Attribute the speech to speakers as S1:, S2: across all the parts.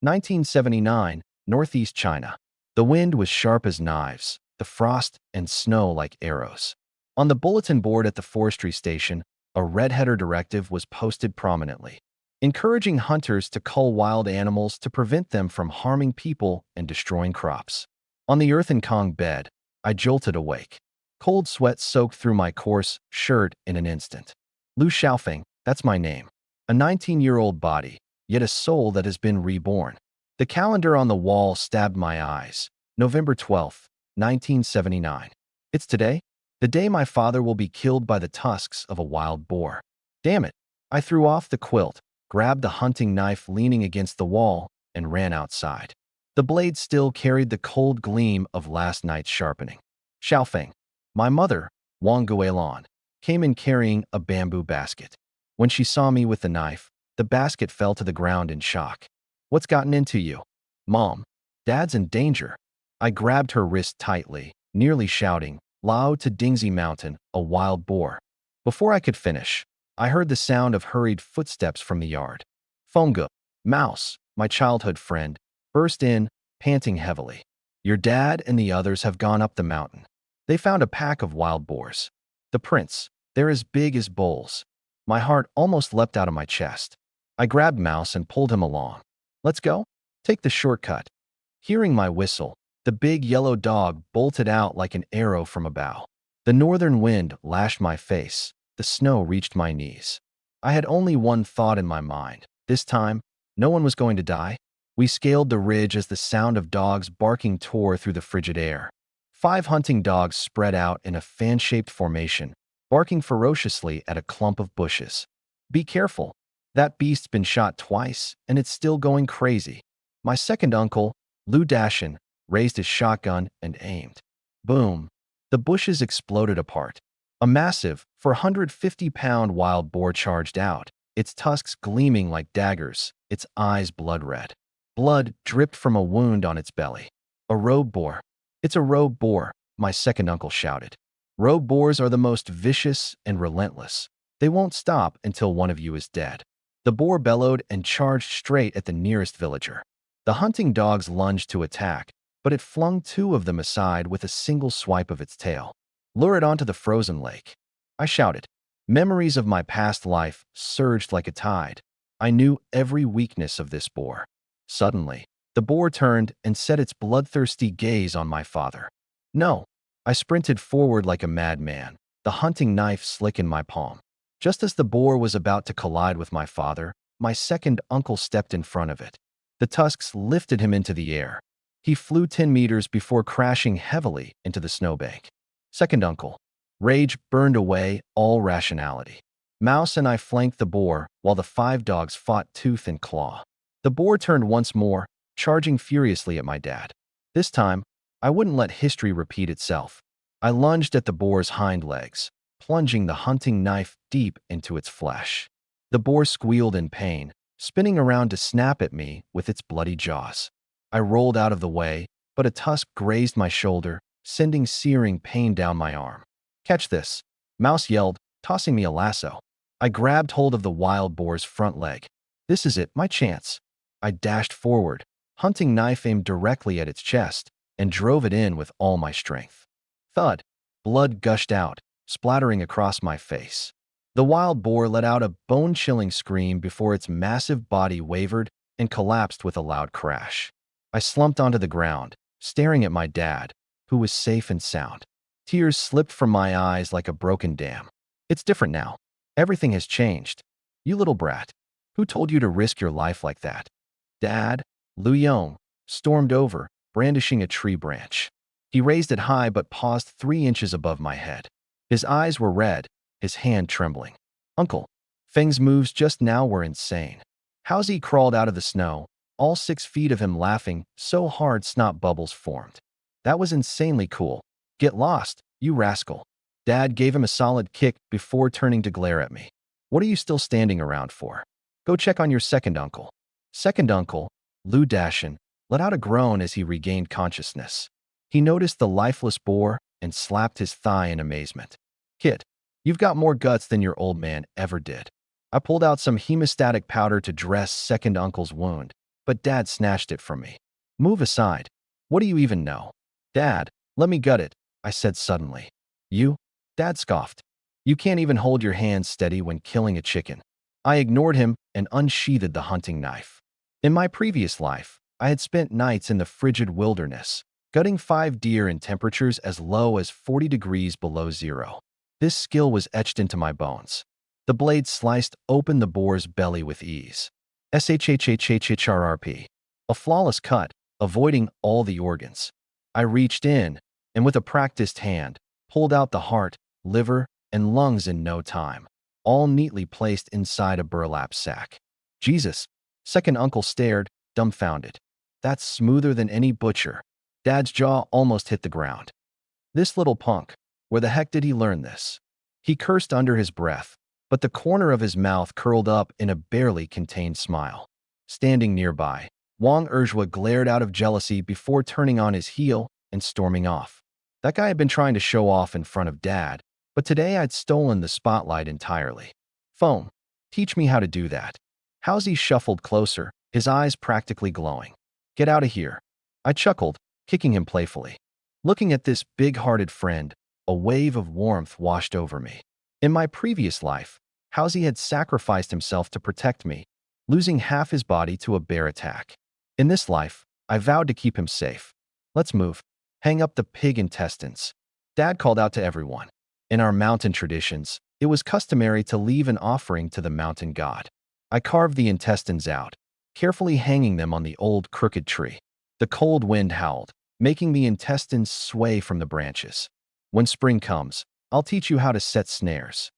S1: 1979, Northeast China. The wind was sharp as knives, the frost and snow like arrows. On the bulletin board at the forestry station, a red-header directive was posted prominently, encouraging hunters to cull wild animals to prevent them from harming people and destroying crops. On the earthen Kang bed, I jolted awake. Cold sweat soaked through my coarse shirt in an instant. Lu Xiaofeng, that's my name. A 19-year-old body, yet a soul that has been reborn. The calendar on the wall stabbed my eyes. November 12th, 1979. It's today? The day my father will be killed by the tusks of a wild boar. Damn it. I threw off the quilt, grabbed the hunting knife leaning against the wall, and ran outside. The blade still carried the cold gleam of last night's sharpening. Xiaofeng, my mother, Wang Guilin, came in carrying a bamboo basket. When she saw me with the knife, the basket fell to the ground in shock. What's gotten into you? Mom, Dad's in danger. I grabbed her wrist tightly, nearly shouting, Lao to Dingxi Mountain, a wild boar. Before I could finish, I heard the sound of hurried footsteps from the yard. Fongu, Mouse, my childhood friend, burst in, panting heavily. Your dad and the others have gone up the mountain. They found a pack of wild boars. The prints, they're as big as bulls. My heart almost leapt out of my chest. I grabbed Mouse and pulled him along. Let's go? Take the shortcut. Hearing my whistle, the big yellow dog bolted out like an arrow from a bow. The northern wind lashed my face. The snow reached my knees. I had only one thought in my mind. This time, no one was going to die. We scaled the ridge as the sound of dogs barking tore through the frigid air. 5 hunting dogs spread out in a fan-shaped formation, barking ferociously at a clump of bushes. Be careful. That beast's been shot twice, and it's still going crazy. My second uncle, Lu Dashin, raised his shotgun and aimed. Boom. The bushes exploded apart. A massive, 450-pound wild boar charged out, its tusks gleaming like daggers, its eyes blood-red. Blood dripped from a wound on its belly. A rogue boar. It's a rogue boar, my second uncle shouted. Rogue boars are the most vicious and relentless. They won't stop until one of you is dead. The boar bellowed and charged straight at the nearest villager. The hunting dogs lunged to attack, but it flung 2 of them aside with a single swipe of its tail. Lure it onto the frozen lake. I shouted. Memories of my past life surged like a tide. I knew every weakness of this boar. Suddenly, the boar turned and set its bloodthirsty gaze on my father. No. I sprinted forward like a madman, the hunting knife slick in my palm. Just as the boar was about to collide with my father, my second uncle stepped in front of it. The tusks lifted him into the air. He flew 10 meters before crashing heavily into the snowbank. Second uncle. Rage burned away all rationality. Mouse and I flanked the boar while the 5 dogs fought tooth and claw. The boar turned once more, charging furiously at my dad. This time, I wouldn't let history repeat itself. I lunged at the boar's hind legs, plunging the hunting knife deep into its flesh. The boar squealed in pain, spinning around to snap at me with its bloody jaws. I rolled out of the way, but a tusk grazed my shoulder, sending searing pain down my arm. Catch this, Mouse yelled, tossing me a lasso. I grabbed hold of the wild boar's front leg. This is it, my chance. I dashed forward, hunting knife aimed directly at its chest, and drove it in with all my strength. Thud. Blood gushed out, splattering across my face. The wild boar let out a bone-chilling scream before its massive body wavered and collapsed with a loud crash. I slumped onto the ground, staring at my dad, who was safe and sound. Tears slipped from my eyes like a broken dam. It's different now. Everything has changed. You little brat. Who told you to risk your life like that? Dad, Lu Yong, stormed over, brandishing a tree branch. He raised it high but paused 3 inches above my head. His eyes were red, his hand trembling. Uncle, Feng's moves just now were insane. Haozi crawled out of the snow, all 6 feet of him laughing so hard snot bubbles formed. That was insanely cool. Get lost, you rascal. Dad gave him a solid kick before turning to glare at me. What are you still standing around for? Go check on your second uncle. Second uncle, Lu Dashin, let out a groan as he regained consciousness. He noticed the lifeless boar and slapped his thigh in amazement. Kid, you've got more guts than your old man ever did. I pulled out some hemostatic powder to dress second uncle's wound, but Dad snatched it from me. Move aside. What do you even know? Dad, let me gut it, I said suddenly. You? Dad scoffed. You can't even hold your hands steady when killing a chicken. I ignored him and unsheathed the hunting knife. In my previous life, I had spent nights in the frigid wilderness, gutting 5 deer in temperatures as low as 40 degrees below zero. This skill was etched into my bones. The blade sliced open the boar's belly with ease. SHHHHHRRP. A flawless cut, avoiding all the organs. I reached in, and with a practiced hand, pulled out the heart, liver, and lungs in no time, all neatly placed inside a burlap sack. Jesus, second uncle stared, dumbfounded. That's smoother than any butcher. Dad's jaw almost hit the ground. This little punk, where the heck did he learn this? He cursed under his breath, but the corner of his mouth curled up in a barely contained smile. Standing nearby, Wang Erzhua glared out of jealousy before turning on his heel and storming off. That guy had been trying to show off in front of Dad, but today I'd stolen the spotlight entirely. Foam, teach me how to do that. Housie shuffled closer, his eyes practically glowing. Get out of here. I chuckled, kicking him playfully. Looking at this big-hearted friend, a wave of warmth washed over me. In my previous life, Housie had sacrificed himself to protect me, losing half his body to a bear attack. In this life, I vowed to keep him safe. Let's move. Hang up the pig intestines. Dad called out to everyone. In our mountain traditions, it was customary to leave an offering to the mountain god. I carved the intestines out, carefully hanging them on the old crooked tree. The cold wind howled, making the intestines sway from the branches. When spring comes, I'll teach you how to set snares.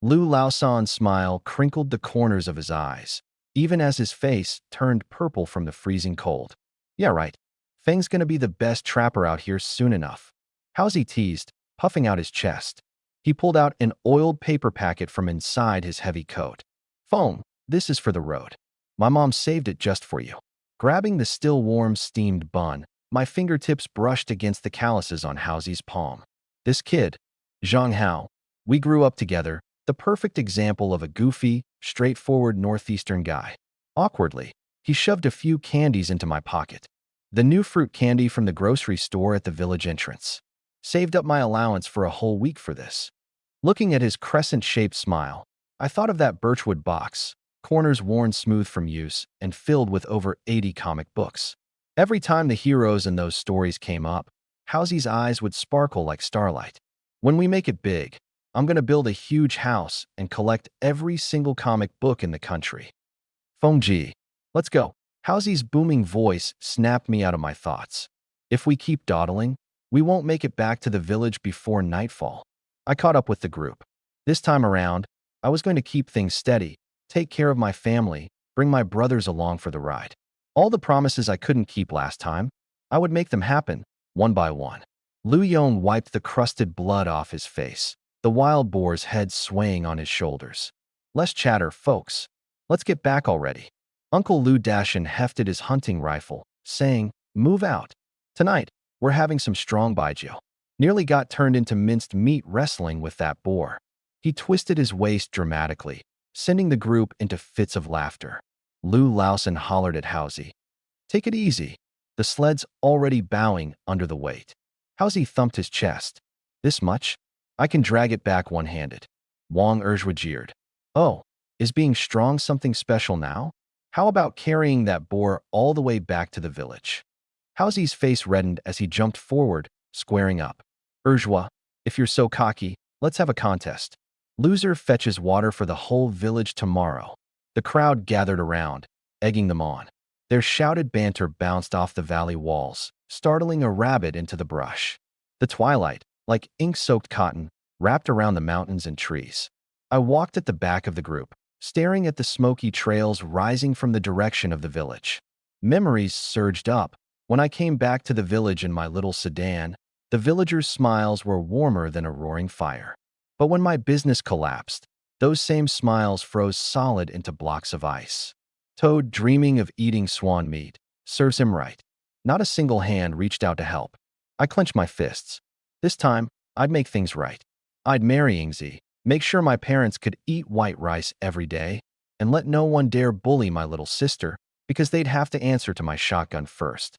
S1: Lu Laosan's smile crinkled the corners of his eyes, even as his face turned purple from the freezing cold. Yeah, right. Feng's gonna be the best trapper out here soon enough. Housie teased, puffing out his chest. He pulled out an oiled paper packet from inside his heavy coat. Foam, this is for the road. My mom saved it just for you. Grabbing the still warm steamed bun, my fingertips brushed against the calluses on Housie's palm. This kid, Zhang Hao, we grew up together, the perfect example of a goofy, straightforward northeastern guy. Awkwardly, he shoved a few candies into my pocket. The new fruit candy from the grocery store at the village entrance. Saved up my allowance for a whole week for this. Looking at his crescent-shaped smile, I thought of that birchwood box, corners worn smooth from use and filled with over 80 comic books. Every time the heroes in those stories came up, Housie's eyes would sparkle like starlight. When we make it big, I'm gonna build a huge house and collect every single comic book in the country. Fengji, let's go. Housie's booming voice snapped me out of my thoughts. If we keep dawdling, we won't make it back to the village before nightfall. I caught up with the group. This time around, I was going to keep things steady, take care of my family, bring my brothers along for the ride. All the promises I couldn't keep last time, I would make them happen, one by one. Lu Yong wiped the crusted blood off his face, the wild boar's head swaying on his shoulders. Less chatter, folks. Let's get back already. Uncle Lu Dashin hefted his hunting rifle, saying, move out. Tonight, we're having some strong baijiu. Nearly got turned into minced meat wrestling with that boar. He twisted his waist dramatically, sending the group into fits of laughter. Lu Laosan hollered at Housie. Take it easy. The sled's already bowing under the weight. Housie thumped his chest. This much? I can drag it back one-handed. Wang Erzhua jeered. Oh, is being strong something special now? How about carrying that boar all the way back to the village? Housie's face reddened as he jumped forward, squaring up. Erzhua, if you're so cocky, let's have a contest. Loser fetches water for the whole village tomorrow. The crowd gathered around, egging them on. Their shouted banter bounced off the valley walls, startling a rabbit into the brush. The twilight, like ink-soaked cotton, wrapped around the mountains and trees. I walked at the back of the group, staring at the smoky trails rising from the direction of the village. Memories surged up. When I came back to the village in my little sedan, the villagers' smiles were warmer than a roaring fire. But when my business collapsed, those same smiles froze solid into blocks of ice. Toad, dreaming of eating swan meat, serves him right. Not a single hand reached out to help. I clenched my fists. This time, I'd make things right. I'd marry Yingzi, make sure my parents could eat white rice every day, and let no one dare bully my little sister, because they'd have to answer to my shotgun first.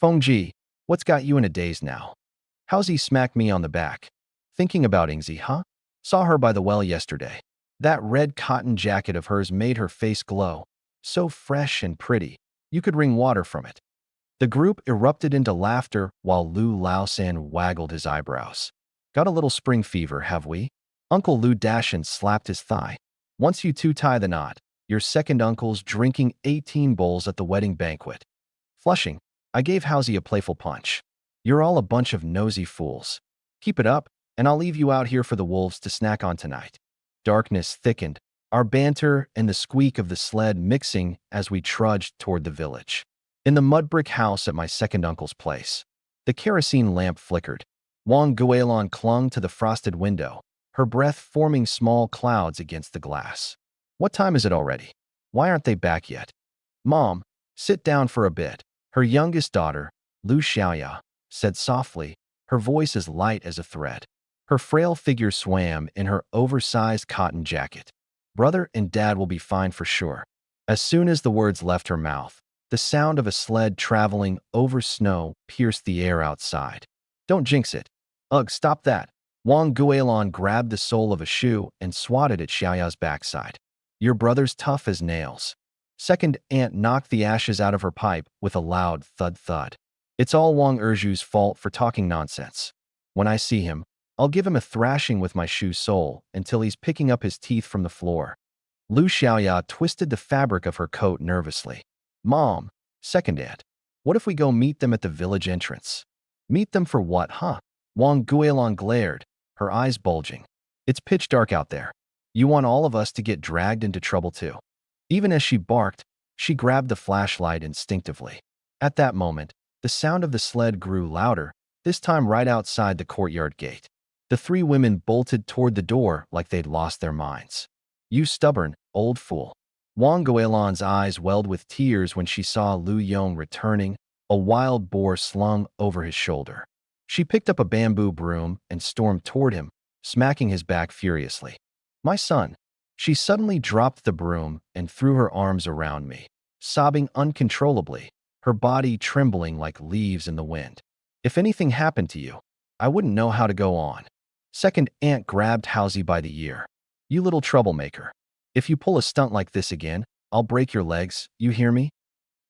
S1: Fengji, what's got you in a daze now? Howsy smacked me on the back. Thinking about Ingzi, huh? Saw her by the well yesterday. That red cotton jacket of hers made her face glow. So fresh and pretty, you could wring water from it. The group erupted into laughter while Lu Laosan waggled his eyebrows. Got a little spring fever, have we? Uncle Lu Dashan slapped his thigh. Once you two tie the knot, your second uncle's drinking 18 bowls at the wedding banquet. Flushing, I gave Howsy a playful punch. You're all a bunch of nosy fools. Keep it up, and I'll leave you out here for the wolves to snack on tonight. Darkness thickened, our banter and the squeak of the sled mixing as we trudged toward the village. In the mud brick house at my second uncle's place, the kerosene lamp flickered. Wang Guilon clung to the frosted window, her breath forming small clouds against the glass. What time is it already? Why aren't they back yet? Mom, sit down for a bit. Her youngest daughter, Lu Xiaoya, said softly, her voice as light as a thread. Her frail figure swam in her oversized cotton jacket. Brother and Dad will be fine for sure. As soon as the words left her mouth, the sound of a sled traveling over snow pierced the air outside. Don't jinx it. Ugh, stop that. Wang Guilon grabbed the sole of a shoe and swatted at Xiaoya's backside. Your brother's tough as nails. Second aunt knocked the ashes out of her pipe with a loud thud-thud. It's all Wang Erju's fault for talking nonsense. When I see him, I'll give him a thrashing with my shoe sole until he's picking up his teeth from the floor. Lu Xiaoya twisted the fabric of her coat nervously. Mom, second aunt, what if we go meet them at the village entrance? Meet them for what, huh? Wang Guilon glared, her eyes bulging. It's pitch dark out there. You want all of us to get dragged into trouble too. Even as she barked, she grabbed the flashlight instinctively. At that moment, the sound of the sled grew louder, this time right outside the courtyard gate. The three women bolted toward the door like they'd lost their minds. You stubborn, old fool. Wang Guilon's eyes welled with tears when she saw Lu Yong returning, a wild boar slung over his shoulder. She picked up a bamboo broom and stormed toward him, smacking his back furiously. My son. She suddenly dropped the broom and threw her arms around me, sobbing uncontrollably, her body trembling like leaves in the wind. If anything happened to you, I wouldn't know how to go on. Second aunt grabbed Howsy by the ear. You little troublemaker. If you pull a stunt like this again, I'll break your legs, you hear me?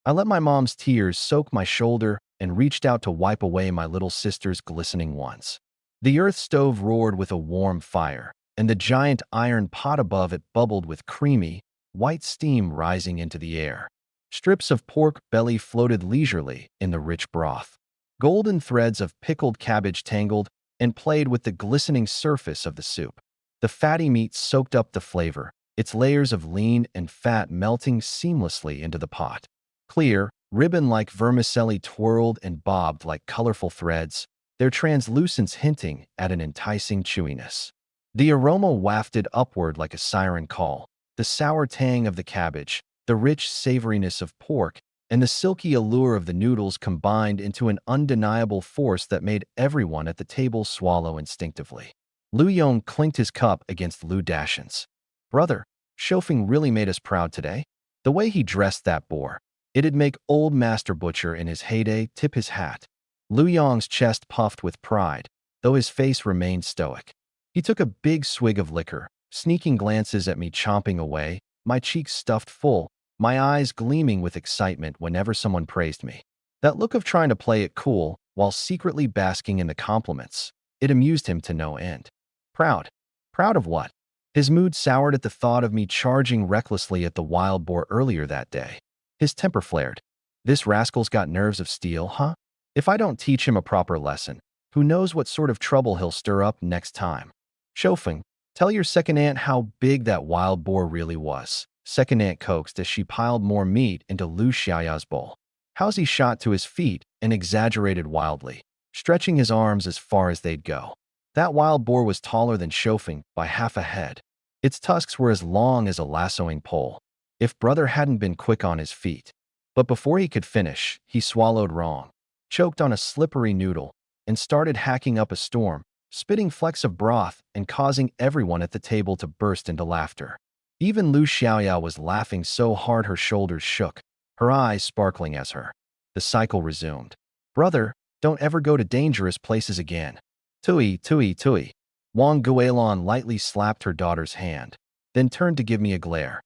S1: I let my mom's tears soak my shoulder and reached out to wipe away my little sister's glistening ones. The earth stove roared with a warm fire, and the giant iron pot above it bubbled with creamy, white steam rising into the air. Strips of pork belly floated leisurely in the rich broth. Golden threads of pickled cabbage tangled and played with the glistening surface of the soup. The fatty meat soaked up the flavor, its layers of lean and fat melting seamlessly into the pot. Clear, ribbon-like vermicelli twirled and bobbed like colorful threads, their translucence hinting at an enticing chewiness. The aroma wafted upward like a siren call, the sour tang of the cabbage, the rich savoriness of pork, and the silky allure of the noodles combined into an undeniable force that made everyone at the table swallow instinctively. Lu Yong clinked his cup against Lu Dashan's. Brother, Shofeng really made us proud today. The way he dressed that boar, it'd make old Master Butcher in his heyday tip his hat. Lu Yong's chest puffed with pride, though his face remained stoic. He took a big swig of liquor, sneaking glances at me chomping away, my cheeks stuffed full, my eyes gleaming with excitement whenever someone praised me. That look of trying to play it cool while secretly basking in the compliments, it amused him to no end. Proud. Proud of what? His mood soured at the thought of me charging recklessly at the wild boar earlier that day. His temper flared. This rascal's got nerves of steel, huh? If I don't teach him a proper lesson, who knows what sort of trouble he'll stir up next time. Shofeng, tell your second aunt how big that wild boar really was. Second aunt coaxed as she piled more meat into Lu Xiaoya's bowl. Howsy shot to his feet and exaggerated wildly, stretching his arms as far as they'd go. That wild boar was taller than Shofeng by half a head. Its tusks were as long as a lassoing pole, if brother hadn't been quick on his feet. But before he could finish, he swallowed wrong, choked on a slippery noodle, and started hacking up a storm, spitting flecks of broth and causing everyone at the table to burst into laughter. Even Lu Xiaoya was laughing so hard her shoulders shook, her eyes sparkling as her. The cycle resumed. Brother, don't ever go to dangerous places again. Tui, tui, tui. Wang Guilin lightly slapped her daughter's hand, then turned to give me a glare.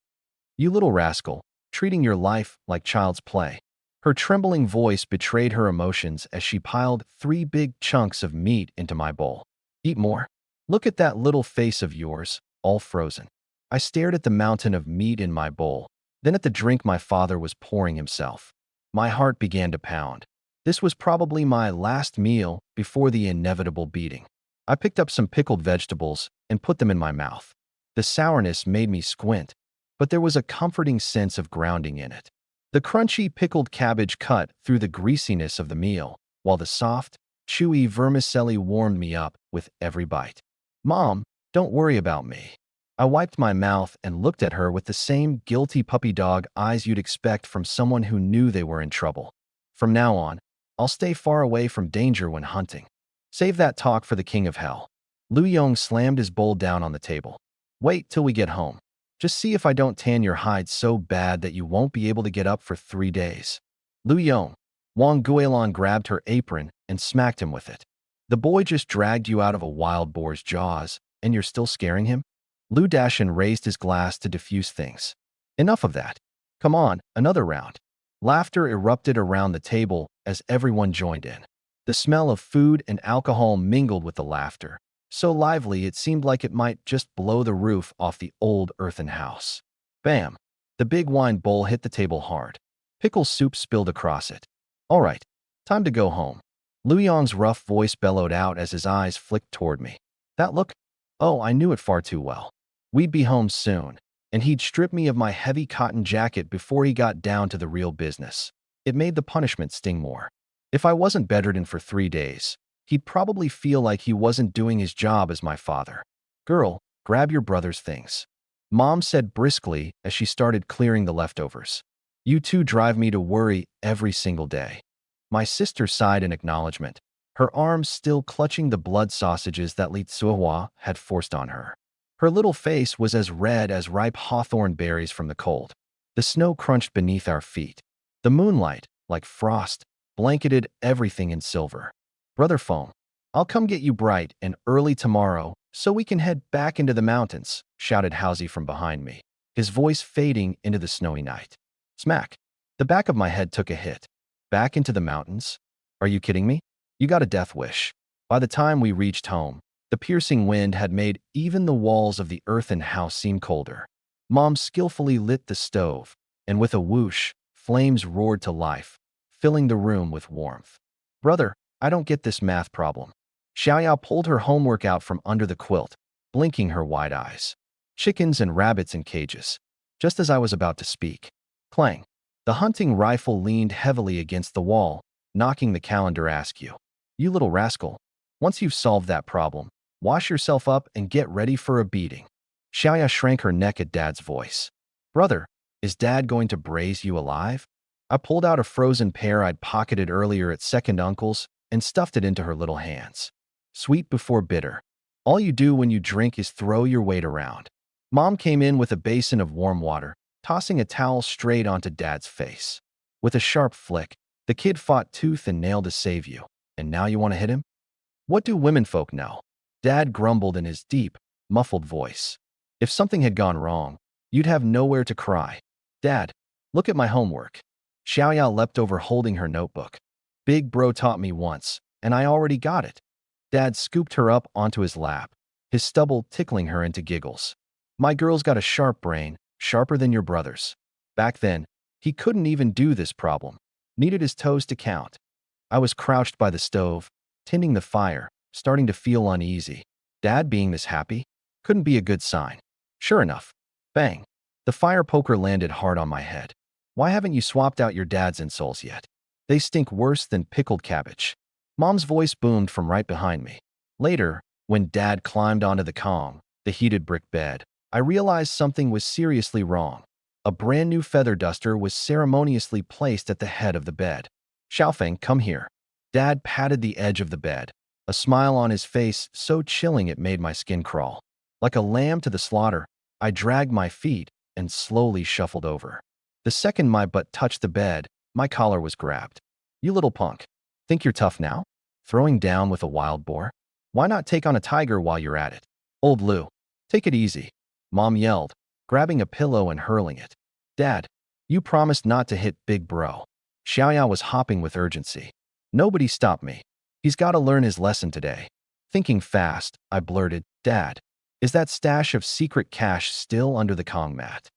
S1: You little rascal, treating your life like child's play. Her trembling voice betrayed her emotions as she piled 3 big chunks of meat into my bowl. Eat more. Look at that little face of yours, all frozen. I stared at the mountain of meat in my bowl, then at the drink my father was pouring himself. My heart began to pound. This was probably my last meal before the inevitable beating. I picked up some pickled vegetables and put them in my mouth. The sourness made me squint, but there was a comforting sense of grounding in it. The crunchy pickled cabbage cut through the greasiness of the meal, while the soft, chewy vermicelli warmed me up with every bite. Mom, don't worry about me. I wiped my mouth and looked at her with the same guilty puppy dog eyes you'd expect from someone who knew they were in trouble. From now on, I'll stay far away from danger when hunting. Save that talk for the king of hell. Lu Yong slammed his bowl down on the table. Wait till we get home. Just see if I don't tan your hide so bad that you won't be able to get up for 3 days. Lu Yong. Wang Guilin grabbed her apron and smacked him with it. The boy just dragged you out of a wild boar's jaws, and you're still scaring him? Lu Dashin raised his glass to diffuse things. Enough of that. Come on, another round. Laughter erupted around the table as everyone joined in. The smell of food and alcohol mingled with the laughter, so lively it seemed like it might just blow the roof off the old earthen house. Bam! The big wine bowl hit the table hard. Pickle soup spilled across it. All right, time to go home. Lu Yong's rough voice bellowed out as his eyes flicked toward me. That look? Oh, I knew it far too well. We'd be home soon, and he'd strip me of my heavy cotton jacket before he got down to the real business. It made the punishment sting more. If I wasn't bedridden for 3 days, he'd probably feel like he wasn't doing his job as my father. Girl, grab your brother's things. Mom said briskly as she started clearing the leftovers. You two drive me to worry every single day. My sister sighed in acknowledgement, her arms still clutching the blood sausages that Li Tsuhua had forced on her. Her little face was as red as ripe hawthorn berries from the cold. The snow crunched beneath our feet. The moonlight, like frost, blanketed everything in silver. Brother Foam, I'll come get you bright and early tomorrow so we can head back into the mountains, shouted Housie from behind me, his voice fading into the snowy night. Smack. The back of my head took a hit. Back into the mountains? Are you kidding me? You got a death wish. By the time we reached home, the piercing wind had made even the walls of the earthen house seem colder. Mom skillfully lit the stove, and with a whoosh, flames roared to life, filling the room with warmth. Brother, I don't get this math problem. Xiaoyao pulled her homework out from under the quilt, blinking her wide eyes. Chickens and rabbits in cages. Just as I was about to speak. Clang. The hunting rifle leaned heavily against the wall, knocking the calendar askew. You little rascal. Once you've solved that problem, wash yourself up and get ready for a beating. Xiaoya shrank her neck at Dad's voice. Brother, is Dad going to braise you alive? I pulled out a frozen pear I'd pocketed earlier at Second Uncle's and stuffed it into her little hands. Sweet before bitter. All you do when you drink is throw your weight around. Mom came in with a basin of warm water, tossing a towel straight onto Dad's face. With a sharp flick, the kid fought tooth and nail to save you. And now you want to hit him? What do womenfolk know? Dad grumbled in his deep, muffled voice. If something had gone wrong, you'd have nowhere to cry. Dad, look at my homework. Xiaoyao leapt over holding her notebook. Big bro taught me once, and I already got it. Dad scooped her up onto his lap, his stubble tickling her into giggles. My girl's got a sharp brain, sharper than your brother's. Back then, he couldn't even do this problem. Needed his toes to count. I was crouched by the stove, tending the fire, starting to feel uneasy. Dad being this happy? Couldn't be a good sign. Sure enough. Bang. The fire poker landed hard on my head. Why haven't you swapped out your dad's insoles yet? They stink worse than pickled cabbage. Mom's voice boomed from right behind me. Later, when Dad climbed onto the Kang, the heated brick bed, I realized something was seriously wrong. A brand new feather duster was ceremoniously placed at the head of the bed. Xiaofeng, come here. Dad patted the edge of the bed, a smile on his face so chilling it made my skin crawl. Like a lamb to the slaughter, I dragged my feet and slowly shuffled over. The second my butt touched the bed, my collar was grabbed. You little punk. Think you're tough now? Throwing down with a wild boar? Why not take on a tiger while you're at it? Old Lou, take it easy, Mom yelled, grabbing a pillow and hurling it. Dad, you promised not to hit big bro. Xiaoyao was hopping with urgency. Nobody stopped me. He's got to learn his lesson today. Thinking fast, I blurted, Dad, is that stash of secret cash still under the Kang mat?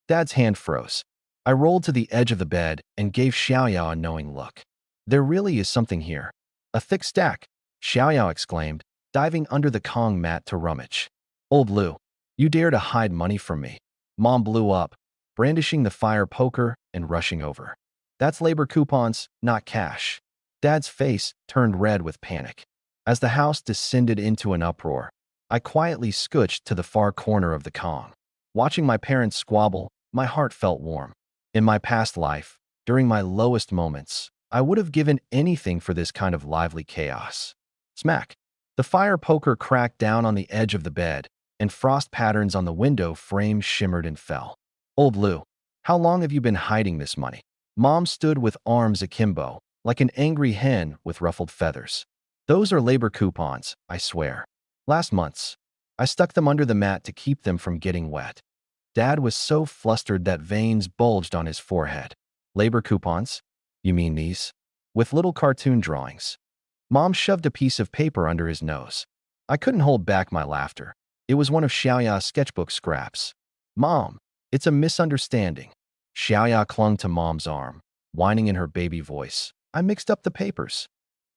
S1: Dad's hand froze. I rolled to the edge of the bed and gave Xiaoyao a knowing look. There really is something here. A thick stack, Xiaoyao exclaimed, diving under the Kang mat to rummage. Old Lou, you dare to hide money from me. Mom blew up, brandishing the fire poker and rushing over. That's labor coupons, not cash. Dad's face turned red with panic. As the house descended into an uproar, I quietly scooched to the far corner of the Kang. Watching my parents squabble, my heart felt warm. In my past life, during my lowest moments, I would have given anything for this kind of lively chaos. Smack! The fire poker cracked down on the edge of the bed, and frost patterns on the window frame shimmered and fell. Old Lou, how long have you been hiding this money? Mom stood with arms akimbo, like an angry hen with ruffled feathers. Those are labor coupons, I swear. Last month's. I stuck them under the mat to keep them from getting wet. Dad was so flustered that veins bulged on his forehead. Labor coupons? You mean these? With little cartoon drawings. Mom shoved a piece of paper under his nose. I couldn't hold back my laughter. It was one of Xiaoya's sketchbook scraps. Mom, it's a misunderstanding. Xiaoya clung to Mom's arm, whining in her baby voice. I mixed up the papers.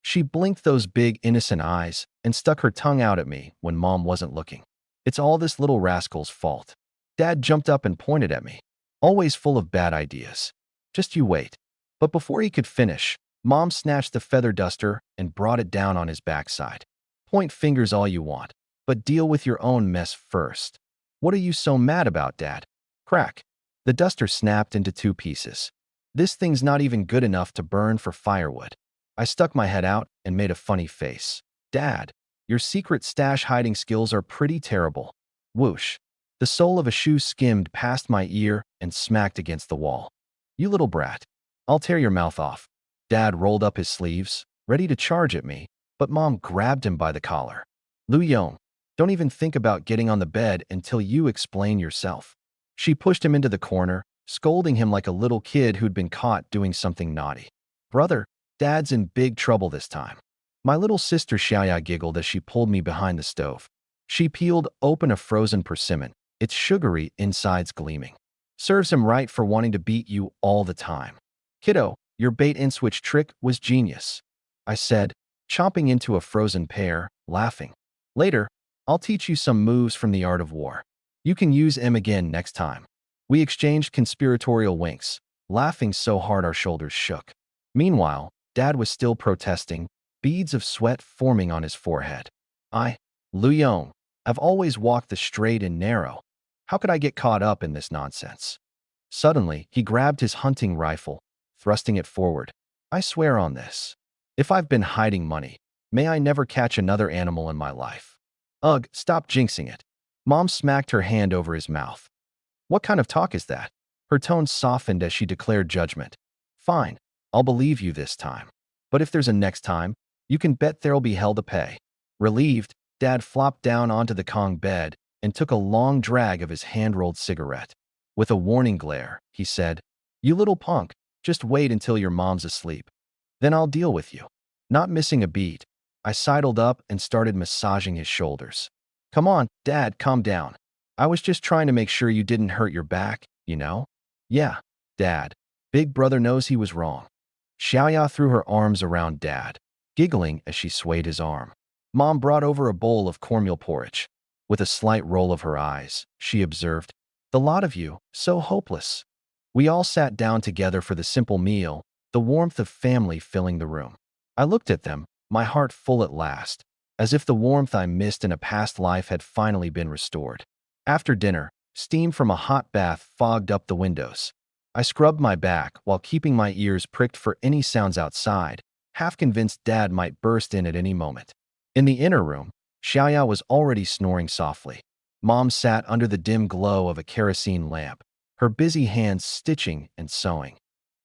S1: She blinked those big, innocent eyes and stuck her tongue out at me when Mom wasn't looking. It's all this little rascal's fault. Dad jumped up and pointed at me, always full of bad ideas. Just you wait. But before he could finish, Mom snatched the feather duster and brought it down on his backside. Point fingers all you want, but deal with your own mess first. What are you so mad about, Dad? Crack. The duster snapped into two pieces. This thing's not even good enough to burn for firewood. I stuck my head out and made a funny face. Dad, your secret stash hiding skills are pretty terrible. Whoosh. The sole of a shoe skimmed past my ear and smacked against the wall. You little brat. I'll tear your mouth off. Dad rolled up his sleeves, ready to charge at me, but Mom grabbed him by the collar. Lu Yong, don't even think about getting on the bed until you explain yourself. She pushed him into the corner, scolding him like a little kid who'd been caught doing something naughty. Brother, Dad's in big trouble this time. My little sister Xiaoya giggled as she pulled me behind the stove. She peeled open a frozen persimmon, its sugary insides gleaming. Serves him right for wanting to beat you all the time. Kiddo, your bait-and-switch trick was genius, I said, chomping into a frozen pear, laughing. Later, I'll teach you some moves from the art of war. You can use them again next time. We exchanged conspiratorial winks, laughing so hard our shoulders shook. Meanwhile, Dad was still protesting, beads of sweat forming on his forehead. Lu Yong, I've always walked the straight and narrow. How could I get caught up in this nonsense? Suddenly, he grabbed his hunting rifle, thrusting it forward. I swear on this. If I've been hiding money, may I never catch another animal in my life. Ugh, stop jinxing it. Mom smacked her hand over his mouth. What kind of talk is that? Her tone softened as she declared judgment. Fine, I'll believe you this time. But if there's a next time, you can bet there'll be hell to pay. Relieved, Dad flopped down onto the Kang bed and took a long drag of his hand-rolled cigarette. With a warning glare, he said, You little punk, just wait until your mom's asleep. Then I'll deal with you. Not missing a beat, I sidled up and started massaging his shoulders. Come on, Dad, calm down. I was just trying to make sure you didn't hurt your back, you know? Yeah, Dad. Big brother knows he was wrong. Xiaoya threw her arms around Dad, giggling as she swayed his arm. Mom brought over a bowl of cornmeal porridge. With a slight roll of her eyes, she observed, The lot of you, so hopeless. We all sat down together for the simple meal, the warmth of family filling the room. I looked at them, my heart full at last, as if the warmth I missed in a past life had finally been restored. After dinner, steam from a hot bath fogged up the windows. I scrubbed my back while keeping my ears pricked for any sounds outside, half convinced Dad might burst in at any moment. In the inner room, Xiaoya was already snoring softly. Mom sat under the dim glow of a kerosene lamp, her busy hands stitching and sewing,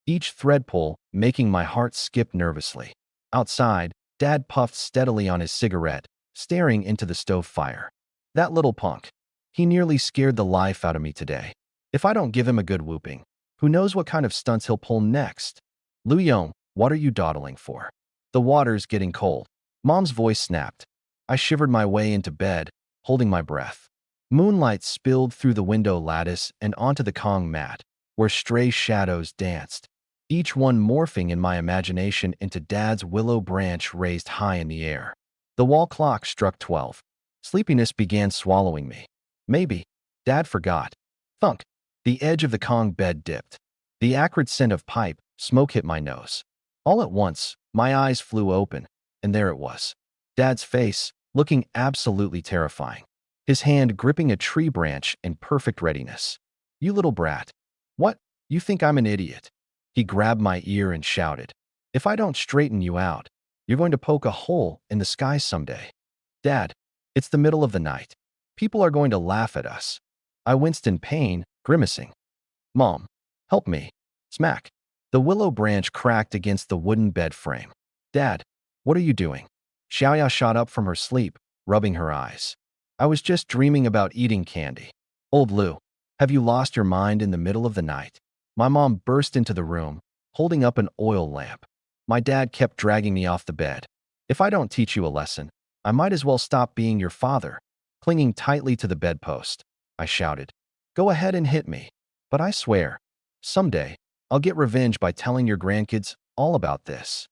S1: each thread pull making my heart skip nervously. Outside, Dad puffed steadily on his cigarette, staring into the stove fire. That little punk. He nearly scared the life out of me today. If I don't give him a good whooping, who knows what kind of stunts he'll pull next? Lu Yong, what are you dawdling for? The water's getting cold. Mom's voice snapped. I shivered my way into bed, holding my breath. Moonlight spilled through the window lattice and onto the Kang mat, where stray shadows danced, each one morphing in my imagination into Dad's willow branch raised high in the air. The wall clock struck 12. Sleepiness began swallowing me. Maybe. Dad forgot. Thunk. The edge of the Kang bed dipped. The acrid scent of pipe smoke hit my nose. All at once, my eyes flew open, and there it was. Dad's face, looking absolutely terrifying. His hand gripping a tree branch in perfect readiness. You little brat. What? You think I'm an idiot? He grabbed my ear and shouted. If I don't straighten you out, you're going to poke a hole in the sky someday. Dad, it's the middle of the night. People are going to laugh at us. I winced in pain, grimacing. Mom, help me. Smack. The willow branch cracked against the wooden bed frame. Dad, what are you doing? Xiaoya shot up from her sleep, rubbing her eyes. I was just dreaming about eating candy. Old Lu, have you lost your mind in the middle of the night? My mom burst into the room, holding up an oil lamp. My dad kept dragging me off the bed. If I don't teach you a lesson, I might as well stop being your father. Clinging tightly to the bedpost, I shouted. Go ahead and hit me. But I swear, someday, I'll get revenge by telling your grandkids all about this.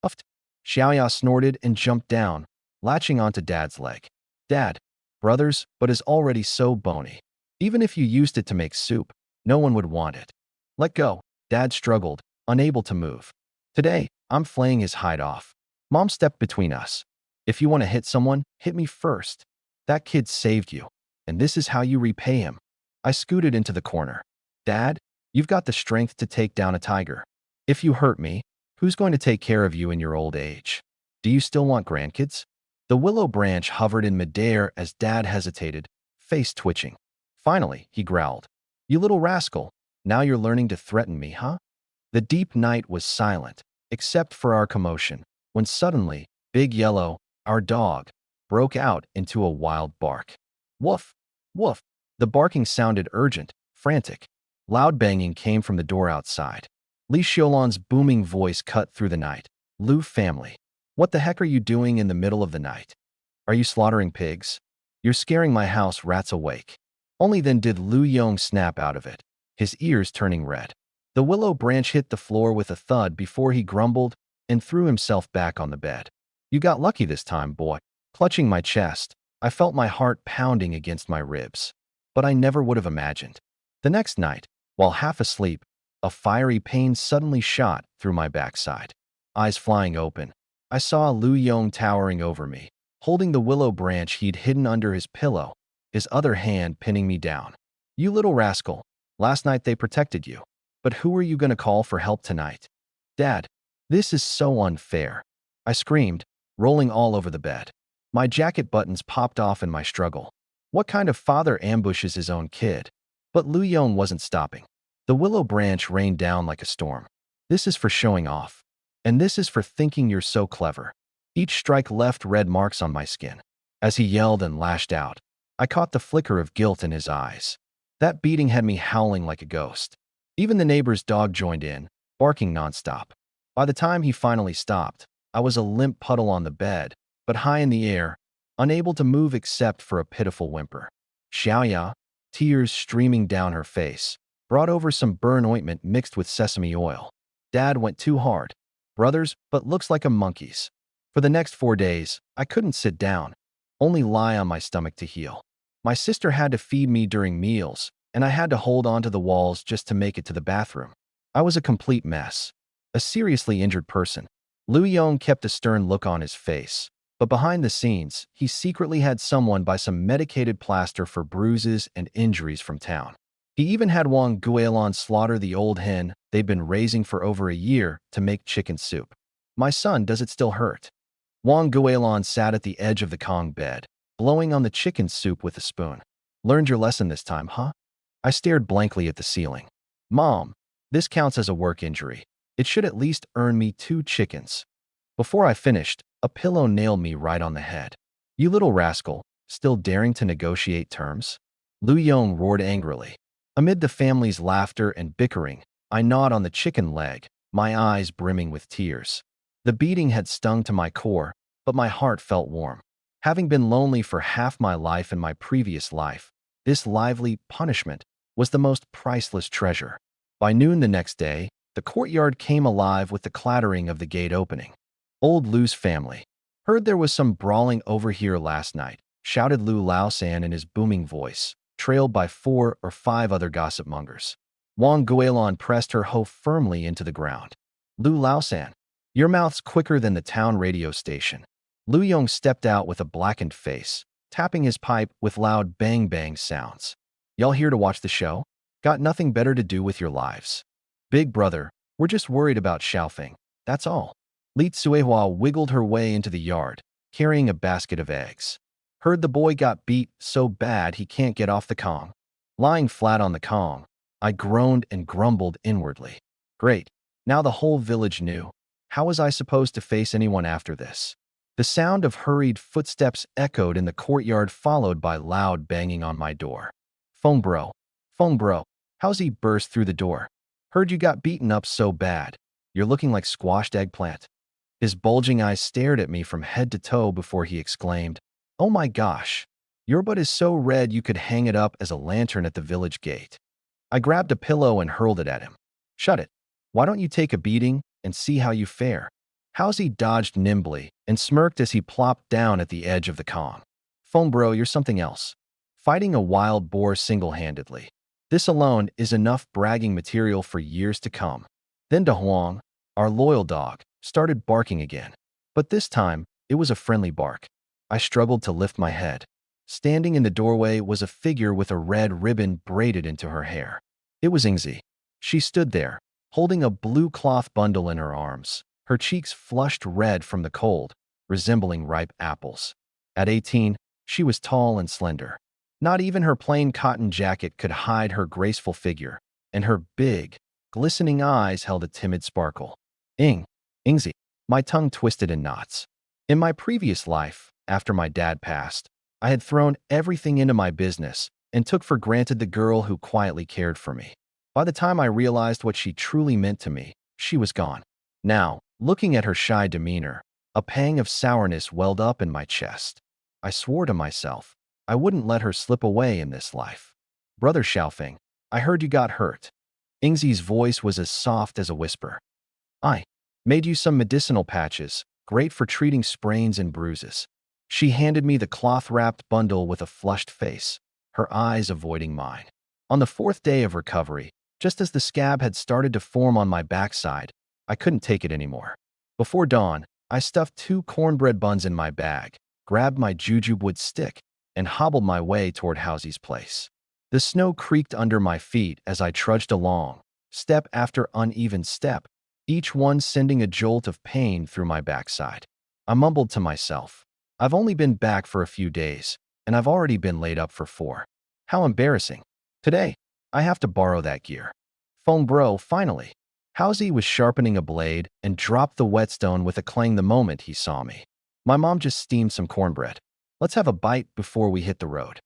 S1: Uffed. Xiaoya snorted and jumped down, latching onto Dad's leg. Dad, brothers, but is already so bony. Even if you used it to make soup, no one would want it. Let go. Dad struggled, unable to move. Today, I'm flaying his hide off. Mom stepped between us. If you want to hit someone, hit me first. That kid saved you, and this is how you repay him. I scooted into the corner. Dad, you've got the strength to take down a tiger. If you hurt me, who's going to take care of you in your old age? Do you still want grandkids? The willow branch hovered in midair as Dad hesitated, face twitching. Finally, he growled. You little rascal, now you're learning to threaten me, huh? The deep night was silent, except for our commotion, when suddenly, Big Yellow, our dog, broke out into a wild bark. Woof! Woof! The barking sounded urgent, frantic. Loud banging came from the door outside. Li Xiaolon's booming voice cut through the night. Lu family. What the heck are you doing in the middle of the night? Are you slaughtering pigs? You're scaring my house rats awake. Only then did Lu Yong snap out of it, his ears turning red. The willow branch hit the floor with a thud before he grumbled and threw himself back on the bed. You got lucky this time, boy. Clutching my chest, I felt my heart pounding against my ribs. But I never would have imagined. The next night, while half asleep, a fiery pain suddenly shot through my backside. Eyes flying open, I saw Lu Yong towering over me, holding the willow branch he'd hidden under his pillow, his other hand pinning me down. You little rascal, last night they protected you. But who are you going to call for help tonight? Dad, this is so unfair. I screamed, rolling all over the bed. My jacket buttons popped off in my struggle. What kind of father ambushes his own kid? But Lu Yong wasn't stopping. The willow branch rained down like a storm. This is for showing off. And this is for thinking you're so clever. Each strike left red marks on my skin. As he yelled and lashed out, I caught the flicker of guilt in his eyes. That beating had me howling like a ghost. Even the neighbor's dog joined in, barking nonstop. By the time he finally stopped, I was a limp puddle on the bed, but high in the air, unable to move except for a pitiful whimper. Xiaoya, tears streaming down her face, brought over some burn ointment mixed with sesame oil. Dad went too hard. Brothers, but looks like a monkey's. For the next 4 days, I couldn't sit down, only lie on my stomach to heal. My sister had to feed me during meals, and I had to hold onto the walls just to make it to the bathroom. I was a complete mess. A seriously injured person. Lu Yong kept a stern look on his face, but behind the scenes, he secretly had someone buy some medicated plaster for bruises and injuries from town. He even had Wang Guilin slaughter the old hen they'd been raising for over a year to make chicken soup. My son, does it still hurt? Wang Guilin sat at the edge of the Kang bed, blowing on the chicken soup with a spoon. Learned your lesson this time, huh? I stared blankly at the ceiling. Mom, this counts as a work injury. It should at least earn me 2 chickens. Before I finished, a pillow nailed me right on the head. You little rascal, still daring to negotiate terms? Lu Yong roared angrily. Amid the family's laughter and bickering, I gnawed on the chicken leg, my eyes brimming with tears. The beating had stung to my core, but my heart felt warm. Having been lonely for half my life in my previous life, this lively punishment was the most priceless treasure. By noon the next day, the courtyard came alive with the clattering of the gate opening. Old Lu's family. Heard there was some brawling over here last night, shouted Lu Laosan in his booming voice, trailed by 4 or 5 other gossip mongers. Wang Guilon pressed her hoe firmly into the ground. Lu Laosan, your mouth's quicker than the town radio station. Lu Yong stepped out with a blackened face, tapping his pipe with loud bang-bang sounds. Y'all here to watch the show? Got nothing better to do with your lives. Big brother, we're just worried about Xiaofeng, that's all. Li Tsuehua wiggled her way into the yard, carrying a basket of eggs. Heard the boy got beat so bad he can't get off the Kang. Lying flat on the Kang, I groaned and grumbled inwardly. Great, now the whole village knew. How was I supposed to face anyone after this? The sound of hurried footsteps echoed in the courtyard, followed by loud banging on my door. Feng bro, how's he burst through the door? Heard you got beaten up so bad. You're looking like squashed eggplant. His bulging eyes stared at me from head to toe before he exclaimed, oh my gosh, your butt is so red you could hang it up as a lantern at the village gate. I grabbed a pillow and hurled it at him. Shut it. Why don't you take a beating and see how you fare? Howsy dodged nimbly and smirked as he plopped down at the edge of the Kang. Feng bro, you're something else. Fighting a wild boar single-handedly. This alone is enough bragging material for years to come. Then Da Huang, our loyal dog, started barking again. But this time, it was a friendly bark. I struggled to lift my head. Standing in the doorway was a figure with a red ribbon braided into her hair. It was Ingzi. She stood there, holding a blue cloth bundle in her arms, her cheeks flushed red from the cold, resembling ripe apples. At 18, she was tall and slender. Not even her plain cotton jacket could hide her graceful figure, and her big, glistening eyes held a timid sparkle. Ingzi. My tongue twisted in knots. In my previous life, after my dad passed, I had thrown everything into my business and took for granted the girl who quietly cared for me. By the time I realized what she truly meant to me, she was gone. Now, looking at her shy demeanor, a pang of sourness welled up in my chest. I swore to myself I wouldn't let her slip away in this life. Brother Xiaofeng, I heard you got hurt. Ingzi's voice was as soft as a whisper. I made you some medicinal patches, great for treating sprains and bruises. She handed me the cloth-wrapped bundle with a flushed face, her eyes avoiding mine. On the 4th day of recovery, just as the scab had started to form on my backside, I couldn't take it anymore. Before dawn, I stuffed 2 cornbread buns in my bag, grabbed my jujube stick, and hobbled my way toward Housy's place. The snow creaked under my feet as I trudged along, step after uneven step, each one sending a jolt of pain through my backside. I mumbled to myself, I've only been back for a few days, and I've already been laid up for 4. How embarrassing. Today, I have to borrow that gear. Feng bro, finally. Housey was sharpening a blade and dropped the whetstone with a clang the moment he saw me. My mom just steamed some cornbread. Let's have a bite before we hit the road.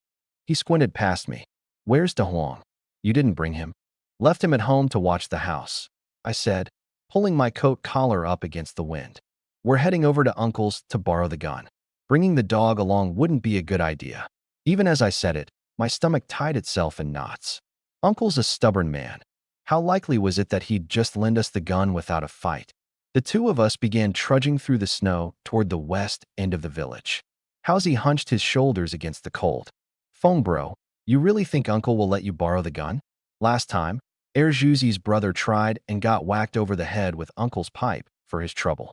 S1: He squinted past me. Where's Da Huang? You didn't bring him. Left him at home to watch the house, I said, pulling my coat collar up against the wind. We're heading over to Uncle's to borrow the gun. Bringing the dog along wouldn't be a good idea. Even as I said it, my stomach tied itself in knots. Uncle's a stubborn man. How likely was it that he'd just lend us the gun without a fight? The 2 of us began trudging through the snow toward the west end of the village. Housey hunched his shoulders against the cold. Feng bro, you really think Uncle will let you borrow the gun? Last time, Erjuzi's brother tried and got whacked over the head with Uncle's pipe for his trouble.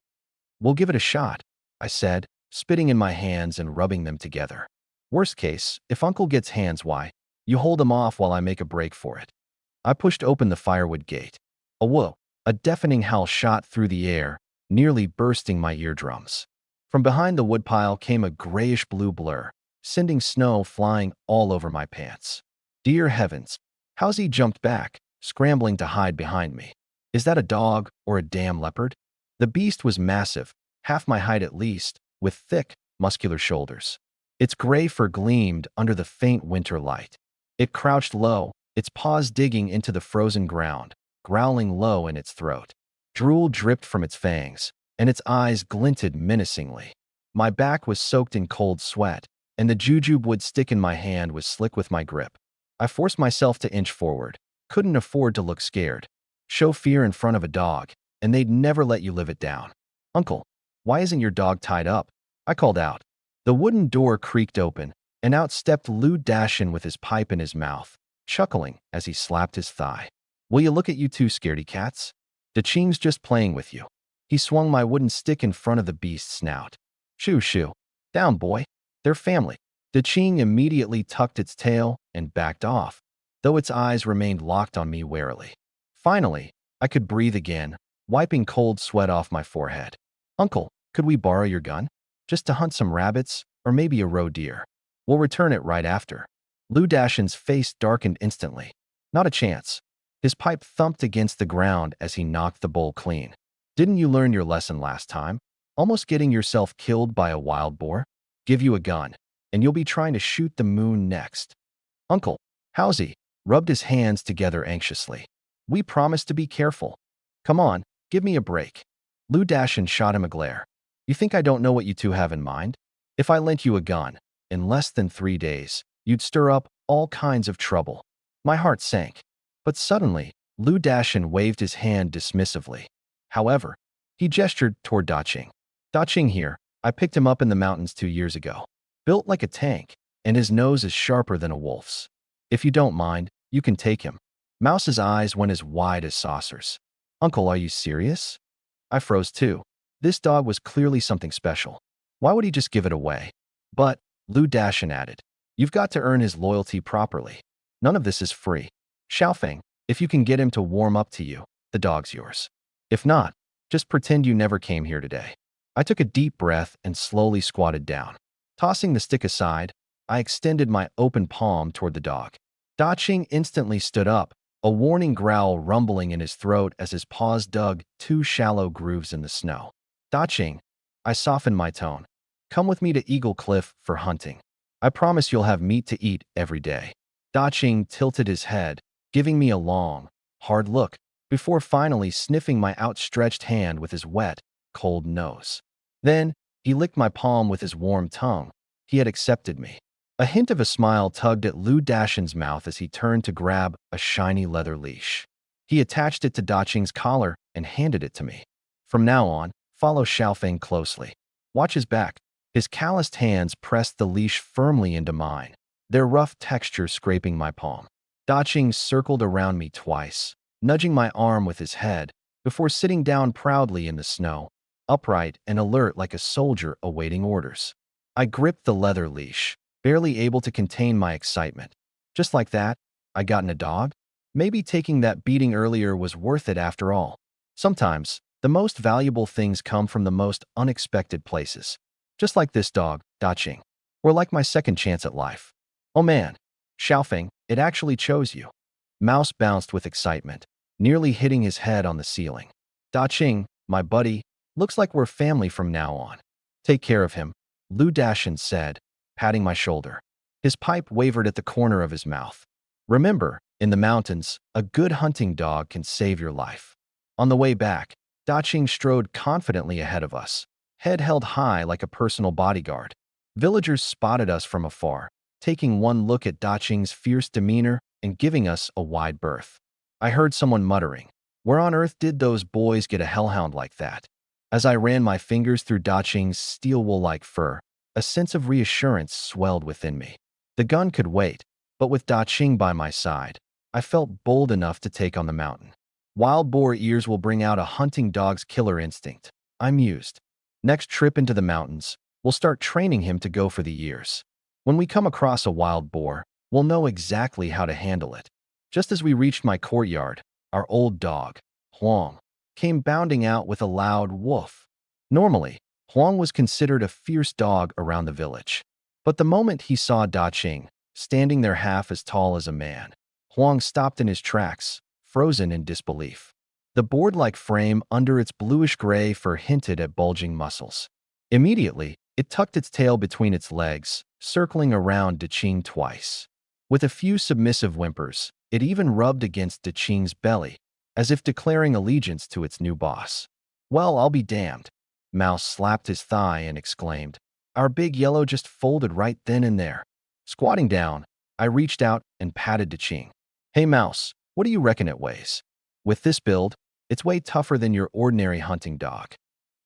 S1: We'll give it a shot, I said, spitting in my hands and rubbing them together. Worst case, if Uncle gets hands, why? You hold him off while I make a break for it. I pushed open the firewood gate. A whoa, a deafening howl shot through the air, nearly bursting my eardrums. From behind the woodpile came a grayish-blue blur, sending snow flying all over my pants. Dear heavens, Howsy jumped back, scrambling to hide behind me. Is that a dog or a damn leopard? The beast was massive, half my height at least, with thick, muscular shoulders. Its gray fur gleamed under the faint winter light. It crouched low, its paws digging into the frozen ground, growling low in its throat. Drool dripped from its fangs, and its eyes glinted menacingly. My back was soaked in cold sweat, and the jujube wood stick in my hand was slick with my grip. I forced myself to inch forward. Couldn't afford to look scared. Show fear in front of a dog, and they'd never let you live it down. Uncle, why isn't your dog tied up? I called out. The wooden door creaked open, and out stepped Lou Dashin with his pipe in his mouth, chuckling as he slapped his thigh. Will you look at you two scaredy cats? Da Ching's just playing with you. He swung my wooden stick in front of the beast's snout. Shoo, shoo. Down, boy. They're family. Da Ching immediately tucked its tail and backed off, though its eyes remained locked on me warily. Finally, I could breathe again, wiping cold sweat off my forehead. Uncle, could we borrow your gun? Just to hunt some rabbits, or maybe a roe deer. We'll return it right after. Lou Dashin's face darkened instantly. Not a chance. His pipe thumped against the ground as he knocked the bowl clean. Didn't you learn your lesson last time? Almost getting yourself killed by a wild boar? Give you a gun, and you'll be trying to shoot the moon next. Uncle, Howsy, rubbed his hands together anxiously. We promised to be careful. Come on, give me a break. Lou Dashin shot him a glare. You think I don't know what you two have in mind? If I lent you a gun, in less than 3 days, you'd stir up all kinds of trouble. My heart sank. But suddenly, Lou Dashin waved his hand dismissively. However, he gestured toward Da Ching. Da Ching here, I picked him up in the mountains 2 years ago. Built like a tank, and his nose is sharper than a wolf's. If you don't mind, you can take him. Mouse's eyes went as wide as saucers. Uncle, are you serious? I froze too. This dog was clearly something special. Why would he just give it away? But, Lou Dashin added, you've got to earn his loyalty properly. None of this is free. Xiaofeng, if you can get him to warm up to you, the dog's yours. If not, just pretend you never came here today. I took a deep breath and slowly squatted down. Tossing the stick aside, I extended my open palm toward the dog. Da Ching instantly stood up, a warning growl rumbling in his throat as his paws dug 2 shallow grooves in the snow. Da Ching, I softened my tone. Come with me to Eagle Cliff for hunting. I promise you'll have meat to eat every day. Da Ching tilted his head, giving me a long, hard look, before finally sniffing my outstretched hand with his wet, cold nose. Then, he licked my palm with his warm tongue. He had accepted me. A hint of a smile tugged at Lou Dashin's mouth as he turned to grab a shiny leather leash. He attached it to Da Ching's collar and handed it to me. From now on, follow Xiaofeng closely. Watch his back. His calloused hands pressed the leash firmly into mine, their rough texture scraping my palm. Da Ching circled around me twice, nudging my arm with his head, before sitting down proudly in the snow, upright and alert like a soldier awaiting orders. I gripped the leather leash, barely able to contain my excitement. Just like that, I gotten a dog? Maybe taking that beating earlier was worth it after all. Sometimes, the most valuable things come from the most unexpected places. Just like this dog, Da Ching. Or like my second chance at life. Oh man, Xiaofeng, it actually chose you. Mouse bounced with excitement, nearly hitting his head on the ceiling. Da Ching, my buddy, looks like we're family from now on. Take care of him, Lou Dashin said, patting my shoulder. His pipe wavered at the corner of his mouth. Remember, in the mountains, a good hunting dog can save your life. On the way back, Da Ching strode confidently ahead of us, head held high like a personal bodyguard. Villagers spotted us from afar, taking one look at Da Ching's fierce demeanor and giving us a wide berth. I heard someone muttering, where on earth did those boys get a hellhound like that? As I ran my fingers through Da Ching's steel wool-like fur, a sense of reassurance swelled within me. The gun could wait, but with Da Ching by my side, I felt bold enough to take on the mountain. Wild boar ears will bring out a hunting dog's killer instinct, I mused. Next trip into the mountains, we'll start training him to go for the ears. When we come across a wild boar, we'll know exactly how to handle it. Just as we reached my courtyard, our old dog, Huang, came bounding out with a loud woof. Normally, Huang was considered a fierce dog around the village. But the moment he saw Da Ching, standing there half as tall as a man, Huang stopped in his tracks, frozen in disbelief. The board-like frame under its bluish-gray fur hinted at bulging muscles. Immediately, it tucked its tail between its legs, circling around Daqing twice. With a few submissive whimpers, it even rubbed against Daqing's belly, as if declaring allegiance to its new boss. "Well, I'll be damned." Mouse slapped his thigh and exclaimed. Our big yellow just folded right then and there. Squatting down, I reached out and patted Daqing. "Hey Mouse, what do you reckon it weighs?" "With this build, it's way tougher than your ordinary hunting dog.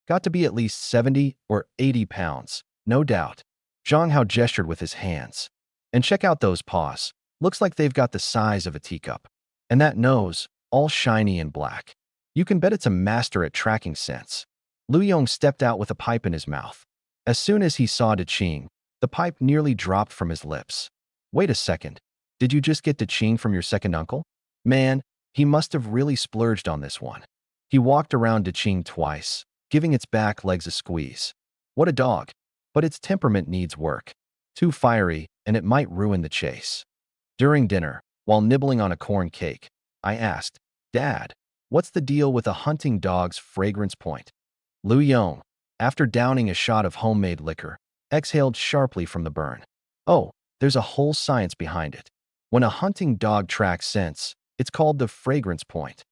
S1: Got to be at least 70 or 80 pounds, no doubt." Zhang Hao gestured with his hands. "And check out those paws. Looks like they've got the size of a teacup. And that nose, all shiny and black. You can bet it's a master at tracking scents." Lu Yong stepped out with a pipe in his mouth. As soon as he saw Daqing, the pipe nearly dropped from his lips. "Wait a second. Did you just get Daqing from your second uncle? Man, he must have really splurged on this one." He walked around Daqing twice, giving its back legs a squeeze. "What a dog. But its temperament needs work. Too fiery, and it might ruin the chase." During dinner, while nibbling on a corn cake, I asked, "Dad, what's the deal with a hunting dog's fragrance point?" Lu Yong, after downing a shot of homemade liquor, exhaled sharply from the burn. "Oh, there's a whole science behind it. When a hunting dog tracks scents, it's called the fragrance point.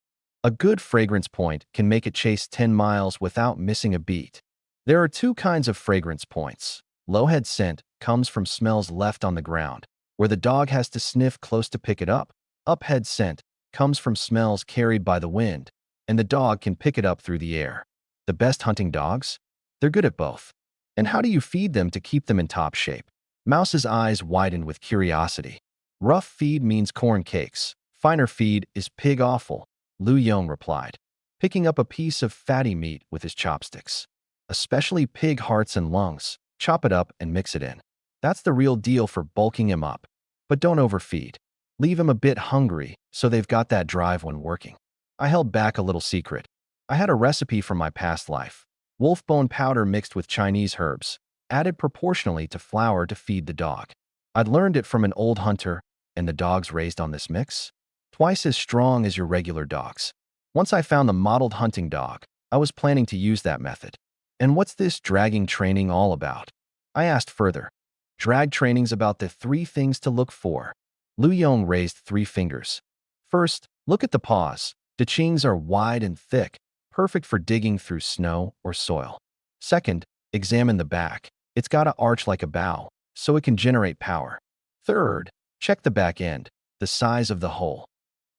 S1: A good fragrance point can make it chase 10 miles without missing a beat. There are two kinds of fragrance points. Low-head scent comes from smells left on the ground, where the dog has to sniff close to pick it up. Up-head scent comes from smells carried by the wind, and the dog can pick it up through the air. The best hunting dogs? They're good at both. And how do you feed them to keep them in top shape?" Mouse's eyes widened with curiosity. "Rough feed means corn cakes. Finer feed is pig offal," Lu Yong replied, picking up a piece of fatty meat with his chopsticks. "Especially pig hearts and lungs. Chop it up and mix it in. That's the real deal for bulking him up. But don't overfeed. Leave him a bit hungry so they've got that drive when working." I held back a little secret. I had a recipe from my past life. Wolf bone powder mixed with Chinese herbs, added proportionally to flour to feed the dog. I'd learned it from an old hunter, and the dogs raised on this mix? Twice as strong as your regular dogs. Once I found the modeled hunting dog, I was planning to use that method. "And what's this dragging training all about?" I asked further. "Drag training's about the 3 things to look for." Lu Yong raised 3 fingers. "First, look at the paws. Daqing's are wide and thick, perfect for digging through snow or soil. Second, examine the back. It's got to arch like a bow, so it can generate power. Third, check the back end, the size of the hole.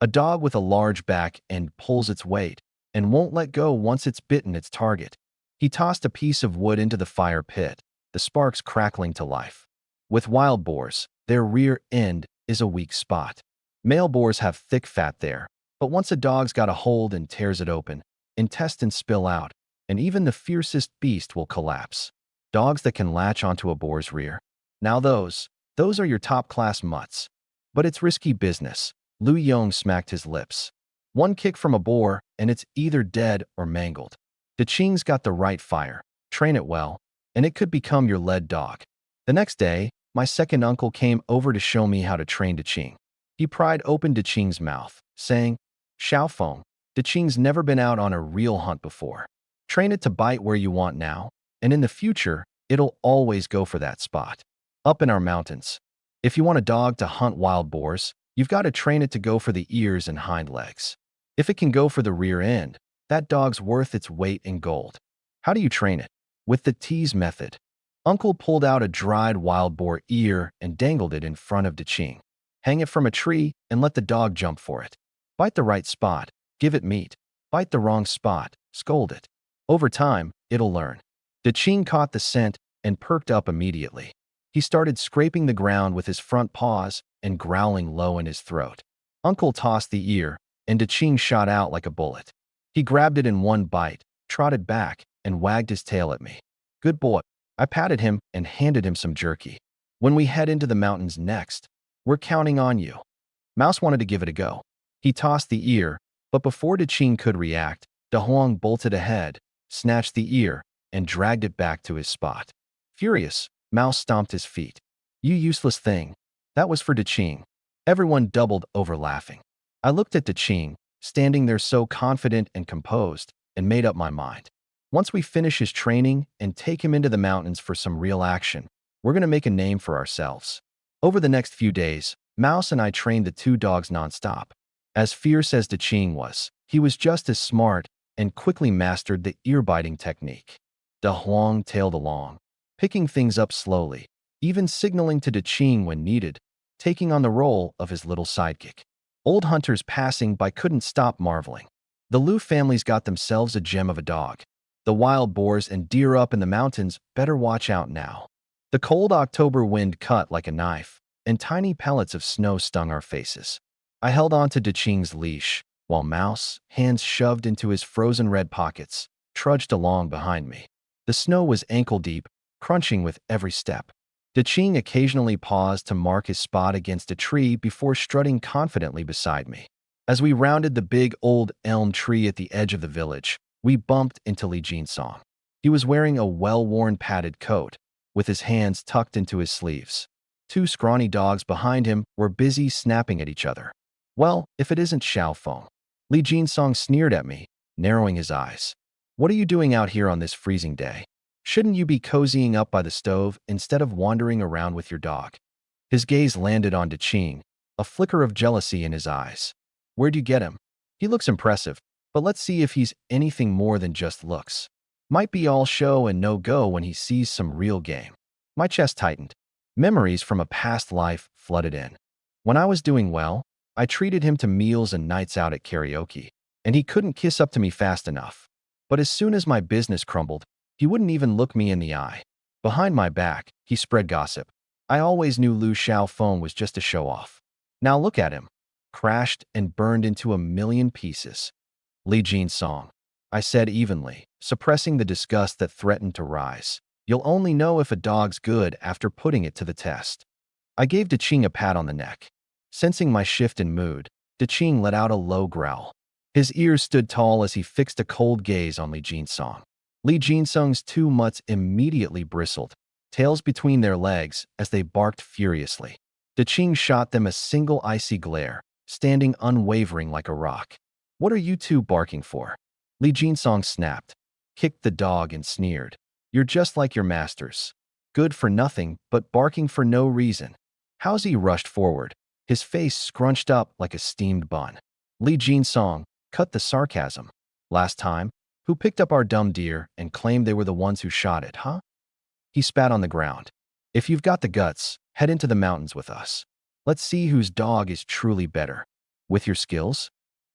S1: A dog with a large back end pulls its weight and won't let go once it's bitten its target." He tossed a piece of wood into the fire pit, the sparks crackling to life. "With wild boars, their rear end is a weak spot. Male boars have thick fat there, but once a dog's got a hold and tears it open, intestines spill out, and even the fiercest beast will collapse. Dogs that can latch onto a boar's rear. Now those are your top-class mutts. But it's risky business." Lu Yong smacked his lips. "One kick from a boar, and it's either dead or mangled. Daqing's got the right fire. Train it well, and it could become your lead dog." The next day, my second uncle came over to show me how to train Daqing. He pried open Daqing's mouth, saying, "Xiaofeng, Daqing's never been out on a real hunt before. Train it to bite where you want now, and in the future, it'll always go for that spot. Up in our mountains. If you want a dog to hunt wild boars, you've got to train it to go for the ears and hind legs. If it can go for the rear end, that dog's worth its weight in gold." "How do you train it?" "With the tease method." Uncle pulled out a dried wild boar ear and dangled it in front of Daqing. "Hang it from a tree and let the dog jump for it. Bite the right spot, give it meat. Bite the wrong spot, scold it. Over time, it'll learn." Daqing caught the scent and perked up immediately. He started scraping the ground with his front paws and growling low in his throat. Uncle tossed the ear, and Daqing shot out like a bullet. He grabbed it in one bite, trotted back, and wagged his tail at me. "Good boy." I patted him and handed him some jerky. "When we head into the mountains next, we're counting on you." Mouse wanted to give it a go. He tossed the ear, but before Daqing could react, De Huang bolted ahead, snatched the ear, and dragged it back to his spot. Furious, Mouse stomped his feet. "You useless thing. That was for Daqing." Everyone doubled over laughing. I looked at Ching, standing there so confident and composed, and made up my mind. Once we finish his training and take him into the mountains for some real action, we're going to make a name for ourselves. Over the next few days, Mouse and I trained the two dogs nonstop. As fierce as Ching was, he was just as smart and quickly mastered the ear-biting technique. De Huang tailed along, picking things up slowly, even signaling to Ching when needed, taking on the role of his little sidekick. Old hunters passing by couldn't stop marveling. The Liu families got themselves a gem of a dog. The wild boars and deer up in the mountains better watch out now. The cold October wind cut like a knife, and tiny pellets of snow stung our faces. I held on to Ching's leash, while Mouse, hands shoved into his frozen red pockets, trudged along behind me. The snow was ankle-deep, crunching with every step. Ching occasionally paused to mark his spot against a tree before strutting confidently beside me. As we rounded the big old elm tree at the edge of the village, we bumped into Li Jinsong. He was wearing a well-worn padded coat, with his hands tucked into his sleeves. Two scrawny dogs behind him were busy snapping at each other. "Well, if it isn't Xiaofeng." Li Jinsong sneered at me, narrowing his eyes. "What are you doing out here on this freezing day? Shouldn't you be cozying up by the stove instead of wandering around with your dog?" His gaze landed on Ching, a flicker of jealousy in his eyes. "Where'd you get him? He looks impressive, but let's see if he's anything more than just looks. Might be all show and no go when he sees some real game." My chest tightened. Memories from a past life flooded in. When I was doing well, I treated him to meals and nights out at karaoke, and he couldn't kiss up to me fast enough. But as soon as my business crumbled, he wouldn't even look me in the eye. Behind my back, he spread gossip. I always knew Liu Xiaofeng was just a show-off. Now look at him, crashed and burned into a million pieces. "Li Jinsong," I said evenly, suppressing the disgust that threatened to rise. "You'll only know if a dog's good after putting it to the test." I gave Ching a pat on the neck. Sensing my shift in mood, Ching let out a low growl. His ears stood tall as he fixed a cold gaze on Li Jinsong. Li Jinsong's two mutts immediately bristled, tails between their legs as they barked furiously. Ching shot them a single icy glare, standing unwavering like a rock. "What are you two barking for?" Li Jinsong snapped, kicked the dog and sneered. "You're just like your masters. Good for nothing, but barking for no reason." Haozi rushed forward, his face scrunched up like a steamed bun. Li Jinsong, cut the sarcasm. "Last time, who picked up our dumb deer and claimed they were the ones who shot it, huh?" He spat on the ground. "If you've got the guts, head into the mountains with us. Let's see whose dog is truly better." "With your skills?"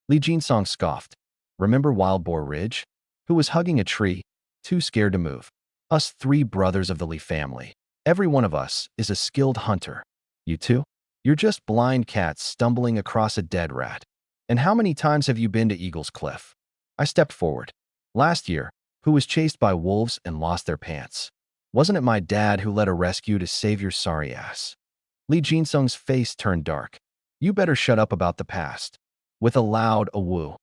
S1: Li Jinsong scoffed. "Remember Wild Boar Ridge? Who was hugging a tree, too scared to move? Us three brothers of the Li family. Every one of us is a skilled hunter. You two? You're just blind cats stumbling across a dead rat. And how many times have you been to Eagle's Cliff?" I stepped forward. "Last year, who was chased by wolves and lost their pants? Wasn't it my dad who led a rescue to save your sorry ass?" Li Jinsong's face turned dark. "You better shut up about the past." With a loud awoo,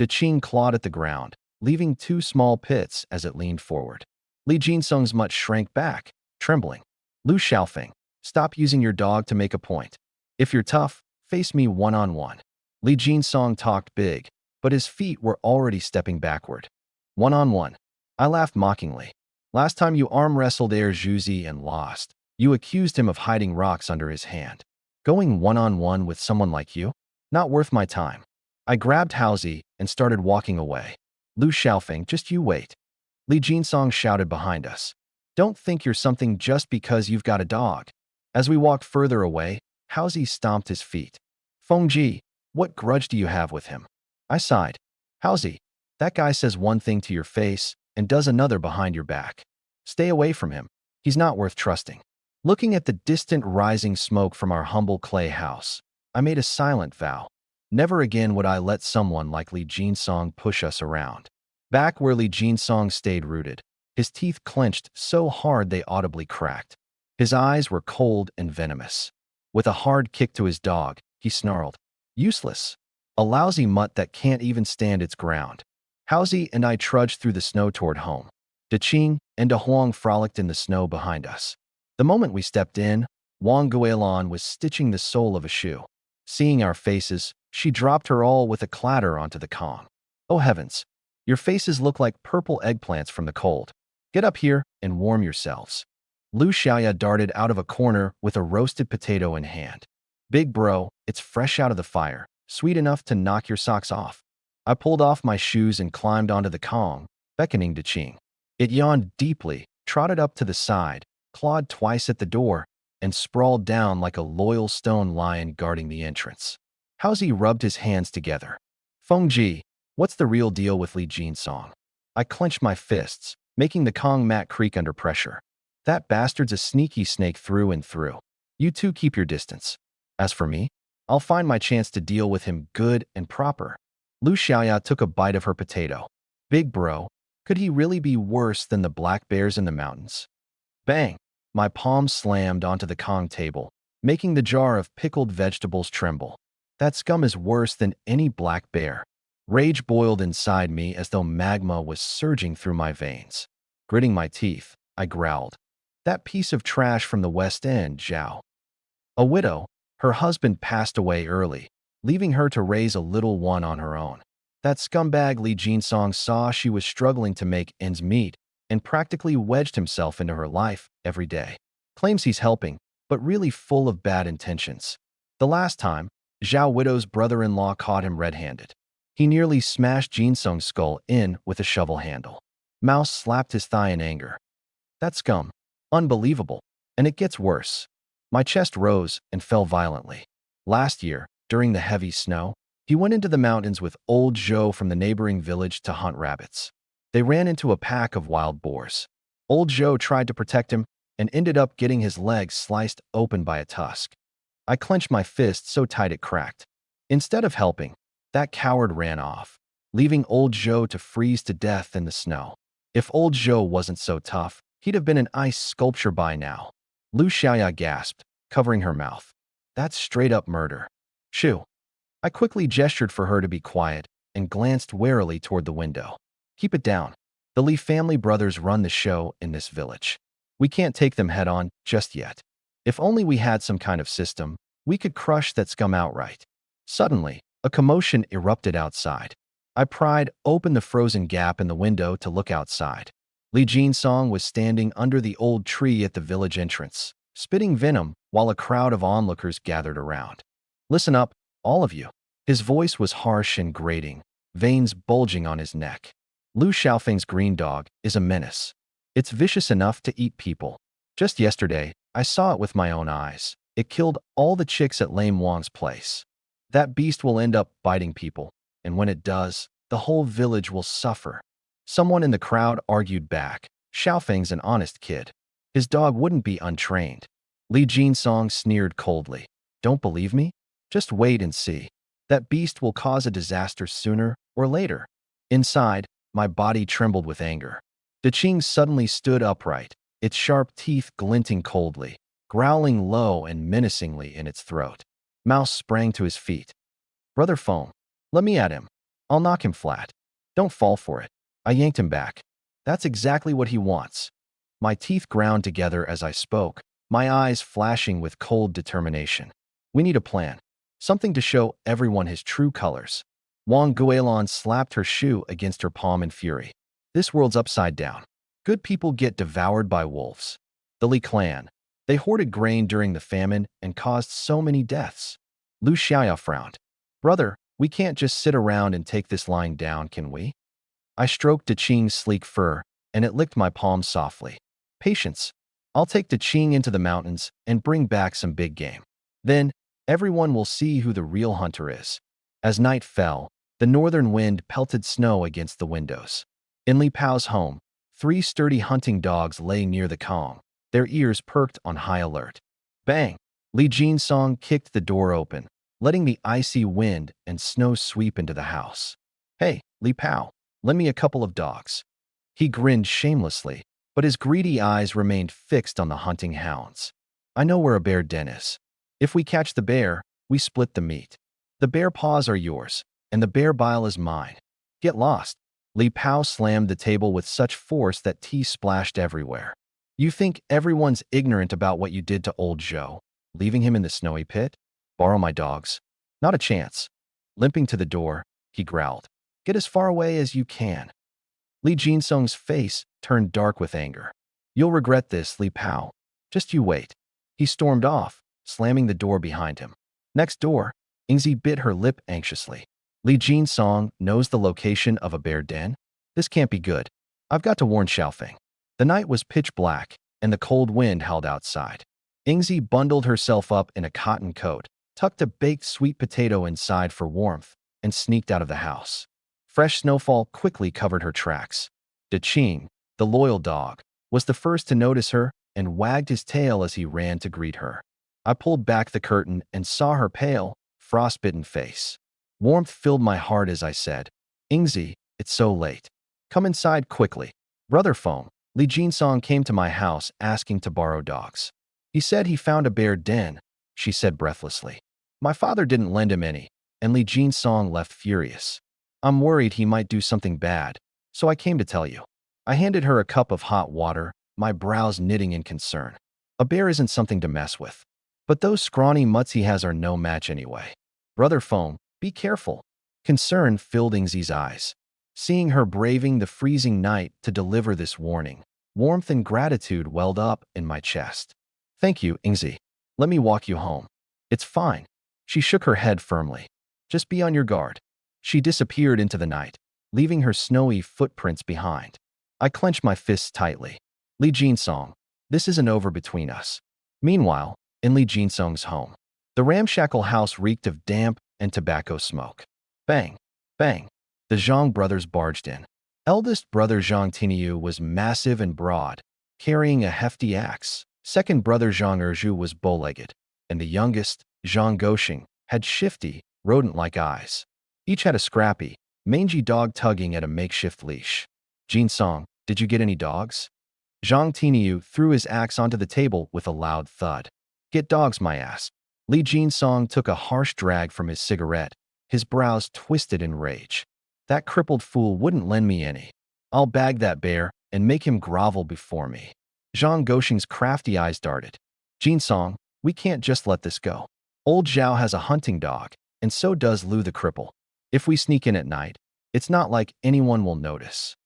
S1: Ching clawed at the ground, leaving two small pits as it leaned forward. Li Jinsong's mutt shrank back, trembling. "Liu Xiaofeng, stop using your dog to make a point. If you're tough, face me one-on-one." Li Jinsong talked big, but his feet were already stepping backward. "One-on-one." I laughed mockingly. "Last time you arm-wrestled Air Zhuzi and lost, you accused him of hiding rocks under his hand. Going one-on-one with someone like you? Not worth my time." I grabbed Haozi and started walking away. "Liu Xiaofeng, just you wait." Li Jinsong shouted behind us. "Don't think you're something just because you've got a dog." As we walked further away, Haozi stomped his feet. "Fengji, what grudge do you have with him?" I sighed. "Haozi, that guy says one thing to your face and does another behind your back. Stay away from him. He's not worth trusting." Looking at the distant rising smoke from our humble clay house, I made a silent vow. Never again would I let someone like Li Jinsong push us around. Back where Li Jinsong stayed rooted, his teeth clenched so hard they audibly cracked. His eyes were cold and venomous. With a hard kick to his dog, he snarled, "Useless. A lousy mutt that can't even stand its ground." Haozi and I trudged through the snow toward home. Ching and De Huang frolicked in the snow behind us. The moment we stepped in, Wang Guilin was stitching the sole of a shoe. Seeing our faces, she dropped her all with a clatter onto the Kong. Oh heavens! Your faces look like purple eggplants from the cold. Get up here and warm yourselves. Lu Xiaoya darted out of a corner with a roasted potato in hand. Big bro, it's fresh out of the fire, sweet enough to knock your socks off. I pulled off my shoes and climbed onto the Kong, beckoning to Qing. It yawned deeply, trotted up to the side, clawed twice at the door, and sprawled down like a loyal stone lion guarding the entrance. Haozi rubbed his hands together. Fengji, what's the real deal with Li Jinsong? I clenched my fists, making the Kong mat creak under pressure. That bastard's a sneaky snake through and through. You two keep your distance. As for me, I'll find my chance to deal with him good and proper. Lu Xiaoya took a bite of her potato. Big bro, could he really be worse than the black bears in the mountains? Bang! My palm slammed onto the Kong table, making the jar of pickled vegetables tremble. That scum is worse than any black bear. Rage boiled inside me as though magma was surging through my veins. Gritting my teeth, I growled. That piece of trash from the West End, Zhao. A widow, her husband passed away early, leaving her to raise a little one on her own. That scumbag Li Jinsong saw she was struggling to make ends meet and practically wedged himself into her life every day. Claims he's helping, but really full of bad intentions. The last time, Zhao Widow's brother-in-law caught him red-handed. He nearly smashed Jinsong's skull in with a shovel handle. Mouse slapped his thigh in anger. That scum. Unbelievable. And it gets worse. My chest rose and fell violently. Last year, during the heavy snow, he went into the mountains with old Zhou from the neighboring village to hunt rabbits. They ran into a pack of wild boars. Old Zhou tried to protect him and ended up getting his legs sliced open by a tusk. I clenched my fist so tight it cracked. Instead of helping, that coward ran off, leaving old Zhou to freeze to death in the snow. If old Zhou wasn't so tough, he'd have been an ice sculpture by now. Lu Xiaoya gasped, covering her mouth. That's straight-up murder. Shoo. I quickly gestured for her to be quiet and glanced warily toward the window. Keep it down. The Li family brothers run the show in this village. We can't take them head-on just yet. If only we had some kind of system, we could crush that scum outright. Suddenly, a commotion erupted outside. I pried open the frozen gap in the window to look outside. Li Jinsong was standing under the old tree at the village entrance, spitting venom while a crowd of onlookers gathered around. Listen up, all of you. His voice was harsh and grating, veins bulging on his neck. Lu Xiaofeng's green dog is a menace. It's vicious enough to eat people. Just yesterday, I saw it with my own eyes. It killed all the chicks at Lame Wang's place. That beast will end up biting people, and when it does, the whole village will suffer. Someone in the crowd argued back. Xiaofeng's an honest kid. His dog wouldn't be untrained. Li Jinsong sneered coldly. Don't believe me? Just wait and see. That beast will cause a disaster sooner or later. Inside, my body trembled with anger. De Qing suddenly stood upright, its sharp teeth glinting coldly, growling low and menacingly in its throat. Mouse sprang to his feet. Brother Foam, let me at him. I'll knock him flat. Don't fall for it. I yanked him back. That's exactly what he wants. My teeth ground together as I spoke, my eyes flashing with cold determination. We need a plan. Something to show everyone his true colors. Wang Guilin slapped her shoe against her palm in fury. This world's upside down. Good people get devoured by wolves. The Li clan. They hoarded grain during the famine and caused so many deaths. Lu Xiaoya frowned. Brother, we can't just sit around and take this lying down, can we? I stroked De Qing's sleek fur, and it licked my palm softly. Patience. I'll take De Qing into the mountains and bring back some big game. Then, everyone will see who the real hunter is. As night fell, the northern wind pelted snow against the windows. In Li Pao's home, 3 sturdy hunting dogs lay near the Kong, their ears perked on high alert. Bang! Li Jinsong kicked the door open, letting the icy wind and snow sweep into the house. Hey, Li Pao, lend me a couple of dogs. He grinned shamelessly, but his greedy eyes remained fixed on the hunting hounds. I know where a bear den is. If we catch the bear, we split the meat. The bear paws are yours, and the bear bile is mine. Get lost. Li Pao slammed the table with such force that tea splashed everywhere. You think everyone's ignorant about what you did to old Zhou, leaving him in the snowy pit? Borrow my dogs. Not a chance. Limping to the door, he growled. Get as far away as you can. Li Jinsong's face turned dark with anger. You'll regret this, Li Pao. Just you wait. He stormed off, slamming the door behind him. Next door, Ingzi bit her lip anxiously. Li Jinsong knows the location of a bear den? This can't be good. I've got to warn Xiaofeng. The night was pitch black, and the cold wind howled outside. Ingzi bundled herself up in a cotton coat, tucked a baked sweet potato inside for warmth, and sneaked out of the house. Fresh snowfall quickly covered her tracks. De Qing, the loyal dog, was the first to notice her and wagged his tail as he ran to greet her. I pulled back the curtain and saw her pale, frostbitten face. Warmth filled my heart as I said, Ingzi, it's so late. Come inside quickly. Brother Feng, Li Jinsong came to my house asking to borrow dogs. He said he found a bear den, she said breathlessly. My father didn't lend him any, and Li Jinsong left furious. I'm worried he might do something bad, so I came to tell you. I handed her a cup of hot water, my brows knitting in concern. A bear isn't something to mess with. But those scrawny mutts he has are no match anyway. Brother Feng, be careful. Concern filled Ingzi's eyes. Seeing her braving the freezing night to deliver this warning, warmth and gratitude welled up in my chest. Thank you, Ingzi. Let me walk you home. It's fine. She shook her head firmly. Just be on your guard. She disappeared into the night, leaving her snowy footprints behind. I clenched my fists tightly. Li Jinsong, this isn't over between us. Meanwhile, in Li Jinsong's home, the ramshackle house reeked of damp and tobacco smoke. Bang! Bang! The Zhang brothers barged in. Eldest brother Zhang Tiniu was massive and broad, carrying a hefty axe. Second brother Zhang Erju was bow-legged, and the youngest, Zhang Goxing, had shifty, rodent-like eyes. Each had a scrappy, mangy dog tugging at a makeshift leash. Jinsong, did you get any dogs? Zhang Tiniu threw his axe onto the table with a loud thud. Get dogs, my ass. Li Jinsong took a harsh drag from his cigarette, his brows twisted in rage. That crippled fool wouldn't lend me any. I'll bag that bear and make him grovel before me. Zhang Goxing's crafty eyes darted. Jinsong, we can't just let this go. Old Zhao has a hunting dog, and so does Lu the cripple. If we sneak in at night, it's not like anyone will notice.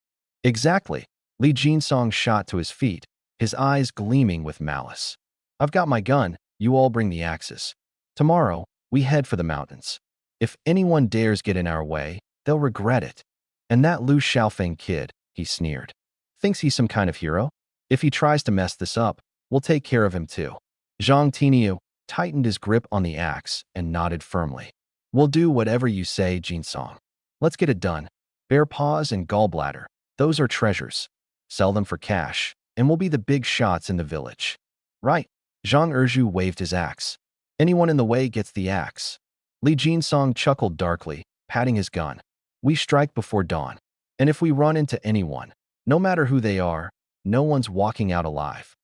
S1: Exactly. Li Jinsong shot to his feet, his eyes gleaming with malice. I've got my gun, you all bring the axes. Tomorrow, we head for the mountains. If anyone dares get in our way, they'll regret it. And that Lu Xiaofeng kid, he sneered. Thinks he's some kind of hero? If he tries to mess this up, we'll take care of him too. Zhang Tiniu tightened his grip on the axe and nodded firmly. We'll do whatever you say, Jinsong. Let's get it done. Bear paws and gallbladder, those are treasures. Sell them for cash, and we'll be the big shots in the village. Right. Zhang Erju waved his axe. Anyone in the way gets the axe. Li Jinsong chuckled darkly, patting his gun. We strike before dawn. And if we run into anyone, no matter who they are, no one's walking out alive.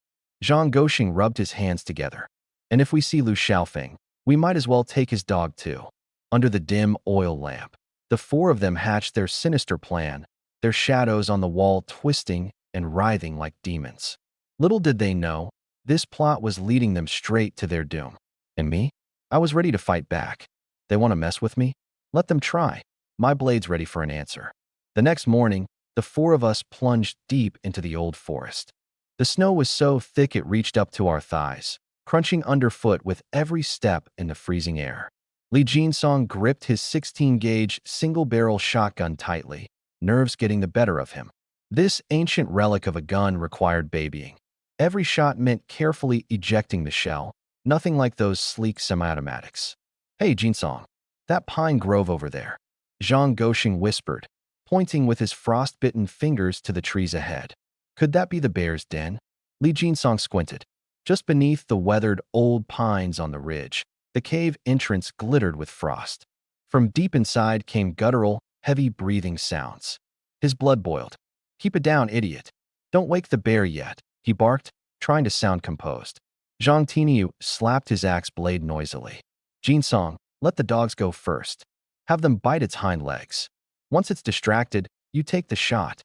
S1: Zhang Goxing rubbed his hands together. And if we see Lu Xiaofeng, we might as well take his dog too. Under the dim oil lamp, the four of them hatched their sinister plan, their shadows on the wall twisting and writhing like demons. Little did they know, this plot was leading them straight to their doom. And me? I was ready to fight back. They want to mess with me? Let them try. My blade's ready for an answer. The next morning, the four of us plunged deep into the old forest. The snow was so thick it reached up to our thighs, crunching underfoot with every step in the freezing air. Li Jinsong gripped his 16-gauge single-barrel shotgun tightly, nerves getting the better of him. This ancient relic of a gun required babying. Every shot meant carefully ejecting the shell, nothing like those sleek semi-automatics. Hey, Jinsong, that pine grove over there, Zhang Goxing whispered, pointing with his frost-bitten fingers to the trees ahead. Could that be the bear's den? Li Jinsong squinted. Just beneath the weathered old pines on the ridge, the cave entrance glittered with frost. From deep inside came guttural, heavy-breathing sounds. His blood boiled. Keep it down, idiot. Don't wake the bear yet, he barked, trying to sound composed. Zhang Tiniu slapped his axe blade noisily. Jinsong, let the dogs go first. Have them bite its hind legs. Once it's distracted, you take the shot.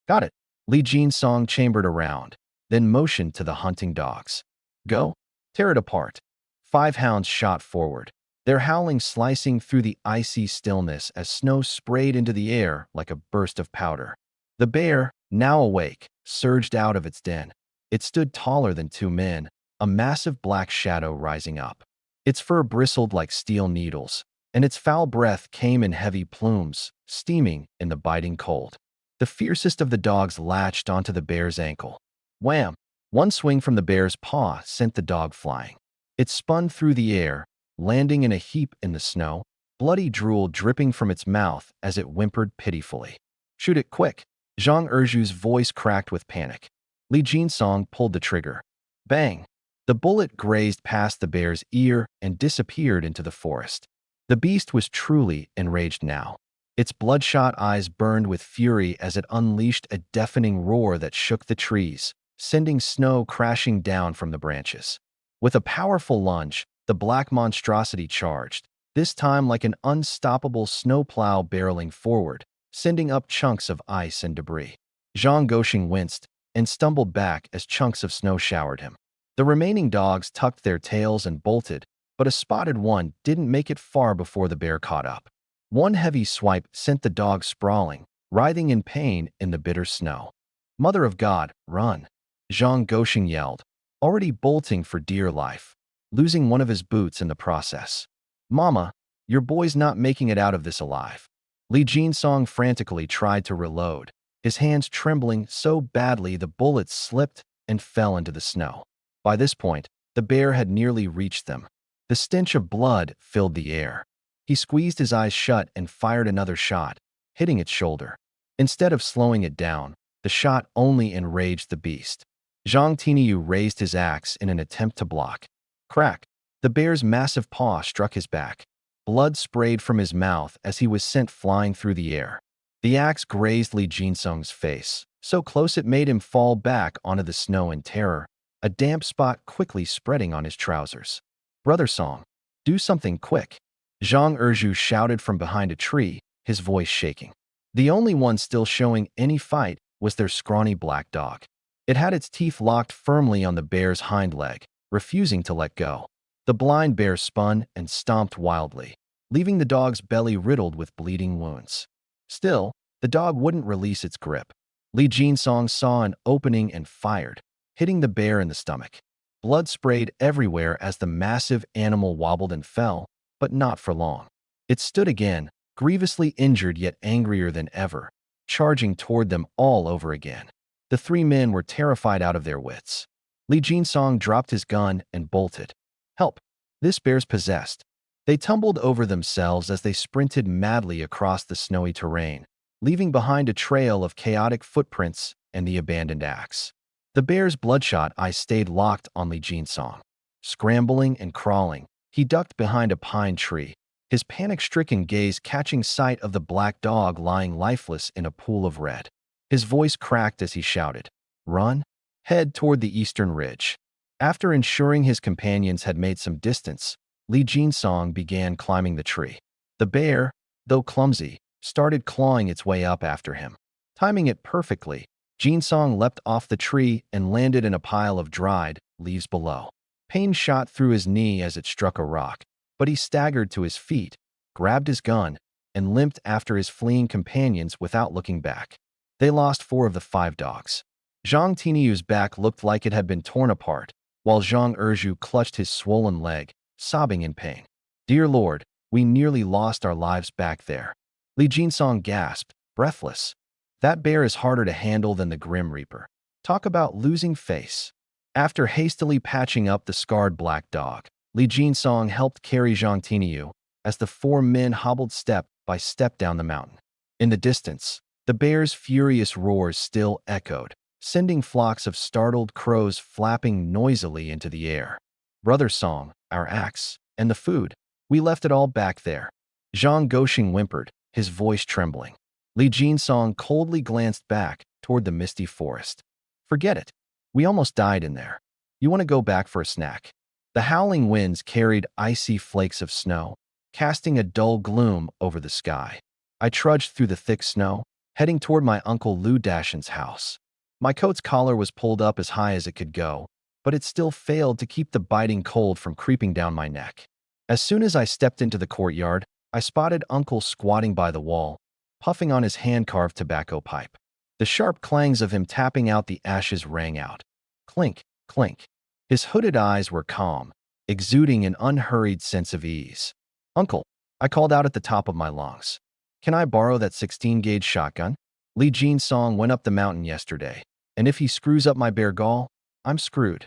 S1: Got it. Li Jinsong chambered around, then motioned to the hunting dogs. Go. Tear it apart. 5 hounds shot forward, their howling slicing through the icy stillness as snow sprayed into the air like a burst of powder. The bear, now awake, surged out of its den. It stood taller than two men, a massive black shadow rising up. Its fur bristled like steel needles, and its foul breath came in heavy plumes, steaming in the biting cold. The fiercest of the dogs latched onto the bear's ankle. Wham! One swing from the bear's paw sent the dog flying. It spun through the air, landing in a heap in the snow, bloody drool dripping from its mouth as it whimpered pitifully. "Shoot it quick!" Zhang Erju's voice cracked with panic. Li Jinsong pulled the trigger. Bang! The bullet grazed past the bear's ear and disappeared into the forest. The beast was truly enraged now. Its bloodshot eyes burned with fury as it unleashed a deafening roar that shook the trees, sending snow crashing down from the branches. With a powerful lunge, the black monstrosity charged, this time like an unstoppable snowplow barreling forward, sending up chunks of ice and debris. Zhang Goxing winced and stumbled back as chunks of snow showered him. The remaining dogs tucked their tails and bolted, but a spotted one didn't make it far before the bear caught up. One heavy swipe sent the dog sprawling, writhing in pain in the bitter snow. "Mother of God, run!" Zhang Goxing yelled, already bolting for dear life, losing one of his boots in the process. "Mama, your boy's not making it out of this alive." Li Jinsong frantically tried to reload, his hands trembling so badly the bullets slipped and fell into the snow. By this point, the bear had nearly reached them. The stench of blood filled the air. He squeezed his eyes shut and fired another shot, hitting its shoulder. Instead of slowing it down, the shot only enraged the beast. Zhang Tinyu raised his axe in an attempt to block. Crack! The bear's massive paw struck his back. Blood sprayed from his mouth as he was sent flying through the air. The axe grazed Li Jinsong's face, so close it made him fall back onto the snow in terror, a damp spot quickly spreading on his trousers. "Brother Song, do something quick!" Zhang Erju shouted from behind a tree, his voice shaking. The only one still showing any fight was their scrawny black dog. It had its teeth locked firmly on the bear's hind leg, refusing to let go. The blind bear spun and stomped wildly, leaving the dog's belly riddled with bleeding wounds. Still, the dog wouldn't release its grip. Li Jinsong saw an opening and fired, hitting the bear in the stomach. Blood sprayed everywhere as the massive animal wobbled and fell, but not for long. It stood again, grievously injured yet angrier than ever, charging toward them all over again. The three men were terrified out of their wits. Li Jinsong dropped his gun and bolted. "Help! This bear's possessed." They tumbled over themselves as they sprinted madly across the snowy terrain, leaving behind a trail of chaotic footprints and the abandoned axe. The bear's bloodshot eyes stayed locked on Li Jinsong. Scrambling and crawling, he ducked behind a pine tree, his panic-stricken gaze catching sight of the black dog lying lifeless in a pool of red. His voice cracked as he shouted, "Run! Head toward the eastern ridge." After ensuring his companions had made some distance, Li Jinsong began climbing the tree. The bear, though clumsy, started clawing its way up after him. Timing it perfectly, Jinsong leapt off the tree and landed in a pile of dried leaves below. Pain shot through his knee as it struck a rock, but he staggered to his feet, grabbed his gun, and limped after his fleeing companions without looking back. They lost 4 of the 5 dogs. Zhang Tinyu's back looked like it had been torn apart, while Zhang Erju clutched his swollen leg, sobbing in pain. "Dear Lord, we nearly lost our lives back there." Li Jinsong gasped, breathless. That bear is harder to handle than the Grim Reaper. Talk about losing face. After hastily patching up the scarred black dog, Li Jinsong helped carry Zhang Tinyu as the 4 men hobbled step by step down the mountain. In the distance, the bear's furious roars still echoed, sending flocks of startled crows flapping noisily into the air. "Brother Song, our axe, and the food, we left it all back there." Zhang Goxing whimpered, his voice trembling. Li Jinsong coldly glanced back toward the misty forest. "Forget it. We almost died in there. You want to go back for a snack?" The howling winds carried icy flakes of snow, casting a dull gloom over the sky. I trudged through the thick snow, heading toward my Uncle Lu Dashin's house. My coat's collar was pulled up as high as it could go, but it still failed to keep the biting cold from creeping down my neck. As soon as I stepped into the courtyard, I spotted Uncle squatting by the wall, puffing on his hand-carved tobacco pipe. The sharp clangs of him tapping out the ashes rang out. Clink, clink. His hooded eyes were calm, exuding an unhurried sense of ease. Uncle, I called out at the top of my lungs. Can I borrow that 16-gauge shotgun? Lee Jin-song went up the mountain yesterday, and if he screws up my bear gall, I'm screwed.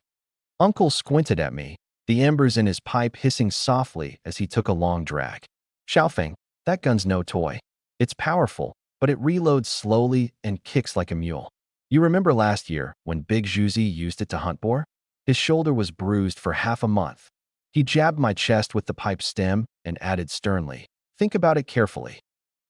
S1: Uncle squinted at me, the embers in his pipe hissing softly as he took a long drag. Xiaofeng, that gun's no toy. It's powerful, but it reloads slowly and kicks like a mule. You remember last year when Big Zhuzi used it to hunt boar? His shoulder was bruised for half a month. He jabbed my chest with the pipe stem and added sternly, think about it carefully.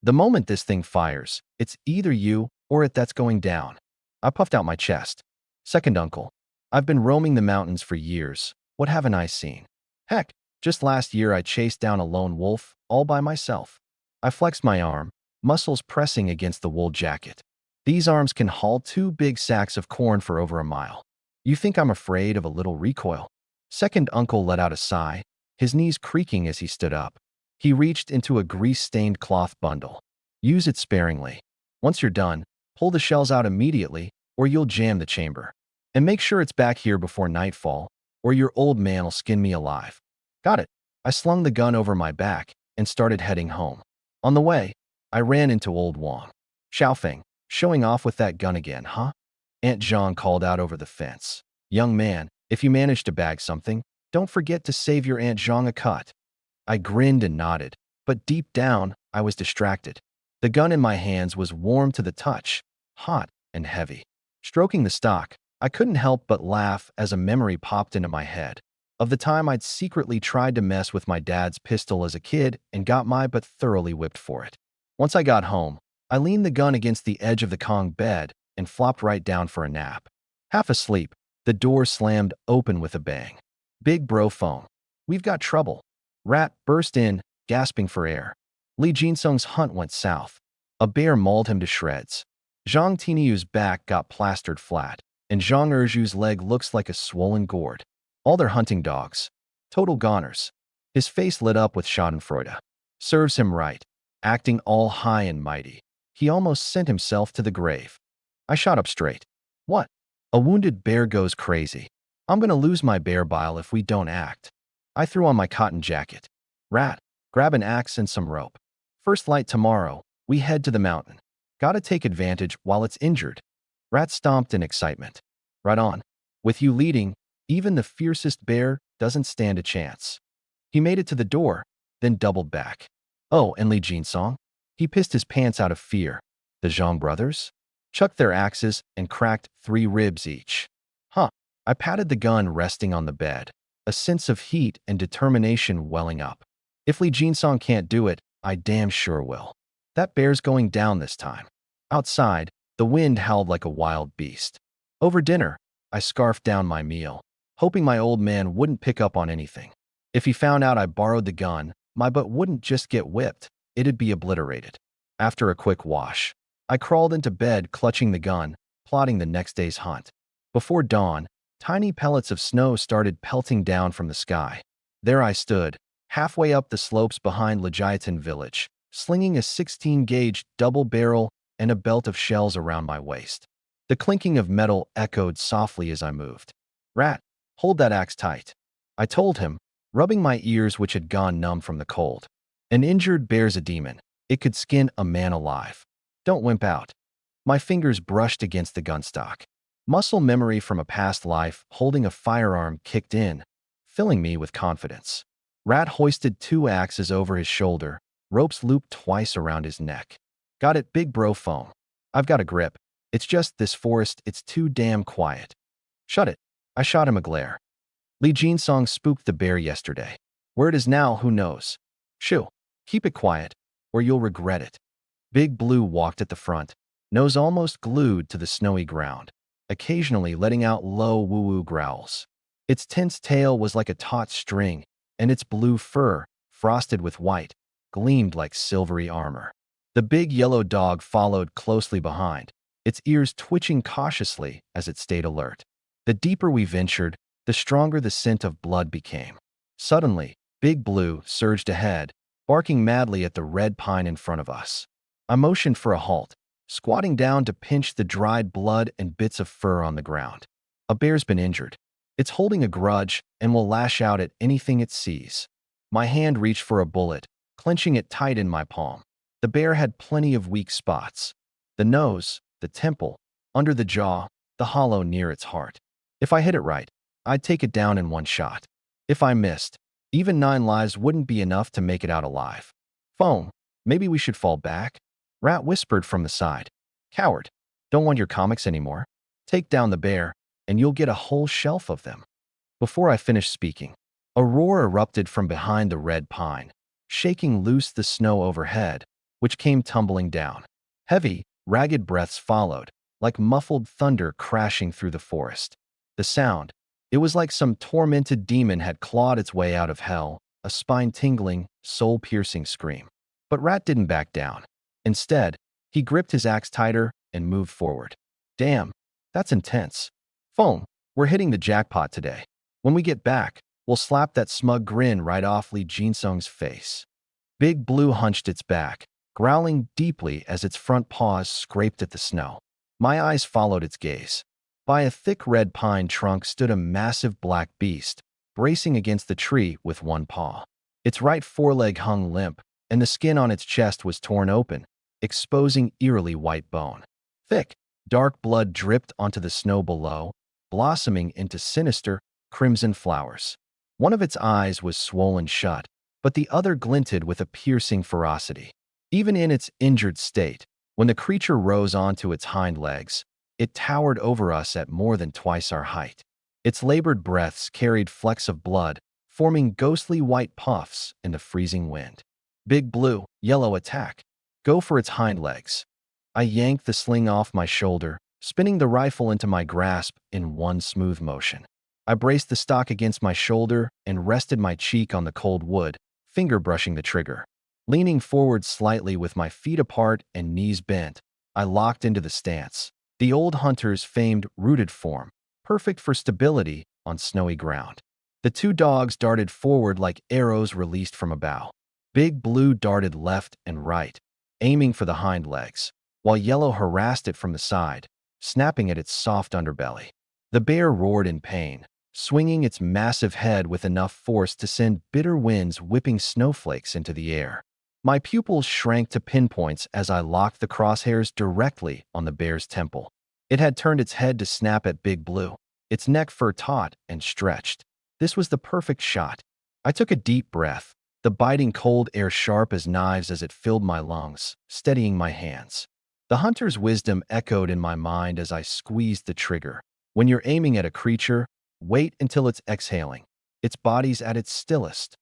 S1: The moment this thing fires, it's either you or it that's going down. I puffed out my chest. Second uncle, I've been roaming the mountains for years. What haven't I seen? Heck, just last year I chased down a lone wolf all by myself. I flexed my arm, muscles pressing against the wool jacket. These arms can haul 2 big sacks of corn for over a mile. You think I'm afraid of a little recoil? Second uncle let out a sigh, his knees creaking as he stood up. He reached into a grease-stained cloth bundle. Use it sparingly. Once you're done, pull the shells out immediately or you'll jam the chamber. And make sure it's back here before nightfall or your old man'll skin me alive. Got it. I slung the gun over my back and started heading home. On the way, I ran into old Wang. Xiaofeng, showing off with that gun again, huh? Aunt Zhang called out over the fence. Young man, if you manage to bag something, don't forget to save your Aunt Zhang a cut. I grinned and nodded, but deep down, I was distracted. The gun in my hands was warm to the touch, hot and heavy. Stroking the stock, I couldn't help but laugh as a memory popped into my head of the time I'd secretly tried to mess with my dad's pistol as a kid and got my butt thoroughly whipped for it. Once I got home, I leaned the gun against the edge of the Kang bed and flopped right down for a nap. Half asleep, the door slammed open with a bang. Big bro phone. We've got trouble. Rat burst in, gasping for air. Lee Jinsung's hunt went south. A bear mauled him to shreds. Zhang Tinyu's back got plastered flat, and Zhang Erju's leg looks like a swollen gourd. All their hunting dogs. Total goners. His face lit up with schadenfreude. Serves him right. Acting all high and mighty. He almost sent himself to the grave. I shot up straight. What? A wounded bear goes crazy. I'm gonna lose my bear bile if we don't act. I threw on my cotton jacket. Rat, grab an axe and some rope. First light tomorrow, we head to the mountain. Gotta take advantage while it's injured. Rat stomped in excitement. Right on. With you leading, even the fiercest bear doesn't stand a chance. He made it to the door, then doubled back. Oh, and Li Jinsong? He pissed his pants out of fear. The Zhang brothers? Chucked their axes and cracked 3 ribs each. Huh. I patted the gun resting on the bed, a sense of heat and determination welling up. If Li Jinsong can't do it, I damn sure will. That bear's going down this time. Outside, the wind howled like a wild beast. Over dinner, I scarfed down my meal, hoping my old man wouldn't pick up on anything. If he found out I borrowed the gun, my butt wouldn't just get whipped, it'd be obliterated. After a quick wash, I crawled into bed clutching the gun, plotting the next day's hunt. Before dawn, tiny pellets of snow started pelting down from the sky. There I stood, halfway up the slopes behind Legiatan village, slinging a 16-gauge double barrel and a belt of shells around my waist. The clinking of metal echoed softly as I moved. Rat, hold that axe tight, I told him, rubbing my ears which had gone numb from the cold. An injured bear's a demon. It could skin a man alive. Don't wimp out. My fingers brushed against the gunstock. Muscle memory from a past life holding a firearm kicked in, filling me with confidence. Rat hoisted 2 axes over his shoulder, ropes looped twice around his neck. Got it, big bro foam. I've got a grip. It's just this forest, it's too damn quiet. Shut it. I shot him a glare. Li Jinsong spooked the bear yesterday. Where it is now, who knows? Shoo. Keep it quiet, or you'll regret it. Big Blue walked at the front, nose almost glued to the snowy ground, occasionally letting out low woo-woo growls. Its tense tail was like a taut string, and its blue fur, frosted with white, gleamed like silvery armor. The big yellow dog followed closely behind, its ears twitching cautiously as it stayed alert. The deeper we ventured, the stronger the scent of blood became. Suddenly, Big Blue surged ahead, barking madly at the red pine in front of us. I motioned for a halt, squatting down to pinch the dried blood and bits of fur on the ground. A bear's been injured. It's holding a grudge and will lash out at anything it sees. My hand reached for a bullet, clenching it tight in my palm. The bear had plenty of weak spots. The nose, the temple, under the jaw, the hollow near its heart. If I hit it right, I'd take it down in one shot. If I missed, even 9 lives wouldn't be enough to make it out alive. Phone, maybe we should fall back? Rat whispered from the side. Coward, don't want your comics anymore? Take down the bear, and you'll get a whole shelf of them. Before I finished speaking, a roar erupted from behind the red pine, shaking loose the snow overhead, which came tumbling down. Heavy, ragged breaths followed, like muffled thunder crashing through the forest. The sound, it was like some tormented demon had clawed its way out of hell, a spine-tingling, soul-piercing scream. But Rat didn't back down. Instead, he gripped his axe tighter and moved forward. Damn, that's intense. Phone, we're hitting the jackpot today. When we get back, we'll slap that smug grin right off Li Jinsung's face. Big Blue hunched its back, growling deeply as its front paws scraped at the snow. My eyes followed its gaze. By a thick red pine trunk stood a massive black beast, bracing against the tree with one paw. Its right foreleg hung limp, and the skin on its chest was torn open, exposing eerily white bone. Thick, dark blood dripped onto the snow below, blossoming into sinister, crimson flowers. One of its eyes was swollen shut, but the other glinted with a piercing ferocity. Even in its injured state, when the creature rose onto its hind legs, it towered over us at more than twice our height. Its labored breaths carried flecks of blood, forming ghostly white puffs in the freezing wind. Big Blue, yellow attack. Go for its hind legs. I yanked the sling off my shoulder, spinning the rifle into my grasp in one smooth motion. I braced the stock against my shoulder and rested my cheek on the cold wood, finger brushing the trigger. Leaning forward slightly with my feet apart and knees bent, I locked into the stance. The old hunter's famed rooted form, perfect for stability on snowy ground. The 2 dogs darted forward like arrows released from a bow. Big Blue darted left and right, aiming for the hind legs, while Yellow harassed it from the side, snapping at its soft underbelly. The bear roared in pain, swinging its massive head with enough force to send bitter winds whipping snowflakes into the air. My pupils shrank to pinpoints as I locked the crosshairs directly on the bear's temple. It had turned its head to snap at Big Blue, its neck fur taut and stretched. This was the perfect shot. I took a deep breath, the biting cold air sharp as knives as it filled my lungs, steadying my hands. The hunter's wisdom echoed in my mind as I squeezed the trigger. When you're aiming at a creature, wait until it's exhaling. Its body's at its stillest.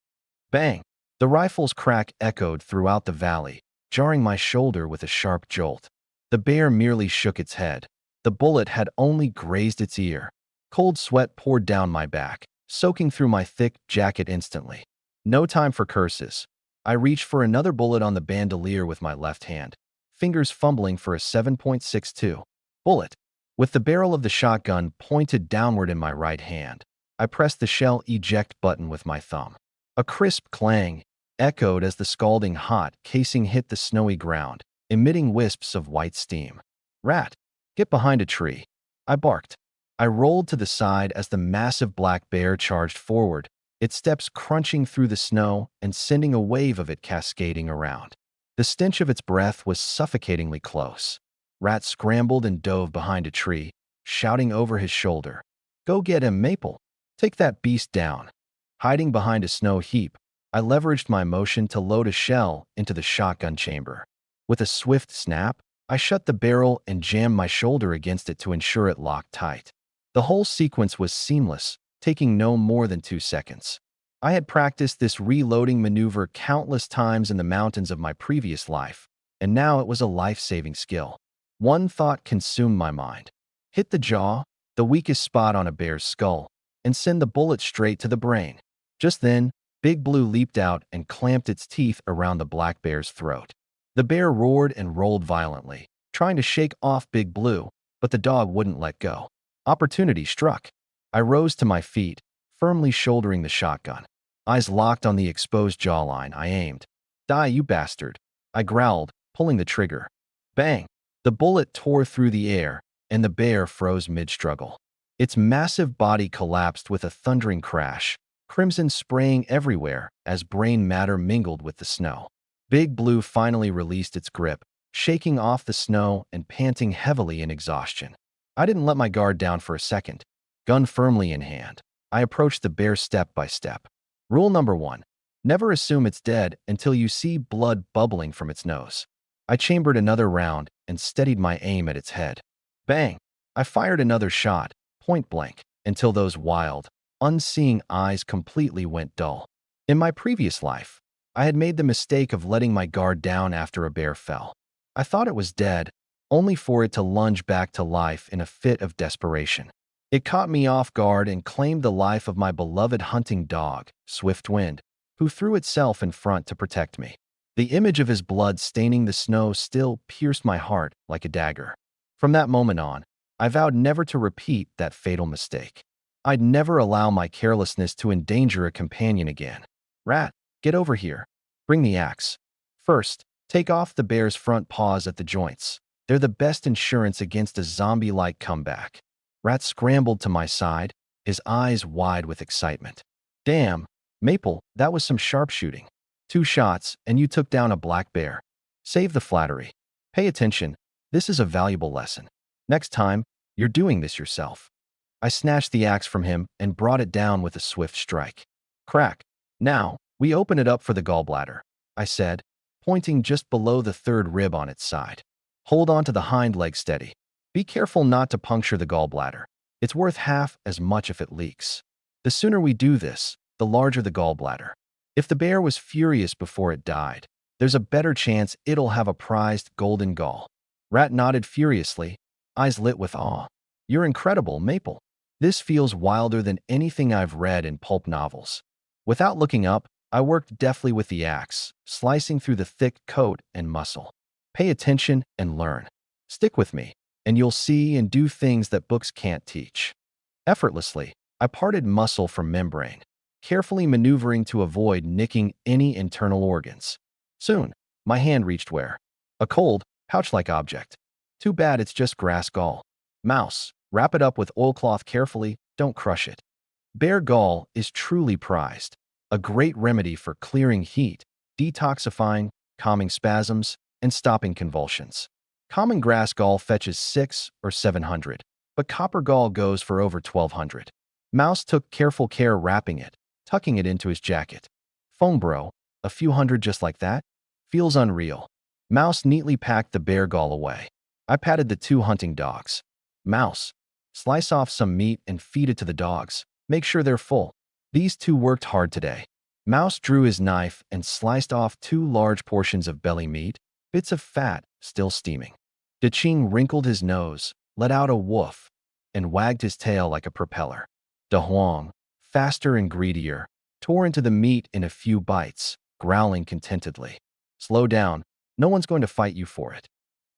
S1: Bang! The rifle's crack echoed throughout the valley, jarring my shoulder with a sharp jolt. The bear merely shook its head. The bullet had only grazed its ear. Cold sweat poured down my back, soaking through my thick jacket instantly. No time for curses. I reached for another bullet on the bandolier with my left hand, fingers fumbling for a 7.62 bullet. With the barrel of the shotgun pointed downward in my right hand, I pressed the shell eject button with my thumb. A crisp clang echoed as the scalding hot casing hit the snowy ground, emitting wisps of white steam. Rat, get behind a tree, I barked. I rolled to the side as the massive black bear charged forward, its steps crunching through the snow and sending a wave of it cascading around. The stench of its breath was suffocatingly close. Rat scrambled and dove behind a tree, shouting over his shoulder, "Go get him, Maple! Take that beast down!" Hiding behind a snow heap, I leveraged my motion to load a shell into the shotgun chamber. With a swift snap, I shut the barrel and jammed my shoulder against it to ensure it locked tight. The whole sequence was seamless, taking no more than 2 seconds. I had practiced this reloading maneuver countless times in the mountains of my previous life, and now it was a life-saving skill. One thought consumed my mind. Hit the jaw, the weakest spot on a bear's skull, and send the bullet straight to the brain. Just then, Big Blue leaped out and clamped its teeth around the black bear's throat. The bear roared and rolled violently, trying to shake off Big Blue, but the dog wouldn't let go. Opportunity struck. I rose to my feet, firmly shouldering the shotgun. Eyes locked on the exposed jawline, I aimed. Die, you bastard. I growled, pulling the trigger. Bang! The bullet tore through the air, and the bear froze mid-struggle. Its massive body collapsed with a thundering crash, crimson spraying everywhere as brain matter mingled with the snow. Big Blue finally released its grip, shaking off the snow and panting heavily in exhaustion. I didn't let my guard down for a second. Gun firmly in hand, I approached the bear step by step. Rule number 1. Never assume it's dead until you see blood bubbling from its nose. I chambered another round and steadied my aim at its head. Bang! I fired another shot, point blank, until those wild, unseeing eyes completely went dull. In my previous life, I had made the mistake of letting my guard down after a bear fell. I thought it was dead, only for it to lunge back to life in a fit of desperation. It caught me off guard and claimed the life of my beloved hunting dog, Swiftwind, who threw itself in front to protect me. The image of his blood staining the snow still pierced my heart like a dagger. From that moment on, I vowed never to repeat that fatal mistake. I'd never allow my carelessness to endanger a companion again. Rat, get over here. Bring the axe. First, take off the bear's front paws at the joints. They're the best insurance against a zombie-like comeback. Rat scrambled to my side, his eyes wide with excitement. Damn, Maple, that was some sharpshooting. 2 shots, and you took down a black bear. Save the flattery. Pay attention. This is a valuable lesson. Next time, you're doing this yourself. I snatched the axe from him and brought it down with a swift strike. Crack. Now, we open it up for the gallbladder, I said, pointing just below the 3rd rib on its side. Hold on to the hind leg steady. Be careful not to puncture the gallbladder. It's worth half as much if it leaks. The sooner we do this, the larger the gallbladder. If the bear was furious before it died, there's a better chance it'll have a prized golden gall. Rat nodded furiously, eyes lit with awe. You're incredible, Maple. This feels wilder than anything I've read in pulp novels. Without looking up, I worked deftly with the axe, slicing through the thick coat and muscle. Pay attention and learn. Stick with me, and you'll see and do things that books can't teach. Effortlessly, I parted muscle from membrane, carefully maneuvering to avoid nicking any internal organs. Soon, my hand reached where? A cold, pouch-like object. Too bad it's just grass gall. Mouse, wrap it up with oilcloth carefully, don't crush it. Bear gall is truly prized, a great remedy for clearing heat, detoxifying, calming spasms, and stopping convulsions. Common grass gall fetches 600 or 700, but copper gall goes for over 1,200. Mouse took careful care wrapping it, tucking it into his jacket. Foam bro, a few hundred just like that? Feels unreal. Mouse neatly packed the bear gall away. I patted the 2 hunting dogs. Mouse, slice off some meat and feed it to the dogs. Make sure they're full. These 2 worked hard today. Mouse drew his knife and sliced off 2 large portions of belly meat, bits of fat still steaming. Deching wrinkled his nose, let out a woof, and wagged his tail like a propeller. De Huang, faster and greedier, tore into the meat in a few bites, growling contentedly. Slow down, no one's going to fight you for it.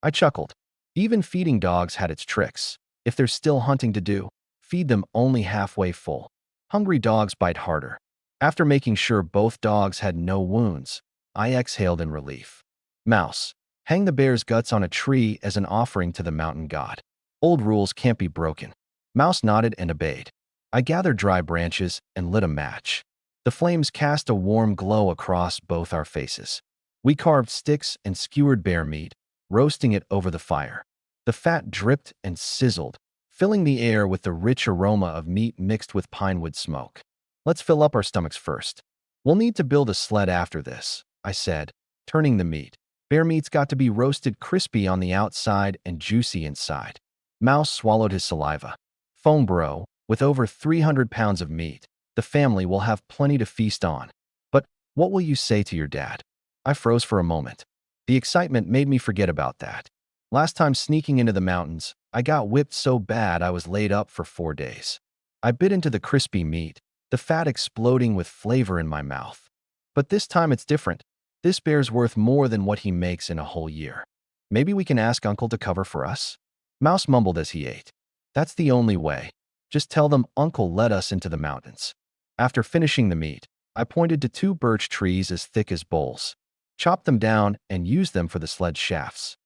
S1: I chuckled. Even feeding dogs had its tricks. If there's still hunting to do, feed them only halfway full. Hungry dogs bite harder. After making sure both dogs had no wounds, I exhaled in relief. Mouse, hang the bear's guts on a tree as an offering to the mountain god. Old rules can't be broken. Mouse nodded and obeyed. I gathered dry branches and lit a match. The flames cast a warm glow across both our faces. We carved sticks and skewered bear meat, roasting it over the fire. The fat dripped and sizzled, filling the air with the rich aroma of meat mixed with pinewood smoke. Let's fill up our stomachs first. We'll need to build a sled after this, I said, turning the meat. Bear meat's got to be roasted crispy on the outside and juicy inside. Mouse swallowed his saliva. Foam bro, with over 300 pounds of meat, the family will have plenty to feast on. But what will you say to your dad? I froze for a moment. The excitement made me forget about that. Last time sneaking into the mountains, I got whipped so bad I was laid up for 4 days. I bit into the crispy meat, the fat exploding with flavor in my mouth. But this time it's different. This bear's worth more than what he makes in a whole year. Maybe we can ask Uncle to cover for us? Mouse mumbled as he ate. That's the only way. Just tell them Uncle led us into the mountains. After finishing the meat, I pointed to two birch trees as thick as bowls. Chop them down and use them for the sled shafts.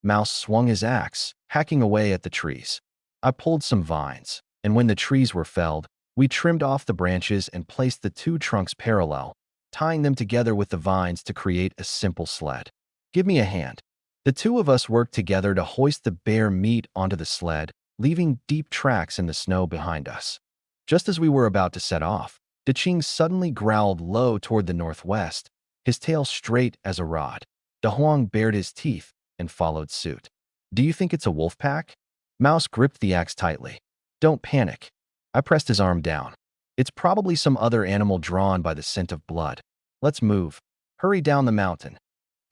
S1: Mouse swung his axe, hacking away at the trees. I pulled some vines, and when the trees were felled, we trimmed off the branches and placed the two trunks parallel, tying them together with the vines to create a simple sled. Give me a hand. The two of us worked together to hoist the bare meat onto the sled, leaving deep tracks in the snow behind us. Just as we were about to set off, Deching suddenly growled low toward the northwest, his tail straight as a rod. De Huang bared his teeth and followed suit. Do you think it's a wolf pack? Mouse gripped the axe tightly. Don't panic. I pressed his arm down. It's probably some other animal drawn by the scent of blood. Let's move. Hurry down the mountain.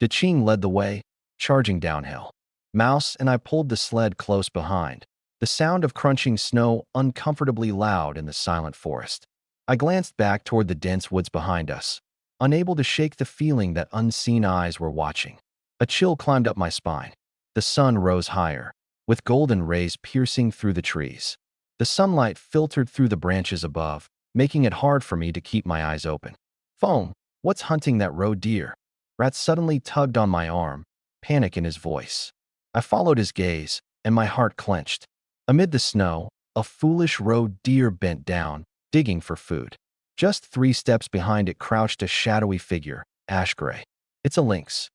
S1: Deching led the way, charging downhill. Mouse and I pulled the sled close behind, the sound of crunching snow uncomfortably loud in the silent forest. I glanced back toward the dense woods behind us, unable to shake the feeling that unseen eyes were watching. A chill climbed up my spine. The sun rose higher, with golden rays piercing through the trees. The sunlight filtered through the branches above, making it hard for me to keep my eyes open. Foam, what's hunting that roe deer? Rat suddenly tugged on my arm, panic in his voice. I followed his gaze, and my heart clenched. Amid the snow, a foolish roe deer bent down, digging for food. Just 3 steps behind it crouched a shadowy figure, ash gray. It's a lynx,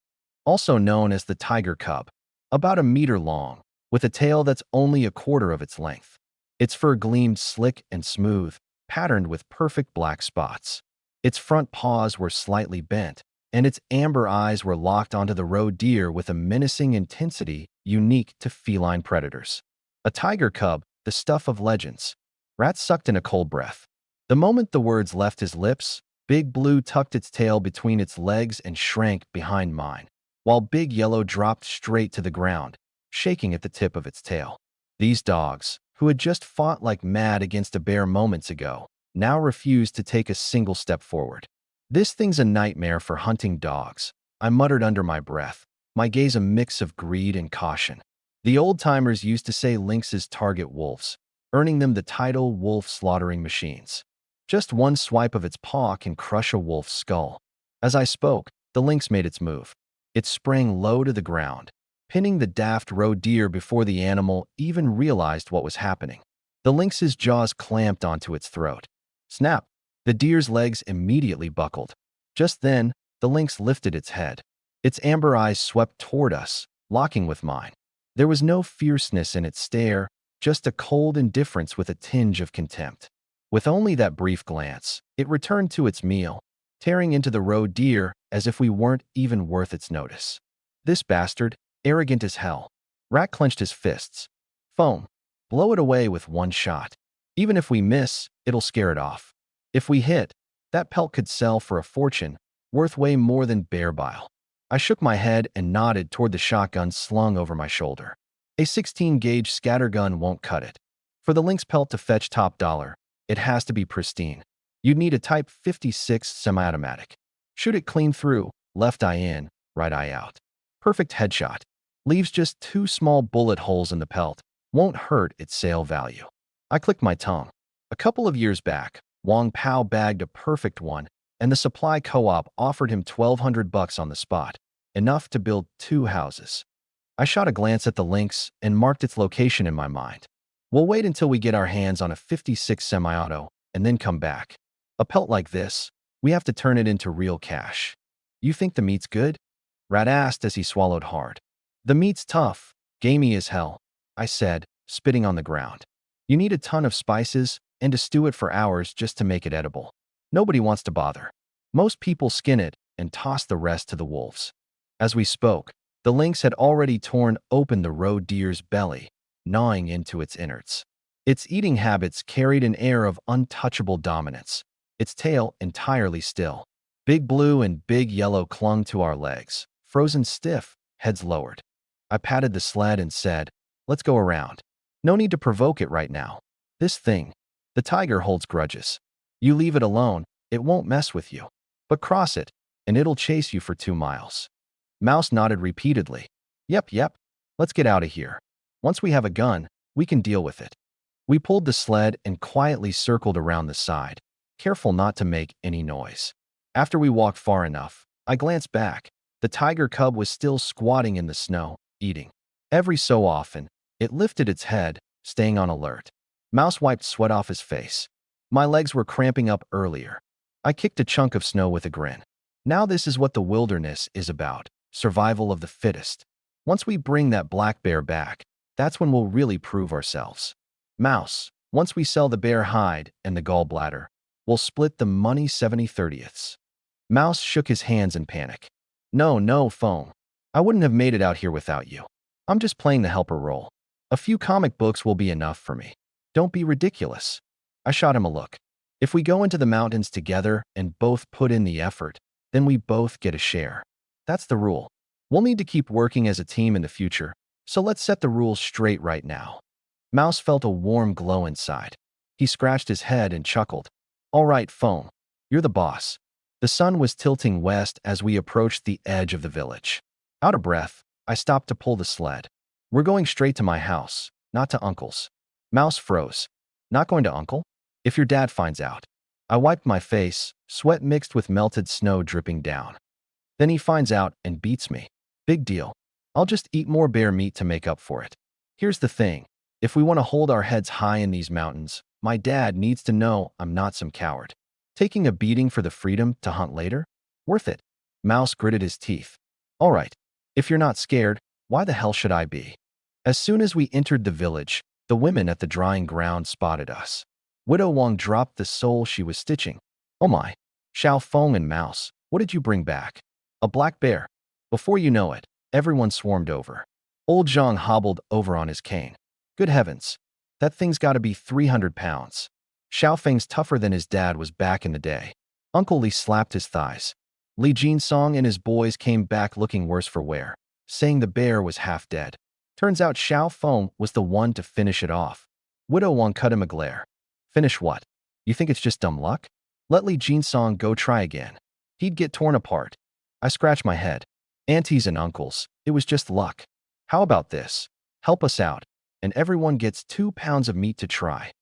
S1: also known as the tiger cub, about a meter long, with a tail that's only a quarter of its length. Its fur gleamed slick and smooth, patterned with perfect black spots. Its front paws were slightly bent, and its amber eyes were locked onto the roe deer with a menacing intensity unique to feline predators. A tiger cub, the stuff of legends. Rat sucked in a cold breath. The moment the words left his lips, Big Blue tucked its tail between its legs and shrank behind mine, while Big Yellow dropped straight to the ground, shaking at the tip of its tail. These dogs, who had just fought like mad against a bear moments ago, now refused to take a single step forward. This thing's a nightmare for hunting dogs, I muttered under my breath, my gaze a mix of greed and caution. The old-timers used to say lynxes target wolves, earning them the title wolf slaughtering machines. Just one swipe of its paw can crush a wolf's skull. As I spoke, the lynx made its move. It sprang low to the ground, pinning the daft roe deer before the animal even realized what was happening. The lynx's jaws clamped onto its throat. Snap! The deer's legs immediately buckled. Just then, the lynx lifted its head. Its amber eyes swept toward us, locking with mine. There was no fierceness in its stare, just a cold indifference with a tinge of contempt. With only that brief glance, it returned to its meal, tearing into the roe deer as if we weren't even worth its notice. This bastard, arrogant as hell. Rat clenched his fists. Foam, blow it away with one shot. Even if we miss, it'll scare it off. If we hit, that pelt could sell for a fortune, worth way more than bear bile. I shook my head and nodded toward the shotgun slung over my shoulder. A 16-gauge scattergun won't cut it. For the lynx pelt to fetch top dollar, it has to be pristine. You'd need a Type 56 semi-automatic. Shoot it clean through, left eye in, right eye out. Perfect headshot. Leaves just 2 small bullet holes in the pelt. Won't hurt its sale value. I clicked my tongue. A couple of years back, Wong Pao bagged a perfect one, and the supply co-op offered him $1,200 on the spot, enough to build 2 houses. I shot a glance at the lynx and marked its location in my mind. We'll wait until we get our hands on a 56 semi-auto and then come back. A pelt like this, we have to turn it into real cash. You think the meat's good? Rat asked as he swallowed hard. The meat's tough, gamey as hell, I said, spitting on the ground. You need a ton of spices and to stew it for hours just to make it edible. Nobody wants to bother. Most people skin it and toss the rest to the wolves. As we spoke, the lynx had already torn open the roe deer's belly, gnawing into its innards. Its eating habits carried an air of untouchable dominance, its tail entirely still. Big Blue and Big Yellow clung to our legs, frozen stiff, heads lowered. I patted the sled and said, let's go around. No need to provoke it right now. This thing, the tiger holds grudges. You leave it alone, it won't mess with you. But cross it, and it'll chase you for 2 miles. Mouse nodded repeatedly. Yep, let's get out of here. Once we have a gun, we can deal with it. We pulled the sled and quietly circled around the side. careful not to make any noise. After we walked far enough, I glanced back. The tiger cub was still squatting in the snow, eating. Every so often, it lifted its head, staying on alert. Mouse wiped sweat off his face. My legs were cramping up earlier. I kicked a chunk of snow with a grin. Now this is what the wilderness is about, survival of the fittest. Once we bring that black bear back, that's when we'll really prove ourselves. Mouse, once we sell the bear hide and the gallbladder, we'll split the money 70/30ths. Mouse shook his hands in panic. No, no, Phone. I wouldn't have made it out here without you. I'm just playing the helper role. A few comic books will be enough for me. Don't be ridiculous. I shot him a look. If we go into the mountains together and both put in the effort, then we both get a share. That's the rule. We'll need to keep working as a team in the future, so let's set the rules straight right now. Mouse felt a warm glow inside. He scratched his head and chuckled. All right, Phone. You're the boss. The sun was tilting west as we approached the edge of the village. Out of breath, I stopped to pull the sled. We're going straight to my house, not to Uncle's. Mouse froze. Not going to Uncle? If your dad finds out. I wiped my face, sweat mixed with melted snow dripping down. Then he finds out and beats me. Big deal. I'll just eat more bear meat to make up for it. Here's the thing. If we want to hold our heads high in these mountains, my dad needs to know I'm not some coward. Taking a beating for the freedom to hunt later? Worth it. Mouse gritted his teeth. All right. If you're not scared, why the hell should I be? As soon as we entered the village, the women at the drying ground spotted us. Widow Wong dropped the sole she was stitching. Oh my. Xiao Feng and Mouse, what did you bring back? A black bear. Before you know it, everyone swarmed over. Old Zhang hobbled over on his cane. Good heavens. That thing's got to be 300 pounds. Xiao Feng's tougher than his dad was back in the day. Uncle Li slapped his thighs. Li Jinsong and his boys came back looking worse for wear, saying the bear was half dead. Turns out Xiao Feng was the one to finish it off. Widow Wong cut him a glare. Finish what? You think it's just dumb luck? Let Li Jinsong go try again. He'd get torn apart. I scratched my head. Aunties and uncles, it was just luck. How about this? Help us out, and everyone gets 2 pounds of meat to try.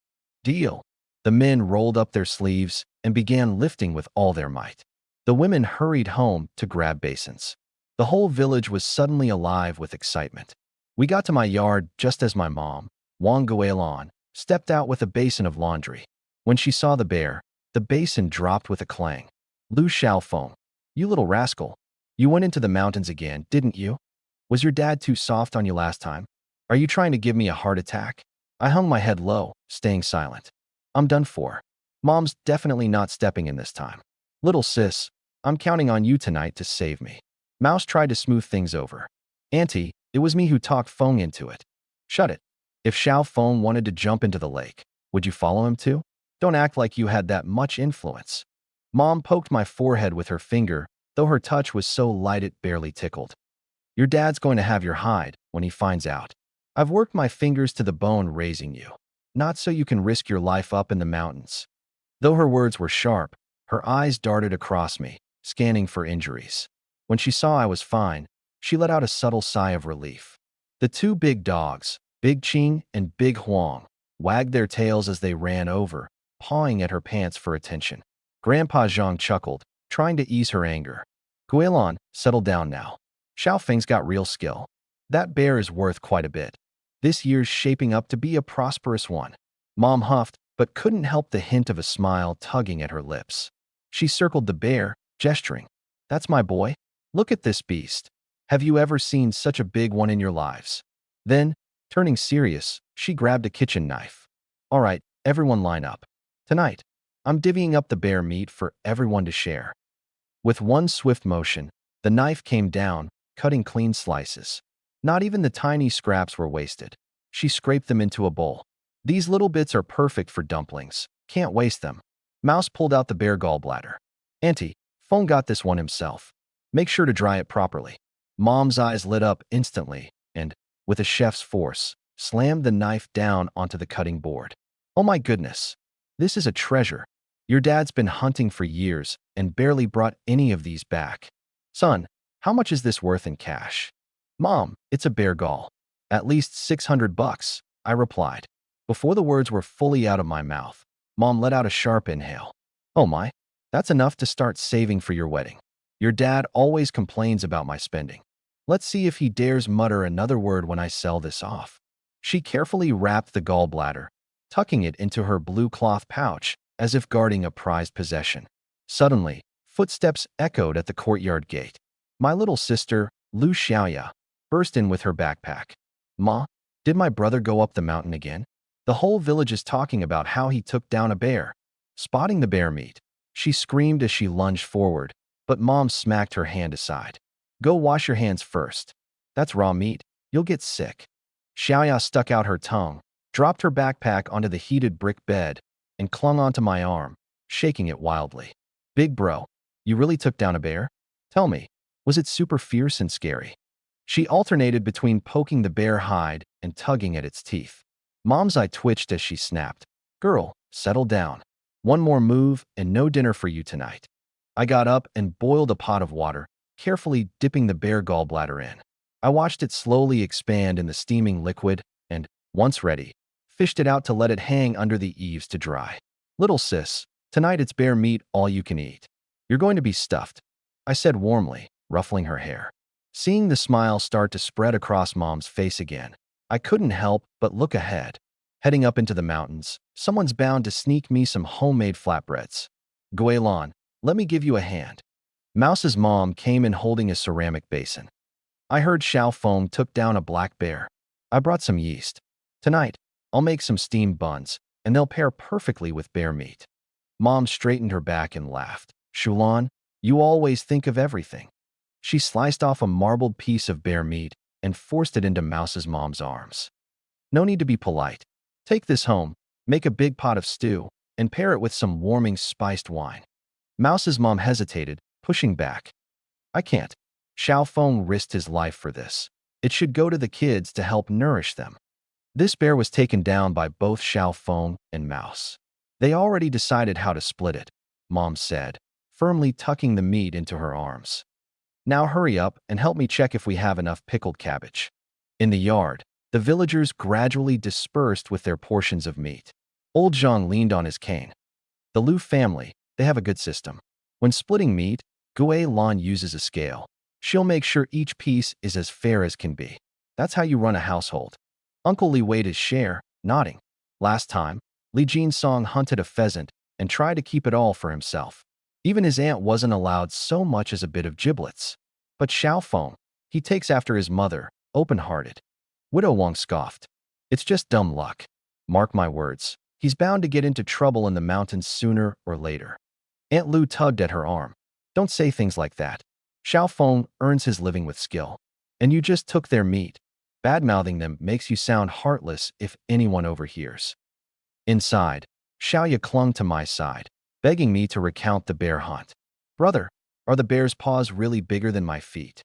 S1: Deal. The men rolled up their sleeves and began lifting with all their might. The women hurried home to grab basins. The whole village was suddenly alive with excitement. We got to my yard just as my mom, Wang Guilon, stepped out with a basin of laundry. When she saw the bear, the basin dropped with a clang. Lu Xiaofeng, you little rascal. You went into the mountains again, didn't you? Was your dad too soft on you last time? Are you trying to give me a heart attack? I hung my head low, staying silent. I'm done for. Mom's definitely not stepping in this time. Little sis, I'm counting on you tonight to save me. Mouse tried to smooth things over. Auntie, it was me who talked Feng into it. Shut it. If Xiao Feng wanted to jump into the lake, would you follow him too? Don't act like you had that much influence. Mom poked my forehead with her finger, though her touch was so light it barely tickled. Your dad's going to have your hide when he finds out. I've worked my fingers to the bone raising you. Not so you can risk your life up in the mountains. Though her words were sharp, her eyes darted across me, scanning for injuries. When she saw I was fine, she let out a subtle sigh of relief. The two big dogs, Big Ching and Big Huang, wagged their tails as they ran over, pawing at her pants for attention. Grandpa Zhang chuckled, trying to ease her anger. Guilon, settle down now. Xiao Feng's got real skill. That bear is worth quite a bit. This year's shaping up to be a prosperous one. Mom huffed, but couldn't help the hint of a smile tugging at her lips. She circled the bear, gesturing. That's my boy. Look at this beast. Have you ever seen such a big one in your lives? Then, turning serious, she grabbed a kitchen knife. All right, everyone line up. Tonight, I'm divvying up the bear meat for everyone to share. With one swift motion, the knife came down, cutting clean slices. Not even the tiny scraps were wasted. She scraped them into a bowl. These little bits are perfect for dumplings. Can't waste them. Mouse pulled out the bear gallbladder. Auntie, Feng got this one himself. Make sure to dry it properly. Mom's eyes lit up instantly and, with a chef's force, slammed the knife down onto the cutting board. Oh my goodness. This is a treasure. Your dad's been hunting for years and barely brought any of these back. Son, how much is this worth in cash? Mom, it's a bear gall. At least $600, I replied. Before the words were fully out of my mouth, Mom let out a sharp inhale. Oh my, that's enough to start saving for your wedding. Your dad always complains about my spending. Let's see if he dares mutter another word when I sell this off. She carefully wrapped the gallbladder, tucking it into her blue cloth pouch as if guarding a prized possession. Suddenly, footsteps echoed at the courtyard gate. My little sister, Lu Xiaoya, burst in with her backpack. Ma, did my brother go up the mountain again? The whole village is talking about how he took down a bear. Spotting the bear meat, she screamed as she lunged forward, but Mom smacked her hand aside. Go wash your hands first. That's raw meat. You'll get sick. Xiaoya stuck out her tongue, dropped her backpack onto the heated brick bed, and clung onto my arm, shaking it wildly. Big bro, you really took down a bear? Tell me, was it super fierce and scary? She alternated between poking the bear hide and tugging at its teeth. Mom's eye twitched as she snapped. Girl, settle down. One more move and no dinner for you tonight. I got up and boiled a pot of water, carefully dipping the bear gallbladder in. I watched it slowly expand in the steaming liquid and, once ready, fished it out to let it hang under the eaves to dry. Little sis, tonight it's bear meat all you can eat. You're going to be stuffed, I said warmly, ruffling her hair. Seeing the smile start to spread across Mom's face again, I couldn't help but look ahead. Heading up into the mountains, someone's bound to sneak me some homemade flatbreads. Guilin, let me give you a hand. Mouse's mom came in holding a ceramic basin. I heard Xiao Feng took down a black bear. I brought some yeast. Tonight, I'll make some steamed buns, and they'll pair perfectly with bear meat. Mom straightened her back and laughed. Shulan, you always think of everything. She sliced off a marbled piece of bear meat and forced it into Mouse's mom's arms. No need to be polite. Take this home, make a big pot of stew, and pair it with some warming spiced wine. Mouse's mom hesitated, pushing back. I can't. Xiao Feng risked his life for this. It should go to the kids to help nourish them. This bear was taken down by both Xiao Feng and Mouse. They already decided how to split it, Mom said, firmly tucking the meat into her arms. Now hurry up and help me check if we have enough pickled cabbage. In the yard, the villagers gradually dispersed with their portions of meat. Old Zhang leaned on his cane. The Lu family, they have a good system. When splitting meat, Guilin uses a scale. She'll make sure each piece is as fair as can be. That's how you run a household. Uncle Li weighed his share, nodding. Last time, Li Jinsong hunted a pheasant and tried to keep it all for himself. Even his aunt wasn't allowed so much as a bit of giblets. But Xiao Feng, he takes after his mother, open-hearted. Widow Wang scoffed. It's just dumb luck. Mark my words, he's bound to get into trouble in the mountains sooner or later. Aunt Lu tugged at her arm. Don't say things like that. Xiao Feng earns his living with skill. And you just took their meat. Bad-mouthing them makes you sound heartless if anyone overhears. Inside, Xiaoya clung to my side, begging me to recount the bear hunt. Brother, are the bear's paws really bigger than my feet?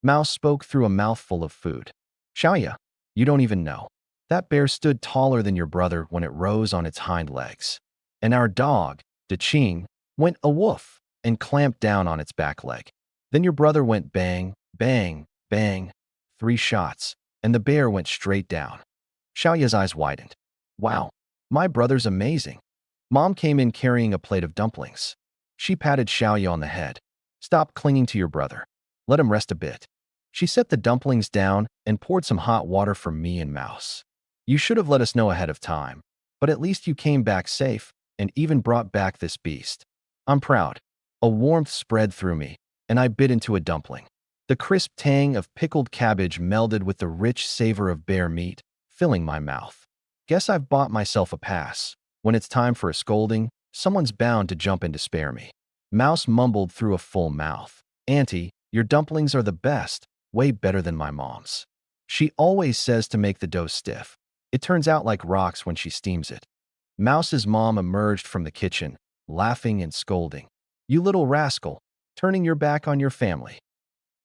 S1: Mouse spoke through a mouthful of food. Xiaoya, you don't even know. That bear stood taller than your brother when it rose on its hind legs. And our dog, Daqing, went a woof and clamped down on its back leg. Then your brother went bang, bang, bang, 3 shots, and the bear went straight down. Xiaoya's eyes widened. Wow, my brother's amazing. Mom came in carrying a plate of dumplings. She patted Xiaoya on the head. Stop clinging to your brother. Let him rest a bit. She set the dumplings down and poured some hot water for me and Mouse. You should have let us know ahead of time, but at least you came back safe and even brought back this beast. I'm proud. A warmth spread through me, and I bit into a dumpling. The crisp tang of pickled cabbage melded with the rich savor of bear meat, filling my mouth. Guess I've bought myself a pass. When it's time for a scolding, someone's bound to jump in to spare me. Mouse mumbled through a full mouth. Auntie, your dumplings are the best, way better than my mom's. She always says to make the dough stiff. It turns out like rocks when she steams it. Mouse's mom emerged from the kitchen, laughing and scolding. You little rascal, turning your back on your family.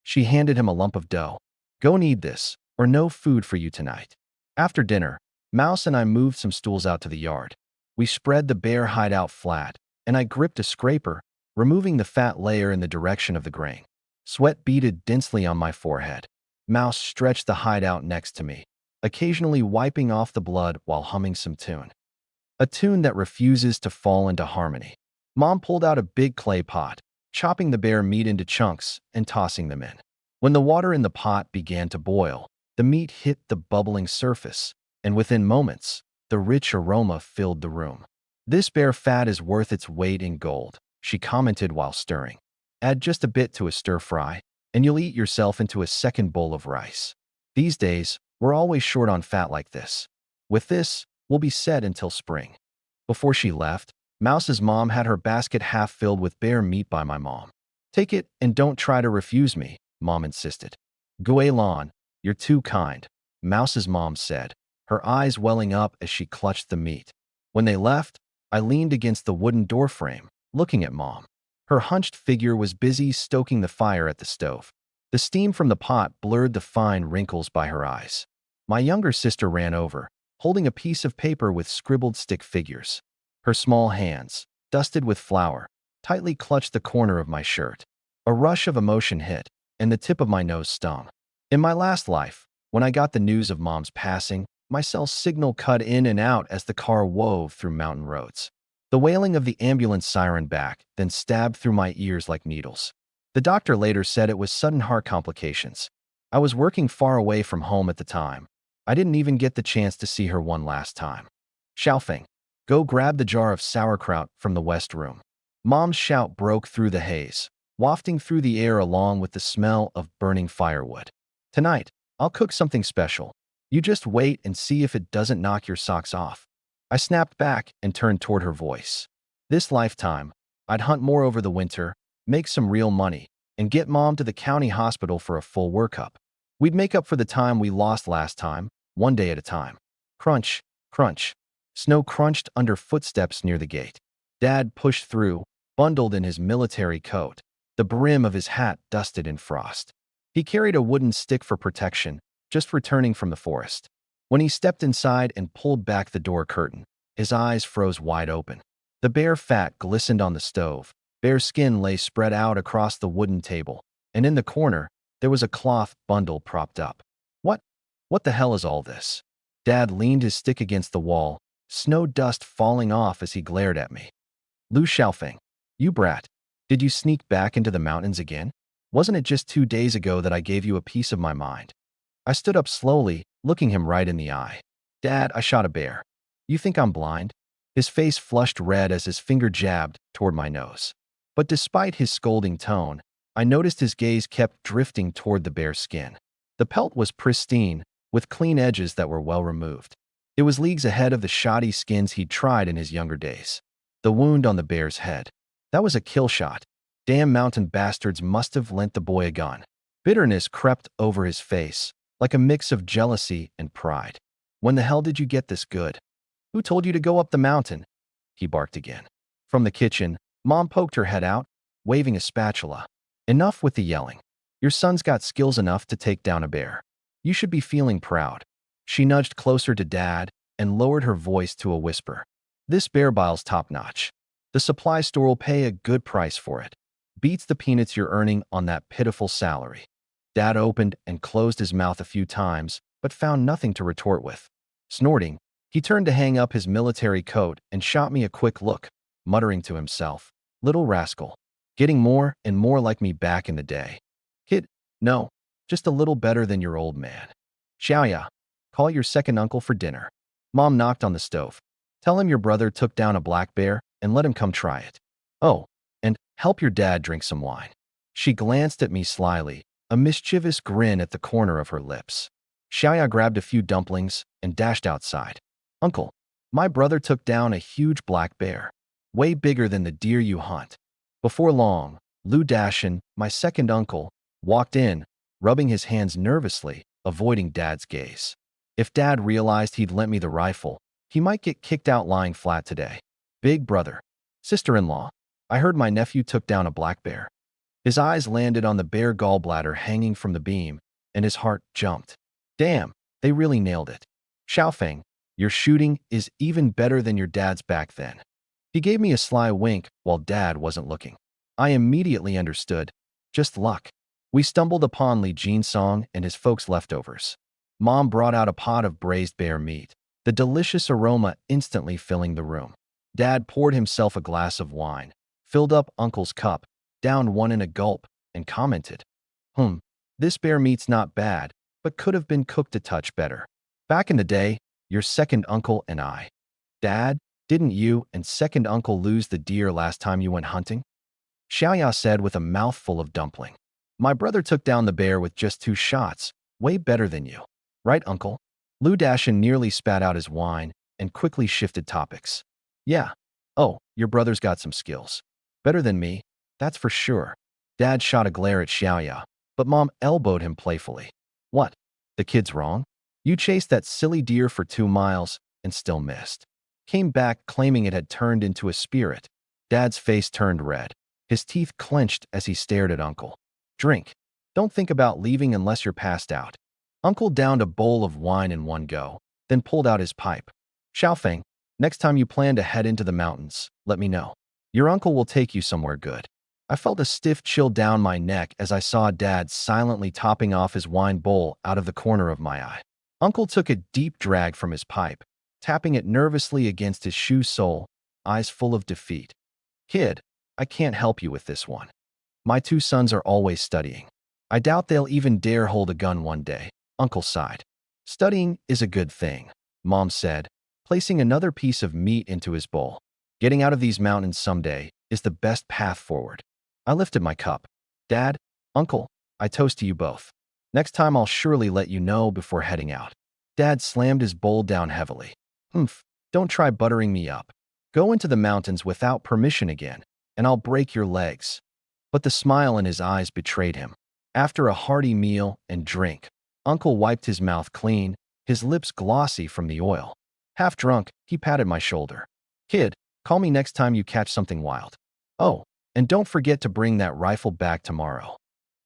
S1: She handed him a lump of dough. Go knead this, or no food for you tonight. After dinner, Mouse and I moved some stools out to the yard. We spread the bear hide out flat, and I gripped a scraper, removing the fat layer in the direction of the grain. Sweat beaded densely on my forehead. Mouse stretched the hide out next to me, occasionally wiping off the blood while humming some tune. A tune that refuses to fall into harmony. Mom pulled out a big clay pot, chopping the bear meat into chunks and tossing them in. When the water in the pot began to boil, the meat hit the bubbling surface, and within moments, the rich aroma filled the room. "This bear fat is worth its weight in gold," she commented while stirring. "Add just a bit to a stir fry, and you'll eat yourself into a second bowl of rice. These days, we're always short on fat like this. With this, we'll be set until spring." Before she left, Mouse's mom had her basket half filled with bear meat by my mom. "Take it and don't try to refuse me," Mom insisted. "Guilin, you're too kind," Mouse's mom said, her eyes welling up as she clutched the meat. When they left, I leaned against the wooden doorframe, looking at Mom. Her hunched figure was busy stoking the fire at the stove. The steam from the pot blurred the fine wrinkles by her eyes. My younger sister ran over, holding a piece of paper with scribbled stick figures. Her small hands, dusted with flour, tightly clutched the corner of my shirt. A rush of emotion hit, and the tip of my nose stung. In my last life, when I got the news of Mom's passing, my cell signal cut in and out as the car wove through mountain roads. The wailing of the ambulance siren back then stabbed through my ears like needles. The doctor later said it was sudden heart complications. I was working far away from home at the time. I didn't even get the chance to see her one last time. "Xiaofeng, go grab the jar of sauerkraut from the west room." Mom's shout broke through the haze, wafting through the air along with the smell of burning firewood. "Tonight, I'll cook something special. You just wait and see if it doesn't knock your socks off." I snapped back and turned toward her voice. This lifetime, I'd hunt more over the winter, make some real money, and get Mom to the county hospital for a full workup. We'd make up for the time we lost last time, one day at a time. Crunch, crunch. Snow crunched under footsteps near the gate. Dad pushed through, bundled in his military coat, the brim of his hat dusted in frost. He carried a wooden stick for protection, just returning from the forest. When he stepped inside and pulled back the door curtain, his eyes froze wide open. The bear fat glistened on the stove, bear skin lay spread out across the wooden table, and in the corner, there was a cloth bundle propped up. What the hell is all this?" Dad leaned his stick against the wall, snow dust falling off as he glared at me. "Lu Xiaofeng, you brat. Did you sneak back into the mountains again? Wasn't it just 2 days ago that I gave you a piece of my mind?" I stood up slowly, looking him right in the eye. "Dad, I shot a bear. You think I'm blind?" His face flushed red as his finger jabbed toward my nose. But despite his scolding tone, I noticed his gaze kept drifting toward the bear's skin. The pelt was pristine, with clean edges that were well removed. It was leagues ahead of the shoddy skins he'd tried in his younger days. The wound on the bear's head. That was a kill shot. Damn mountain bastards must have lent the boy a gun. Bitterness crept over his face, like a mix of jealousy and pride. "When the hell did you get this good? Who told you to go up the mountain?" he barked again. From the kitchen, Mom poked her head out, waving a spatula. "Enough with the yelling. Your son's got skills enough to take down a bear. You should be feeling proud." She nudged closer to Dad and lowered her voice to a whisper. "This bear bile's top-notch. The supply store will pay a good price for it. Beats the peanuts you're earning on that pitiful salary." Dad opened and closed his mouth a few times, but found nothing to retort with. Snorting, he turned to hang up his military coat and shot me a quick look, muttering to himself, "Little rascal. Getting more and more like me back in the day. Kid, no, just a little better than your old man. Xiaoya, call your second uncle for dinner." Mom knocked on the stove. "Tell him your brother took down a black bear and let him come try it. Oh, and help your dad drink some wine." She glanced at me slyly, a mischievous grin at the corner of her lips. Xiaoya grabbed a few dumplings and dashed outside. "Uncle, my brother took down a huge black bear, way bigger than the deer you hunt." Before long, Lu Dashin, my second uncle, walked in, rubbing his hands nervously, avoiding Dad's gaze. If Dad realized he'd lent me the rifle, he might get kicked out lying flat today. "Big brother, sister-in-law, I heard my nephew took down a black bear." His eyes landed on the bare gallbladder hanging from the beam, and his heart jumped. Damn, they really nailed it. "Xiaofeng, your shooting is even better than your dad's back then." He gave me a sly wink while Dad wasn't looking. I immediately understood. Just luck. We stumbled upon Li Jinsong and his folks' leftovers. Mom brought out a pot of braised bear meat, the delicious aroma instantly filling the room. Dad poured himself a glass of wine, filled up Uncle's cup, downed one in a gulp, and commented, this bear meat's not bad, but could have been cooked a touch better. Back in the day, your second uncle and I. Dad, didn't you and second uncle lose the deer last time you went hunting? Xiaoya said with a mouthful of dumpling. My brother took down the bear with just 2 shots, way better than you. Right, uncle? Lu Dashin nearly spat out his wine and quickly shifted topics. Yeah. Oh, your brother's got some skills. Better than me, that's for sure. Dad shot a glare at Xiaoya, but Mom elbowed him playfully. What? The kid's wrong? You chased that silly deer for 2 miles and still missed. Came back claiming it had turned into a spirit. Dad's face turned red. His teeth clenched as he stared at Uncle. Drink. Don't think about leaving unless you're passed out. Uncle downed a bowl of wine in one go, then pulled out his pipe. Xiaofeng, next time you plan to head into the mountains, let me know. Your uncle will take you somewhere good. I felt a stiff chill down my neck as I saw Dad silently topping off his wine bowl out of the corner of my eye. Uncle took a deep drag from his pipe, tapping it nervously against his shoe sole, eyes full of defeat. Kid, I can't help you with this one. My 2 sons are always studying. I doubt they'll even dare hold a gun one day. Uncle sighed. Studying is a good thing, Mom said, placing another piece of meat into his bowl. Getting out of these mountains someday is the best path forward. I lifted my cup. Dad, Uncle, I toast to you both. Next time I'll surely let you know before heading out. Dad slammed his bowl down heavily. Don't try buttering me up. Go into the mountains without permission again, and I'll break your legs. But the smile in his eyes betrayed him. After a hearty meal and drink, Uncle wiped his mouth clean, his lips glossy from the oil. Half drunk, he patted my shoulder. Kid, call me next time you catch something wild. Oh, and don't forget to bring that rifle back tomorrow.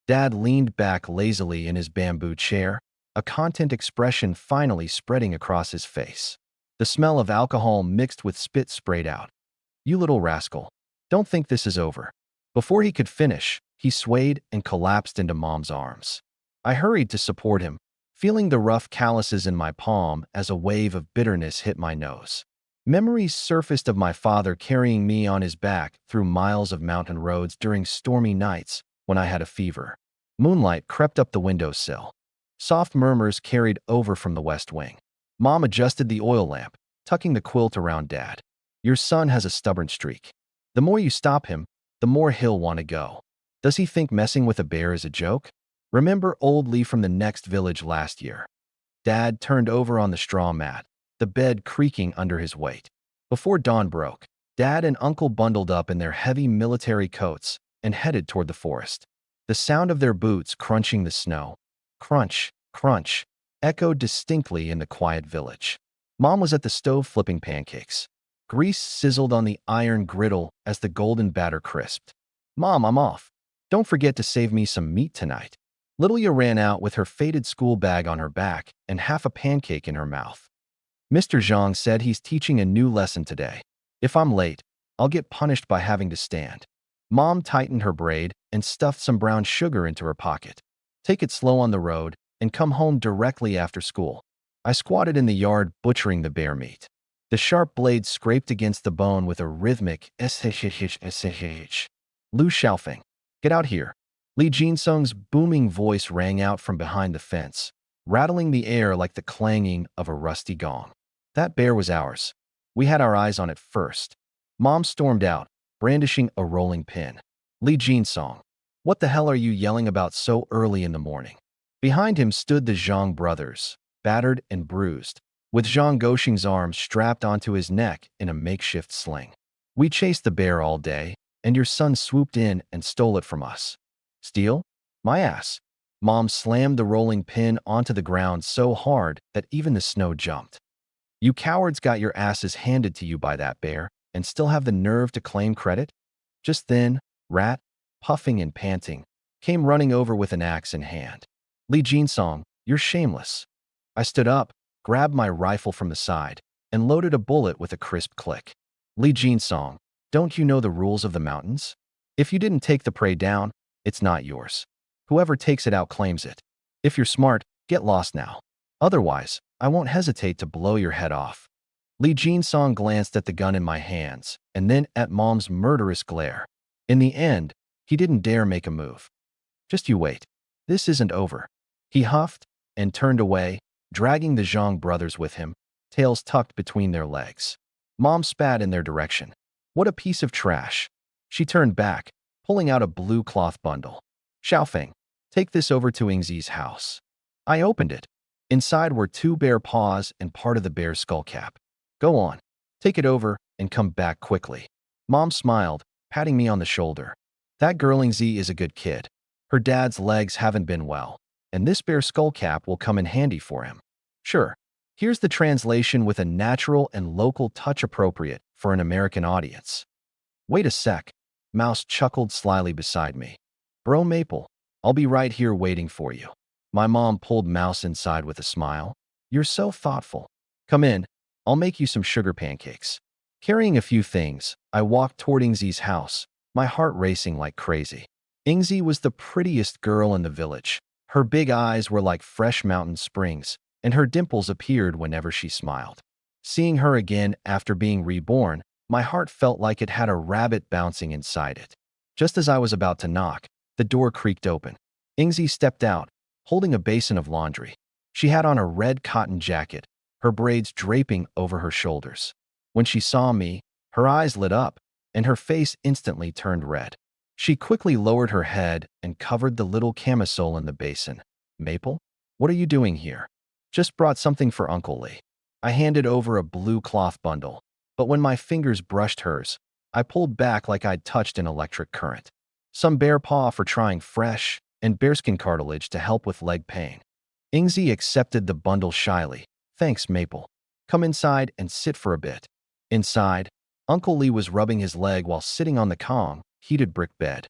S1: Dad leaned back lazily in his bamboo chair, a content expression finally spreading across his face. The smell of alcohol mixed with spit sprayed out. You little rascal, don't think this is over. Before he could finish, he swayed and collapsed into Mom's arms. I hurried to support him, feeling the rough calluses in my palm as a wave of bitterness hit my nose. Memories surfaced of my father carrying me on his back through miles of mountain roads during stormy nights when I had a fever. Moonlight crept up the windowsill. Soft murmurs carried over from the west wing. Mom adjusted the oil lamp, tucking the quilt around Dad. Your son has a stubborn streak. The more you stop him, the more he'll want to go. Does he think messing with a bear is a joke? Remember old Lee from the next village last year? Dad turned over on the straw mat, the bed creaking under his weight. Before dawn broke, Dad and Uncle bundled up in their heavy military coats and headed toward the forest. The sound of their boots crunching the snow, crunch, crunch, echoed distinctly in the quiet village. Mom was at the stove flipping pancakes. Grease sizzled on the iron griddle as the golden batter crisped. Mom, I'm off. Don't forget to save me some meat tonight. Littleya ran out with her faded school bag on her back and half a pancake in her mouth. Mr. Zhang said he's teaching a new lesson today. If I'm late, I'll get punished by having to stand. Mom tightened her braid and stuffed some brown sugar into her pocket. Take it slow on the road and come home directly after school. I squatted in the yard butchering the bear meat. The sharp blade scraped against the bone with a rhythmic sh. Lu Xiaofeng, get out here. Li Jinsung's booming voice rang out from behind the fence, rattling the air like the clanging of a rusty gong. That bear was ours. We had our eyes on it first. Mom stormed out, brandishing a rolling pin. Li Jinsong, what the hell are you yelling about so early in the morning? Behind him stood the Zhang brothers, battered and bruised, with Zhang Goxing's arms strapped onto his neck in a makeshift sling. We chased the bear all day, and your son swooped in and stole it from us. Steal? My ass. Mom slammed the rolling pin onto the ground so hard that even the snow jumped. You cowards got your asses handed to you by that bear and still have the nerve to claim credit? Just then, Rat, puffing and panting, came running over with an axe in hand. Li Jinsong, you're shameless. I stood up, grabbed my rifle from the side, and loaded a bullet with a crisp click. Li Jinsong, don't you know the rules of the mountains? If you didn't take the prey down, it's not yours. Whoever takes it out claims it. If you're smart, get lost now. Otherwise, I won't hesitate to blow your head off. Li Jinsong glanced at the gun in my hands and then at Mom's murderous glare. In the end, he didn't dare make a move. Just you wait. This isn't over. He huffed and turned away, dragging the Zhang brothers with him, tails tucked between their legs. Mom spat in their direction. What a piece of trash. She turned back, pulling out a blue cloth bundle. Xiaofeng, take this over to Ingzi's house. I opened it. Inside were 2 bear paws and part of the bear's skull cap. Go on, take it over and come back quickly. Mom smiled, patting me on the shoulder. That girl Ingzi is a good kid. Her dad's legs haven't been well, and this bear skull cap will come in handy for him. Sure, here's the translation with a natural and local touch appropriate for an American audience. Wait a sec. Mouse chuckled slyly beside me. Bro Maple, I'll be right here waiting for you. My mom pulled Mouse inside with a smile. You're so thoughtful. Come in, I'll make you some sugar pancakes. Carrying a few things, I walked toward Ingzi's house, my heart racing like crazy. Ingzi was the prettiest girl in the village. Her big eyes were like fresh mountain springs, and her dimples appeared whenever she smiled. Seeing her again after being reborn, my heart felt like it had a rabbit bouncing inside it. Just as I was about to knock, the door creaked open. Ingzi stepped out, holding a basin of laundry. She had on a red cotton jacket, her braids draping over her shoulders. When she saw me, her eyes lit up, and her face instantly turned red. She quickly lowered her head and covered the little camisole in the basin. Maple, what are you doing here? Just brought something for Uncle Lee. I handed over a blue cloth bundle, but when my fingers brushed hers, I pulled back like I'd touched an electric current. Some bear paw for trying fresh, and bearskin cartilage to help with leg pain. Ingzi accepted the bundle shyly. Thanks, Maple. Come inside and sit for a bit. Inside, Uncle Lee was rubbing his leg while sitting on the calm, heated brick bed.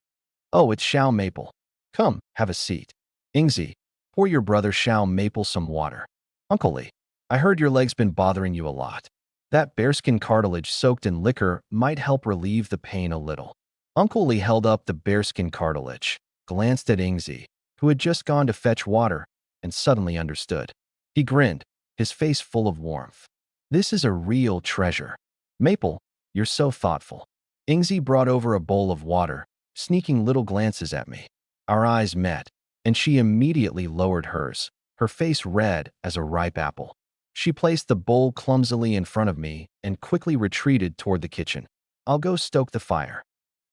S1: Oh, it's Xiao Maple. Come, have a seat. Ingzi, pour your brother Xiao Maple some water. Uncle Lee, I heard your leg's been bothering you a lot. That bearskin cartilage soaked in liquor might help relieve the pain a little. Uncle Lee held up the bearskin cartilage, glanced at Ingzi, who had just gone to fetch water, and suddenly understood. He grinned, his face full of warmth. This is a real treasure. Maple, you're so thoughtful. Ingzi brought over a bowl of water, sneaking little glances at me. Our eyes met, and she immediately lowered hers, her face red as a ripe apple. She placed the bowl clumsily in front of me and quickly retreated toward the kitchen. I'll go stoke the fire.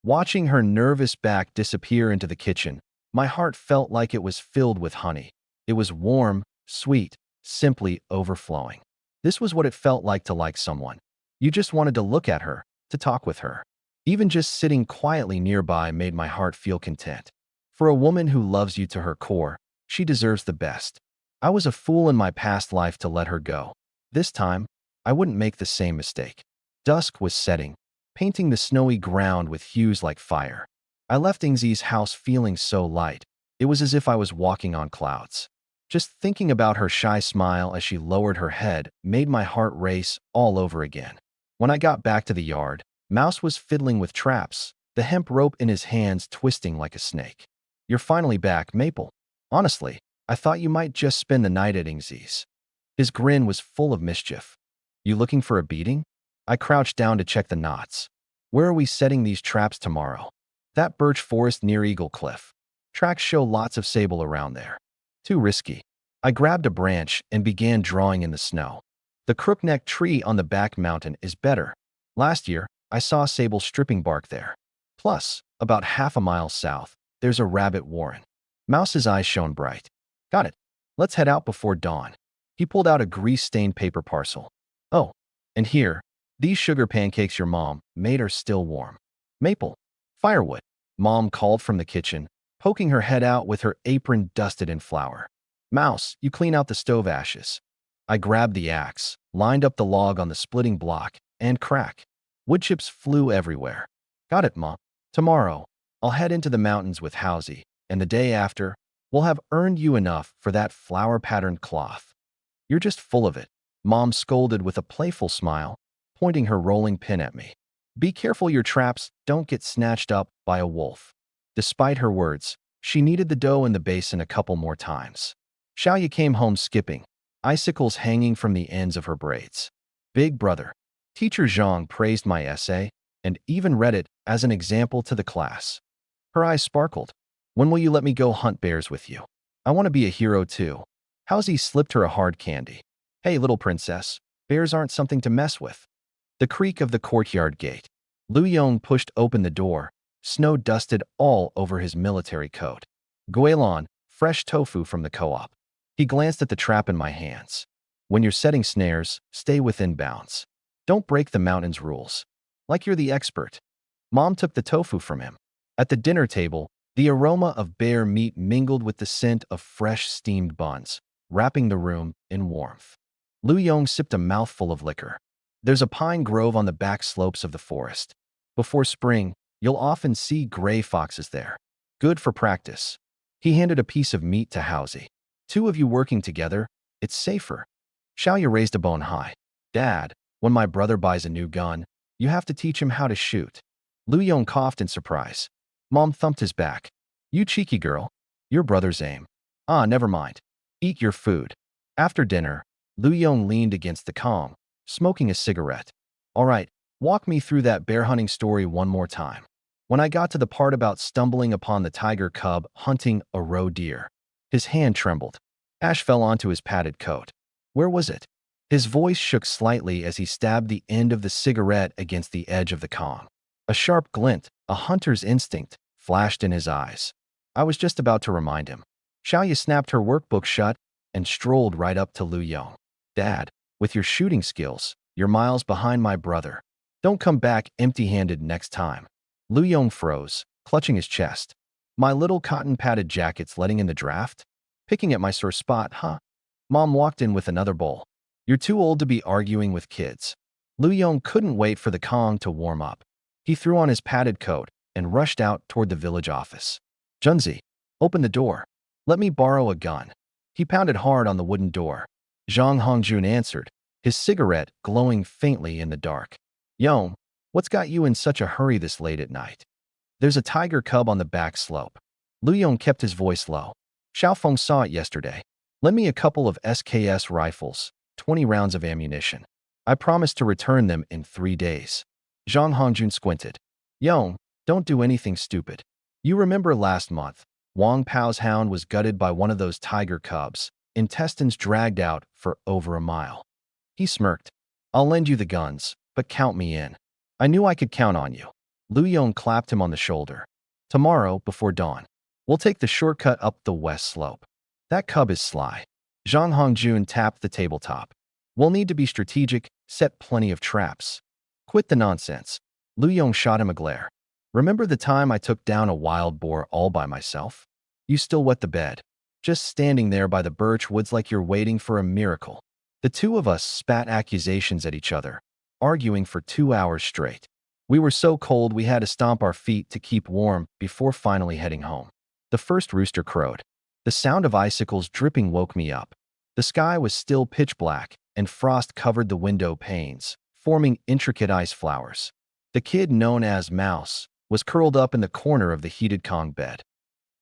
S1: Watching her nervous back disappear into the kitchen, my heart felt like it was filled with honey. It was warm, sweet, simply overflowing. This was what it felt like to like someone. You just wanted to look at her, to talk with her. Even just sitting quietly nearby made my heart feel content. For a woman who loves you to her core, she deserves the best. I was a fool in my past life to let her go. This time, I wouldn't make the same mistake. Dusk was setting, painting the snowy ground with hues like fire. I left Ingzi's house feeling so light. It was as if I was walking on clouds. Just thinking about her shy smile as she lowered her head made my heart race all over again. When I got back to the yard, Mouse was fiddling with traps, the hemp rope in his hands twisting like a snake. You're finally back, Maple. Honestly, I thought you might just spend the night at Ingzi's. His grin was full of mischief. You looking for a beating? I crouched down to check the knots. Where are we setting these traps tomorrow? That birch forest near Eagle Cliff. Tracks show lots of sable around there. Too risky. I grabbed a branch and began drawing in the snow. The crookneck tree on the back mountain is better. Last year, I saw sable stripping bark there. Plus, about half a mile south, there's a rabbit warren. Mouse's eyes shone bright. Got it. Let's head out before dawn. He pulled out a grease-stained paper parcel. Oh, and here, these sugar pancakes your mom made are still warm. Maple, firewood, Mom called from the kitchen, poking her head out with her apron dusted in flour. Mouse, you clean out the stove ashes. I grabbed the axe, lined up the log on the splitting block, and crack. Wood chips flew everywhere. Got it, Mom. Tomorrow, I'll head into the mountains with Housie, and the day after, we'll have earned you enough for that flower-patterned cloth. You're just full of it, Mom scolded with a playful smile, pointing her rolling pin at me. Be careful your traps don't get snatched up by a wolf. Despite her words, she kneaded the dough in the basin a couple more times. Xiaoya came home skipping, icicles hanging from the ends of her braids. Big brother. Teacher Zhang praised my essay and even read it as an example to the class. Her eyes sparkled. When will you let me go hunt bears with you? I want to be a hero too. Howsy slipped her a hard candy. Hey, little princess, bears aren't something to mess with. The creak of the courtyard gate. Lu Yong pushed open the door, snow dusted all over his military coat. Guilin, fresh tofu from the co-op. He glanced at the trap in my hands. When you're setting snares, stay within bounds. Don't break the mountain's rules. Like you're the expert. Mom took the tofu from him. At the dinner table, the aroma of bear meat mingled with the scent of fresh steamed buns, wrapping the room in warmth. Lu Yong sipped a mouthful of liquor. There's a pine grove on the back slopes of the forest. Before spring, you'll often see gray foxes there. Good for practice. He handed a piece of meat to Housie. Two of you working together, it's safer. Xiaoya raised a bone high. Dad, when my brother buys a new gun, you have to teach him how to shoot. Lu Yong coughed in surprise. Mom thumped his back. You cheeky girl. Your brother's aim. Ah, never mind. Eat your food. After dinner, Lu Yong leaned against the Kang, smoking a cigarette. All right, walk me through that bear hunting story one more time. When I got to the part about stumbling upon the tiger cub hunting a roe deer, his hand trembled. Ash fell onto his padded coat. Where was it? His voice shook slightly as he stabbed the end of the cigarette against the edge of the Kang. A sharp glint, a hunter's instinct, flashed in his eyes. I was just about to remind him. Xiaoya snapped her workbook shut and strolled right up to Lu Yong. Dad, with your shooting skills, you're miles behind my brother. Don't come back empty-handed next time. Lu Yong froze, clutching his chest. My little cotton-padded jacket's letting in the draft? Picking at my sore spot, huh? Mom walked in with another bowl. You're too old to be arguing with kids. Lu Yong couldn't wait for the Kang to warm up. He threw on his padded coat and rushed out toward the village office. Junzi, open the door. Let me borrow a gun. He pounded hard on the wooden door. Zhang Hongjun answered, his cigarette glowing faintly in the dark. Yong, what's got you in such a hurry this late at night? There's a tiger cub on the back slope. Lu Yong kept his voice low. Xiaofeng saw it yesterday. Lend me a couple of SKS rifles, 20 rounds of ammunition. I promised to return them in 3 days. Zhang Hongjun squinted. Yong, don't do anything stupid. You remember last month, Wang Pao's hound was gutted by one of those tiger cubs, intestines dragged out for over a mile. He smirked. I'll lend you the guns, but count me in. I knew I could count on you. Lu Yong clapped him on the shoulder. Tomorrow, before dawn, we'll take the shortcut up the west slope. That cub is sly. Zhang Hongjun tapped the tabletop. We'll need to be strategic, set plenty of traps. Quit the nonsense. Lu Yong shot him a glare. Remember the time I took down a wild boar all by myself? You still wet the bed. Just standing there by the birch woods like you're waiting for a miracle. The two of us spat accusations at each other, arguing for 2 hours straight. We were so cold we had to stomp our feet to keep warm before finally heading home. The first rooster crowed. The sound of icicles dripping woke me up. The sky was still pitch black, and frost covered the window panes, forming intricate ice flowers. The kid known as Mouse was curled up in the corner of the heated Kang bed.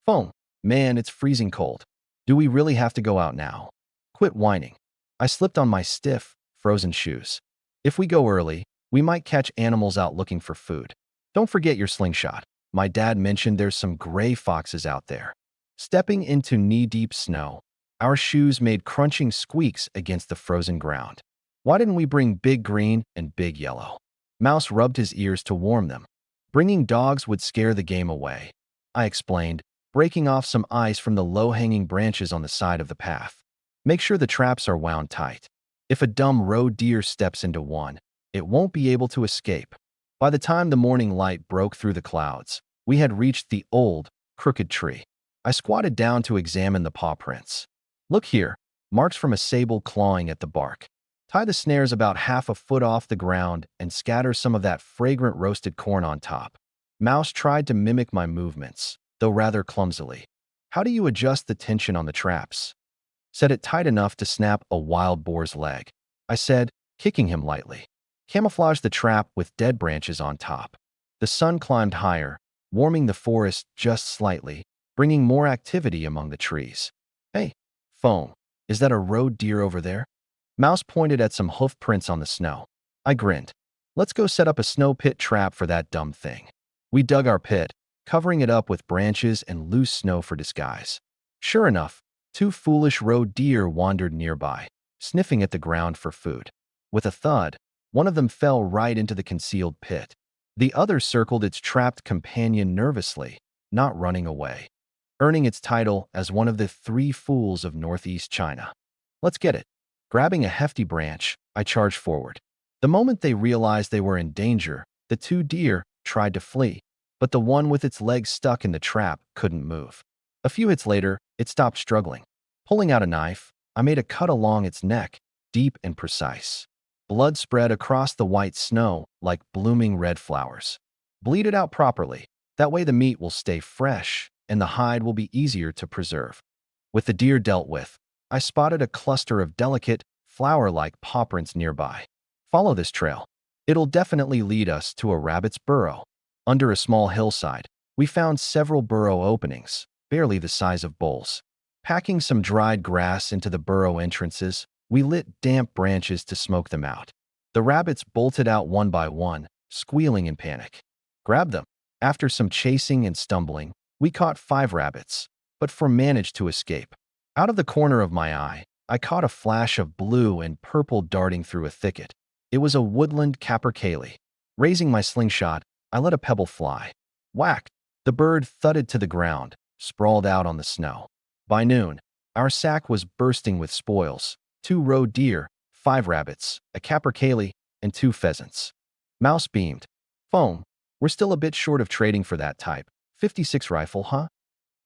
S1: Phone, man, it's freezing cold. Do we really have to go out now? Quit whining. I slipped on my stiff, frozen shoes. If we go early, we might catch animals out looking for food. Don't forget your slingshot. My dad mentioned there's some gray foxes out there. Stepping into knee-deep snow, our shoes made crunching squeaks against the frozen ground. Why didn't we bring Big Green and Big Yellow? Mouse rubbed his ears to warm them. Bringing dogs would scare the game away, I explained, breaking off some ice from the low-hanging branches on the side of the path. Make sure the traps are wound tight. If a dumb roe deer steps into one, it won't be able to escape. By the time the morning light broke through the clouds, we had reached the old, crooked tree. I squatted down to examine the paw prints. Look here, marks from a sable clawing at the bark. Tie the snares about half a foot off the ground and scatter some of that fragrant roasted corn on top. Mouse tried to mimic my movements, though rather clumsily. How do you adjust the tension on the traps? Set it tight enough to snap a wild boar's leg, I said, kicking him lightly. Camouflage the trap with dead branches on top. The sun climbed higher, warming the forest just slightly, bringing more activity among the trees. Hey, Foam, is that a roe deer over there? Mouse pointed at some hoof prints on the snow. I grinned. Let's go set up a snow pit trap for that dumb thing. We dug our pit, covering it up with branches and loose snow for disguise. Sure enough, two foolish roe deer wandered nearby, sniffing at the ground for food. With a thud, one of them fell right into the concealed pit. The other circled its trapped companion nervously, not running away, earning its title as one of the three fools of northeast China. Let's get it. Grabbing a hefty branch, I charged forward. The moment they realized they were in danger, the two deer tried to flee, but the one with its legs stuck in the trap couldn't move. A few hits later, it stopped struggling. Pulling out a knife, I made a cut along its neck, deep and precise. Blood spread across the white snow like blooming red flowers. Bleed it out properly. That way the meat will stay fresh and the hide will be easier to preserve. With the deer dealt with, I spotted a cluster of delicate, flower-like paw prints nearby. Follow this trail. It'll definitely lead us to a rabbit's burrow. Under a small hillside, we found several burrow openings, barely the size of bowls. Packing some dried grass into the burrow entrances, we lit damp branches to smoke them out. The rabbits bolted out one by one, squealing in panic. Grab them. After some chasing and stumbling, we caught 5 rabbits, but 4 managed to escape. Out of the corner of my eye, I caught a flash of blue and purple darting through a thicket. It was a woodland capercaillie. Raising my slingshot, I let a pebble fly. Whack! The bird thudded to the ground, sprawled out on the snow. By noon, our sack was bursting with spoils: 2 roe deer, 5 rabbits, a capercaillie, and 2 pheasants. Mouse beamed. Foam, we're still a bit short of trading for that type 56 rifle, huh?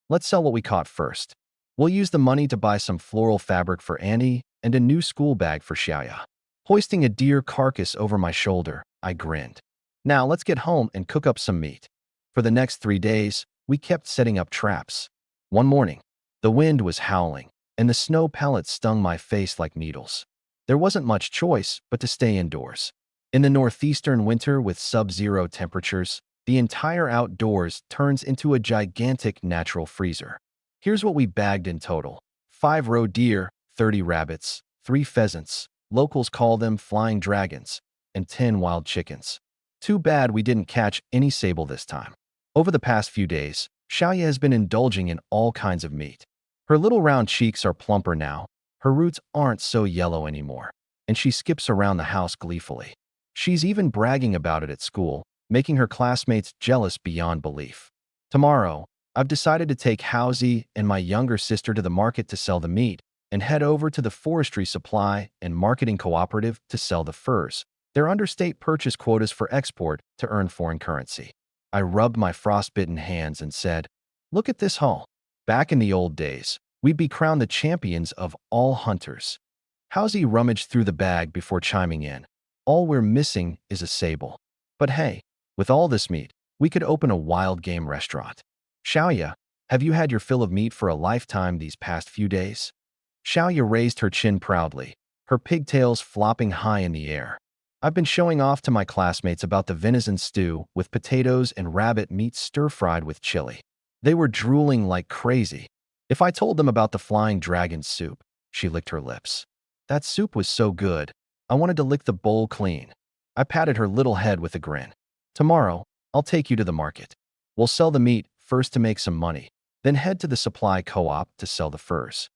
S1: Let's sell what we caught first. We'll use the money to buy some floral fabric for Annie and a new school bag for Xiaoya. Hoisting a deer carcass over my shoulder, I grinned. Now let's get home and cook up some meat. For the next 3 days, we kept setting up traps. One morning, the wind was howling, and the snow pellets stung my face like needles. There wasn't much choice but to stay indoors. In the northeastern winter with sub-zero temperatures, the entire outdoors turns into a gigantic natural freezer. Here's what we bagged in total: 5 roe deer, 30 rabbits, 3 pheasants, locals call them flying dragons, and 10 wild chickens. Too bad we didn't catch any sable this time. Over the past few days, Xiaoya has been indulging in all kinds of meat. Her little round cheeks are plumper now, her roots aren't so yellow anymore, and she skips around the house gleefully. She's even bragging about it at school, making her classmates jealous beyond belief. Tomorrow, I've decided to take Hausie and my younger sister to the market to sell the meat, and head over to the Forestry Supply and Marketing Cooperative to sell the furs. They're under state purchase quotas for export to earn foreign currency. I rubbed my frostbitten hands and said, "Look at this haul. Back in the old days, we'd be crowned the champions of all hunters." Hausie rummaged through the bag before chiming in. "All we're missing is a sable. But hey, with all this meat, we could open a wild game restaurant." "Xiaoya, have you had your fill of meat for a lifetime these past few days?" Xiaoya raised her chin proudly, her pigtails flopping high in the air. "I've been showing off to my classmates about the venison stew with potatoes and rabbit meat stir-fried with chili. They were drooling like crazy. If I told them about the flying dragon soup," she licked her lips. "That soup was so good, I wanted to lick the bowl clean." I patted her little head with a grin. "Tomorrow, I'll take you to the market. We'll sell the meat first to make some money, then head to the supply co-op to sell the furs.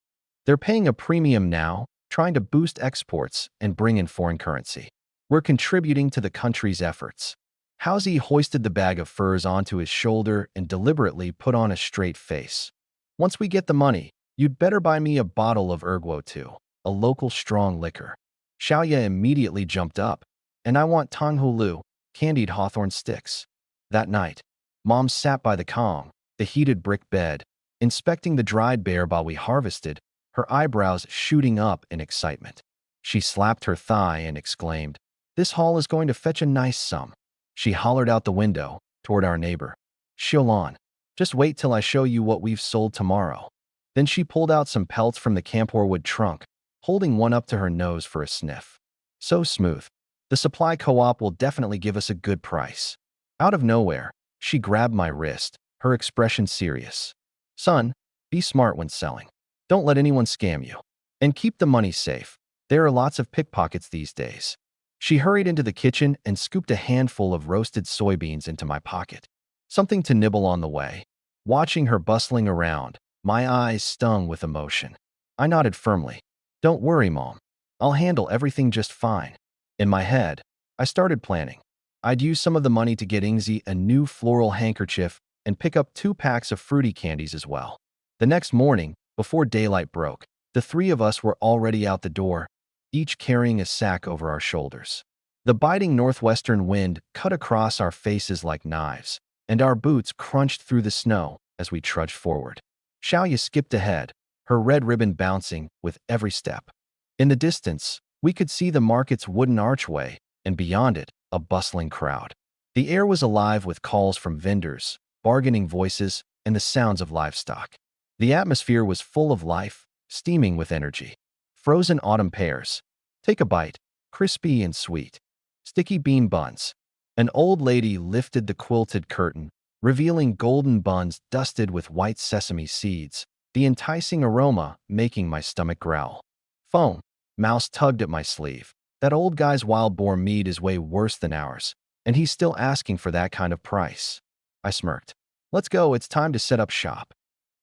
S1: They're paying a premium now, trying to boost exports and bring in foreign currency. We're contributing to the country's efforts." Hausie hoisted the bag of furs onto his shoulder and deliberately put on a straight face. "Once we get the money, you'd better buy me a bottle of Erguo too, a local strong liquor." Xiaoya immediately jumped up. "And I want Tanghulu, candied hawthorn sticks." That night, Mom sat by the Kang, the heated brick bed, inspecting the dried bear while we harvested, her eyebrows shooting up in excitement. She slapped her thigh and exclaimed, "This haul is going to fetch a nice sum." She hollered out the window, toward our neighbor. "Xiaolan, just wait till I show you what we've sold tomorrow." Then she pulled out some pelts from the camphorwood trunk, holding one up to her nose for a sniff. "So smooth. The supply co-op will definitely give us a good price." Out of nowhere, she grabbed my wrist, her expression serious. "Son, be smart when selling. Don't let anyone scam you. And keep the money safe. There are lots of pickpockets these days. She hurried into the kitchen and scooped a handful of roasted soybeans into my pocket. Something to nibble on the way. Watching her bustling around, my eyes stung with emotion. I nodded firmly. Don't worry, Mom. I'll handle everything just fine. In my head, I started planning. I'd use some of the money to get Ingzi a new floral handkerchief and pick up 2 packs of fruity candies as well. The next morning, before daylight broke, the 3 of us were already out the door, each carrying a sack over our shoulders. The biting northwestern wind cut across our faces like knives, and our boots crunched through the snow as we trudged forward. Xiaoya skipped ahead, her red ribbon bouncing with every step. In the distance, we could see the market's wooden archway, and beyond it, a bustling crowd. The air was alive with calls from vendors, bargaining voices, and the sounds of livestock. The atmosphere was full of life, steaming with energy. Frozen autumn pears. Take a bite, crispy and sweet. Sticky bean buns. An old lady lifted the quilted curtain, revealing golden buns dusted with white sesame seeds, the enticing aroma making my stomach growl. Phone. Mouse tugged at my sleeve. That old guy's wild boar meat is way worse than ours, and he's still asking for that kind of price. I smirked. Let's go, it's time to set up shop.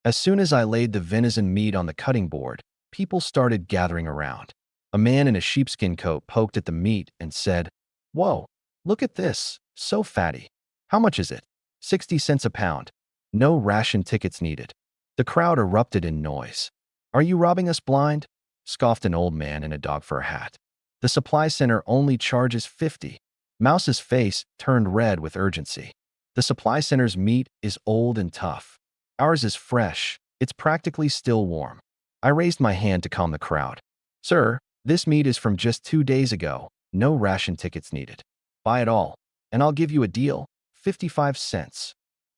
S1: As soon as I laid the venison meat on the cutting board, people started gathering around. A man in a sheepskin coat poked at the meat and said, "Whoa, look at this, so fatty. How much is it?" 60 cents a pound. No ration tickets needed. The crowd erupted in noise. "Are you robbing us blind?" scoffed an old man in a dog fur hat. "The supply center only charges 50. Mouse's face turned red with urgency. "The supply center's meat is old and tough. Ours is fresh. It's practically still warm." I raised my hand to calm the crowd. "Sir, this meat is from just 2 days ago. No ration tickets needed. Buy it all, and I'll give you a deal, 55 cents.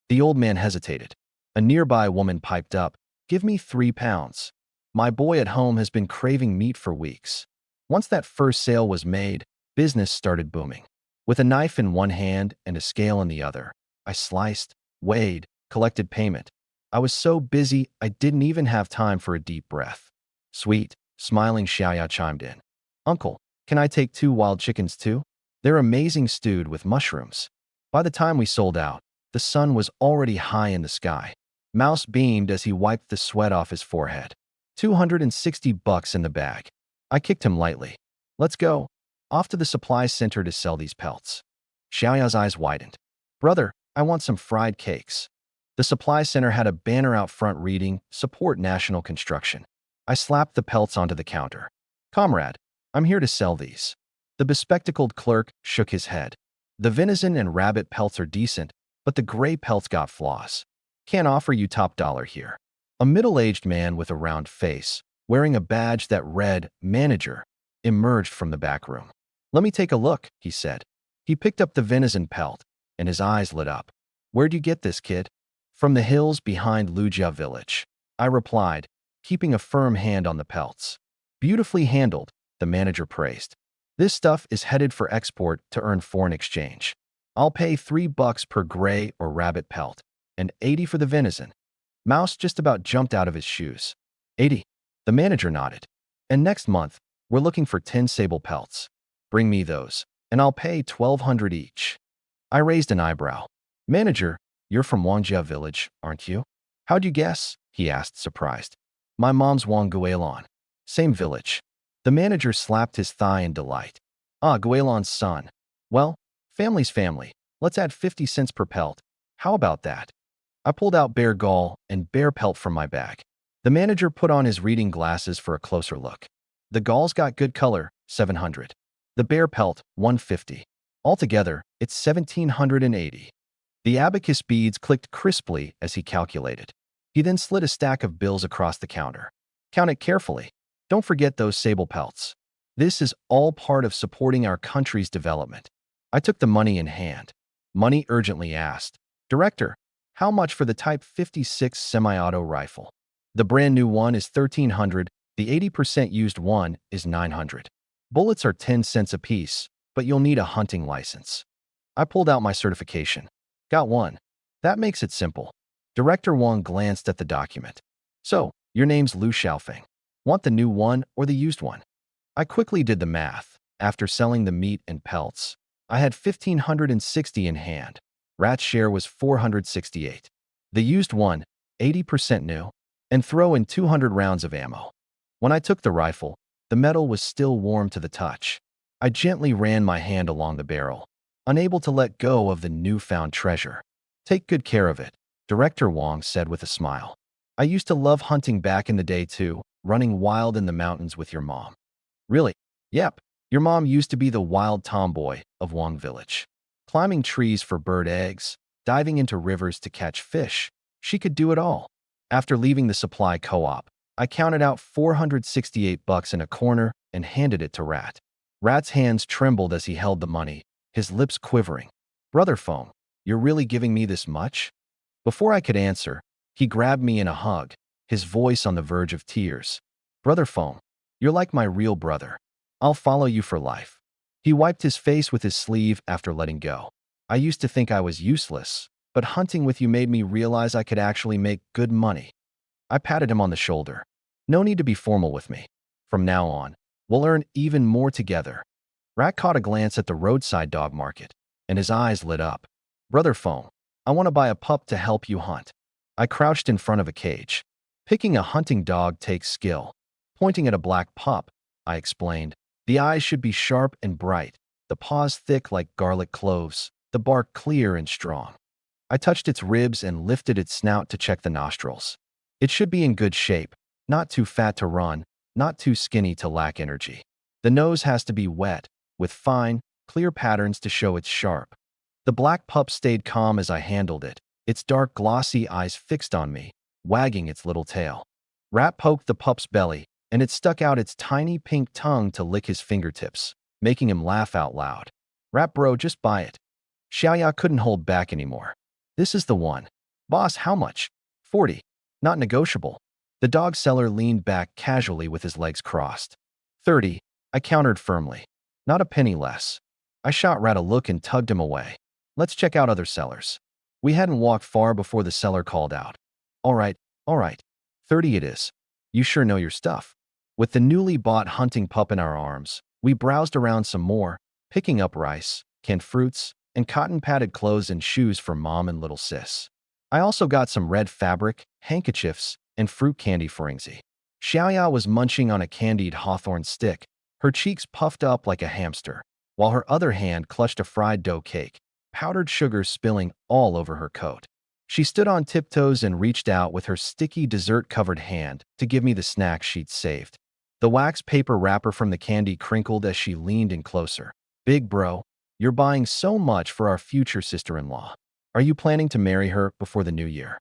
S1: The old man hesitated. A nearby woman piped up, "Give me 3 pounds. My boy at home has been craving meat for weeks." Once that first sale was made, business started booming. With a knife in one hand and a scale in the other, I sliced, weighed, collected payment. I was so busy I didn't even have time for a deep breath. "Sweet," smiling Xiaoya chimed in. "Uncle, can I take 2 wild chickens too? They're amazing stewed with mushrooms." By the time we sold out, the sun was already high in the sky. Mouse beamed as he wiped the sweat off his forehead. $260 in the bag. I kicked him lightly. "Let's go. Off to the supply center to sell these pelts." Xiaoya's eyes widened. "Brother, I want some fried cakes." The supply center had a banner out front reading, "Support National Construction." I slapped the pelts onto the counter. "Comrade, I'm here to sell these." The bespectacled clerk shook his head. "The venison and rabbit pelts are decent, but the gray pelts got flaws. Can't offer you top dollar here." A middle-aged man with a round face, wearing a badge that read "Manager," emerged from the back room. "Let me take a look," he said. He picked up the venison pelt, and his eyes lit up. "Where'd you get this, kid?" "From the hills behind Lujia village," I replied, keeping a firm hand on the pelts. "Beautifully handled," the manager praised. "This stuff is headed for export to earn foreign exchange. I'll pay $3 per gray or rabbit pelt, and 80 for the venison." Mouse just about jumped out of his shoes. 80. The manager nodded. "And next month, we're looking for 10 sable pelts. Bring me those, and I'll pay 1,200 each." I raised an eyebrow. "Manager, you're from Wangjia village, aren't you?" "How'd you guess?" he asked, surprised. "My mom's Wang Guilon. Same village." The manager slapped his thigh in delight. "Ah, Guilon's son. Well, family's family. Let's add 50 cents per pelt. How about that?" I pulled out bear gall and bear pelt from my bag. The manager put on his reading glasses for a closer look. "The gall's got good color, 700. The bear pelt, 150. Altogether, it's 1,780. The abacus beads clicked crisply as he calculated. He then slid a stack of bills across the counter. "Count it carefully. Don't forget those sable pelts. This is all part of supporting our country's development." I took the money in hand. Money urgently asked, "Director, how much for the Type 56 semi-auto rifle?" "The brand new one is 1,300. The 80% used one is 900. Bullets are 10 cents apiece, but you'll need a hunting license." I pulled out my certification. "Got one." "That makes it simple." Director Wang glanced at the document. "So, your name's Lu Xiaofeng. Want the new one or the used one?" I quickly did the math. After selling the meat and pelts, I had 1,560 in hand. Rat's share was 468. The used one, 80% new, and throw in 200 rounds of ammo. When I took the rifle, the metal was still warm to the touch. I gently ran my hand along the barrel, unable to let go of the newfound treasure. Take good care of it, Director Wong said with a smile. I used to love hunting back in the day too, running wild in the mountains with your mom. Really? Yep. Your mom used to be the wild tomboy of Wong Village. Climbing trees for bird eggs, diving into rivers to catch fish. She could do it all. After leaving the supply co-op, I counted out 468 bucks in a corner and handed it to Rat. Rat's hands trembled as he held the money, his lips quivering. Brother Foam, you're really giving me this much? Before I could answer, he grabbed me in a hug, his voice on the verge of tears. Brother Foam, you're like my real brother. I'll follow you for life. He wiped his face with his sleeve after letting go. I used to think I was useless, but hunting with you made me realize I could actually make good money. I patted him on the shoulder. No need to be formal with me. From now on, we'll earn even more together. Rat caught a glance at the roadside dog market, and his eyes lit up. Brother Foam, I want to buy a pup to help you hunt. I crouched in front of a cage. Picking a hunting dog takes skill. Pointing at a black pup, I explained. The eyes should be sharp and bright, the paws thick like garlic cloves, the bark clear and strong. I touched its ribs and lifted its snout to check the nostrils. It should be in good shape, not too fat to run, not too skinny to lack energy. The nose has to be wet, with fine, clear patterns to show it's sharp. The black pup stayed calm as I handled it, its dark glossy eyes fixed on me, wagging its little tail. Rat poked the pup's belly, and it stuck out its tiny pink tongue to lick his fingertips, making him laugh out loud. Rat bro, just buy it. Xiaoya couldn't hold back anymore. This is the one. Boss, how much? 40. Not negotiable. The dog seller leaned back casually with his legs crossed. 30. I countered firmly. Not a penny less. I shot Rat a look and tugged him away. Let's check out other sellers. We hadn't walked far before the seller called out. All right. 30 it is. You sure know your stuff. With the newly bought hunting pup in our arms, we browsed around some more, picking up rice, canned fruits, and cotton-padded clothes and shoes for mom and little sis. I also got some red fabric, handkerchiefs, and fruit candy for Ingzi. Xiaoya was munching on a candied hawthorn stick, her cheeks puffed up like a hamster, while her other hand clutched a fried dough cake, powdered sugar spilling all over her coat. She stood on tiptoes and reached out with her sticky dessert-covered hand to give me the snack she'd saved. The wax paper wrapper from the candy crinkled as she leaned in closer. Big bro, you're buying so much for our future sister-in-law. Are you planning to marry her before the new year?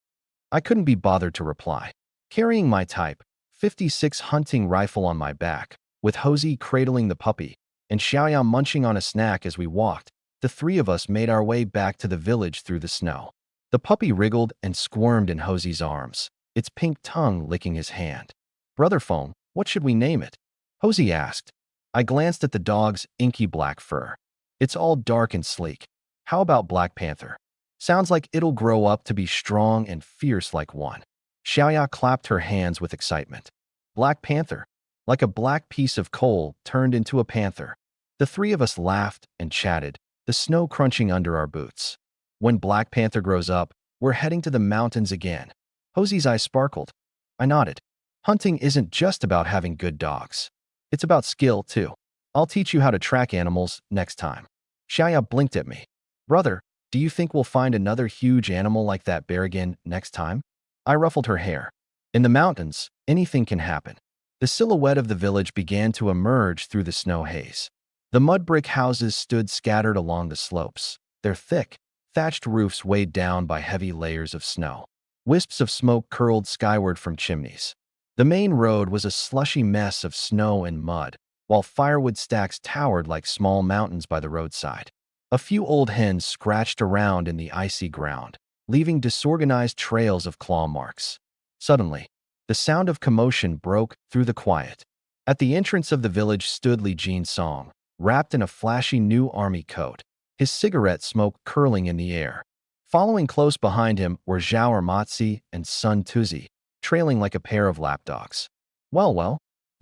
S1: I couldn't be bothered to reply. Carrying my Type 56 hunting rifle on my back, with Hosey cradling the puppy, and Xiaoya munching on a snack as we walked, the three of us made our way back to the village through the snow. The puppy wriggled and squirmed in Hosey's arms, its pink tongue licking his hand. Brother Foam, what should we name it? Hosey asked. I glanced at the dog's inky black fur. It's all dark and sleek. How about Black Panther? Sounds like it'll grow up to be strong and fierce like one. Xiaoya clapped her hands with excitement. Black Panther, like a black piece of coal turned into a panther. The three of us laughed and chatted, the snow crunching under our boots. When Black Panther grows up, we're heading to the mountains again. Hosey's eyes sparkled. I nodded. Hunting isn't just about having good dogs. It's about skill, too. I'll teach you how to track animals next time. Xiaoya blinked at me. Brother, do you think we'll find another huge animal like that bear again next time? I ruffled her hair. In the mountains, anything can happen. The silhouette of the village began to emerge through the snow haze. The mud brick houses stood scattered along the slopes, their thick, thatched roofs weighed down by heavy layers of snow. Wisps of smoke curled skyward from chimneys. The main road was a slushy mess of snow and mud, while firewood stacks towered like small mountains by the roadside. A few old hens scratched around in the icy ground, leaving disorganized trails of claw marks. Suddenly, the sound of commotion broke through the quiet. At the entrance of the village stood Li Jin Song, wrapped in a flashy new army coat, his cigarette smoke curling in the air. Following close behind him were Zhao Ermatzi and Sun Tuzi, trailing like a pair of lapdogs. Well,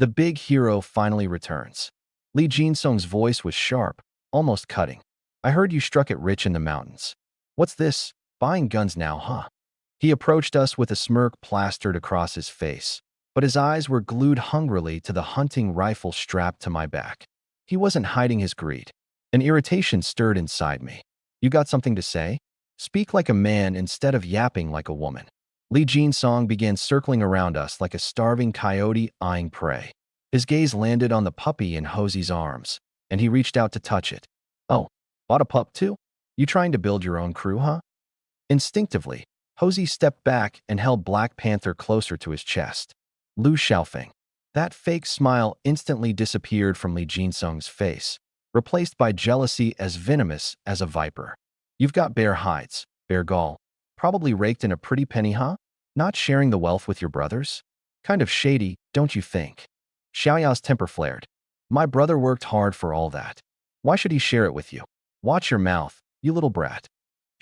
S1: The big hero finally returns. Lee Jin-sung's voice was sharp, almost cutting. I heard you struck it rich in the mountains. What's this? Buying guns now, huh? He approached us with a smirk plastered across his face, but his eyes were glued hungrily to the hunting rifle strapped to my back. He wasn't hiding his greed. An irritation stirred inside me. You got something to say? Speak like a man instead of yapping like a woman. Lee Jin-sung began circling around us like a starving coyote eyeing prey. His gaze landed on the puppy in Hosey's arms, and he reached out to touch it. Oh, bought a pup too? You trying to build your own crew, huh? Instinctively, Hosey stepped back and held Black Panther closer to his chest. Lu Xiaofeng. That fake smile instantly disappeared from Lee Jin-sung's face, replaced by jealousy as venomous as a viper. You've got bare hides, bare gall, probably raked in a pretty penny, huh? Not sharing the wealth with your brothers? Kind of shady, don't you think? Xiaoyao's temper flared. My brother worked hard for all that. Why should he share it with you? Watch your mouth, you little brat.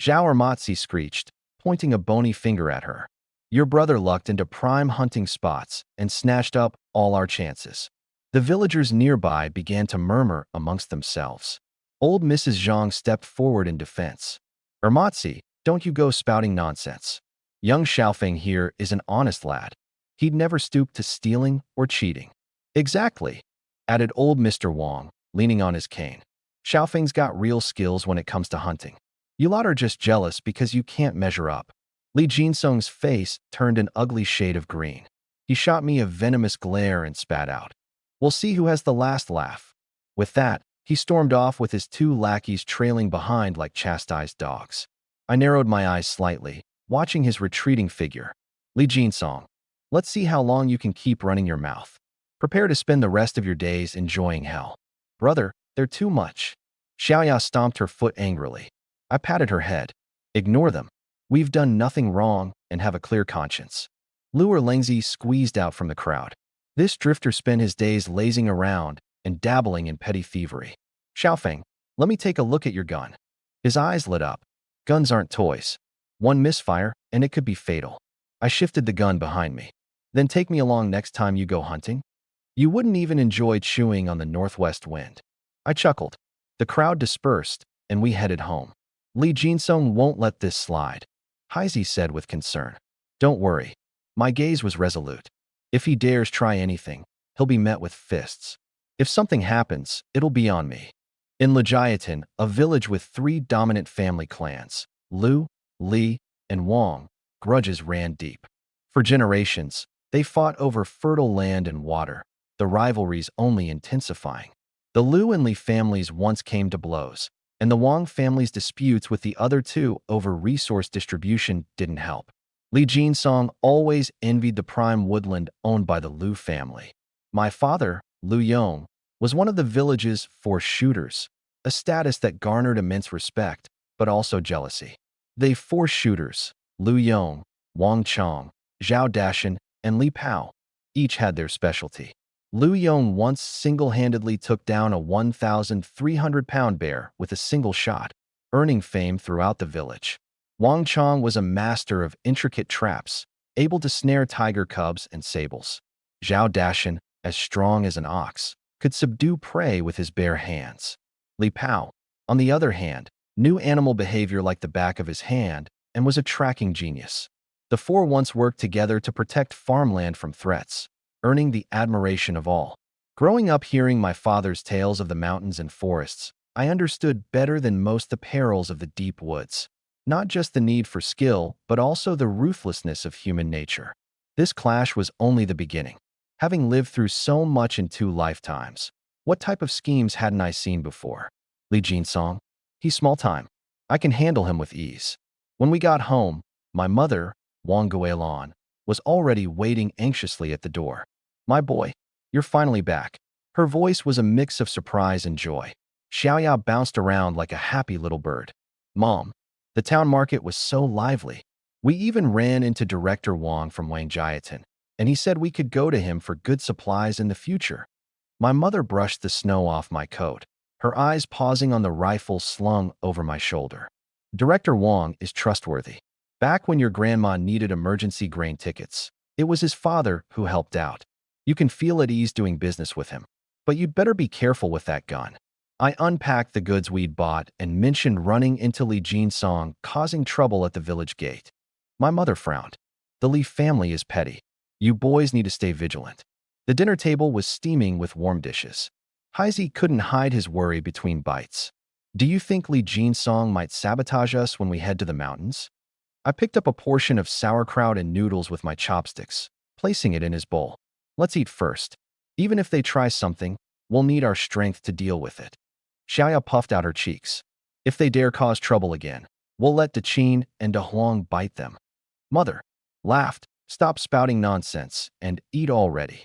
S1: Zhao Ermatzi screeched, pointing a bony finger at her. Your brother lucked into prime hunting spots and snatched up all our chances. The villagers nearby began to murmur amongst themselves. Old Mrs. Zhang stepped forward in defense. Ermatzi, don't you go spouting nonsense. Young Xiaofeng here is an honest lad. He'd never stoop to stealing or cheating. Exactly, added old Mr. Wang, leaning on his cane. Xiaofeng's got real skills when it comes to hunting. You lot are just jealous because you can't measure up. Lee Jin-sung's face turned an ugly shade of green. He shot me a venomous glare and spat out. We'll see who has the last laugh. With that, he stormed off with his two lackeys trailing behind like chastised dogs. I narrowed my eyes slightly, watching his retreating figure. Lee Jin-sung, let's see how long you can keep running your mouth. Prepare to spend the rest of your days enjoying hell. Brother, they're too much. Xiaoya stomped her foot angrily. I patted her head. Ignore them. We've done nothing wrong and have a clear conscience. Lu Erlingzi squeezed out from the crowd. This drifter spent his days lazing around and dabbling in petty thievery. Xiaofeng, let me take a look at your gun. His eyes lit up. Guns aren't toys. One misfire, and it could be fatal. I shifted the gun behind me. Then take me along next time you go hunting. You wouldn't even enjoy chewing on the northwest wind. I chuckled. The crowd dispersed, and we headed home. Lee Jin-sung won't let this slide, Heisey said with concern. Don't worry. My gaze was resolute. If he dares try anything, he'll be met with fists. If something happens, it'll be on me. In Legiatin, a village with 3 dominant family clans, Lu, Li, and Wang, grudges ran deep. For generations, they fought over fertile land and water, the rivalries only intensifying. The Lu and Li families once came to blows, and the Wang family's disputes with the other two over resource distribution didn't help. Lee Jin-sung always envied the prime woodland owned by the Lu family. My father, Lu Yong, was one of the village's 4 shooters, a status that garnered immense respect, but also jealousy. They 4 shooters, Lu Yong, Wang Chong, Zhao Dashan, and Li Pao, each had their specialty. Lu Yong once single-handedly took down a 1,300-pound bear with a single shot, earning fame throughout the village. Wang Chong was a master of intricate traps, able to snare tiger cubs and sables. Zhao Dashan, as strong as an ox, could subdue prey with his bare hands. Li Pao, on the other hand, knew animal behavior like the back of his hand and was a tracking genius. The 4 once worked together to protect farmland from threats, earning the admiration of all. Growing up hearing my father's tales of the mountains and forests, I understood better than most the perils of the deep woods. Not just the need for skill, but also the ruthlessness of human nature. This clash was only the beginning. Having lived through so much in 2 lifetimes, what type of schemes hadn't I seen before? Lee Jin-sung, he's small time. I can handle him with ease. When we got home, my mother, Wang Guilon, was already waiting anxiously at the door. My boy, you're finally back. Her voice was a mix of surprise and joy. Xiaoya bounced around like a happy little bird. Mom, the town market was so lively. We even ran into Director Wang from Wangjiatin, and he said we could go to him for good supplies in the future. My mother brushed the snow off my coat, her eyes pausing on the rifle slung over my shoulder. Director Wang is trustworthy. Back when your grandma needed emergency grain tickets, it was his father who helped out. You can feel at ease doing business with him. But you'd better be careful with that gun. I unpacked the goods we'd bought and mentioned running into Li Jinsong, causing trouble at the village gate. My mother frowned. The Li family is petty. You boys need to stay vigilant. The dinner table was steaming with warm dishes. Heisey couldn't hide his worry between bites. Do you think Li Jinsong might sabotage us when we head to the mountains? I picked up a portion of sauerkraut and noodles with my chopsticks, placing it in his bowl. Let's eat first. Even if they try something, we'll need our strength to deal with it. Xiaoya puffed out her cheeks. If they dare cause trouble again, we'll let Daqin and De Huang bite them. Mother laughed. Stop spouting nonsense and eat already.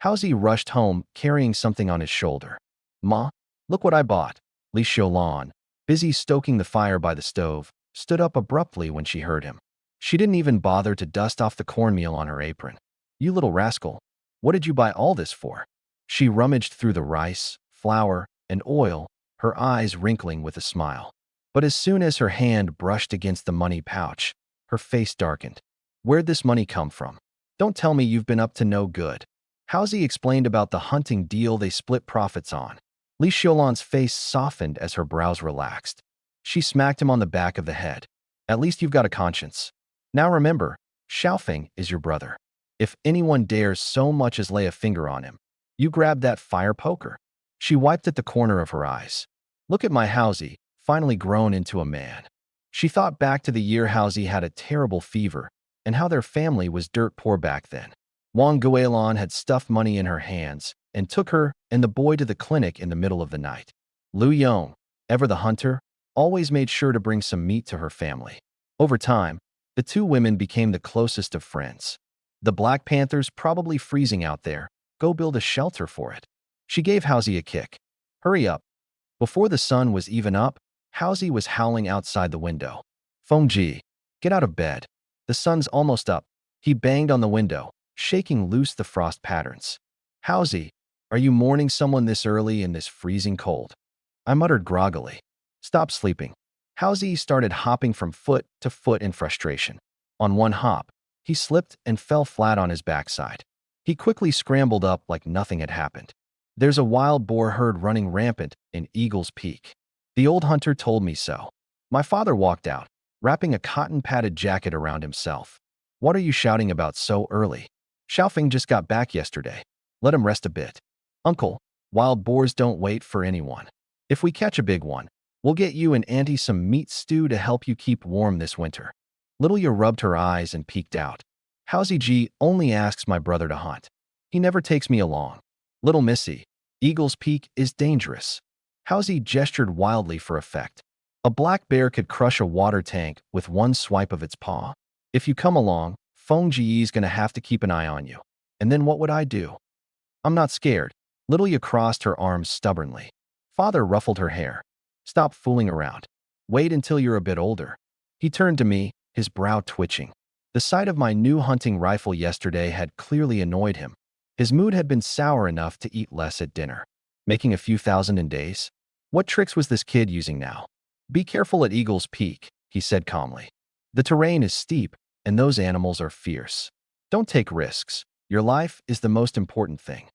S1: Haozi rushed home, carrying something on his shoulder. Ma, look what I bought. Li Xiaolan, busy stoking the fire by the stove, stood up abruptly when she heard him. She didn't even bother to dust off the cornmeal on her apron. You little rascal, what did you buy all this for? She rummaged through the rice, flour, and oil, her eyes wrinkling with a smile. But as soon as her hand brushed against the money pouch, her face darkened. Where'd this money come from? Don't tell me you've been up to no good. Haozi explained about the hunting deal they split profits on. Li Xiaolan's face softened as her brows relaxed. She smacked him on the back of the head. At least you've got a conscience. Now remember, Xiaofeng is your brother. If anyone dares so much as lay a finger on him, you grab that fire poker. She wiped at the corner of her eyes. Look at my Haozi, finally grown into a man. She thought back to the year Haozi had a terrible fever and how their family was dirt poor back then. Wang Guilin had stuffed money in her hands and took her and the boy to the clinic in the middle of the night. Lu Yong, ever the hunter, always made sure to bring some meat to her family. Over time, the two women became the closest of friends. The Black Panther's probably freezing out there. Go build a shelter for it. She gave Haozi a kick. Hurry up. Before the sun was even up, Haozi was howling outside the window. Fengji, get out of bed. The sun's almost up. He banged on the window, shaking loose the frost patterns. Haozi, are you mourning someone this early in this freezing cold? I muttered groggily. Stop sleeping. Haozi started hopping from foot to foot in frustration. On one hop, he slipped and fell flat on his backside. He quickly scrambled up like nothing had happened. There's a wild boar herd running rampant in Eagle's Peak. The old hunter told me so. My father walked out, wrapping a cotton-padded jacket around himself. What are you shouting about so early? Xiaofeng just got back yesterday. Let him rest a bit. Uncle, wild boars don't wait for anyone. If we catch a big one, we'll get you and Auntie some meat stew to help you keep warm this winter. Littleya rubbed her eyes and peeked out. Haozi Ji only asks my brother to hunt. He never takes me along. Little Missy, Eagle's Peak is dangerous. Haozi gestured wildly for effect. A black bear could crush a water tank with one swipe of its paw. If you come along, Feng Ji's gonna have to keep an eye on you. And then what would I do? I'm not scared. Littleya crossed her arms stubbornly. Father ruffled her hair. Stop fooling around. Wait until you're a bit older. He turned to me, his brow twitching. The sight of my new hunting rifle yesterday had clearly annoyed him. His mood had been sour enough to eat less at dinner. Making a few thousand in days? What tricks was this kid using now? Be careful at Eagle's Peak, he said calmly. The terrain is steep, and those animals are fierce. Don't take risks. Your life is the most important thing.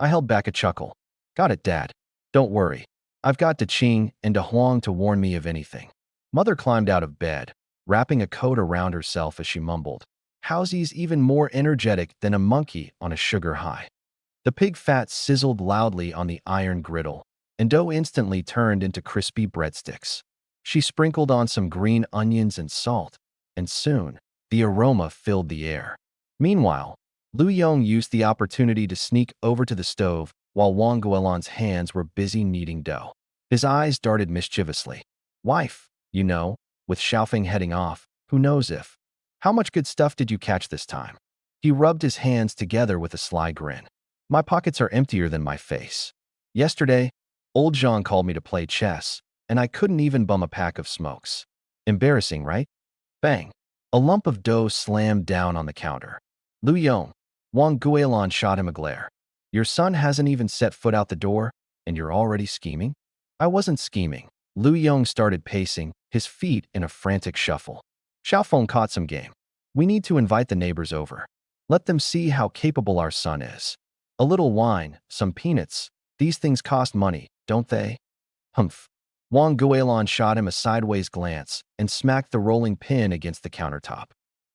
S1: I held back a chuckle. Got it, Dad. Don't worry. I've got Daqin and De Huang to warn me of anything. Mother climbed out of bed, wrapping a coat around herself as she mumbled. Haozi's even more energetic than a monkey on a sugar high. The pig fat sizzled loudly on the iron griddle, and dough instantly turned into crispy breadsticks. She sprinkled on some green onions and salt, and soon, the aroma filled the air. Meanwhile, Lu Yong used the opportunity to sneak over to the stove while Wang Guilan's hands were busy kneading dough. His eyes darted mischievously. Wife, you know, with Xiaofeng heading off, who knows if. How much good stuff did you catch this time? He rubbed his hands together with a sly grin. My pockets are emptier than my face. Yesterday, old Jean called me to play chess, and I couldn't even bum a pack of smokes. Embarrassing, right? Bang. A lump of dough slammed down on the counter. Lu Yong, Wang Guilin shot him a glare. Your son hasn't even set foot out the door, and you're already scheming? I wasn't scheming. Lu Yong started pacing, his feet in a frantic shuffle. Xiaofeng caught some game. We need to invite the neighbors over. Let them see how capable our son is. A little wine, some peanuts. These things cost money, don't they? Humph. Wang Guilin shot him a sideways glance and smacked the rolling pin against the countertop.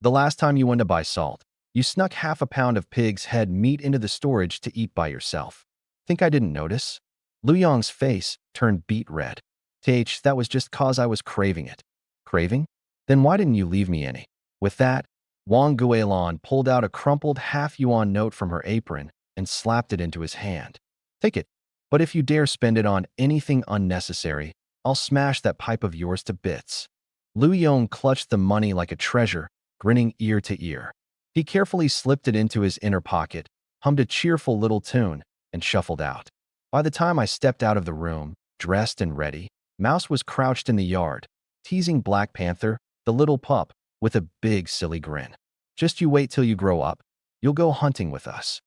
S1: The last time you went to buy salt, you snuck half a pound of pig's head meat into the storage to eat by yourself. Think I didn't notice? Lu Yong's face turned beet red. That was just cause I was craving it. Craving? Then why didn't you leave me any? With that, Wang Guilin pulled out a crumpled half-yuan note from her apron and slapped it into his hand. Take it, but if you dare spend it on anything unnecessary, I'll smash that pipe of yours to bits. Lu Yong clutched the money like a treasure, grinning ear to ear. He carefully slipped it into his inner pocket, hummed a cheerful little tune, and shuffled out. By the time I stepped out of the room, dressed and ready, Mouse was crouched in the yard, teasing Black Panther, the little pup, with a big silly grin. Just you wait till you grow up. You'll go hunting with us.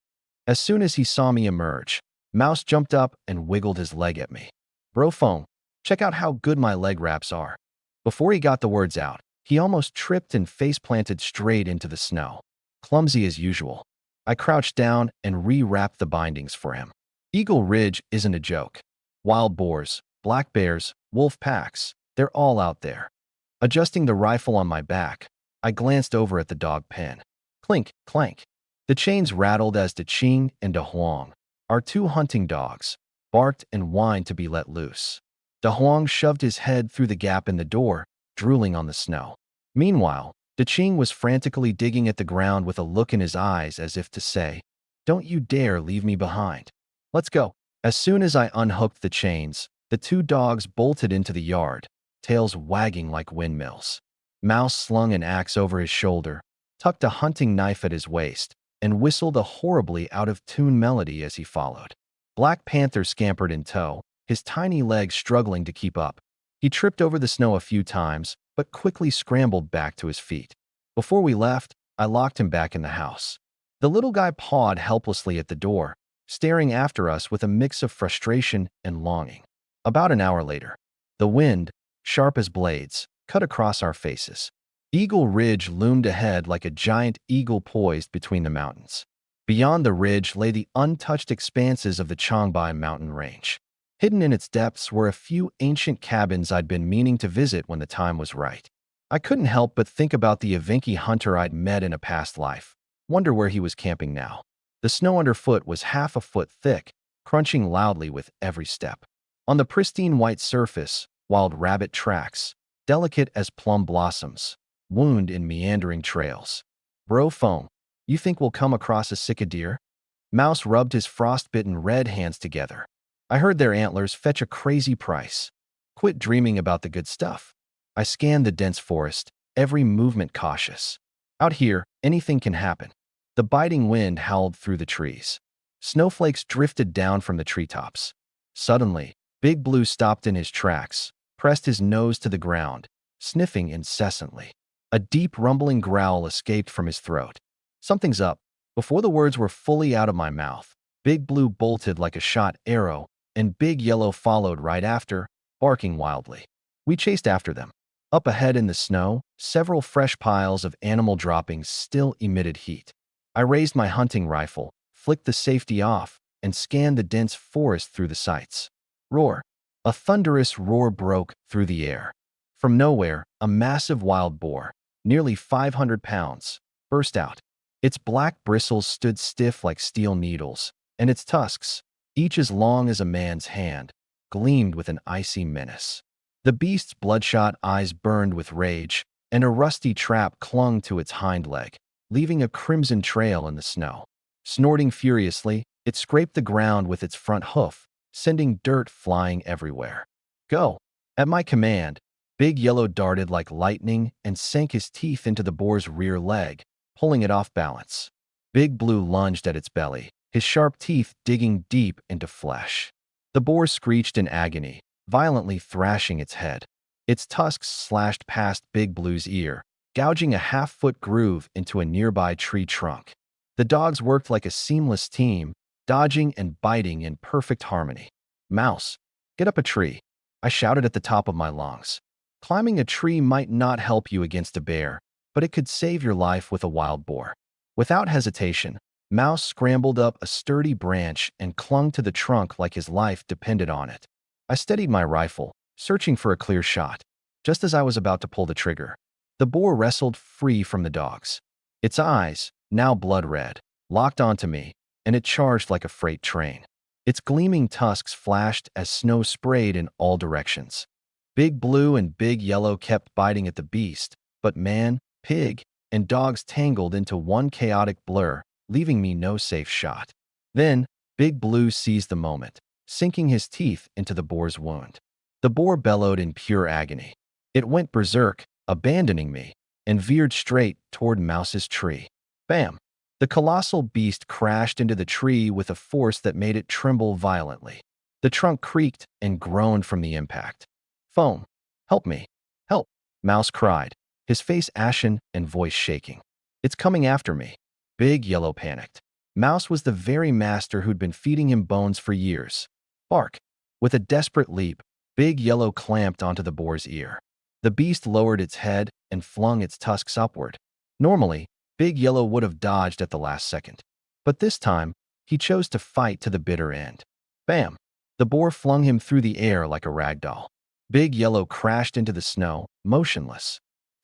S1: As soon as he saw me emerge, Mouse jumped up and wiggled his leg at me. Bro phone, check out how good my leg wraps are. Before he got the words out, he almost tripped and face-planted straight into the snow. Clumsy as usual. I crouched down and re-wrapped the bindings for him. Eagle Ridge isn't a joke. Wild boars, black bears, wolf packs, they're all out there. Adjusting the rifle on my back, I glanced over at the dog pen. Clink, clank. The chains rattled as De Qing and De Huang, our two hunting dogs, barked and whined to be let loose. De Huang shoved his head through the gap in the door, drooling on the snow. Meanwhile, De Qing was frantically digging at the ground with a look in his eyes as if to say, "Don't you dare leave me behind. Let's go." As soon as I unhooked the chains, the two dogs bolted into the yard, tails wagging like windmills. Mouse slung an axe over his shoulder, tucked a hunting knife at his waist, and whistled a horribly out-of-tune melody as he followed. Black Panther scampered in tow, his tiny legs struggling to keep up. He tripped over the snow a few times, but quickly scrambled back to his feet. Before we left, I locked him back in the house. The little guy pawed helplessly at the door, staring after us with a mix of frustration and longing. About an hour later, the wind, sharp as blades, cut across our faces. Eagle Ridge loomed ahead like a giant eagle poised between the mountains. Beyond the ridge lay the untouched expanses of the Changbai mountain range. Hidden in its depths were a few ancient cabins I'd been meaning to visit when the time was right. I couldn't help but think about the Evenki hunter I'd met in a past life. Wonder where he was camping now. The snow underfoot was half a foot thick, crunching loudly with every step. On the pristine white surface, wild rabbit tracks, delicate as plum blossoms, wound in meandering trails. Bro phone, you think we'll come across a sick deer? Mouse rubbed his frostbitten red hands together. I heard their antlers fetch a crazy price. Quit dreaming about the good stuff. I scanned the dense forest, every movement cautious. Out here, anything can happen. The biting wind howled through the trees. Snowflakes drifted down from the treetops. Suddenly, Big Blue stopped in his tracks, pressed his nose to the ground, sniffing incessantly. A deep rumbling growl escaped from his throat. Something's up. Before the words were fully out of my mouth, Big Blue bolted like a shot arrow, and Big Yellow followed right after, barking wildly. We chased after them. Up ahead in the snow, several fresh piles of animal droppings still emitted heat. I raised my hunting rifle, flicked the safety off, and scanned the dense forest through the sights. Roar! A thunderous roar broke through the air. From nowhere, a massive wild boar, nearly 500 pounds, burst out. Its black bristles stood stiff like steel needles, and its tusks, each as long as a man's hand, gleamed with an icy menace. The beast's bloodshot eyes burned with rage, and a rusty trap clung to its hind leg, leaving a crimson trail in the snow. Snorting furiously, it scraped the ground with its front hoof, sending dirt flying everywhere. Go! At my command, Big Yellow darted like lightning and sank his teeth into the boar's rear leg, pulling it off balance. Big Blue lunged at its belly, his sharp teeth digging deep into flesh. The boar screeched in agony, violently thrashing its head. Its tusks slashed past Big Blue's ear, gouging a half-foot groove into a nearby tree trunk. The dogs worked like a seamless team, dodging and biting in perfect harmony. Mouse, get up a tree, I shouted at the top of my lungs. Climbing a tree might not help you against a bear, but it could save your life with a wild boar. Without hesitation, Mouse scrambled up a sturdy branch and clung to the trunk like his life depended on it. I steadied my rifle, searching for a clear shot. Just as I was about to pull the trigger, the boar wrestled free from the dogs. Its eyes, now blood red, locked onto me, and it charged like a freight train. Its gleaming tusks flashed as snow sprayed in all directions. Big Blue and Big Yellow kept biting at the beast, but man, pig, and dogs tangled into one chaotic blur, leaving me no safe shot. Then, Big Blue seized the moment, sinking his teeth into the boar's wound. The boar bellowed in pure agony. It went berserk, abandoning me, and veered straight toward Mouse's tree. Bam! The colossal beast crashed into the tree with a force that made it tremble violently. The trunk creaked and groaned from the impact. Foam! Help me! Help! Mouse cried, his face ashen and voice shaking. It's coming after me. Big Yellow panicked. Mouse was the very master who'd been feeding him bones for years. Bark! With a desperate leap, Big Yellow clamped onto the boar's ear. The beast lowered its head and flung its tusks upward. Normally, Big Yellow would have dodged at the last second. But this time, he chose to fight to the bitter end. Bam! The boar flung him through the air like a rag doll. Big Yellow crashed into the snow, motionless.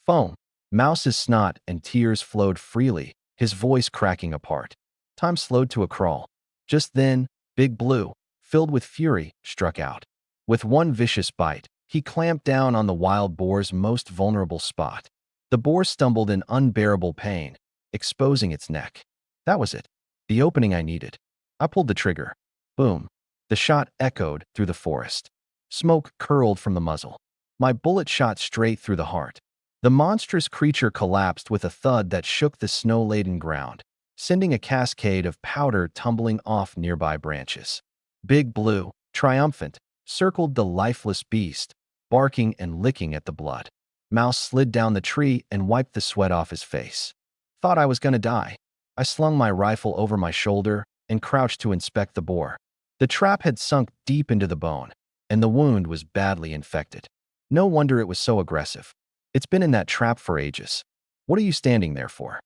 S1: Foam! Mouse's snot and tears flowed freely, his voice cracking apart. Time slowed to a crawl. Just then, Big Blue, filled with fury, struck out. With one vicious bite, he clamped down on the wild boar's most vulnerable spot. The boar stumbled in unbearable pain, exposing its neck. That was it. The opening I needed. I pulled the trigger. Boom. The shot echoed through the forest. Smoke curled from the muzzle. My bullet shot straight through the heart. The monstrous creature collapsed with a thud that shook the snow-laden ground, sending a cascade of powder tumbling off nearby branches. Big Blue, triumphant, circled the lifeless beast, barking and licking at the blood. Mouse slid down the tree and wiped the sweat off his face. Thought I was gonna die. I slung my rifle over my shoulder and crouched to inspect the boar. The trap had sunk deep into the bone, and the wound was badly infected. No wonder it was so aggressive. It's been in that trap for ages. What are you standing there for?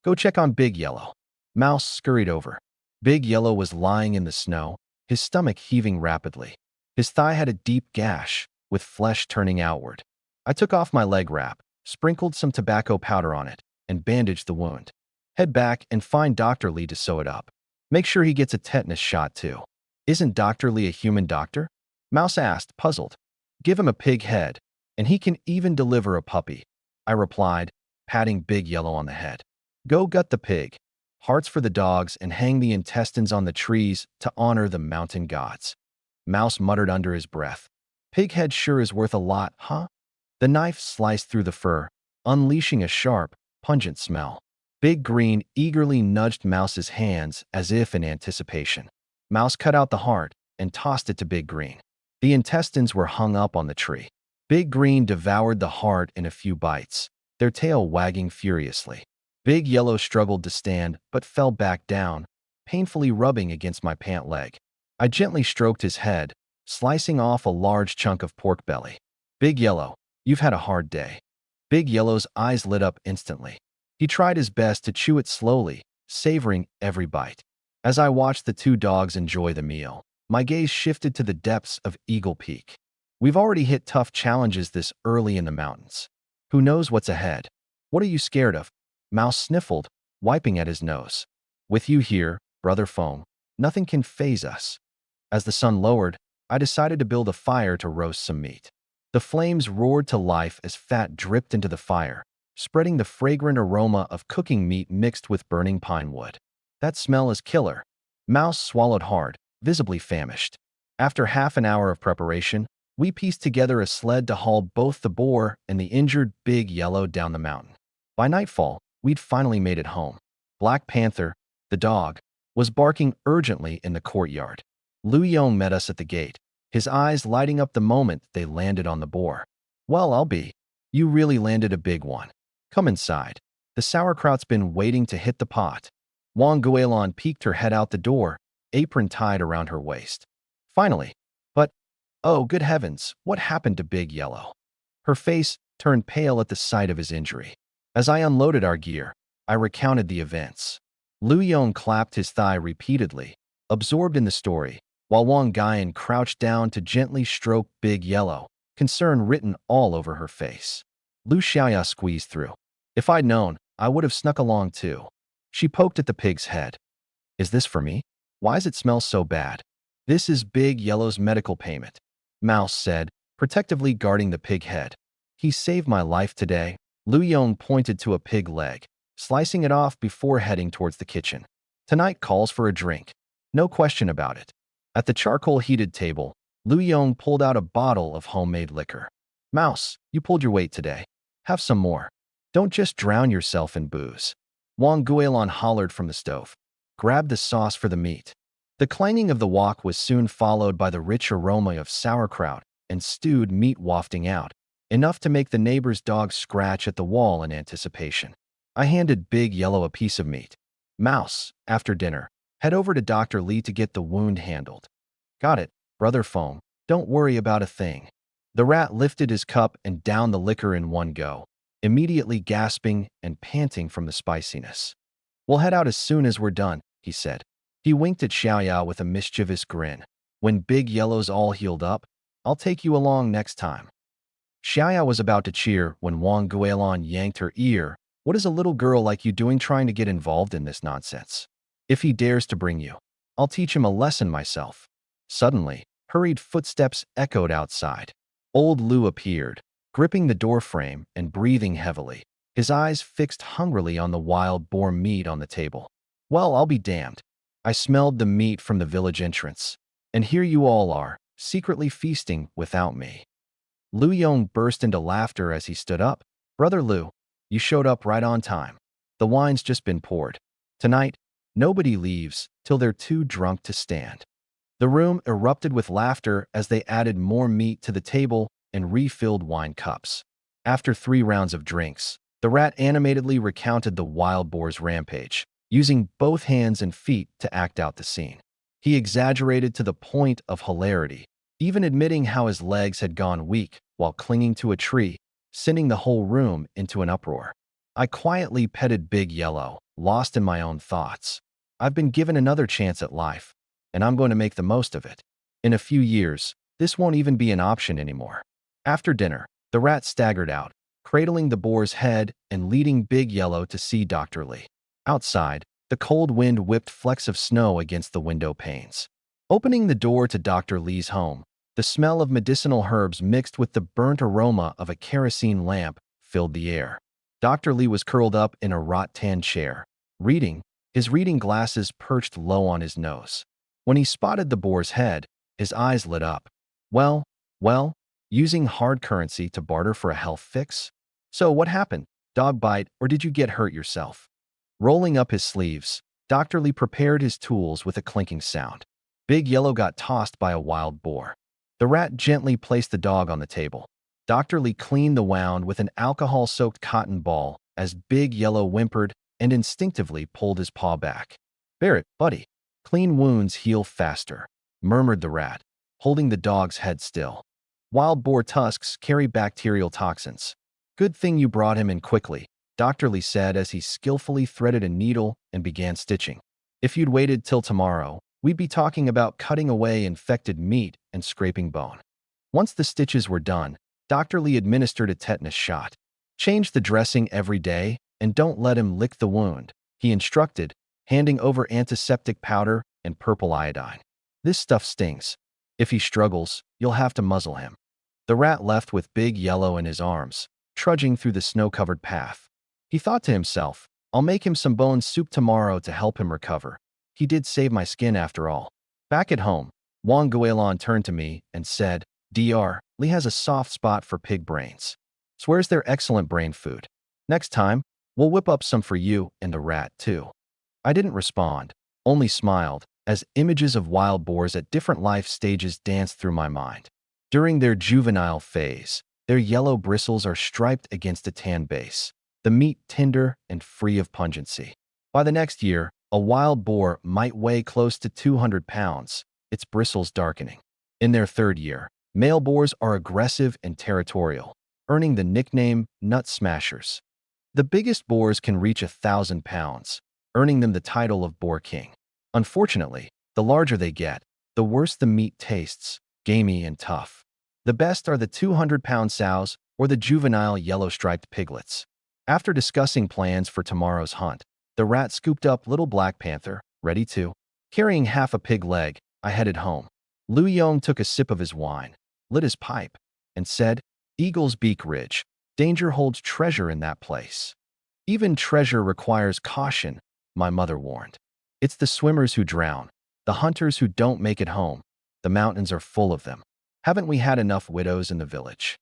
S1: Go check on Big Yellow. Mouse scurried over. Big Yellow was lying in the snow, his stomach heaving rapidly. His thigh had a deep gash, with flesh turning outward. I took off my leg wrap, sprinkled some tobacco powder on it, and bandaged the wound. Head back and find Dr. Lee to sew it up. Make sure he gets a tetanus shot too. Isn't Dr. Lee a human doctor? Mouse asked, puzzled. Give him a pig head, and he can even deliver a puppy, I replied, patting Big Yellow on the head. Go gut the pig, hearts for the dogs, and hang the intestines on the trees to honor the mountain gods. Mouse muttered under his breath. Pig head sure is worth a lot, huh? The knife sliced through the fur, unleashing a sharp, pungent smell. Big Green eagerly nudged Mouse's hands as if in anticipation. Mouse cut out the heart and tossed it to Big Green. The intestines were hung up on the tree. Big Green devoured the heart in a few bites, their tail wagging furiously. Big Yellow struggled to stand but fell back down, painfully rubbing against my pant leg. I gently stroked his head, slicing off a large chunk of pork belly. Big Yellow, you've had a hard day. Big Yellow's eyes lit up instantly. He tried his best to chew it slowly, savoring every bite. As I watched the two dogs enjoy the meal, my gaze shifted to the depths of Eagle Peak. We've already hit tough challenges this early in the mountains. Who knows what's ahead? What are you scared of? Mouse sniffled, wiping at his nose. With you here, Brother Foam, nothing can faze us. As the sun lowered, I decided to build a fire to roast some meat. The flames roared to life as fat dripped into the fire, spreading the fragrant aroma of cooking meat mixed with burning pine wood. That smell is killer. Mouse swallowed hard, visibly famished. After half an hour of preparation, we pieced together a sled to haul both the boar and the injured Big Yellow down the mountain. By nightfall, we'd finally made it home. Black Panther, the dog, was barking urgently in the courtyard. Lu Yong met us at the gate, his eyes lighting up the moment they landed on the boar. Well, I'll be. You really landed a big one. Come inside. The sauerkraut's been waiting to hit the pot. Wang Guilin peeked her head out the door, apron tied around her waist. Finally. But, oh, good heavens, what happened to Big Yellow? Her face turned pale at the sight of his injury. As I unloaded our gear, I recounted the events. Lu Yong clapped his thigh repeatedly, absorbed in the story, while Wang Guyan crouched down to gently stroke Big Yellow, concern written all over her face. Lu Xiaoya squeezed through. If I'd known, I would have snuck along too. She poked at the pig's head. Is this for me? Why does it smell so bad? This is Big Yellow's medical payment, Mouse said, protectively guarding the pig head. He saved my life today. Lu Yong pointed to a pig leg, slicing it off before heading towards the kitchen. Tonight calls for a drink. No question about it. At the charcoal-heated table, Lu Yong pulled out a bottle of homemade liquor. Mouse, you pulled your weight today. Have some more. Don't just drown yourself in booze. Wang Guilin hollered from the stove. Grab the sauce for the meat. The clanging of the wok was soon followed by the rich aroma of sauerkraut and stewed meat wafting out, enough to make the neighbor's dog scratch at the wall in anticipation. I handed Big Yellow a piece of meat. Mouse, after dinner, head over to Dr. Lee to get the wound handled. Got it, Brother Foam. Don't worry about a thing. The rat lifted his cup and downed the liquor in one go, immediately gasping and panting from the spiciness. We'll head out as soon as we're done, he said. He winked at Xiaoya with a mischievous grin. When Big Yellow's all healed up, I'll take you along next time. Xiaoya was about to cheer when Wang Guilin yanked her ear. What is a little girl like you doing trying to get involved in this nonsense? If he dares to bring you, I'll teach him a lesson myself. Suddenly, hurried footsteps echoed outside. Old Lu appeared, gripping the doorframe and breathing heavily, his eyes fixed hungrily on the wild boar meat on the table. Well, I'll be damned. I smelled the meat from the village entrance, and here you all are, secretly feasting without me. Lu Yong burst into laughter as he stood up. Brother Lu, you showed up right on time. The wine's just been poured. Tonight, nobody leaves till they're too drunk to stand. The room erupted with laughter as they added more meat to the table and refilled wine cups. After 3 rounds of drinks, the rat animatedly recounted the wild boar's rampage, using both hands and feet to act out the scene. He exaggerated to the point of hilarity, even admitting how his legs had gone weak while clinging to a tree, sending the whole room into an uproar. I quietly petted Big Yellow, lost in my own thoughts. I've been given another chance at life, and I'm going to make the most of it. In a few years, this won't even be an option anymore. After dinner, the rat staggered out, cradling the boar's head and leading Big Yellow to see Dr. Lee. Outside, the cold wind whipped flecks of snow against the window panes. Opening the door to Dr. Lee's home, the smell of medicinal herbs mixed with the burnt aroma of a kerosene lamp filled the air. Dr. Lee was curled up in a wrought-tan chair, reading, his reading glasses perched low on his nose. When he spotted the boar's head, his eyes lit up. Well, using hard currency to barter for a health fix? So what happened? Dog bite, or did you get hurt yourself? Rolling up his sleeves, Dr. Lee prepared his tools with a clinking sound. Big Yellow got tossed by a wild boar. The rat gently placed the dog on the table. Dr. Lee cleaned the wound with an alcohol-soaked cotton ball as Big Yellow whimpered and instinctively pulled his paw back. Bear it, buddy. Clean wounds heal faster, murmured the rat, holding the dog's head still. Wild boar tusks carry bacterial toxins. Good thing you brought him in quickly, Dr. Lee said as he skillfully threaded a needle and began stitching. If you'd waited till tomorrow, we'd be talking about cutting away infected meat and scraping bone. Once the stitches were done, Dr. Lee administered a tetanus shot. Change the dressing every day and don't let him lick the wound, he instructed, handing over antiseptic powder and purple iodine. This stuff stings. If he struggles, you'll have to muzzle him. The rat left with Big Yellow in his arms, trudging through the snow-covered path. He thought to himself, I'll make him some bone soup tomorrow to help him recover. He did save my skin after all. Back at home, Wang Guilin turned to me and said, Dr. Lee has a soft spot for pig brains. Swears they're excellent brain food. Next time, we'll whip up some for you and the rat too. I didn't respond, only smiled, as images of wild boars at different life stages danced through my mind. During their juvenile phase, their yellow bristles are striped against a tan base, the meat tender and free of pungency. By the next year, a wild boar might weigh close to 200 pounds, its bristles darkening. In their 3rd year, male boars are aggressive and territorial, earning the nickname nut smashers. The biggest boars can reach 1,000 pounds, earning them the title of Boar King. Unfortunately, the larger they get, the worse the meat tastes, gamey and tough. The best are the 200-pound sows or the juvenile yellow-striped piglets. After discussing plans for tomorrow's hunt, the rat scooped up Little Black Panther, ready to. Carrying half a pig leg, I headed home. Lu Yong took a sip of his wine, lit his pipe, and said, "Eagle's Beak Ridge. Danger holds treasure in that place." "Even treasure requires caution," my mother warned. "It's the swimmers who drown, the hunters who don't make it home. The mountains are full of them. Haven't we had enough widows in the village?"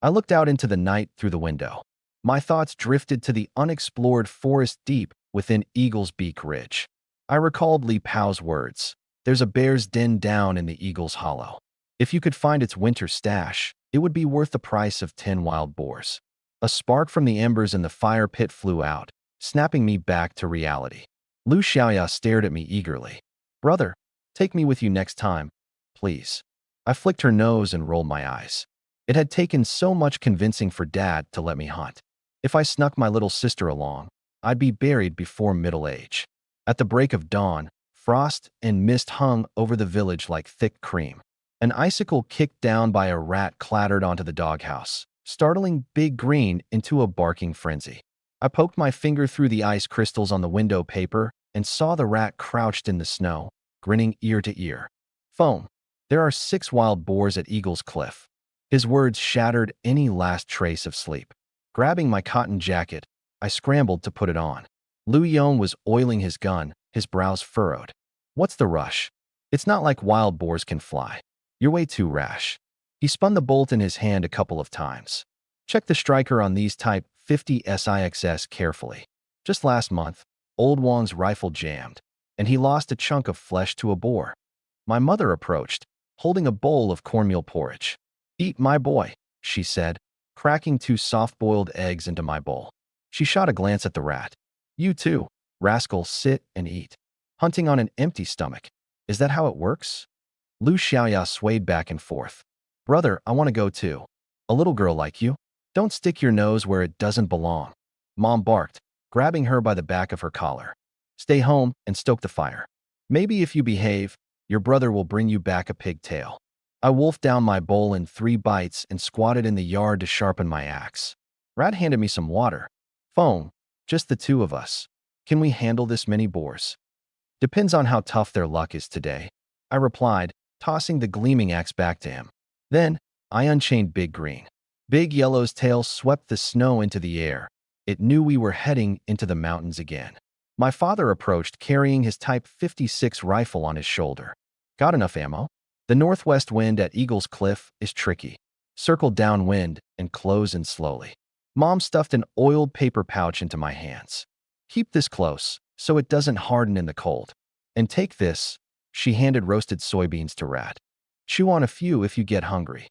S1: I looked out into the night through the window. My thoughts drifted to the unexplored forest deep within Eagle's Beak Ridge. I recalled Li Pao's words. "There's a bear's den down in the Eagle's Hollow. If you could find its winter stash, it would be worth the price of 10 wild boars." A spark from the embers in the fire pit flew out, snapping me back to reality. Lu Xiaoya stared at me eagerly. "Brother, take me with you next time, please." I flicked her nose and rolled my eyes. It had taken so much convincing for Dad to let me hunt. If I snuck my little sister along, I'd be buried before middle age. At the break of dawn, frost and mist hung over the village like thick cream. An icicle kicked down by a rat clattered onto the doghouse, startling Big Green into a barking frenzy. I poked my finger through the ice crystals on the window paper and saw the rat crouched in the snow, grinning ear to ear. "Foam, there are 6 wild boars at Eagle's Cliff." His words shattered any last trace of sleep. Grabbing my cotton jacket, I scrambled to put it on. Lu Yong was oiling his gun, his brows furrowed. "What's the rush? It's not like wild boars can fly. You're way too rash." He spun the bolt in his hand a couple of times. "Check the striker on these Type 50 SIXS carefully. Just last month, Old Wong's rifle jammed, and he lost a chunk of flesh to a boar." My mother approached, holding a bowl of cornmeal porridge. "Eat, my boy," she said, cracking 2 soft-boiled eggs into my bowl. She shot a glance at the rat. "You too, rascal, sit and eat. Hunting on an empty stomach. Is that how it works?" Lu Xiaoya swayed back and forth. "Brother, I want to go too. A little girl like you. Don't stick your nose where it doesn't belong." Mom barked, grabbing her by the back of her collar. "Stay home and stoke the fire. Maybe if you behave, your brother will bring you back a pigtail." I wolfed down my bowl in 3 bites and squatted in the yard to sharpen my axe. Rat handed me some water. "Foam, just the 2 of us. Can we handle this many boars?" "Depends on how tough their luck is today," I replied, tossing the gleaming axe back to him. Then, I unchained Big Green. Big Yellow's tail swept the snow into the air. It knew we were heading into the mountains again. My father approached, carrying his Type 56 rifle on his shoulder. "Got enough ammo?" "The northwest wind at Eagle's Cliff is tricky. Circle downwind and close in slowly." Mom stuffed an oiled paper pouch into my hands. "Keep this close, so it doesn't harden in the cold. And take this." She handed roasted soybeans to Rat. "Chew on a few if you get hungry."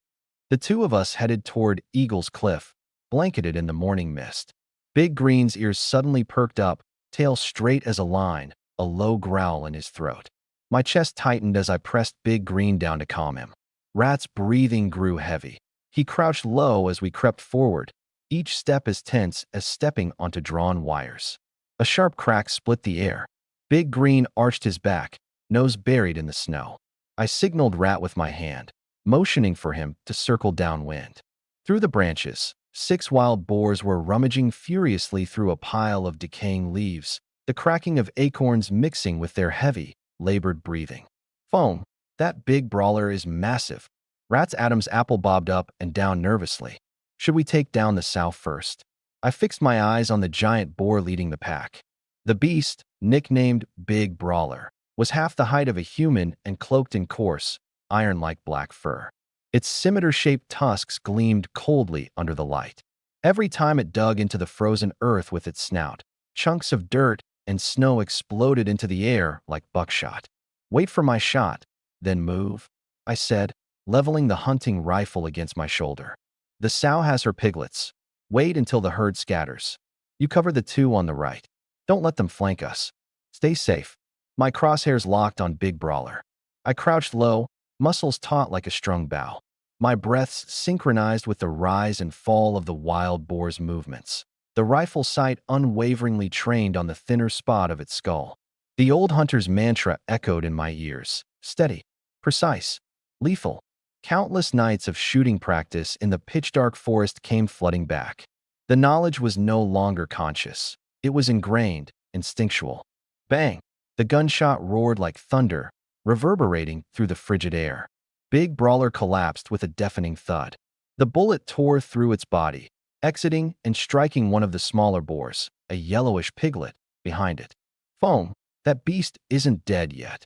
S1: The 2 of us headed toward Eagle's Cliff, blanketed in the morning mist. Big Green's ears suddenly perked up, tail straight as a line, a low growl in his throat. My chest tightened as I pressed Big Green down to calm him. Rat's breathing grew heavy. He crouched low as we crept forward, each step as tense as stepping onto drawn wires. A sharp crack split the air. Big Green arched his back, nose buried in the snow. I signaled Rat with my hand, motioning for him to circle downwind. Through the branches, 6 wild boars were rummaging furiously through a pile of decaying leaves, the cracking of acorns mixing with their heavy, labored breathing. "Foam, that big brawler is massive." Rat's Adam's apple bobbed up and down nervously. "Should we take down the sow first?" I fixed my eyes on the giant boar leading the pack. The beast, nicknamed Big Brawler, was half the height of a human and cloaked in coarse, iron-like black fur. Its scimitar-shaped tusks gleamed coldly under the light. Every time it dug into the frozen earth with its snout, chunks of dirt and snow exploded into the air like buckshot. "Wait for my shot, then move," I said, leveling the hunting rifle against my shoulder. "The sow has her piglets. Wait until the herd scatters. You cover the 2 on the right. Don't let them flank us. Stay safe." My crosshairs locked on Big Brawler. I crouched low, muscles taut like a strung bow. My breaths synchronized with the rise and fall of the wild boar's movements. the rifle sight unwaveringly trained on the thinner spot of its skull. The old hunter's mantra echoed in my ears: steady, precise, lethal. Countless nights of shooting practice in the pitch-dark forest came flooding back. The knowledge was no longer conscious. It was ingrained, instinctual. Bang! The gunshot roared like thunder, reverberating through the frigid air. Big Brawler collapsed with a deafening thud. The bullet tore through its body, exiting and striking one of the smaller boars, a yellowish piglet, behind it. Foam, that beast isn't dead yet.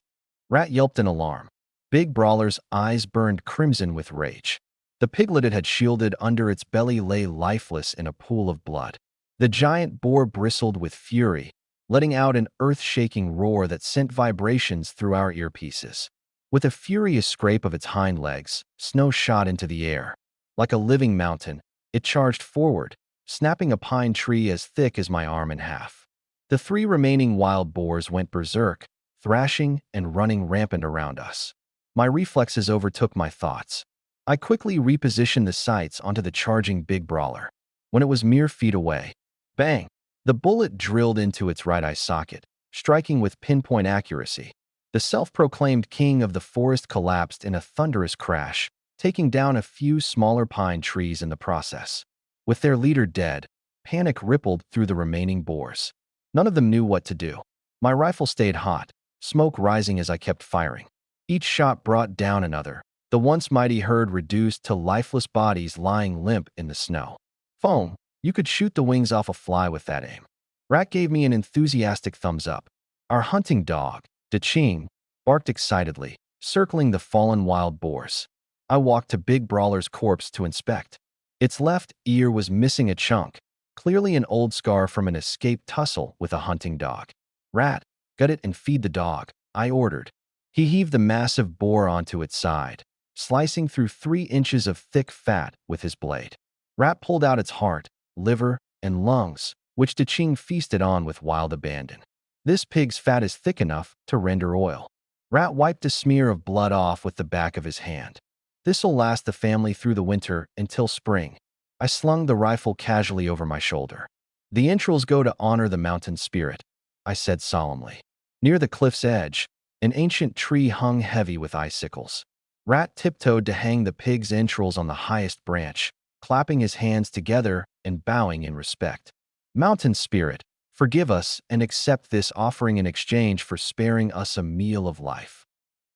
S1: Rat yelped in alarm. Big Brawler's eyes burned crimson with rage. The piglet it had shielded under its belly lay lifeless in a pool of blood. The giant boar bristled with fury, letting out an earth-shaking roar that sent vibrations through our earpieces. With a furious scrape of its hind legs, Snow shot into the air. Like a living mountain, it charged forward, snapping a pine tree as thick as my arm in half. The 3 remaining wild boars went berserk, thrashing and running rampant around us. My reflexes overtook my thoughts. I quickly repositioned the sights onto the charging Big Brawler. When it was mere feet away, bang! The bullet drilled into its right eye socket, striking with pinpoint accuracy. The self-proclaimed king of the forest collapsed in a thunderous crash, taking down a few smaller pine trees in the process. With their leader dead, panic rippled through the remaining boars. None of them knew what to do. My rifle stayed hot, smoke rising as I kept firing. Each shot brought down another, the once mighty herd reduced to lifeless bodies lying limp in the snow. Foam, you could shoot the wings off a fly with that aim. Rat gave me an enthusiastic thumbs up. Our hunting dog, Da-Ching, barked excitedly, circling the fallen wild boars. I walked to Big Brawler's corpse to inspect. Its left ear was missing a chunk, clearly an old scar from an escaped tussle with a hunting dog. Rat, gut it and feed the dog, I ordered. He heaved the massive boar onto its side, slicing through 3 inches of thick fat with his blade. Rat pulled out its heart, liver, and lungs, which Da-Ching feasted on with wild abandon. This pig's fat is thick enough to render oil. Rat wiped a smear of blood off with the back of his hand. This'll last the family through the winter until spring. I slung the rifle casually over my shoulder. The entrails go to honor the mountain spirit, I said solemnly. Near the cliff's edge, an ancient tree hung heavy with icicles. Rat tiptoed to hang the pig's entrails on the highest branch, clapping his hands together and bowing in respect. Mountain spirit, forgive us and accept this offering in exchange for sparing us a meal of life.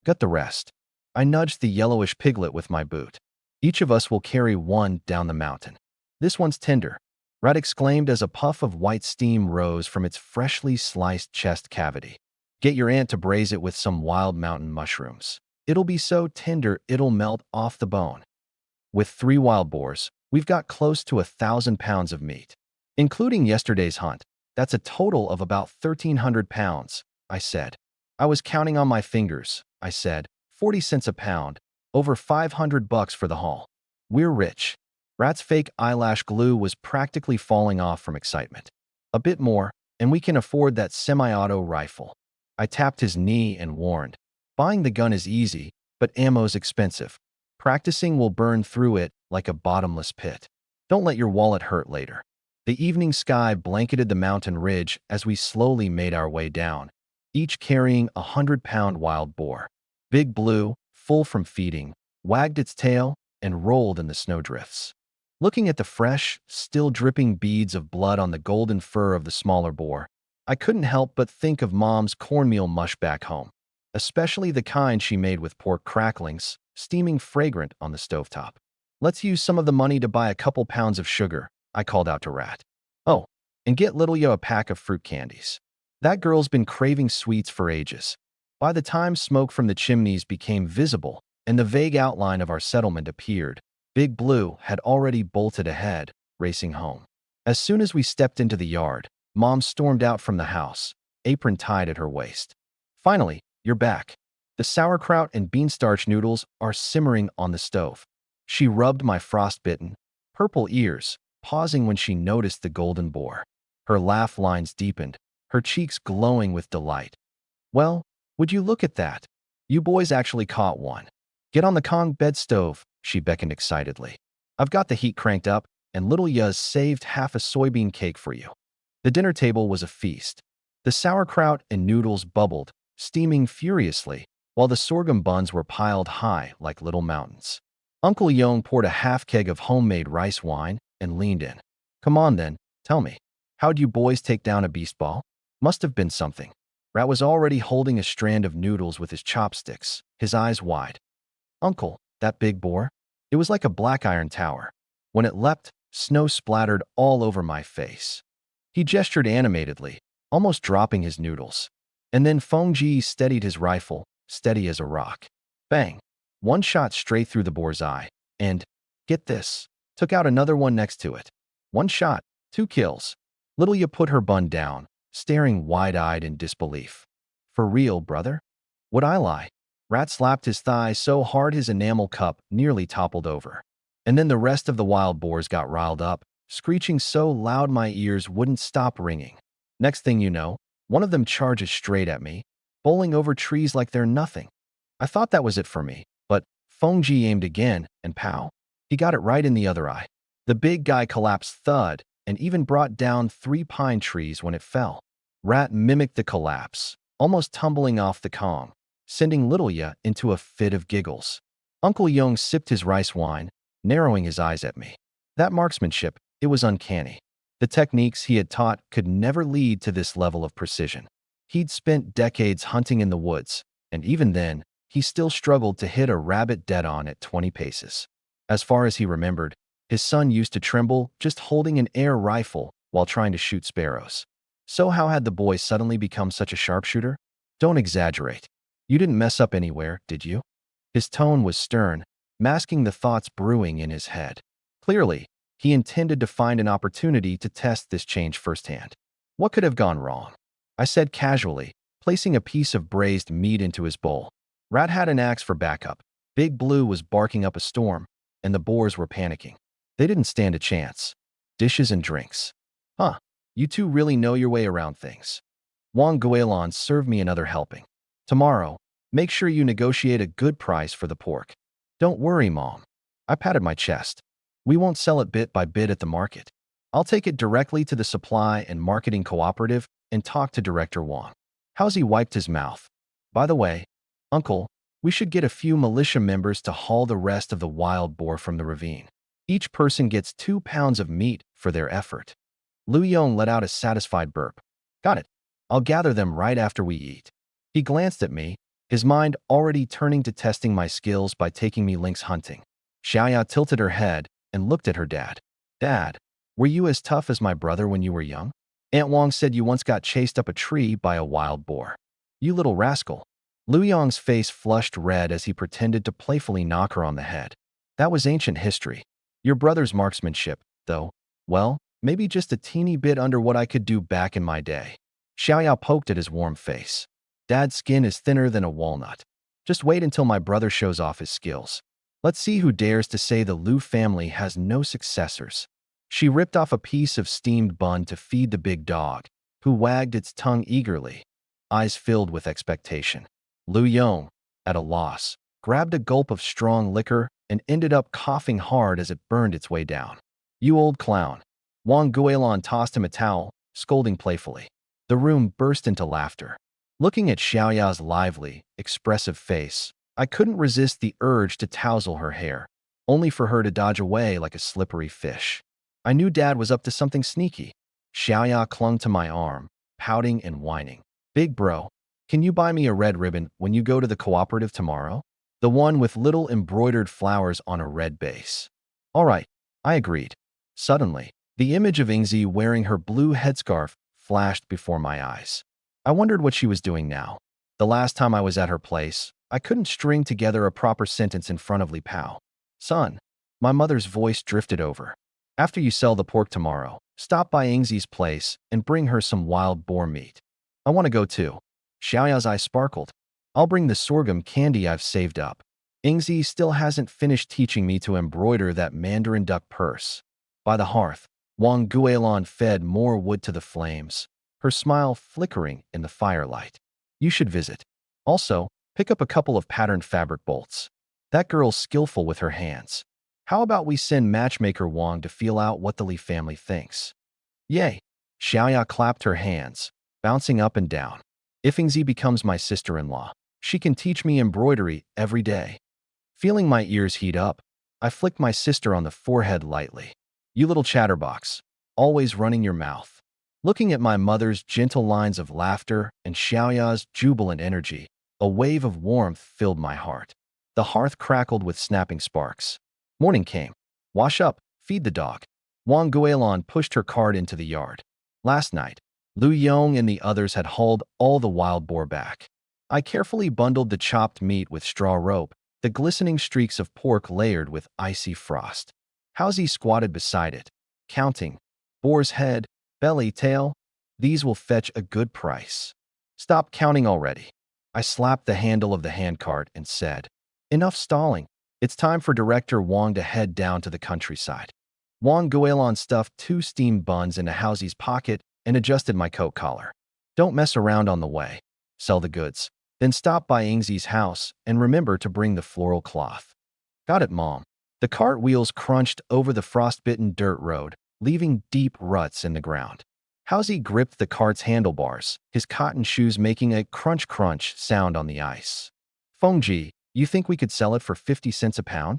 S1: Gut the rest. I nudged the yellowish piglet with my boot. Each of us will carry one down the mountain. This one's tender, Rat exclaimed as a puff of white steam rose from its freshly sliced chest cavity. Get your aunt to braise it with some wild mountain mushrooms. It'll be so tender it'll melt off the bone. With 3 wild boars, we've got close to 1,000 pounds of meat. Including yesterday's hunt, that's a total of about 1,300 pounds, I said. I was counting on my fingers, I said. 40 cents a pound, over $500 for the haul. We're rich. Rat's fake eyelash glue was practically falling off from excitement. A bit more, and we can afford that semi-auto rifle. I tapped his knee and warned. Buying the gun is easy, but ammo's expensive. Practicing will burn through it like a bottomless pit. Don't let your wallet hurt later. The evening sky blanketed the mountain ridge as we slowly made our way down, each carrying a 100-pound wild boar. Big Blue, full from feeding, wagged its tail and rolled in the snowdrifts. Looking at the fresh, still dripping beads of blood on the golden fur of the smaller boar, I couldn't help but think of Mom's cornmeal mush back home, especially the kind she made with pork cracklings, steaming fragrant on the stovetop. Let's use some of the money to buy a couple pounds of sugar, I called out to Rat. Oh, and get Little Yo a pack of fruit candies. That girl's been craving sweets for ages. By the time smoke from the chimneys became visible and the vague outline of our settlement appeared, Big Blue had already bolted ahead, racing home. As soon as we stepped into the yard, Mom stormed out from the house, apron tied at her waist. Finally, you're back. The sauerkraut and beanstarch noodles are simmering on the stove. She rubbed my frostbitten, purple ears, pausing when she noticed the golden boar. Her laugh lines deepened, her cheeks glowing with delight. Well, would you look at that? You boys actually caught one. Get on the Kang bed stove, she beckoned excitedly. I've got the heat cranked up, and little Yuz saved half a soybean cake for you. The dinner table was a feast. The sauerkraut and noodles bubbled, steaming furiously, while the sorghum buns were piled high like little mountains. Uncle Yong poured a half keg of homemade rice wine and leaned in. Come on then, tell me, how'd you boys take down a beast ball? Must have been something. Rat was already holding a strand of noodles with his chopsticks, his eyes wide. Uncle, that big boar? It was like a black iron tower. When it leapt, snow splattered all over my face. He gestured animatedly, almost dropping his noodles. And then Feng Ji steadied his rifle, steady as a rock. Bang! One shot straight through the boar's eye, and, get this, took out another one next to it. One shot, 2 kills. Little Ya put her bun down, staring wide-eyed in disbelief. For real, brother? Would I lie? Rat slapped his thigh so hard his enamel cup nearly toppled over. And then the rest of the wild boars got riled up, screeching so loud my ears wouldn't stop ringing. Next thing you know, one of them charges straight at me, bowling over trees like they're nothing. I thought that was it for me, but Feng Ji aimed again, and pow, he got it right in the other eye. The big guy collapsed thud and even brought down 3 pine trees when it fell. Rat mimicked the collapse, almost tumbling off the Kong, sending Little Ya into a fit of giggles. Uncle Yong sipped his rice wine, narrowing his eyes at me. That marksmanship, it was uncanny. The techniques he had taught could never lead to this level of precision. He'd spent decades hunting in the woods, and even then, he still struggled to hit a rabbit dead on at 20 paces. As far as he remembered, his son used to tremble just holding an air rifle while trying to shoot sparrows. So how had the boy suddenly become such a sharpshooter? Don't exaggerate. You didn't mess up anywhere, did you? His tone was stern, masking the thoughts brewing in his head. Clearly, he intended to find an opportunity to test this change firsthand. What could have gone wrong? I said casually, placing a piece of braised meat into his bowl. Rat had an axe for backup. Big Blue was barking up a storm, and the boars were panicking. They didn't stand a chance. Dishes and drinks. Huh, you two really know your way around things. Wang Guilin served me another helping. Tomorrow, make sure you negotiate a good price for the pork. Don't worry, Mom. I patted my chest. We won't sell it bit by bit at the market. I'll take it directly to the supply and marketing cooperative and talk to Director Wang. How's he wiped his mouth? By the way, Uncle, we should get a few militia members to haul the rest of the wild boar from the ravine. Each person gets 2 pounds of meat for their effort. Lu Yong let out a satisfied burp. Got it. I'll gather them right after we eat. He glanced at me, his mind already turning to testing my skills by taking me lynx hunting. Xiaoya tilted her head and looked at her dad. Dad, were you as tough as my brother when you were young? Aunt Wang said you once got chased up a tree by a wild boar. You little rascal. Lu Yong's face flushed red as he pretended to playfully knock her on the head. That was ancient history. Your brother's marksmanship, though, well, maybe just a teeny bit under what I could do back in my day. Xiaoya poked at his warm face. Dad's skin is thinner than a walnut. Just wait until my brother shows off his skills. Let's see who dares to say the Lu family has no successors. She ripped off a piece of steamed bun to feed the big dog, who wagged its tongue eagerly, eyes filled with expectation. Lu Yong, at a loss, grabbed a gulp of strong liquor and ended up coughing hard as it burned its way down. You old clown. Wang Guilin tossed him a towel, scolding playfully. The room burst into laughter. Looking at Xiaoya's lively, expressive face, I couldn't resist the urge to tousle her hair, only for her to dodge away like a slippery fish. I knew Dad was up to something sneaky. Xiaoya clung to my arm, pouting and whining. Big bro, can you buy me a red ribbon when you go to the cooperative tomorrow? The one with little embroidered flowers on a red base. All right, I agreed. Suddenly, the image of Ingzi wearing her blue headscarf flashed before my eyes. I wondered what she was doing now. The last time I was at her place, I couldn't string together a proper sentence in front of Li Pao. Son, my mother's voice drifted over. After you sell the pork tomorrow, stop by Ingzi's place and bring her some wild boar meat. I want to go too. Xiaoya's eyes sparkled. I'll bring the sorghum candy I've saved up. Ingzi still hasn't finished teaching me to embroider that mandarin duck purse. By the hearth, Wang Guilin fed more wood to the flames, her smile flickering in the firelight. You should visit. Also, pick up a couple of patterned fabric bolts. That girl's skillful with her hands. How about we send matchmaker Wang to feel out what the Li family thinks? Yay! Xiaoya clapped her hands, bouncing up and down. If Yingzi becomes my sister-in-law, she can teach me embroidery every day. Feeling my ears heat up, I flicked my sister on the forehead lightly. You little chatterbox, always running your mouth. Looking at my mother's gentle lines of laughter and Xiaoya's jubilant energy, a wave of warmth filled my heart. The hearth crackled with snapping sparks. Morning came. Wash up, feed the dog. Wang Guilin pushed her cart into the yard. Last night, Lu Yong and the others had hauled all the wild boar back. I carefully bundled the chopped meat with straw rope, the glistening streaks of pork layered with icy frost. Housie squatted beside it, counting. Boar's head, belly, tail. These will fetch a good price. Stop counting already. I slapped the handle of the handcart and said, enough stalling. It's time for Director Wang to head down to the countryside. Wang Guilin stuffed 2 steamed buns into Housie's pocket and adjusted my coat collar. Don't mess around on the way. Sell the goods. Then stop by Yingzi's house and remember to bring the floral cloth. Got it, Mom. The cart wheels crunched over the frostbitten dirt road, leaving deep ruts in the ground. Housie gripped the cart's handlebars, his cotton shoes making a crunch-crunch sound on the ice. Fengji, you think we could sell it for 50 cents a pound?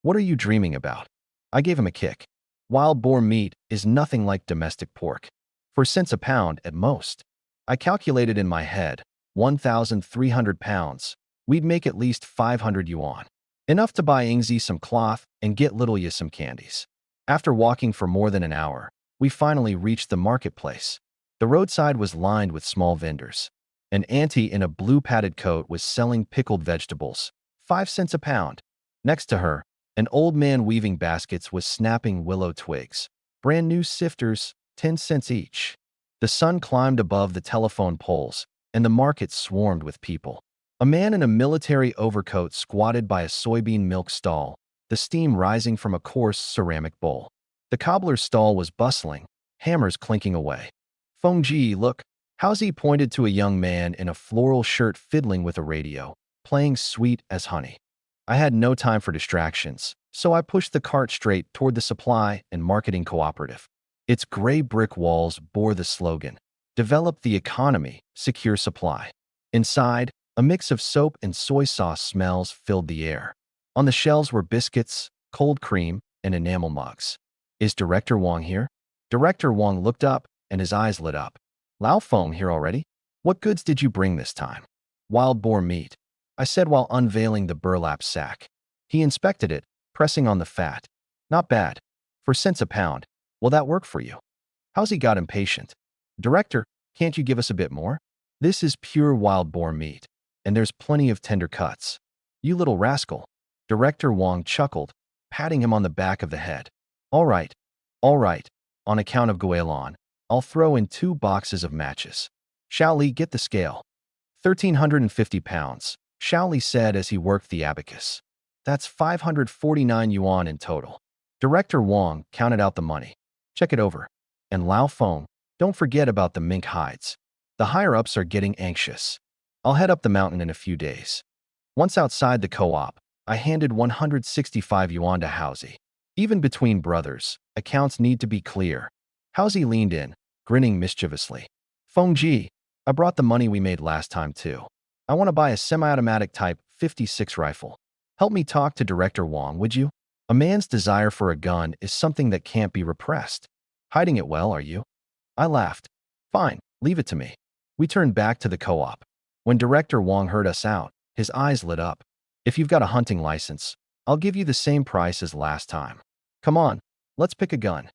S1: What are you dreaming about? I gave him a kick. Wild boar meat is nothing like domestic pork. 4 cents a pound at most. I calculated in my head, 1,300 pounds. We'd make at least 500 yuan. Enough to buy Yingzi some cloth and get little Yi some candies. After walking for more than an hour, we finally reached the marketplace. The roadside was lined with small vendors. An auntie in a blue padded coat was selling pickled vegetables, 5 cents a pound. Next to her, an old man weaving baskets was snapping willow twigs. Brand new sifters, 10 cents each. The sun climbed above the telephone poles, and the market swarmed with people. A man in a military overcoat squatted by a soybean milk stall, the steam rising from a coarse ceramic bowl. The cobbler's stall was bustling, hammers clinking away. Fengji, look. Housie pointed to a young man in a floral shirt fiddling with a radio, playing Sweet as Honey. I had no time for distractions, so I pushed the cart straight toward the supply and marketing cooperative. Its gray brick walls bore the slogan, "Develop the economy, secure supply." Inside, a mix of soap and soy sauce smells filled the air. On the shelves were biscuits, cold cream, and enamel mugs. Is Director Wang here? Director Wang looked up, and his eyes lit up. Lao Feng here already? What goods did you bring this time? Wild boar meat, I said while unveiling the burlap sack. He inspected it, pressing on the fat. Not bad. 4 cents a pound. Will that work for you? Housie got impatient. Director, can't you give us a bit more? This is pure wild boar meat, and there's plenty of tender cuts. You little rascal. Director Wang chuckled, patting him on the back of the head. All right. On account of Guilin, I'll throw in 2 boxes of matches. Shaoli, get the scale. 1,350 pounds, Shaoli said as he worked the abacus. That's 549 yuan in total. Director Wang counted out the money. Check it over. And Lao Feng, don't forget about the mink hides. The higher-ups are getting anxious. I'll head up the mountain in a few days. Once outside the co-op, I handed 165 yuan to Housie. Even between brothers, accounts need to be clear. Housie leaned in, grinning mischievously. Fengji, I brought the money we made last time too. I want to buy a semi-automatic Type 56 rifle. Help me talk to Director Wang, would you? A man's desire for a gun is something that can't be repressed. Hiding it well, are you? I laughed. Fine, leave it to me. We turned back to the co-op. When Director Wang heard us out, his eyes lit up. If you've got a hunting license, I'll give you the same price as last time. Come on, let's pick a gun.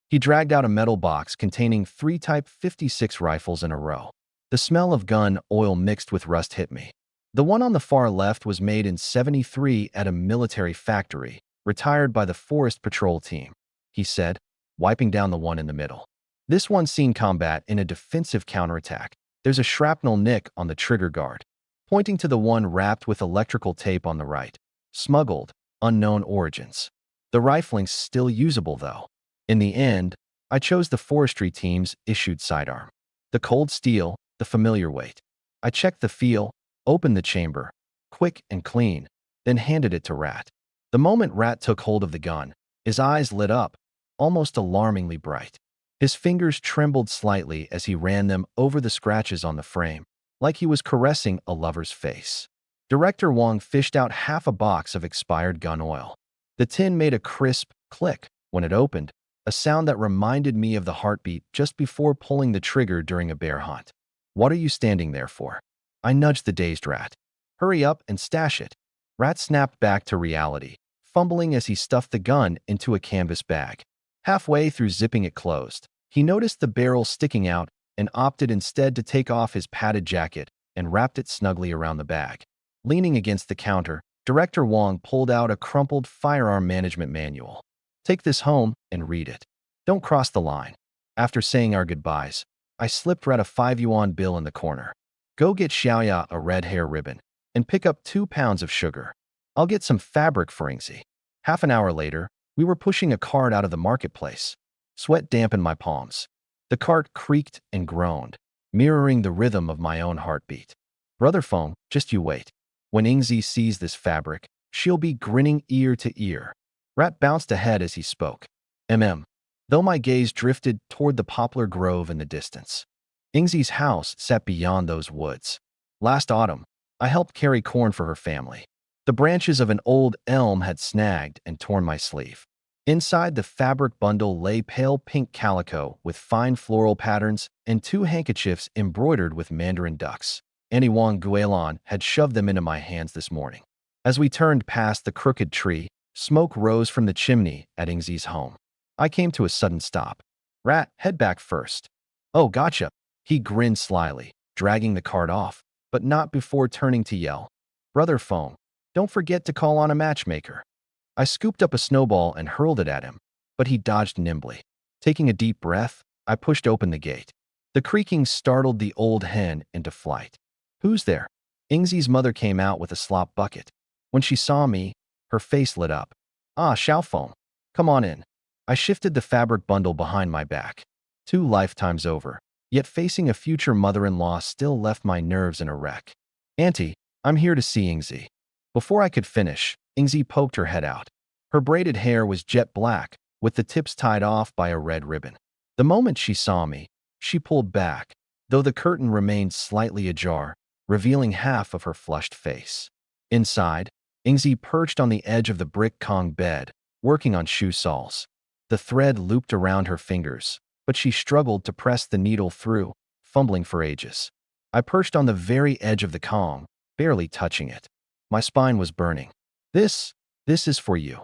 S1: He dragged out a metal box containing 3 Type 56 rifles in a row. The smell of gun oil mixed with rust hit me. The one on the far left was made in '73 at a military factory, retired by the Forest Patrol team, he said, wiping down the one in the middle. This one's seen combat in a defensive counterattack. There's a shrapnel nick on the trigger guard, pointing to the one wrapped with electrical tape on the right. Smuggled, unknown origins. The rifling's still usable, though. In the end, I chose the forestry team's issued sidearm. The cold steel, the familiar weight. I checked the feel, opened the chamber, quick and clean, then handed it to Rat. The moment Rat took hold of the gun, his eyes lit up, almost alarmingly bright. His fingers trembled slightly as he ran them over the scratches on the frame, like he was caressing a lover's face. Director Wong fished out half a box of expired gun oil. The tin made a crisp click when it opened, a sound that reminded me of the heartbeat just before pulling the trigger during a bear hunt. "What are you standing there for?" I nudged the dazed Rat. "Hurry up and stash it." Rat snapped back to reality, fumbling as he stuffed the gun into a canvas bag. Halfway through zipping it closed, he noticed the barrel sticking out and opted instead to take off his padded jacket and wrapped it snugly around the bag. Leaning against the counter, Director Wong pulled out a crumpled firearm management manual. "Take this home and read it. Don't cross the line." After saying our goodbyes, I slipped Rat a 5 yuan bill in the corner. "Go get Xiaoya a red hair ribbon and pick up 2 pounds of sugar. I'll get some fabric for Ingzi." Half an hour later, we were pushing a cart out of the marketplace. Sweat dampened my palms. The cart creaked and groaned, mirroring the rhythm of my own heartbeat. "Brother Feng, just you wait. When Ingzi sees this fabric, she'll be grinning ear to ear." Rat bounced ahead as he spoke. Though my gaze drifted toward the poplar grove in the distance. Ingzi's house sat beyond those woods. Last autumn, I helped carry corn for her family. The branches of an old elm had snagged and torn my sleeve. Inside the fabric bundle lay pale pink calico with fine floral patterns and 2 handkerchiefs embroidered with mandarin ducks. Annie Wang Guilin had shoved them into my hands this morning. As we turned past the crooked tree, smoke rose from the chimney at Ingzi's home. I came to a sudden stop. "Rat, head back first." "Oh, gotcha." He grinned slyly, dragging the cart off, but not before turning to yell, "Brother Feng, don't forget to call on a matchmaker." I scooped up a snowball and hurled it at him, but he dodged nimbly. Taking a deep breath, I pushed open the gate. The creaking startled the old hen into flight. "Who's there?" Ingzi's mother came out with a slop bucket. When she saw me, her face lit up. "Ah, Xiaofeng, come on in." I shifted the fabric bundle behind my back. 2 lifetimes over, yet facing a future mother-in-law still left my nerves in a wreck. "Auntie, I'm here to see Ingzi." Before I could finish, Ingzi poked her head out. Her braided hair was jet black, with the tips tied off by a red ribbon. The moment she saw me, she pulled back, though the curtain remained slightly ajar, revealing half of her flushed face. Inside, Ingzi perched on the edge of the brick Kang bed, working on shoe soles. The thread looped around her fingers, but she struggled to press the needle through, fumbling for ages. I perched on the very edge of the Kang, barely touching it. My spine was burning. This is for you,"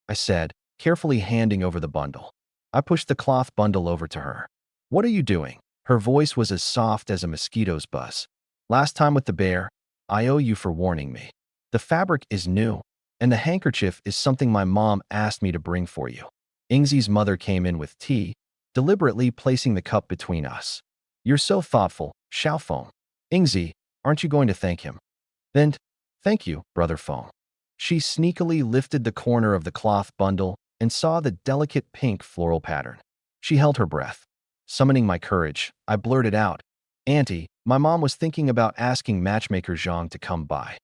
S1: I said, carefully handing over the bundle. I pushed the cloth bundle over to her. "What are you doing?" Her voice was as soft as a mosquito's buzz. "Last time with the bear, I owe you for warning me. The fabric is new, and the handkerchief is something my mom asked me to bring for you." Ingzi's mother came in with tea, deliberately placing the cup between us. "You're so thoughtful, Xiaofeng." "Ingzi, aren't you going to thank him?" "Then, thank you, Brother Feng." She sneakily lifted the corner of the cloth bundle and saw the delicate pink floral pattern. She held her breath. Summoning my courage, I blurted out, "Auntie, my mom was thinking about asking matchmaker Zhang to come by."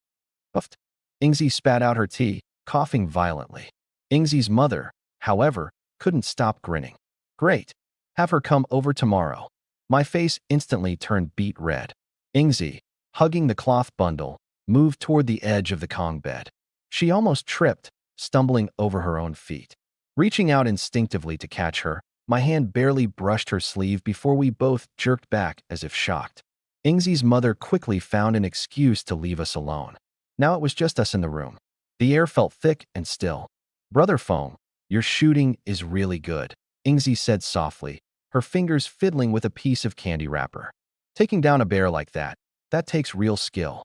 S1: Puffed. Ingzi spat out her tea, coughing violently. Ingzi's mother, however, couldn't stop grinning. "Great. Have her come over tomorrow." My face instantly turned beet red. Ingzi, hugging the cloth bundle, moved toward the edge of the Kang bed. She almost tripped, stumbling over her own feet. Reaching out instinctively to catch her, my hand barely brushed her sleeve before we both jerked back as if shocked. Ingzi's mother quickly found an excuse to leave us alone. Now it was just us in the room. The air felt thick and still. "Brother Feng, your shooting is really good," Ingzi said softly, her fingers fiddling with a piece of candy wrapper. "Taking down a bear like that takes real skill."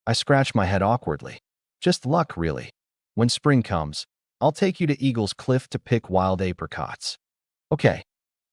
S1: I scratched my head awkwardly. "Just luck, really. When spring comes, I'll take you to Eagle's Cliff to pick wild apricots." "Okay."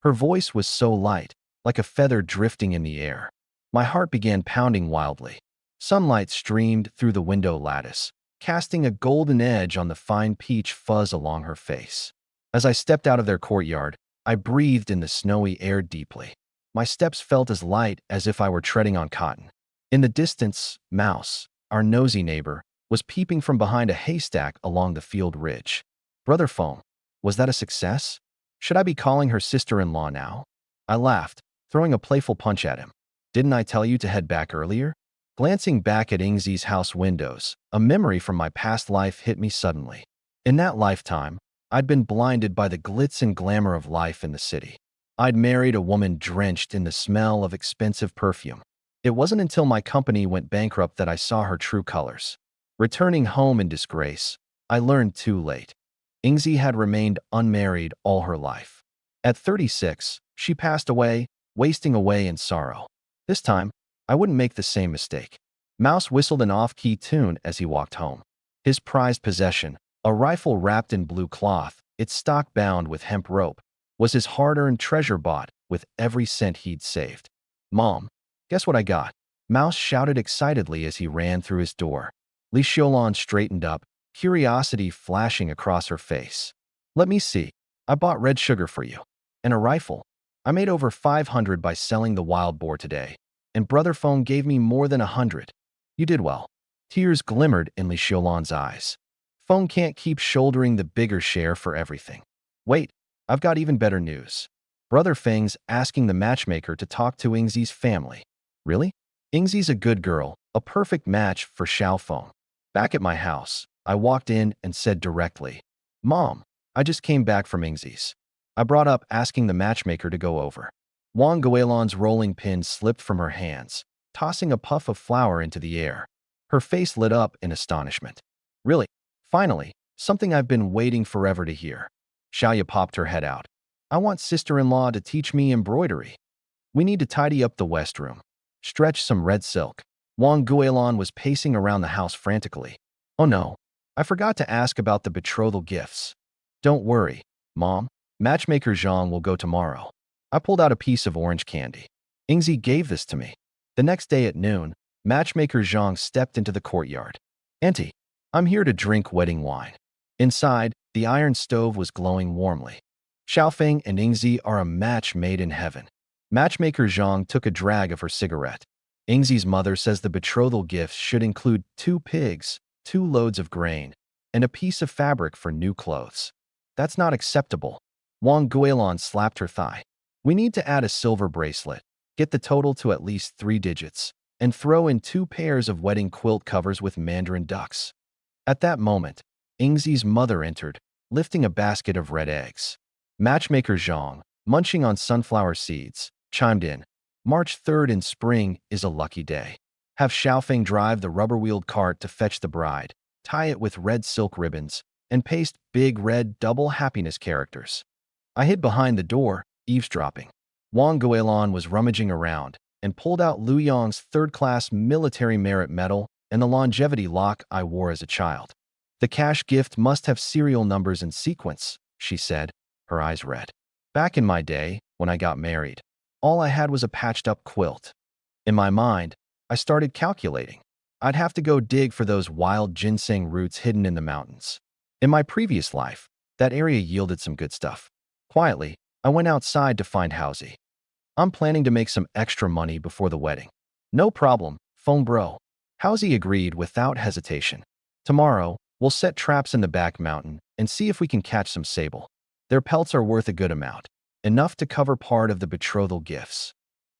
S1: Her voice was so light, like a feather drifting in the air. My heart began pounding wildly. Sunlight streamed through the window lattice, casting a golden edge on the fine peach fuzz along her face. As I stepped out of their courtyard, I breathed in the snowy air deeply. My steps felt as light as if I were treading on cotton. In the distance, Mouse, our nosy neighbor, was peeping from behind a haystack along the field ridge. Brother Feng, was that a success? Should I be calling her sister-in-law now? I laughed, throwing a playful punch at him. Didn't I tell you to head back earlier? Glancing back at Ingzi's house windows, a memory from my past life hit me suddenly. In that lifetime, I'd been blinded by the glitz and glamour of life in the city. I'd married a woman drenched in the smell of expensive perfume. It wasn't until my company went bankrupt that I saw her true colors. Returning home in disgrace, I learned too late. Ingzi had remained unmarried all her life. At 36, she passed away, wasting away in sorrow. This time, I wouldn't make the same mistake. Mouse whistled an off-key tune as he walked home. His prized possession, a rifle wrapped in blue cloth, its stock bound with hemp rope, was his hard-earned treasure bought with every cent he'd saved. Mom, guess what I got? Mouse shouted excitedly as he ran through his door. Li Xiaolan straightened up, curiosity flashing across her face. Let me see. I bought red sugar for you. And a rifle. I made over 500 by selling the wild boar today. And Brother Feng gave me more than 100. You did well. Tears glimmered in Li Xiaolan's eyes. Feng can't keep shouldering the bigger share for everything. Wait, I've got even better news. Brother Feng's asking the matchmaker to talk to Ingzi's family. Really? Ingzi's a good girl, a perfect match for Xiao Feng. Back at my house, I walked in and said directly, Mom, I just came back from Ingzi's. I brought up asking the matchmaker to go over. Wang Guilan's rolling pin slipped from her hands, tossing a puff of flour into the air. Her face lit up in astonishment. Really? Finally, something I've been waiting forever to hear. Xiaoya popped her head out. I want sister-in-law to teach me embroidery. We need to tidy up the west room. Stretch some red silk. Wang Guilan was pacing around the house frantically. Oh no, I forgot to ask about the betrothal gifts. Don't worry, Mom. Matchmaker Zhang will go tomorrow. I pulled out a piece of orange candy. Ingzi gave this to me. The next day at noon, Matchmaker Zhang stepped into the courtyard. Auntie, I'm here to drink wedding wine. Inside, the iron stove was glowing warmly. Xiaofeng and Ingzi are a match made in heaven. Matchmaker Zhang took a drag of her cigarette. Ingzi's mother says the betrothal gifts should include 2 pigs, 2 loads of grain, and a piece of fabric for new clothes. That's not acceptable. Wang Guilan slapped her thigh. We need to add a silver bracelet, get the total to at least 3 digits, and throw in 2 pairs of wedding quilt covers with mandarin ducks. At that moment, Ingzi's mother entered, lifting a basket of red eggs. Matchmaker Zhang, munching on sunflower seeds, chimed in. March 3rd in spring is a lucky day. Have Xiaofeng drive the rubber-wheeled cart to fetch the bride, tie it with red silk ribbons, and paste big red double happiness characters. I hid behind the door, eavesdropping. Wang Guilan was rummaging around and pulled out Liu Yang's third-class military merit medal and the longevity lock I wore as a child. The cash gift must have serial numbers in sequence, she said, her eyes red. Back in my day, when I got married, all I had was a patched-up quilt. In my mind, I started calculating. I'd have to go dig for those wild ginseng roots hidden in the mountains. In my previous life, that area yielded some good stuff. Quietly, I went outside to find Housie. I'm planning to make some extra money before the wedding. No problem, phone bro. Housie agreed without hesitation. Tomorrow, we'll set traps in the back mountain and see if we can catch some sable. Their pelts are worth a good amount, enough to cover part of the betrothal gifts.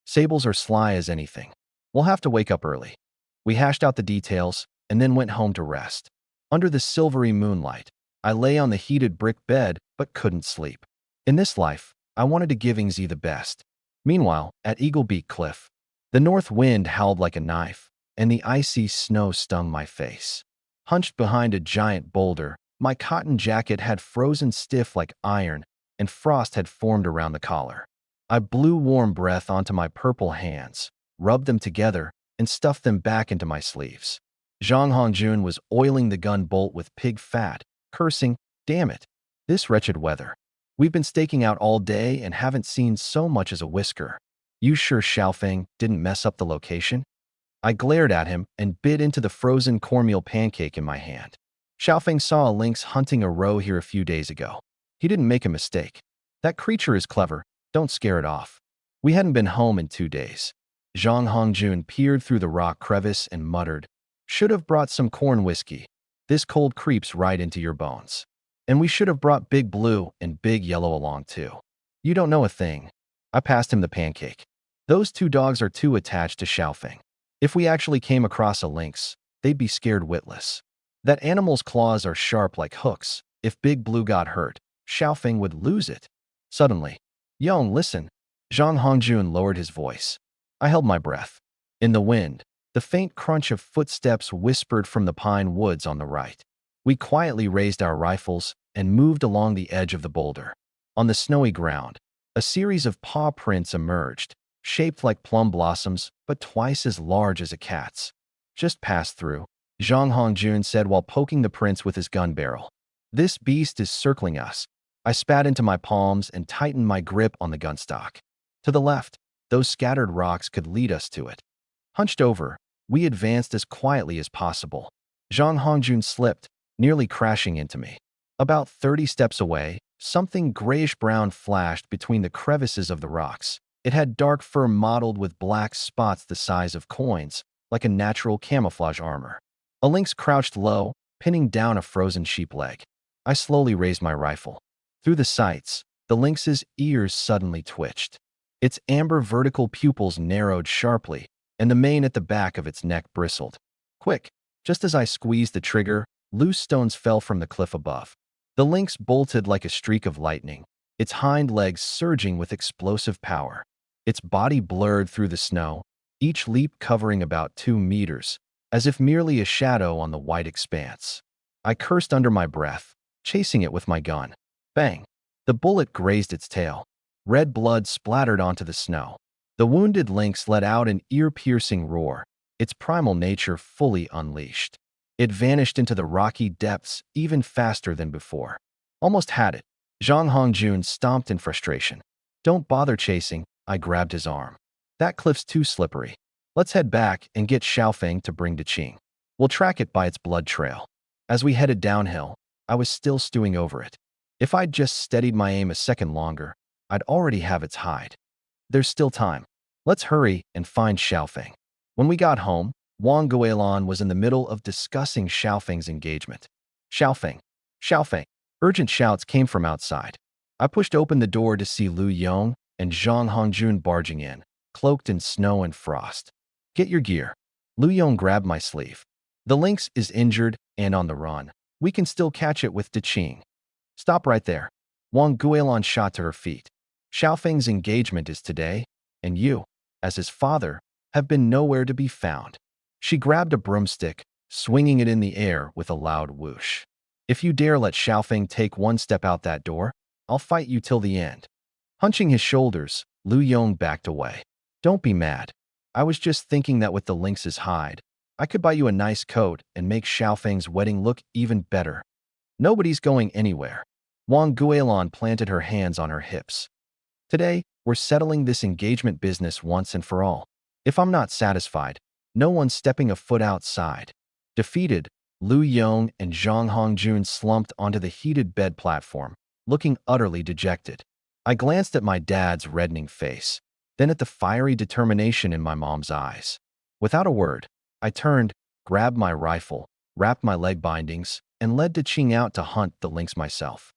S1: Sables are sly as anything. We'll have to wake up early. We hashed out the details and then went home to rest. Under the silvery moonlight, I lay on the heated brick bed but couldn't sleep. In this life, I wanted to give Ingzi the best. Meanwhile, at Eagle Beak Cliff, the north wind howled like a knife, and the icy snow stung my face. Hunched behind a giant boulder, my cotton jacket had frozen stiff like iron, and frost had formed around the collar. I blew warm breath onto my purple hands, rubbed them together, and stuffed them back into my sleeves. Zhang Hongjun was oiling the gun bolt with pig fat, cursing, "Damn it, this wretched weather. We've been staking out all day and haven't seen so much as a whisker. You sure Xiaofeng didn't mess up the location?" I glared at him and bit into the frozen cornmeal pancake in my hand. Xiaofeng saw a lynx hunting a roe here a few days ago. He didn't make a mistake. That creature is clever. Don't scare it off. We hadn't been home in 2 days. Zhang Hongjun peered through the rock crevice and muttered, Should have brought some corn whiskey. This cold creeps right into your bones. And we should have brought Big Blue and Big Yellow along too. You don't know a thing. I passed him the pancake. Those two dogs are too attached to Xiaofeng. If we actually came across a lynx, they'd be scared witless. That animal's claws are sharp like hooks. If Big Blue got hurt, Xiaofeng would lose it. Suddenly, Yong, listen. Zhang Hongjun lowered his voice. I held my breath. In the wind, the faint crunch of footsteps whispered from the pine woods on the right. We quietly raised our rifles and moved along the edge of the boulder. On the snowy ground, a series of paw prints emerged, shaped like plum blossoms, but twice as large as a cat's. Just pass through, Zhang Hongjun said while poking the prints with his gun barrel. This beast is circling us. I spat into my palms and tightened my grip on the gunstock. To the left, those scattered rocks could lead us to it. Hunched over, we advanced as quietly as possible. Zhang Hongjun slipped, nearly crashing into me. About 30 steps away, something grayish-brown flashed between the crevices of the rocks. It had dark fur mottled with black spots the size of coins, like a natural camouflage armor. A lynx crouched low, pinning down a frozen sheep leg. I slowly raised my rifle. Through the sights, the lynx's ears suddenly twitched. Its amber vertical pupils narrowed sharply, and the mane at the back of its neck bristled. Quick! Just as I squeezed the trigger, loose stones fell from the cliff above. The lynx bolted like a streak of lightning, its hind legs surging with explosive power. Its body blurred through the snow, each leap covering about 2 meters, as if merely a shadow on the white expanse. I cursed under my breath, chasing it with my gun. Bang! The bullet grazed its tail. Red blood splattered onto the snow. The wounded lynx let out an ear-piercing roar, its primal nature fully unleashed. It vanished into the rocky depths even faster than before. Almost had it. Zhang Hongjun stomped in frustration. Don't bother chasing, I grabbed his arm. That cliff's too slippery. Let's head back and get Xiaofeng to bring to Qing. We'll track it by its blood trail. As we headed downhill, I was still stewing over it. If I'd just steadied my aim a second longer, I'd already have its hide. There's still time. Let's hurry and find Xiaofeng. When we got home, Wang Guilan was in the middle of discussing Xiaofeng's engagement. Xiaofeng! Xiaofeng! Urgent shouts came from outside. I pushed open the door to see Lu Yong and Zhang Hongjun barging in, cloaked in snow and frost. Get your gear. Lu Yong grabbed my sleeve. The lynx is injured and on the run. We can still catch it with Qing. Stop right there. Wang Guilan shot to her feet. Xiaofeng's engagement is today, and you, as his father, have been nowhere to be found. She grabbed a broomstick, swinging it in the air with a loud whoosh. If you dare let Xiaofeng take one step out that door, I'll fight you till the end. Hunching his shoulders, Lu Yong backed away. Don't be mad. I was just thinking that with the lynx's hide, I could buy you a nice coat and make Xiaofeng's wedding look even better. Nobody's going anywhere. Wang Guilan planted her hands on her hips. Today, we're settling this engagement business once and for all. If I'm not satisfied, no one's stepping a foot outside. Defeated, Lu Yong and Zhang Hongjun slumped onto the heated bed platform, looking utterly dejected. I glanced at my dad's reddening face, then at the fiery determination in my mom's eyes. Without a word, I turned, grabbed my rifle, wrapped my leg bindings, and led Qing out to hunt the lynx myself.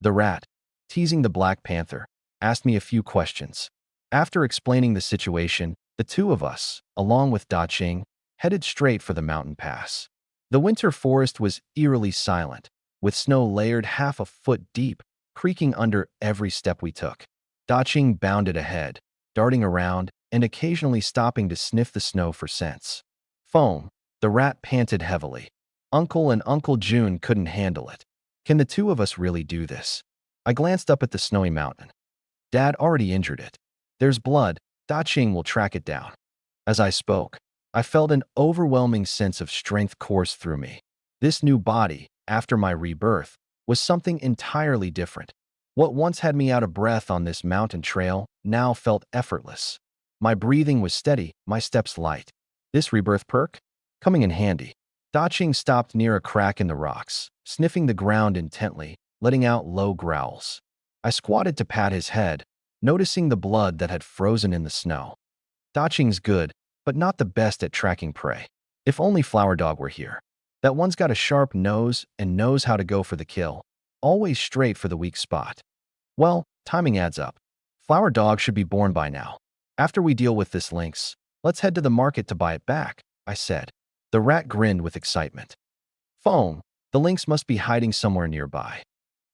S1: The rat, teasing the Black Panther, asked me a few questions. After explaining the situation, the two of us, along with Qing, headed straight for the mountain pass. The winter forest was eerily silent, with snow layered half a foot deep, creaking under every step we took. Qing bounded ahead, darting around and occasionally stopping to sniff the snow for scents. Foam, the rat panted heavily. Uncle and Uncle June couldn't handle it. Can the two of us really do this? I glanced up at the snowy mountain. Dad already injured it. There's blood. Qing will track it down. As I spoke, I felt an overwhelming sense of strength course through me. This new body, after my rebirth, was something entirely different. What once had me out of breath on this mountain trail now felt effortless. My breathing was steady, my steps light. This rebirth perk? Coming in handy. Qing stopped near a crack in the rocks, sniffing the ground intently, letting out low growls. I squatted to pat his head, noticing the blood that had frozen in the snow. Qing's good, but not the best at tracking prey. If only Flower Dog were here. That one's got a sharp nose and knows how to go for the kill, always straight for the weak spot. Well, timing adds up. Flower Dog should be born by now. After we deal with this lynx, let's head to the market to buy it back, I said. The rat grinned with excitement. Foam, the lynx must be hiding somewhere nearby.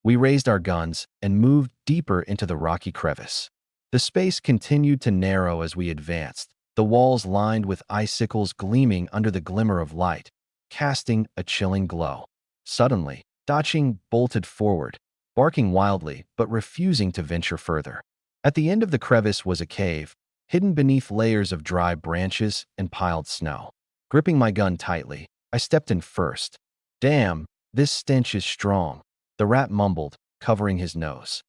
S1: We raised our guns and moved deeper into the rocky crevice. The space continued to narrow as we advanced, the walls lined with icicles gleaming under the glimmer of light, casting a chilling glow. Suddenly, Dachshund bolted forward, barking wildly but refusing to venture further. At the end of the crevice was a cave, hidden beneath layers of dry branches and piled snow. Gripping my gun tightly, I stepped in first. Damn, this stench is strong, the rat mumbled, covering his nose.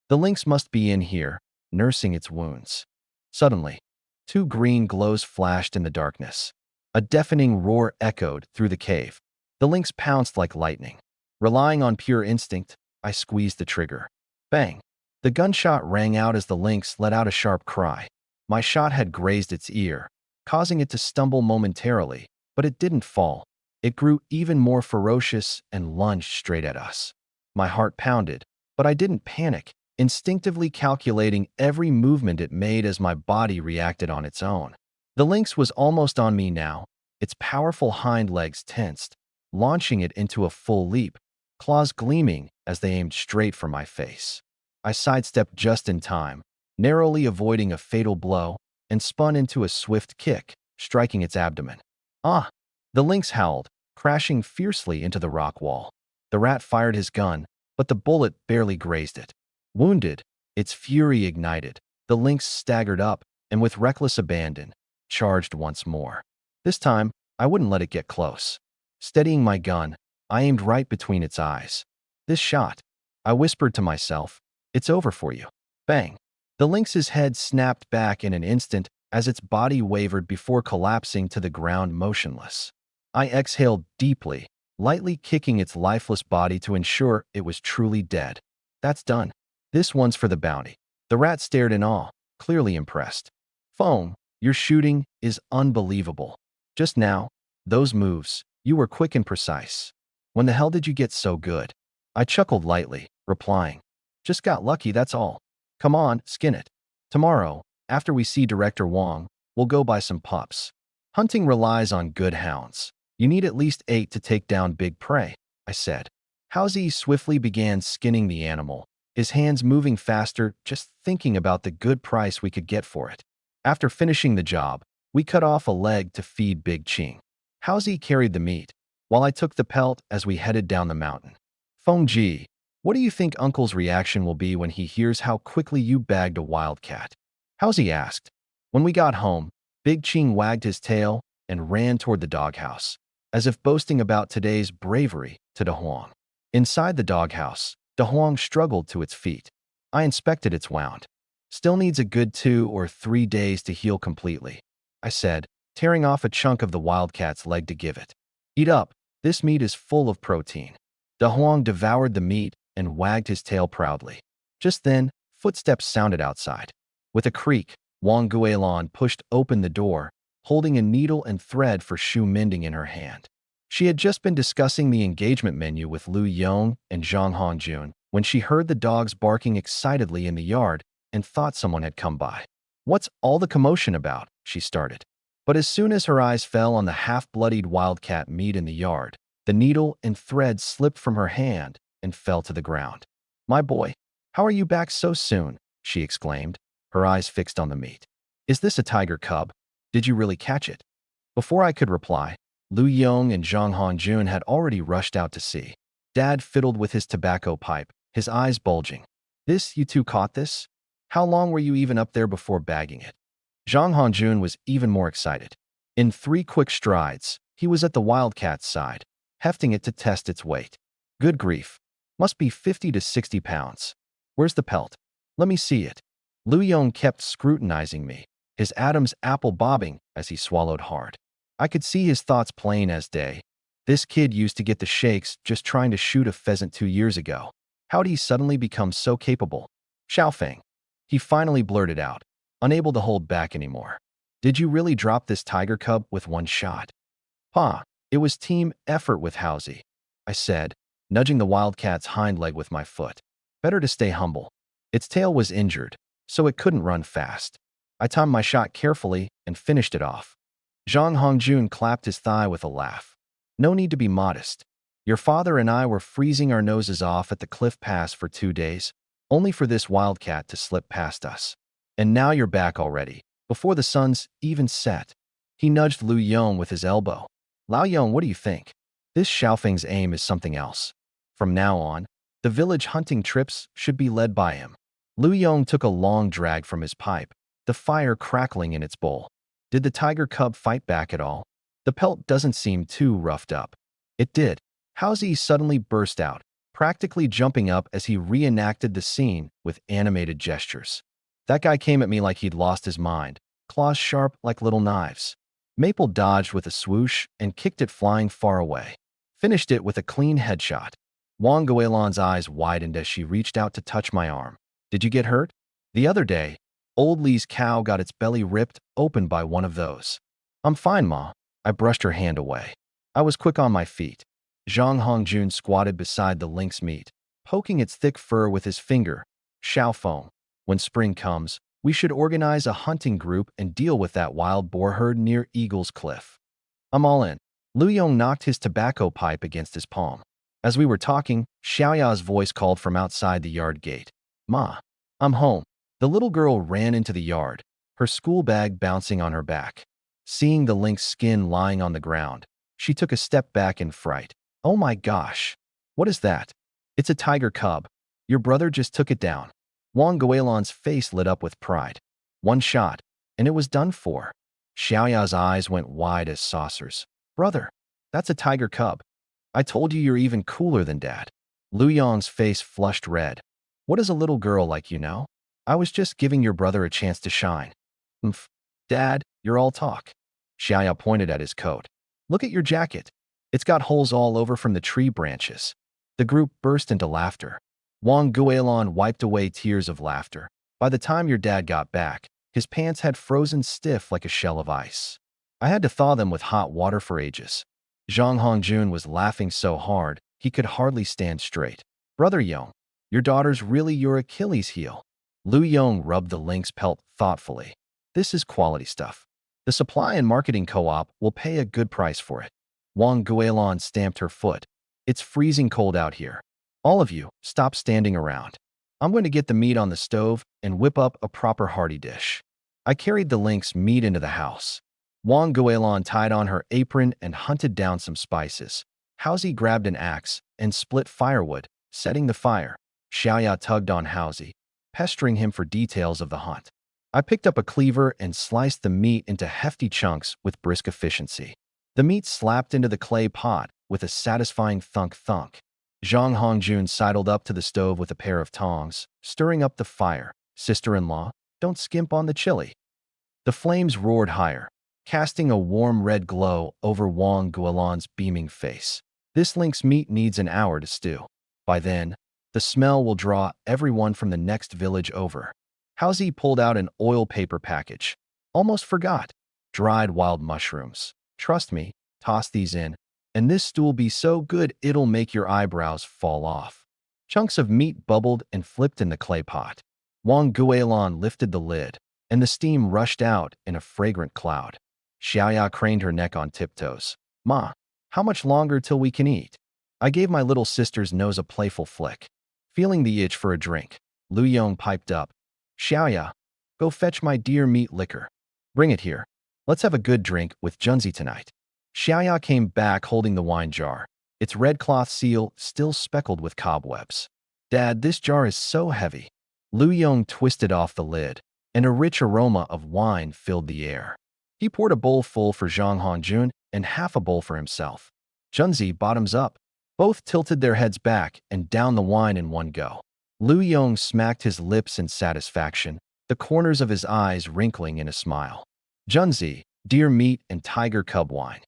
S1: The lynx must be in here, nursing its wounds. Suddenly, two green glows flashed in the darkness. A deafening roar echoed through the cave. The lynx pounced like lightning. Relying on pure instinct, I squeezed the trigger. Bang! The gunshot rang out as the lynx let out a sharp cry. My shot had grazed its ear, causing it to stumble momentarily, but it didn't fall. It grew even more ferocious and lunged straight at us. My heart pounded, but I didn't panic, instinctively calculating every movement it made as my body reacted on its own. The lynx was almost on me now, its powerful hind legs tensed, launching it into a full leap, claws gleaming as they aimed straight for my face. I sidestepped just in time, narrowly avoiding a fatal blow, and spun into a swift kick, striking its abdomen. Ah! The lynx howled, crashing fiercely into the rock wall. The rat fired his gun, but the bullet barely grazed it. Wounded, its fury ignited. The lynx staggered up and, with reckless abandon, charged once more. This time, I wouldn't let it get close. Steadying my gun, I aimed right between its eyes. This shot, I whispered to myself, it's over for you. Bang! The lynx's head snapped back in an instant as its body wavered before collapsing to the ground motionless. I exhaled deeply, lightly kicking its lifeless body to ensure it was truly dead. That's done. This one's for the bounty. The rat stared in awe, clearly impressed. Foam, your shooting is unbelievable. Just now, those moves, you were quick and precise. When the hell did you get so good? I chuckled lightly, replying, just got lucky, that's all. Come on, skin it. Tomorrow, after we see Director Wong, we'll go buy some pups. Hunting relies on good hounds. You need at least 8 to take down big prey, I said. Housie swiftly began skinning the animal, his hands moving faster just thinking about the good price we could get for it. After finishing the job, we cut off a leg to feed Big Ching. Housie carried the meat, while I took the pelt as we headed down the mountain. Feng Ji, what do you think Uncle's reaction will be when he hears how quickly you bagged a wildcat? Housie asked. When we got home, Big Ching wagged his tail and ran toward the doghouse, as if boasting about today's bravery to De Huang. Inside the doghouse, De Huang struggled to its feet. I inspected its wound. Still needs a good 2 or 3 days to heal completely, I said, tearing off a chunk of the wildcat's leg to give it. Eat up, this meat is full of protein. De Huang devoured the meat and wagged his tail proudly. Just then, footsteps sounded outside. With a creak, Wang Guilin pushed open the door, holding a needle and thread for shoe mending in her hand. She had just been discussing the engagement menu with Lu Yong and Zhang Hongjun when she heard the dogs barking excitedly in the yard and thought someone had come by. What's all the commotion about? She started. But as soon as her eyes fell on the half-bloodied wildcat meat in the yard, the needle and thread slipped from her hand and fell to the ground. My boy, how are you back so soon? She exclaimed, her eyes fixed on the meat. Is this a tiger cub? Did you really catch it? Before I could reply, Lu Yong and Zhang Hongjun had already rushed out to see. Dad fiddled with his tobacco pipe, his eyes bulging. You two caught this? How long were you even up there before bagging it? Zhang Hongjun was even more excited. In 3 quick strides, he was at the wildcat's side, hefting it to test its weight. Good grief. Must be 50 to 60 pounds. Where's the pelt? Let me see it. Lu Yong kept scrutinizing me, his Adam's apple bobbing as he swallowed hard. I could see his thoughts plain as day. This kid used to get the shakes just trying to shoot a pheasant 2 years ago. How'd he suddenly become so capable? Xiaofeng. He finally blurted out, unable to hold back anymore. Did you really drop this tiger cub with 1 shot? Pa, it was team effort with Housie, I said, nudging the wildcat's hind leg with my foot. Better to stay humble. Its tail was injured, so it couldn't run fast. I timed my shot carefully and finished it off. Zhang Hongjun clapped his thigh with a laugh. No need to be modest. Your father and I were freezing our noses off at the cliff pass for 2 days, only for this wildcat to slip past us. And now you're back already, before the sun's even set. He nudged Lu Yong with his elbow. Lao Yong, what do you think? This Xiaofeng's aim is something else. From now on, the village hunting trips should be led by him. Lu Yong took a long drag from his pipe, the fire crackling in its bowl. Did the tiger cub fight back at all? The pelt doesn't seem too roughed up. It did. Housie suddenly burst out, practically jumping up as he reenacted the scene with animated gestures. That guy came at me like he'd lost his mind, claws sharp like little knives. Maple dodged with a swoosh and kicked it flying far away. Finished it with a clean headshot. Wang Guilan's eyes widened as she reached out to touch my arm. Did you get hurt? The other day, old Lee's cow got its belly ripped open by one of those. I'm fine, Ma. I brushed her hand away. I was quick on my feet. Zhang Hongjun squatted beside the lynx meat, poking its thick fur with his finger. Xiaofeng, when spring comes, we should organize a hunting group and deal with that wild boar herd near Eagle's Cliff. I'm all in. Lu Yong knocked his tobacco pipe against his palm. As we were talking, Xiaoya's voice called from outside the yard gate. Ma, I'm home. The little girl ran into the yard, her school bag bouncing on her back. Seeing the lynx skin lying on the ground, she took a step back in fright. Oh my gosh. What is that? It's a tiger cub. Your brother just took it down. Wang Guilan's face lit up with pride. One shot, and it was done for. Xiaoya's eyes went wide as saucers. Brother, that's a tiger cub. I told you you're even cooler than Dad. Lu Yong's face flushed red. What does a little girl like you know? I was just giving your brother a chance to shine. Umph. Dad, you're all talk. Xiaoya pointed at his coat. Look at your jacket. It's got holes all over from the tree branches. The group burst into laughter. Wang Guilan wiped away tears of laughter. By the time your dad got back, his pants had frozen stiff like a shell of ice. I had to thaw them with hot water for ages. Zhang Hongjun was laughing so hard, he could hardly stand straight. Brother Yong, your daughter's really your Achilles heel. Lu Yong rubbed the lynx pelt thoughtfully. This is quality stuff. The supply and marketing co-op will pay a good price for it. Wang Guilan stamped her foot. It's freezing cold out here. All of you, stop standing around. I'm going to get the meat on the stove and whip up a proper hearty dish. I carried the lynx meat into the house. Wang Guilan tied on her apron and hunted down some spices. Housie grabbed an axe and split firewood, setting the fire. Xiaoya tugged on Housie, pestering him for details of the hunt. I picked up a cleaver and sliced the meat into hefty chunks with brisk efficiency. The meat slapped into the clay pot with a satisfying thunk-thunk. Zhang Hongjun sidled up to the stove with a pair of tongs, stirring up the fire. Sister-in-law, don't skimp on the chili. The flames roared higher, casting a warm red glow over Wang Guilan's beaming face. This lynx meat needs an hour to stew. By then, the smell will draw everyone from the next village over. Housie pulled out an oil paper package. Almost forgot. Dried wild mushrooms. Trust me, toss these in, and this stew'll be so good it'll make your eyebrows fall off. Chunks of meat bubbled and flipped in the clay pot. Wang Guilan lifted the lid, and the steam rushed out in a fragrant cloud. Xiaoya craned her neck on tiptoes. Ma, how much longer till we can eat? I gave my little sister's nose a playful flick. Feeling the itch for a drink, Lu Yong piped up. Xiaoya, go fetch my dear meat liquor. Bring it here. Let's have a good drink with Junzi tonight. Xiaoya came back holding the wine jar, its red cloth seal still speckled with cobwebs. Dad, this jar is so heavy. Lu Yong twisted off the lid, and a rich aroma of wine filled the air. He poured a bowl full for Zhang Hongjun and half a bowl for himself. Junzi, bottoms up. Both tilted their heads back and downed the wine in one go. Lu Yong smacked his lips in satisfaction, the corners of his eyes wrinkling in a smile. Junzi, deer meat and tiger cub wine.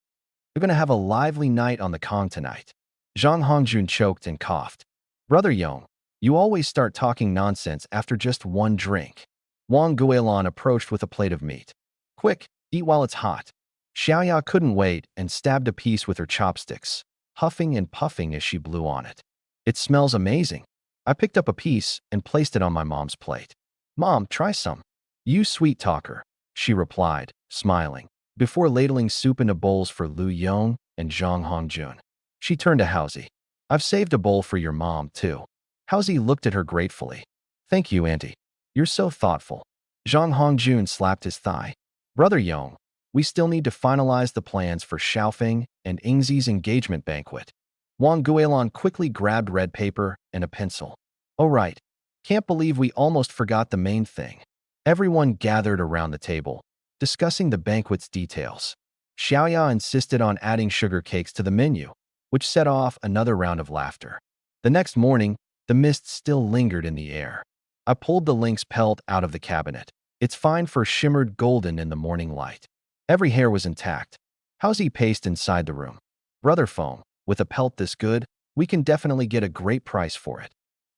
S1: We're going to have a lively night on the Kang tonight. Zhang Hongjun choked and coughed. Brother Yong, you always start talking nonsense after just one drink. Wang Guilan approached with a plate of meat. Quick, eat while it's hot. Xiaoya couldn't wait and stabbed a piece with her chopsticks, huffing and puffing as she blew on it. It smells amazing. I picked up a piece and placed it on my mom's plate. Mom, try some. You sweet talker, she replied, smiling, before ladling soup into bowls for Lu Yong and Zhang Hongjun. She turned to Haozi. I've saved a bowl for your mom, too. Haozi looked at her gratefully. Thank you, Auntie. You're so thoughtful. Zhang Hongjun slapped his thigh. Brother Yong, we still need to finalize the plans for Xiaofeng and Ingzi's engagement banquet. Wang Guilin quickly grabbed red paper and a pencil. Oh right, can't believe we almost forgot the main thing. Everyone gathered around the table, discussing the banquet's details. Xiaoya insisted on adding sugar cakes to the menu, which set off another round of laughter. The next morning, the mist still lingered in the air. I pulled the lynx pelt out of the cabinet. Its fine fur shimmered golden in the morning light. Every hair was intact. Haozi paced inside the room. Brother Feng, with a pelt this good, we can definitely get a great price for it.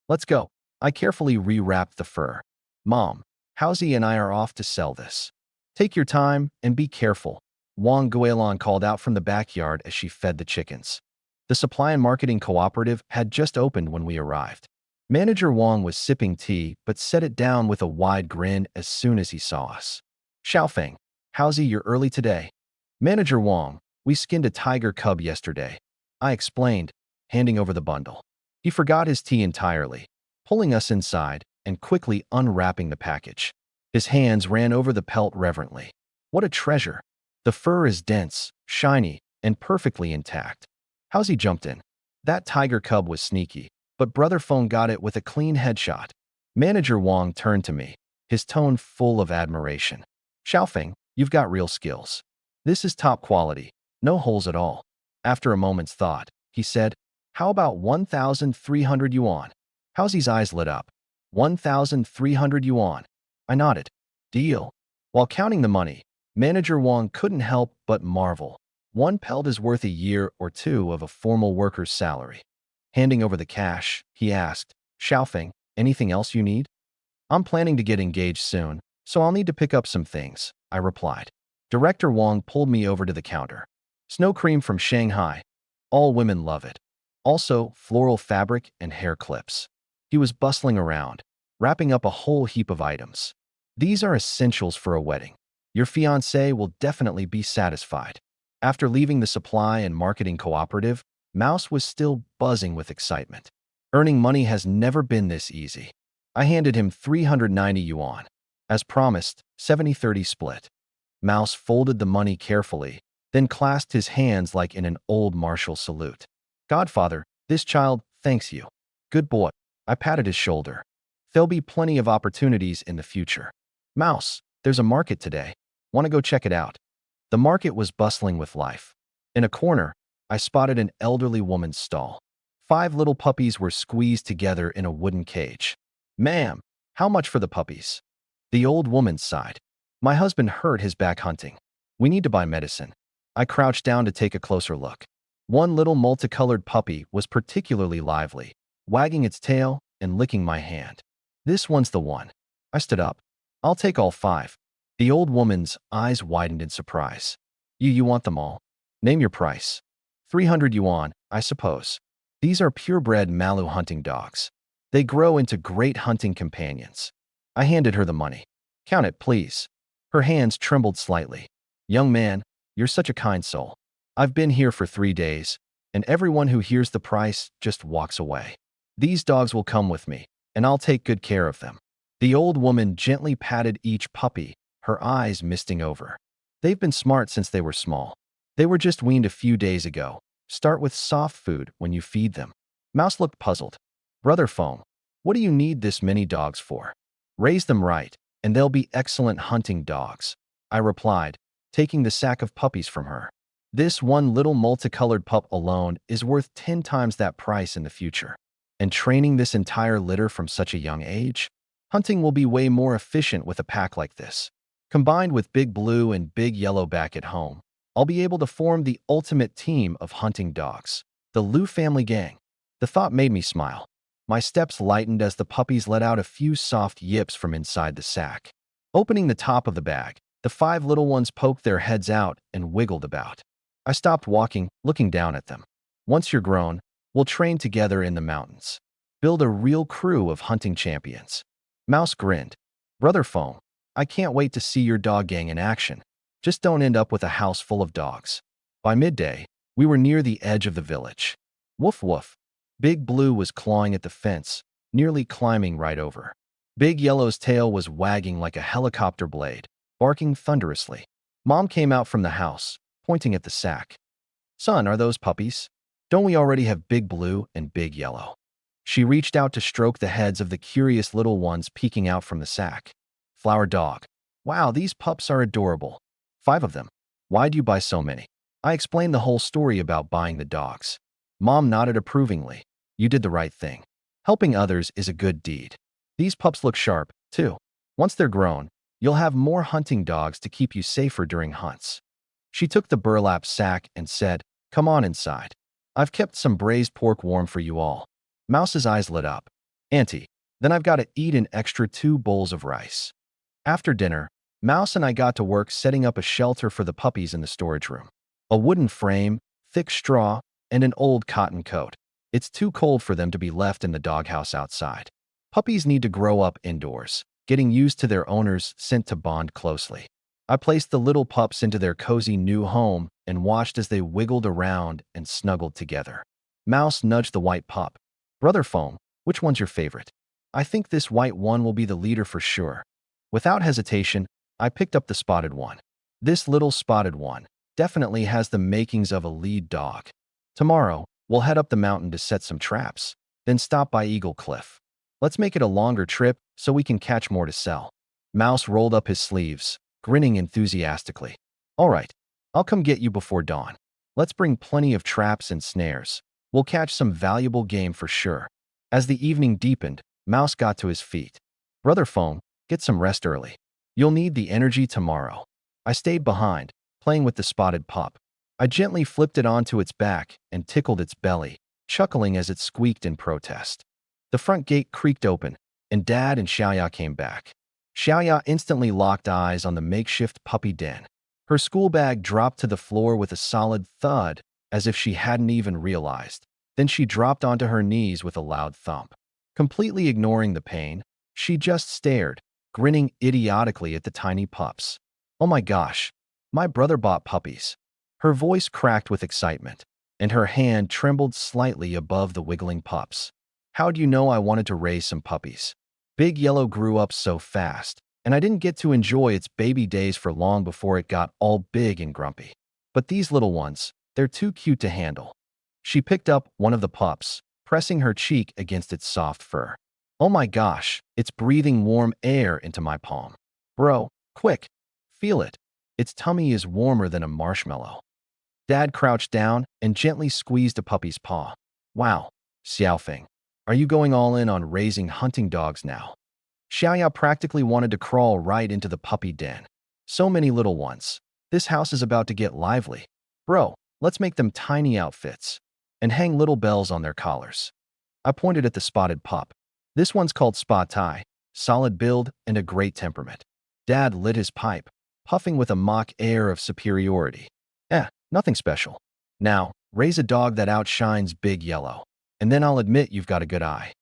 S1: Let's go. I carefully rewrapped the fur. Mom, Haozi and I are off to sell this. Take your time and be careful, Wang Guilin called out from the backyard as she fed the chickens. The supply and marketing cooperative had just opened when we arrived. Manager Wang was sipping tea but set it down with a wide grin as soon as he saw us. Xiaofeng, Haozi, you're early today. Manager Wang, we skinned a tiger cub yesterday. I explained, handing over the bundle. He forgot his tea entirely, pulling us inside and quickly unwrapping the package. His hands ran over the pelt reverently. What a treasure! The fur is dense, shiny, and perfectly intact. Haozi jumped in. That tiger cub was sneaky, but Brother Feng got it with a clean headshot. Manager Wang turned to me, his tone full of admiration. Xiaofeng, you've got real skills. This is top quality, no holes at all. After a moment's thought, he said, how about 1,300 yuan? Haozi's eyes lit up. 1,300 yuan. I nodded. Deal. While counting the money, Manager Wang couldn't help but marvel. One pelt is worth a year or two of a formal worker's salary. Handing over the cash, he asked, Xiaofeng, anything else you need? I'm planning to get engaged soon, so I'll need to pick up some things, I replied. Director Wang pulled me over to the counter. Snow cream from Shanghai. All women love it. Also, floral fabric and hair clips. He was bustling around, wrapping up a whole heap of items. These are essentials for a wedding. Your fiancé will definitely be satisfied. After leaving the supply and marketing cooperative, Mouse was still buzzing with excitement. Earning money has never been this easy. I handed him 390 yuan. As promised, 70-30 split. Mouse folded the money carefully, then clasped his hands like in an old martial salute. Godfather, this child thanks you. Good boy. I patted his shoulder. There'll be plenty of opportunities in the future. Mouse, there's a market today. Want to go check it out? The market was bustling with life. In a corner, I spotted an elderly woman's stall. 5 little puppies were squeezed together in a wooden cage. Ma'am, how much for the puppies? The old woman sighed. My husband hurt his back hunting. We need to buy medicine. I crouched down to take a closer look. One little multicolored puppy was particularly lively, wagging its tail and licking my hand. This one's the one. I stood up. I'll take all 5. The old woman's eyes widened in surprise. You want them all? Name your price. 300 yuan, I suppose. These are purebred Malu hunting dogs. They grow into great hunting companions. I handed her the money. Count it, please. Her hands trembled slightly. Young man, you're such a kind soul. I've been here for 3 days, and everyone who hears the price just walks away. These dogs will come with me, and I'll take good care of them. The old woman gently patted each puppy, her eyes misting over. They've been smart since they were small. They were just weaned a few days ago. Start with soft food when you feed them. Mouse looked puzzled. Brother Feng, what do you need this many dogs for? Raise them right, and they'll be excellent hunting dogs, I replied, taking the sack of puppies from her. This one little multicolored pup alone is worth 10 times that price in the future. And training this entire litter from such a young age? Hunting will be way more efficient with a pack like this. Combined with Big Blue and Big Yellow back at home, I'll be able to form the ultimate team of hunting dogs, the Lu family gang. The thought made me smile. My steps lightened as the puppies let out a few soft yips from inside the sack. Opening the top of the bag, The 5 little ones poked their heads out and wiggled about. I stopped walking, looking down at them. Once you're grown, we'll train together in the mountains. Build a real crew of hunting champions. Mouse grinned. Brother Foam, I can't wait to see your dog gang in action. Just don't end up with a house full of dogs. By midday, we were near the edge of the village. Woof woof. Big Blue was clawing at the fence, nearly climbing right over. Big Yellow's tail was wagging like a helicopter blade, barking thunderously. Mom came out from the house, pointing at the sack. Son, are those puppies? Don't we already have Big Blue and Big Yellow? She reached out to stroke the heads of the curious little ones peeking out from the sack. Flower Dog. Wow, these pups are adorable. 5 of them. Why'd you buy so many? I explained the whole story about buying the dogs. Mom nodded approvingly. You did the right thing. Helping others is a good deed. These pups look sharp, too. Once they're grown, you'll have more hunting dogs to keep you safer during hunts. She took the burlap sack and said, Come on inside. I've kept some braised pork warm for you all. Mouse's eyes lit up. Auntie, then I've got to eat an extra 2 bowls of rice. After dinner, Mouse and I got to work setting up a shelter for the puppies in the storage room. A wooden frame, thick straw, and an old cotton coat. It's too cold for them to be left in the doghouse outside. Puppies need to grow up indoors, getting used to their owners' scent to bond closely. I placed the little pups into their cozy new home and watched as they wiggled around and snuggled together. Mouse nudged the white pup. Brother Foam, which one's your favorite? I think this white one will be the leader for sure. Without hesitation, I picked up the spotted one. This little spotted one definitely has the makings of a lead dog. Tomorrow, we'll head up the mountain to set some traps, then stop by Eagle Cliff. Let's make it a longer trip so we can catch more to sell. Mouse rolled up his sleeves, grinning enthusiastically. All right, I'll come get you before dawn. Let's bring plenty of traps and snares. We'll catch some valuable game for sure. As the evening deepened, Mouse got to his feet. Brother Foam, get some rest early. You'll need the energy tomorrow. I stayed behind, playing with the spotted pup. I gently flipped it onto its back and tickled its belly, chuckling as it squeaked in protest. The front gate creaked open, and Dad and Xiaoya came back. Xiaoya instantly locked eyes on the makeshift puppy den. Her school bag dropped to the floor with a solid thud, as if she hadn't even realized. Then she dropped onto her knees with a loud thump. Completely ignoring the pain, she just stared, grinning idiotically at the tiny pups. Oh my gosh, my brother bought puppies. Her voice cracked with excitement, and her hand trembled slightly above the wiggling pups. How'd you know I wanted to raise some puppies? Big Yellow grew up so fast, and I didn't get to enjoy its baby days for long before it got all big and grumpy. But these little ones, they're too cute to handle. She picked up one of the pups, pressing her cheek against its soft fur. Oh my gosh, it's breathing warm air into my palm. Bro, quick, feel it. Its tummy is warmer than a marshmallow. Dad crouched down and gently squeezed a puppy's paw. Wow, Xiaofeng, are you going all in on raising hunting dogs now? Xiaoya practically wanted to crawl right into the puppy den. So many little ones. This house is about to get lively. Bro, let's make them tiny outfits and hang little bells on their collars. I pointed at the spotted pup. This one's called Spot Tai, solid build and a great temperament. Dad lit his pipe, puffing with a mock air of superiority. Nothing special. Now, raise a dog that outshines Big Yellow, and then I'll admit you've got a good eye.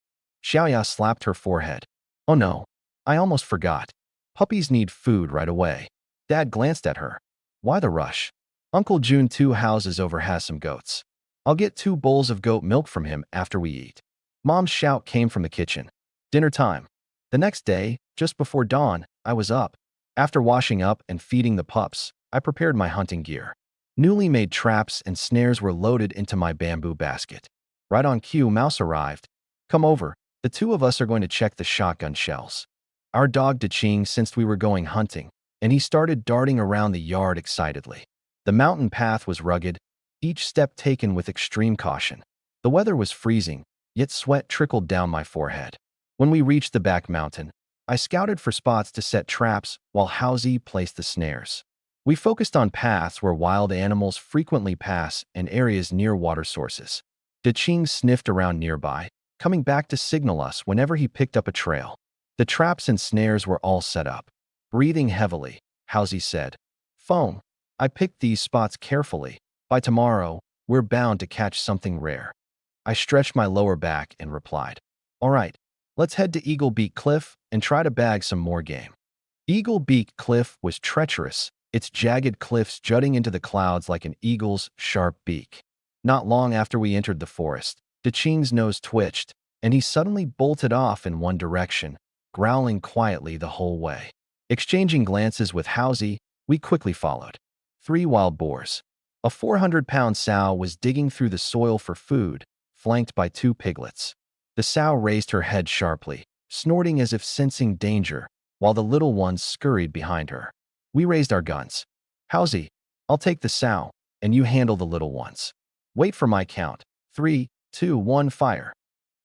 S1: Xiaoya slapped her forehead. Oh no, I almost forgot. Puppies need food right away. Dad glanced at her. Why the rush? Uncle June 2 houses over has some goats. I'll get 2 bowls of goat milk from him after we eat. Mom's shout came from the kitchen. Dinner time. The next day, just before dawn, I was up. After washing up and feeding the pups, I prepared my hunting gear. Newly made traps and snares were loaded into my bamboo basket. Right on cue, Mouse arrived. Come over, the 2 of us are going to check the shotgun shells. Our dog Daching sensed we were going hunting, and he started darting around the yard excitedly. The mountain path was rugged, each step taken with extreme caution. The weather was freezing, yet sweat trickled down my forehead. When we reached the back mountain, I scouted for spots to set traps while Hausi placed the snares. We focused on paths where wild animals frequently pass and areas near water sources. Daching sniffed around nearby, coming back to signal us whenever he picked up a trail. The traps and snares were all set up. Breathing heavily, Housie said. Foam. I picked these spots carefully. By tomorrow, we're bound to catch something rare. I stretched my lower back and replied, All right, let's head to Eagle Beak Cliff and try to bag some more game. Eagle Beak Cliff was treacherous, its jagged cliffs jutting into the clouds like an eagle's sharp beak. Not long after we entered the forest, Deching's nose twitched, and he suddenly bolted off in one direction, growling quietly the whole way. Exchanging glances with Housie, we quickly followed. 3 wild boars. A 400-pound sow was digging through the soil for food, flanked by 2 piglets. The sow raised her head sharply, snorting as if sensing danger, while the little ones scurried behind her. We raised our guns. Housie, I'll take the sow, and you handle the little ones. Wait for my count. 3, 2, 1, fire.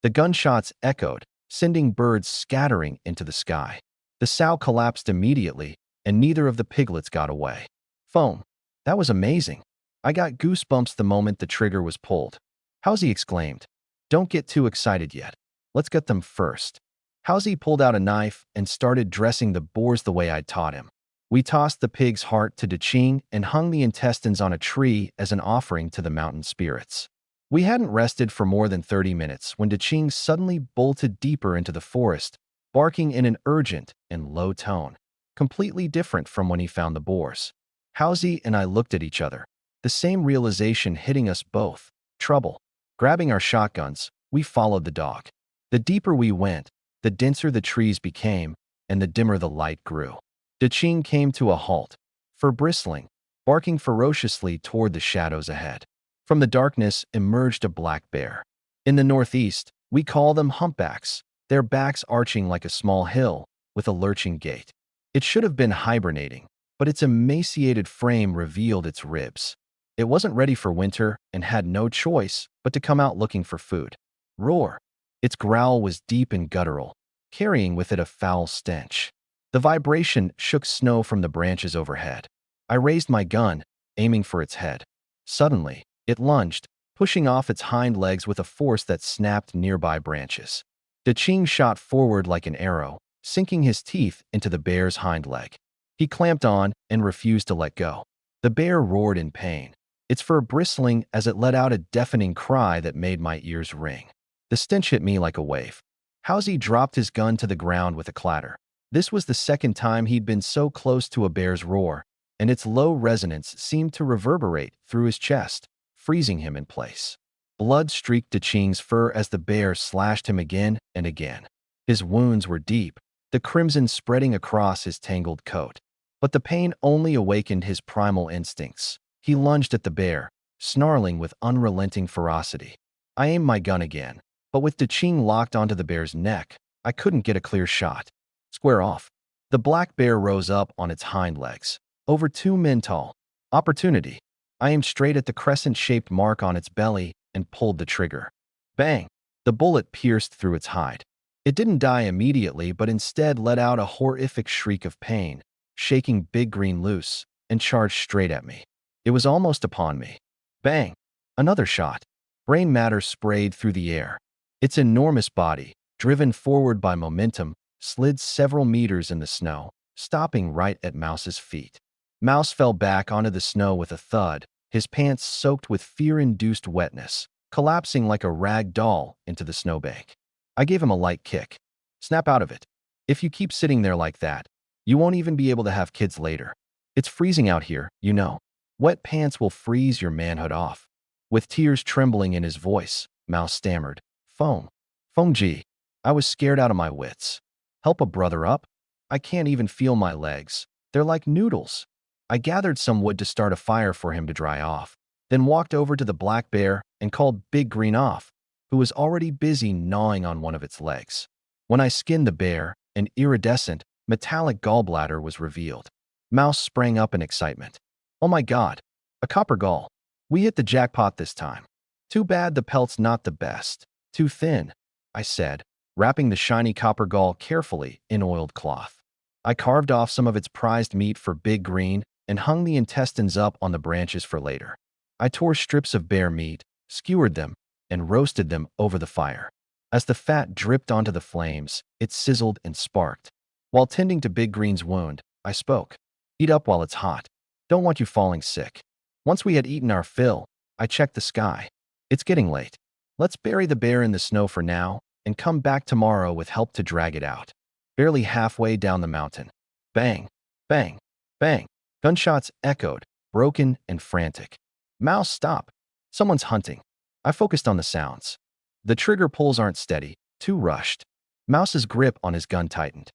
S1: The gunshots echoed, sending birds scattering into the sky. The sow collapsed immediately, and neither of the piglets got away. Foam. That was amazing. I got goosebumps the moment the trigger was pulled. Housie exclaimed, Don't get too excited yet. Let's get them first. Housie pulled out a knife and started dressing the boars the way I'd taught him. We tossed the pig's heart to Deching and hung the intestines on a tree as an offering to the mountain spirits. We hadn't rested for more than 30 minutes when Deching suddenly bolted deeper into the forest, barking in an urgent and low tone, completely different from when he found the boars. Housie and I looked at each other, the same realization hitting us both. Trouble. Grabbing our shotguns, we followed the dog. The deeper we went, the denser the trees became, and the dimmer the light grew. Deching came to a halt, fur bristling, barking ferociously toward the shadows ahead. From the darkness emerged a black bear. In the northeast, we call them humpbacks, their backs arching like a small hill, with a lurching gait. It should have been hibernating, but its emaciated frame revealed its ribs. It wasn't ready for winter and had no choice but to come out looking for food. Roar. Its growl was deep and guttural, carrying with it a foul stench. The vibration shook snow from the branches overhead. I raised my gun, aiming for its head. Suddenly, it lunged, pushing off its hind legs with a force that snapped nearby branches. Deching shot forward like an arrow, sinking his teeth into the bear's hind leg. He clamped on and refused to let go. The bear roared in pain, its fur bristling as it let out a deafening cry that made my ears ring. The stench hit me like a wave. Housie dropped his gun to the ground with a clatter. This was the second time he'd been so close to a bear's roar, and its low resonance seemed to reverberate through his chest, freezing him in place. Blood streaked Deching's fur as the bear slashed him again and again. His wounds were deep, the crimson spreading across his tangled coat. But the pain only awakened his primal instincts. He lunged at the bear, snarling with unrelenting ferocity. I aimed my gun again, but with Deching locked onto the bear's neck, I couldn't get a clear shot. Square off. The black bear rose up on its hind legs, over 2 men tall. Opportunity. I aimed straight at the crescent-shaped mark on its belly and pulled the trigger. Bang! The bullet pierced through its hide. It didn't die immediately, but instead let out a horrific shriek of pain, shaking Big Green loose, and charged straight at me. It was almost upon me. Bang! Another shot. Brain matter sprayed through the air. Its enormous body, driven forward by momentum, slid several meters in the snow, stopping right at Mouse's feet. Mouse fell back onto the snow with a thud, his pants soaked with fear-induced wetness, collapsing like a rag doll into the snowbank. I gave him a light kick. Snap out of it. If you keep sitting there like that, you won't even be able to have kids later. It's freezing out here, you know. Wet pants will freeze your manhood off. With tears trembling in his voice, Mouse stammered, Foam. Foam gee. I was scared out of my wits. Help a brother up? I can't even feel my legs. They're like noodles. I gathered some wood to start a fire for him to dry off, then walked over to the black bear and called Big Green off, who was already busy gnawing on one of its legs. When I skinned the bear, an iridescent, metallic gallbladder was revealed. Mouse sprang up in excitement. Oh my God, a copper gall. We hit the jackpot this time. Too bad the pelt's not the best. Too thin, I said, wrapping the shiny copper gall carefully in oiled cloth. I carved off some of its prized meat for Big Green and hung the intestines up on the branches for later. I tore strips of bear meat, skewered them, and roasted them over the fire. As the fat dripped onto the flames, it sizzled and sparked. While tending to Big Green's wound, I spoke. Eat up while it's hot. Don't want you falling sick. Once we had eaten our fill, I checked the sky. It's getting late. Let's bury the bear in the snow for now and come back tomorrow with help to drag it out. Barely halfway down the mountain. Bang, bang, bang. Gunshots echoed, broken and frantic. Mouse, stop. Someone's hunting. I focused on the sounds. The trigger pulls aren't steady, too rushed. Mouse's grip on his gun tightened.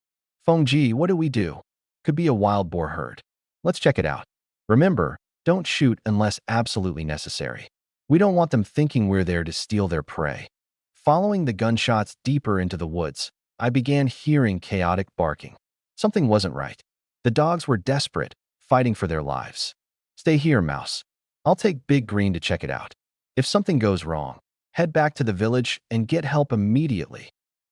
S1: Fengji, what do we do? Could be a wild boar herd. Let's check it out. Remember, don't shoot unless absolutely necessary. We don't want them thinking we're there to steal their prey. Following the gunshots deeper into the woods, I began hearing chaotic barking. Something wasn't right. The dogs were desperate, fighting for their lives. Stay here, Mouse. I'll take Big Green to check it out. If something goes wrong, head back to the village and get help immediately.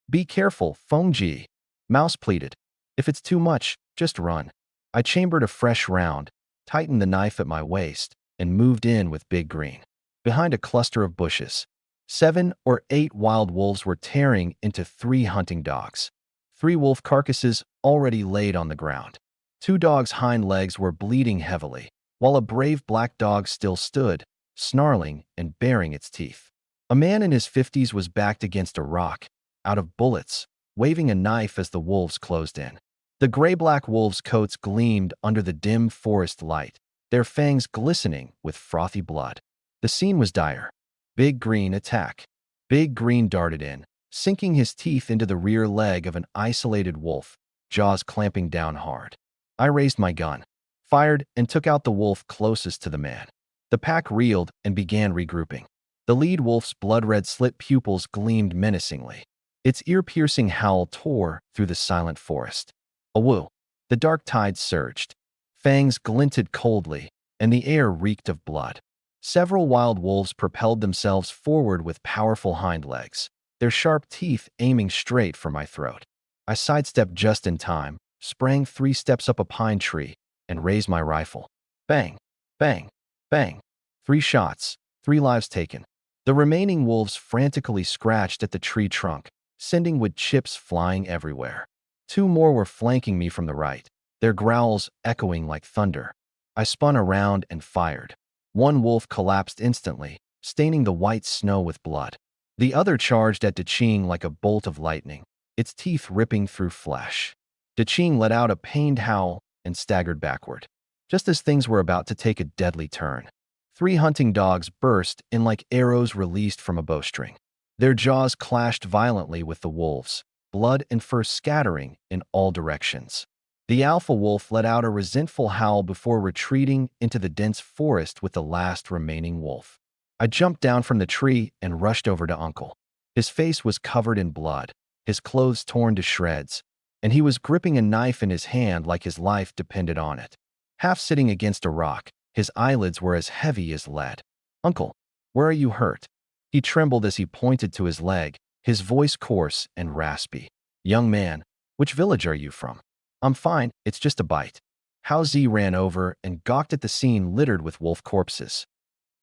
S1: Be careful, Fengji. Mouse pleaded. If it's too much, just run. I chambered a fresh round, tightened the knife at my waist, and moved in with Big Green. Behind a cluster of bushes, 7 or 8 wild wolves were tearing into 3 hunting dogs. 3 wolf carcasses already laid on the ground. 2 dogs' hind legs were bleeding heavily, while a brave black dog still stood, snarling and baring its teeth. A man in his 50s was backed against a rock, out of bullets, waving a knife as the wolves closed in. The gray-black wolves' coats gleamed under the dim forest light, their fangs glistening with frothy blood. The scene was dire. Big Green attack. Big Green darted in, sinking his teeth into the rear leg of an isolated wolf, jaws clamping down hard. I raised my gun, fired, and took out the wolf closest to the man. The pack reeled and began regrouping. The lead wolf's blood-red slit pupils gleamed menacingly. Its ear-piercing howl tore through the silent forest. Awoo! The dark tide surged. Fangs glinted coldly, and the air reeked of blood. Several wild wolves propelled themselves forward with powerful hind legs, their sharp teeth aiming straight for my throat. I sidestepped just in time, sprang 3 steps up a pine tree, and raised my rifle. Bang! Bang! Bang! 3 shots, 3 lives taken. The remaining wolves frantically scratched at the tree trunk, sending wood chips flying everywhere. 2 more were flanking me from the right, their growls echoing like thunder. I spun around and fired. 1 wolf collapsed instantly, staining the white snow with blood. The other charged at Daching like a bolt of lightning, its teeth ripping through flesh. Daching let out a pained howl and staggered backward, just as things were about to take a deadly turn. 3 hunting dogs burst in like arrows released from a bowstring. Their jaws clashed violently with the wolves, blood and fur scattering in all directions. The alpha wolf let out a resentful howl before retreating into the dense forest with the last remaining wolf. I jumped down from the tree and rushed over to Uncle. His face was covered in blood, his clothes torn to shreds, and he was gripping a knife in his hand like his life depended on it. Half sitting against a rock, his eyelids were as heavy as lead. Uncle, where are you hurt? He trembled as he pointed to his leg, his voice coarse and raspy. Young man, which village are you from? I'm fine, it's just a bite. Hao Zi ran over and gawked at the scene littered with wolf corpses.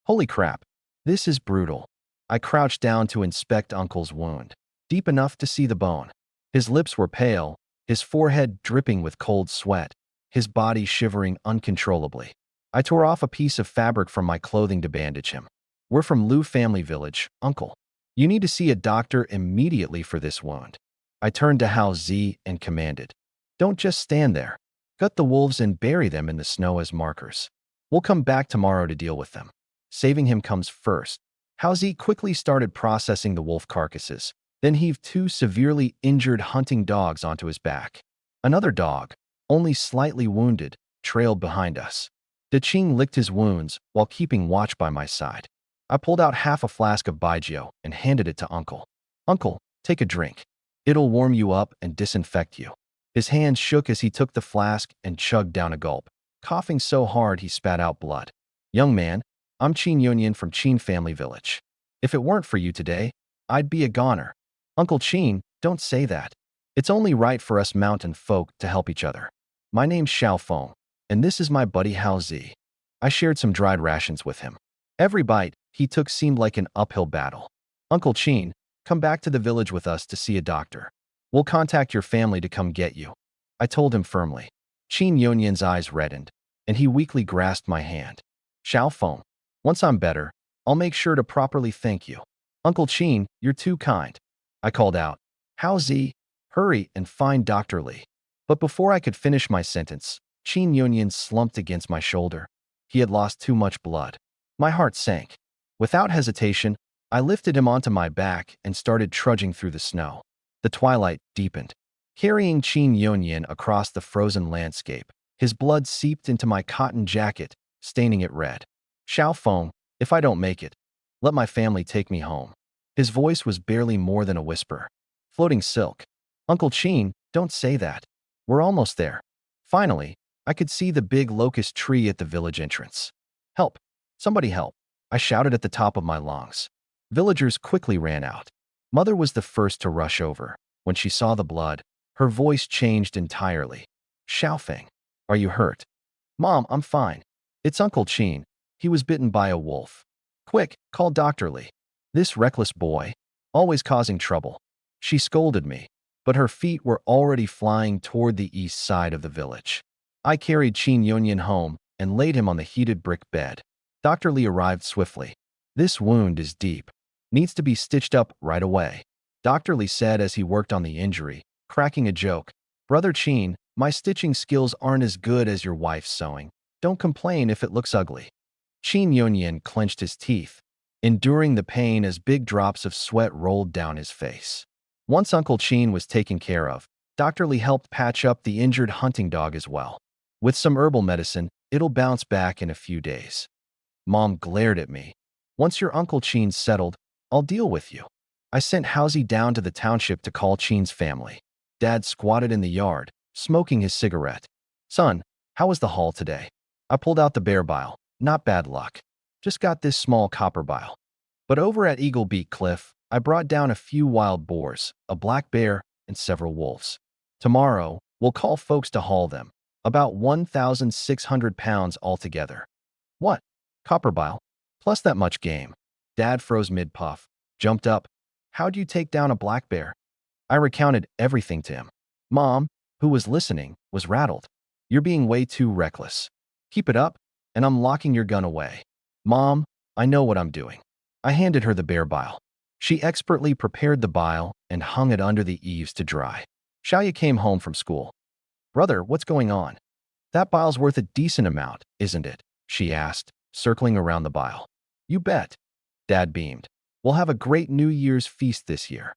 S1: Holy crap, this is brutal. I crouched down to inspect Uncle's wound, deep enough to see the bone. His lips were pale, his forehead dripping with cold sweat, his body shivering uncontrollably. I tore off a piece of fabric from my clothing to bandage him. We're from Lu family village, Uncle. You need to see a doctor immediately for this wound. I turned to Hao Zi and commanded, don't just stand there. Gut the wolves and bury them in the snow as markers. We'll come back tomorrow to deal with them. Saving him comes first. Hao Zi quickly started processing the wolf carcasses, then heaved 2 severely injured hunting dogs onto his back. Another dog, only slightly wounded, trailed behind us. Daching licked his wounds while keeping watch by my side. I pulled out half a flask of baijiu and handed it to Uncle. Uncle, take a drink. It'll warm you up and disinfect you. His hands shook as he took the flask and chugged down a gulp, coughing so hard he spat out blood. Young man, I'm Qin Yunyan from Qin family village. If it weren't for you today, I'd be a goner. Uncle Qin, don't say that. It's only right for us mountain folk to help each other. My name's Xiao Feng, and this is my buddy Hao Zi. I shared some dried rations with him. Every bite he took seemed like an uphill battle. Uncle Qin, come back to the village with us to see a doctor. We'll contact your family to come get you. I told him firmly. Qin Yunyan's eyes reddened, and he weakly grasped my hand. Xiao Feng, once I'm better, I'll make sure to properly thank you. Uncle Qin, you're too kind. I called out. Hao Zi, hurry and find Dr. Li. But before I could finish my sentence, Qin Yunyan slumped against my shoulder. He had lost too much blood. My heart sank. Without hesitation, I lifted him onto my back and started trudging through the snow. The twilight deepened. Carrying Qin Yunyan across the frozen landscape, his blood seeped into my cotton jacket, staining it red. Xiao Feng, if I don't make it, let my family take me home. His voice was barely more than a whisper. Floating silk. Uncle Qin, don't say that. We're almost there. Finally, I could see the big locust tree at the village entrance. Help! Somebody help! I shouted at the top of my lungs. Villagers quickly ran out. Mother was the first to rush over. When she saw the blood, her voice changed entirely. Xiaofeng, are you hurt? Mom, I'm fine. It's Uncle Qin. He was bitten by a wolf. Quick, call Dr. Li. This reckless boy, always causing trouble. She scolded me, but her feet were already flying toward the east side of the village. I carried Qin Yunyan home and laid him on the heated brick bed. Dr. Li arrived swiftly. This wound is deep. Needs to be stitched up right away. Dr. Li said as he worked on the injury, cracking a joke. Brother Qin, my stitching skills aren't as good as your wife's sewing. Don't complain if it looks ugly. Qin Yunyan clenched his teeth, enduring the pain as big drops of sweat rolled down his face. Once Uncle Qin was taken care of, Dr. Li helped patch up the injured hunting dog as well. With some herbal medicine, it'll bounce back in a few days. Mom glared at me. Once your Uncle Qin's settled, I'll deal with you. I sent Haozi down to the township to call Qin's family. Dad squatted in the yard, smoking his cigarette. Son, how was the haul today? I pulled out the bear bile. Not bad luck. Just got this small copper bile. But over at Eagle Beak Cliff, I brought down a few wild boars, a black bear, and several wolves. Tomorrow, we'll call folks to haul them. About 1,600 pounds altogether. What? Copper bile? Plus that much game. Dad froze mid-puff, jumped up. How'd you take down a black bear? I recounted everything to him. Mom, who was listening, was rattled. You're being way too reckless. Keep it up, and I'm locking your gun away. Mom, I know what I'm doing. I handed her the bear bile. She expertly prepared the bile and hung it under the eaves to dry. Xiaoya came home from school. Brother, what's going on? That bile's worth a decent amount, isn't it? She asked, circling around the bile. You bet. Dad beamed. We'll have a great New Year's feast this year.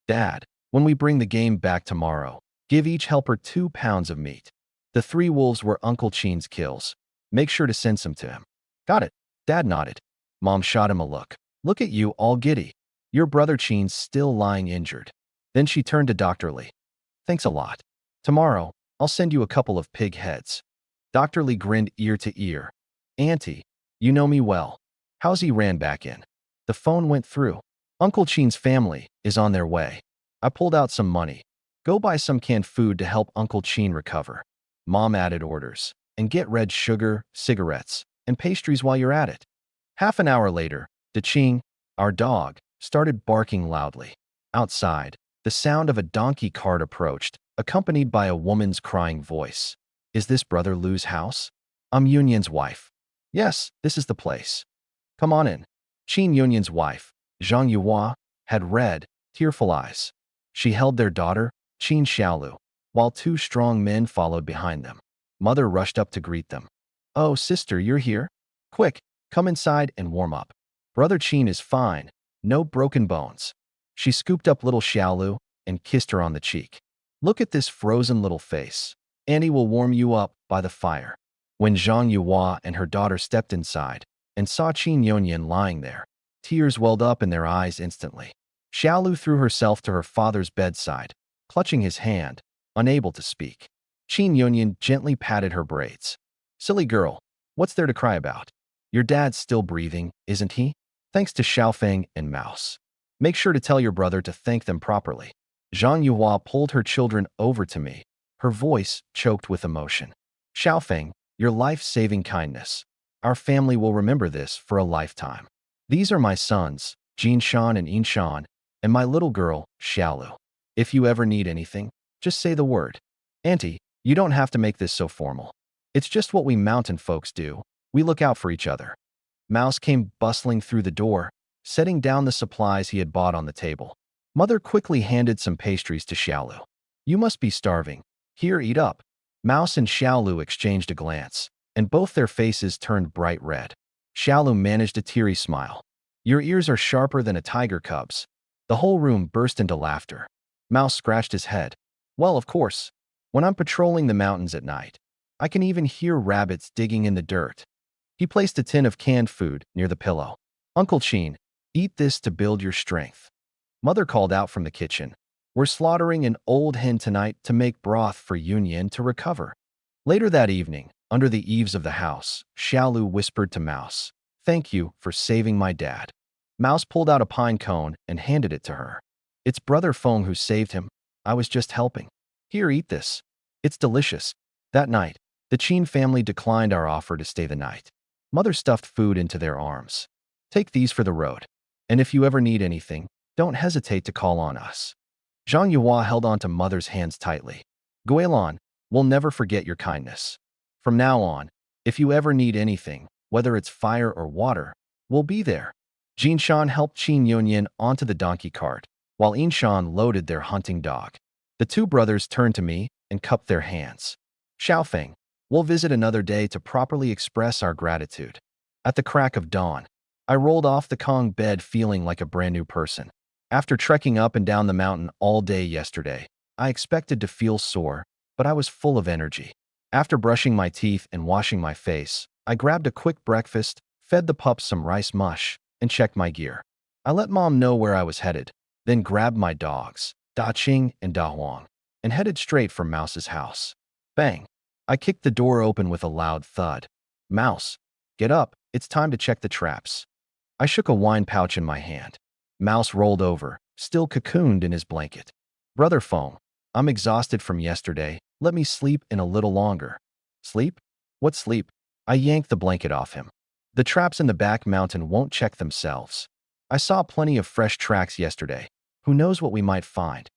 S1: Dad, when we bring the game back tomorrow, give each helper 2 pounds of meat. The 3 wolves were Uncle Qin's kills. Make sure to send some to him. Got it. Dad nodded. Mom shot him a look. Look at you, all giddy. Your brother Qin's still lying injured. Then she turned to Dr. Li. Thanks a lot. Tomorrow, I'll send you a couple of pig heads. Dr. Li grinned ear to ear. Auntie, you know me well. Haozi ran back in. The phone went through. Uncle Qin's family is on their way. I pulled out some money. Go buy some canned food to help Uncle Qin recover. Mom added orders. And get red sugar, cigarettes, and pastries while you're at it. Half an hour later, Qing, our dog, started barking loudly. Outside, the sound of a donkey cart approached, accompanied by a woman's crying voice. Is this Brother Lu's house? I'm Yunyan's wife. Yes, this is the place. Come on in. Qin Yunyan's wife, Zhang Yuhua, had red, tearful eyes. She held their daughter, Qin Xiaolu, while 2 strong men followed behind them. Mother rushed up to greet them. Oh, sister, you're here? Quick, come inside and warm up. Brother Qin is fine, no broken bones. She scooped up little Xiaolu and kissed her on the cheek. Look at this frozen little face. Annie will warm you up by the fire. When Zhang Yuhua and her daughter stepped inside and saw Qin Yunyan lying there, tears welled up in their eyes instantly. Xiaolu threw herself to her father's bedside, clutching his hand, unable to speak. Qin Yunyan gently patted her braids. Silly girl, what's there to cry about? Your dad's still breathing, isn't he? Thanks to Xiaofeng and Mouse. Make sure to tell your brother to thank them properly. Zhang Yuhua pulled her children over to me, her voice choked with emotion. Xiaofeng, your life-saving kindness. Our family will remember this for a lifetime. These are my sons, Jinshan and Yinshan, and my little girl, Xiaolu. If you ever need anything, just say the word. Auntie, You don't have to make this so formal. It's just what we mountain folks do. We look out for each other. Mouse came bustling through the door, setting down the supplies he had bought on the table. Mother quickly handed some pastries to Xiaolu. You must be starving. Here, eat up. Mouse and Xiaolu exchanged a glance, and both their faces turned bright red. Xiaolu managed a teary smile. Your ears are sharper than a tiger cub's. The whole room burst into laughter. Mouse scratched his head. Well, of course. When I'm patrolling the mountains at night, I can even hear rabbits digging in the dirt. He placed a tin of canned food near the pillow. Uncle Chin, eat this to build your strength. Mother called out from the kitchen. We're slaughtering an old hen tonight to make broth for Yunyan to recover. Later that evening, under the eaves of the house, Xiaolu whispered to Mouse, Thank you for saving my dad. Mouse pulled out a pine cone and handed it to her. It's Brother Feng who saved him. I was just helping. Here, eat this. It's delicious. That night, the Chin family declined our offer to stay the night. Mother stuffed food into their arms. Take these for the road. And if you ever need anything, don't hesitate to call on us. Zhang Yuhua held onto Mother's hands tightly. Guilin, we'll never forget your kindness. From now on, if you ever need anything, whether it's fire or water, we'll be there. Jin Shan helped Qin Yunyan onto the donkey cart, while Inshan loaded their hunting dog. The two brothers turned to me and cupped their hands. Xiaofeng, we'll visit another day to properly express our gratitude. At the crack of dawn, I rolled off the Kang bed feeling like a brand new person. After trekking up and down the mountain all day yesterday, I expected to feel sore, but I was full of energy. After brushing my teeth and washing my face, I grabbed a quick breakfast, fed the pups some rice mush, and checked my gear. I let Mom know where I was headed, then grabbed my dogs, Da Qing and Da Huang, and headed straight for Mouse's house. Bang! I kicked the door open with a loud thud. Mouse, get up, it's time to check the traps. I shook a wine pouch in my hand. Mouse rolled over, still cocooned in his blanket. Brother Feng, I'm exhausted from yesterday. Let me sleep in a little longer. Sleep? What sleep? I yanked the blanket off him. The traps in the back mountain won't check themselves. I saw plenty of fresh tracks yesterday. Who knows what we might find?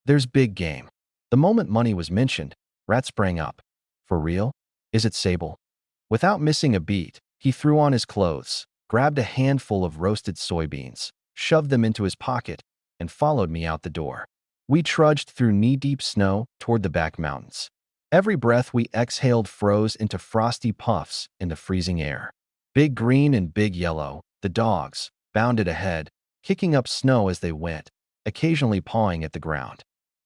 S1: There's big game. The moment money was mentioned, Rat sprang up. For real? Is it Sable? Without missing a beat, he threw on his clothes, grabbed a handful of roasted soybeans, shoved them into his pocket, and followed me out the door. We trudged through knee-deep snow toward the back mountains. Every breath we exhaled froze into frosty puffs in the freezing air. Big Green and Big Yellow, the dogs, bounded ahead, kicking up snow as they went, occasionally pawing at the ground.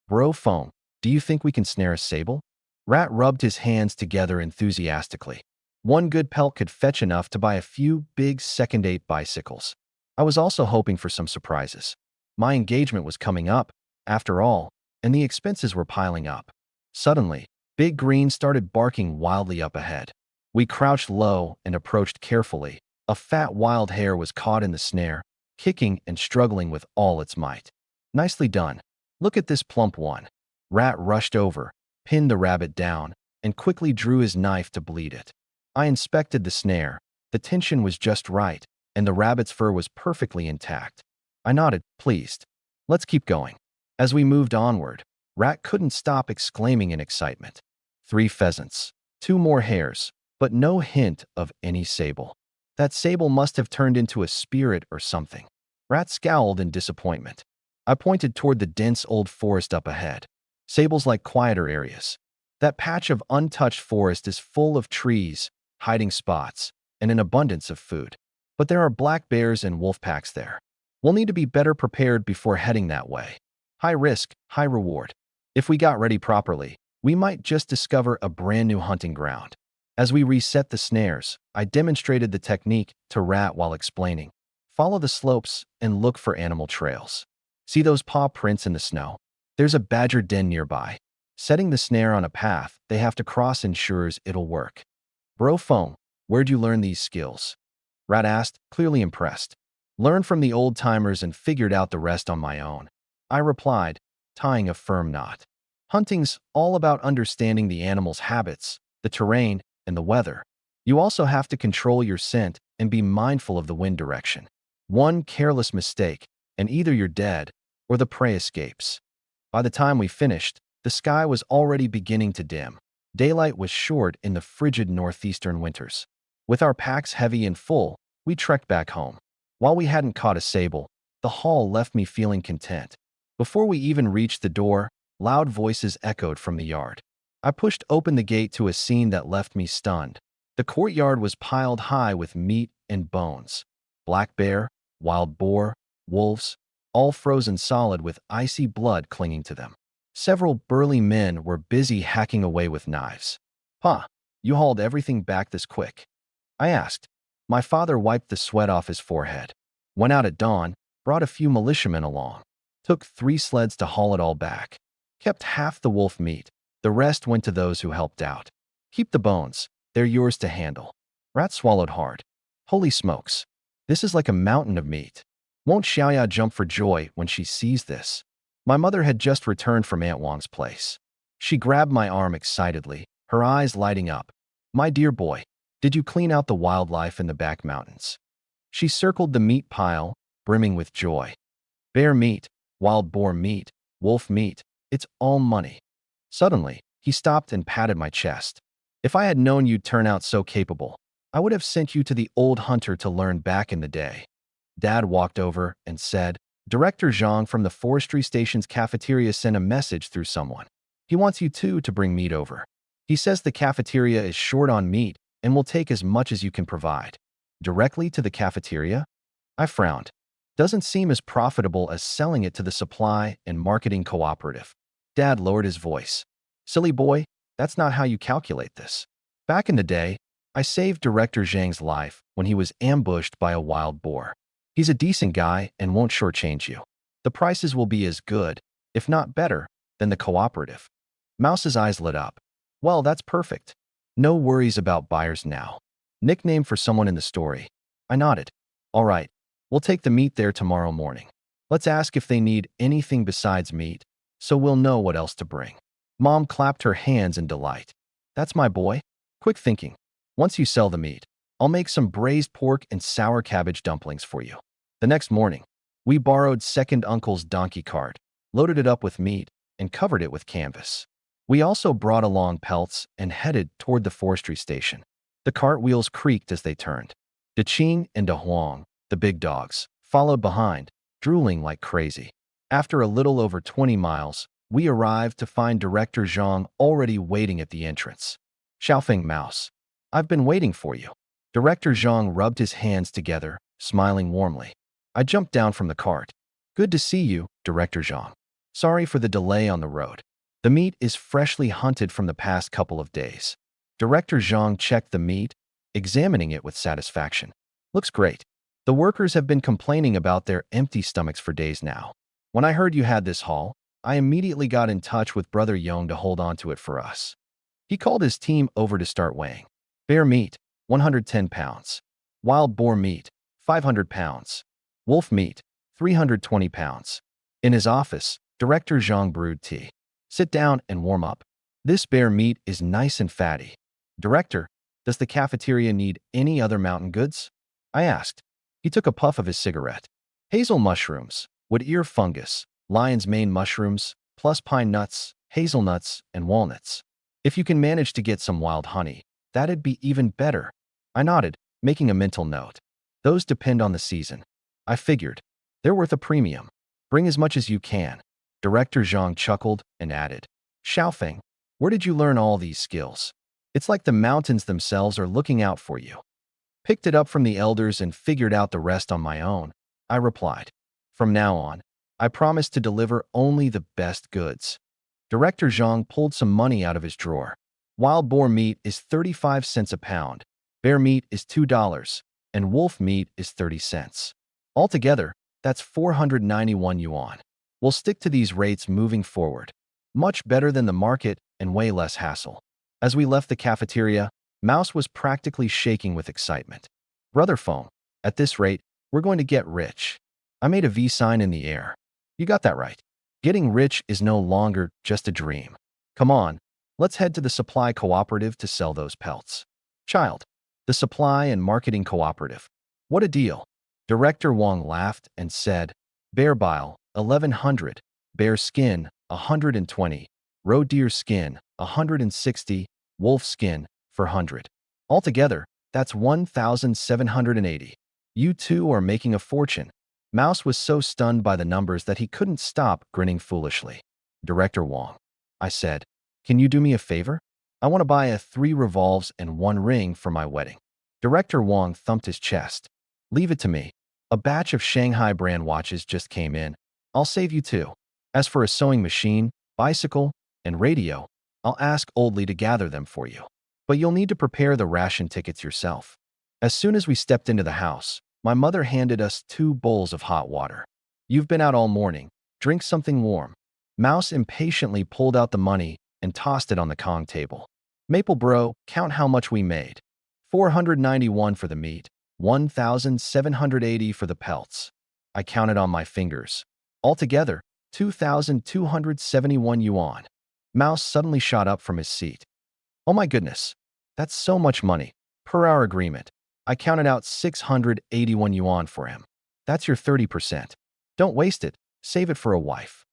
S1: Bro Feng, do you think we can snare a Sable? Rat rubbed his hands together enthusiastically. One good pelt could fetch enough to buy a few big second-8 bicycles. I was also hoping for some surprises. My engagement was coming up, after all, and the expenses were piling up. Suddenly, Big Green started barking wildly up ahead. We crouched low and approached carefully. A fat wild hare was caught in the snare, kicking and struggling with all its might. Nicely done. Look at this plump one. Rat rushed over, pinned the rabbit down, and quickly drew his knife to bleed it. I inspected the snare. The tension was just right, and the rabbit's fur was perfectly intact. I nodded, pleased. Let's keep going. As we moved onward, Rat couldn't stop exclaiming in excitement. 3 pheasants, 2 more hares, but no hint of any Sable. That Sable must have turned into a spirit or something. Rat scowled in disappointment. I pointed toward the dense old forest up ahead. Sables like quieter areas. That patch of untouched forest is full of trees, hiding spots, and an abundance of food. But there are black bears and wolf packs there. We'll need to be better prepared before heading that way. High risk, high reward. If we got ready properly, we might just discover a brand new hunting ground. As we reset the snares, I demonstrated the technique to Rat while explaining. Follow the slopes and look for animal trails. See those paw prints in the snow? There's a badger den nearby. Setting the snare on a path they have to cross ensures it'll work. Bro Feng, where'd you learn these skills? Rat asked, clearly impressed. Learned from the old-timers and figured out the rest on my own. I replied, tying a firm knot. Hunting's all about understanding the animal's habits, the terrain, and the weather. You also have to control your scent and be mindful of the wind direction. One careless mistake, and either you're dead or the prey escapes. By the time we finished, the sky was already beginning to dim. Daylight was short in the frigid northeastern winters. With our packs heavy and full, we trekked back home. While we hadn't caught a sable, the hall left me feeling content. Before we even reached the door, loud voices echoed from the yard. I pushed open the gate to a scene that left me stunned. The courtyard was piled high with meat and bones. Black bear, wild boar, wolves, all frozen solid with icy blood clinging to them. Several burly men were busy hacking away with knives. "Pa, you hauled everything back this quick?" I asked. My father wiped the sweat off his forehead. Went out at dawn, brought a few militiamen along. Took 3 sleds to haul it all back. Kept half the wolf meat. The rest went to those who helped out. Keep the bones. They're yours to handle. Rat swallowed hard. Holy smokes. This is like a mountain of meat. Won't Xiaoya jump for joy when she sees this? My mother had just returned from Aunt Wang's place. She grabbed my arm excitedly, her eyes lighting up. "My dear boy, did you clean out the wildlife in the back mountains?" She circled the meat pile, brimming with joy. Bear meat, wild boar meat, wolf meat, it's all money. Suddenly, he stopped and patted my chest. "If I had known you'd turn out so capable, I would have sent you to the old hunter to learn back in the day." Dad walked over and said, "Director Zhang from the forestry station's cafeteria sent a message through someone. He wants you two to bring meat over. He says the cafeteria is short on meat and will take as much as you can provide." Directly to the cafeteria? I frowned. Doesn't seem as profitable as selling it to the supply and marketing cooperative. Dad lowered his voice. "Silly boy, that's not how you calculate this. Back in the day, I saved Director Zhang's life when he was ambushed by a wild boar. He's a decent guy and won't shortchange you. The prices will be as good, if not better, than the cooperative." Mouse's eyes lit up. "Well, that's perfect. No worries about buyers now. Nickname for someone in the story." I nodded. "All right, we'll take the meat there tomorrow morning. Let's ask if they need anything besides meat, so we'll know what else to bring." Mom clapped her hands in delight. "That's my boy. Quick thinking. Once you sell the meat, I'll make some braised pork and sour cabbage dumplings for you." The next morning, we borrowed second uncle's donkey cart, loaded it up with meat, and covered it with canvas. We also brought along pelts and headed toward the forestry station. The cart wheels creaked as they turned. Daqing and Dahuang, the big dogs, followed behind, drooling like crazy. After a little over 20 miles, we arrived to find Director Zhang already waiting at the entrance. "Xiaofeng Mouse, I've been waiting for you." Director Zhang rubbed his hands together, smiling warmly. I jumped down from the cart. "Good to see you, Director Zhang. Sorry for the delay on the road. The meat is freshly hunted from the past couple of days." Director Zhang checked the meat, examining it with satisfaction. "Looks great. The workers have been complaining about their empty stomachs for days now. When I heard you had this haul, I immediately got in touch with Brother Yong to hold on to it for us. He called his team over to start weighing. Bear meat, 110 pounds. Wild boar meat, 500 pounds. Wolf meat, 320 pounds. In his office, Director Zhang brewed tea. "Sit down and warm up. This bear meat is nice and fatty. Director, does the cafeteria need any other mountain goods?" I asked. He took a puff of his cigarette. "Hazel mushrooms, wood ear fungus, lion's mane mushrooms, plus pine nuts, hazelnuts, and walnuts. If you can manage to get some wild honey, that'd be even better." I nodded, making a mental note. "Those depend on the season." I figured. "They're worth a premium. Bring as much as you can." Director Zhang chuckled and added, "Xiaofeng, where did you learn all these skills? It's like the mountains themselves are looking out for you." "Picked it up from the elders and figured out the rest on my own," I replied. "From now on, I promise to deliver only the best goods." Director Zhang pulled some money out of his drawer. "Wild boar meat is 35 cents a pound, bear meat is $2, and wolf meat is 30 cents. Altogether, that's 491 yuan. We'll stick to these rates moving forward. Much better than the market and way less hassle." As we left the cafeteria, Mouse was practically shaking with excitement. "Brother Phone, at this rate, we're going to get rich." I made a V sign in the air. "You got that right. Getting rich is no longer just a dream. Come on, let's head to the supply cooperative to sell those pelts." "Child, the supply and marketing cooperative. What a deal." Director Wang laughed and said, "Bear bile, 1100, bear skin, 120, roe deer skin, 160, wolf skin for 100. Altogether, that's 1,780. You two are making a fortune. Mouse was so stunned by the numbers that he couldn't stop grinning foolishly. Director Wong, I said, can you do me a favor? I want to buy a 3 revolves and 1 ring for my wedding. Director Wong thumped his chest. Leave it to me. A batch of Shanghai brand watches just came in. I'll save you 2. As for a sewing machine, bicycle, and radio, I'll ask Oldley to gather them for you. But you'll need to prepare the ration tickets yourself. As soon as we stepped into the house, my mother handed us 2 bowls of hot water. You've been out all morning. Drink something warm. Mouse impatiently pulled out the money and tossed it on the Kang table. Maple bro, count how much we made. 491 for the meat, 1,780 for the pelts. I counted on my fingers. Altogether, 2,271 yuan. Mouse suddenly shot up from his seat. Oh my goodness, that's so much money. Per our agreement, I counted out 681 yuan for him. That's your 30%. Don't waste it, save it for a wife.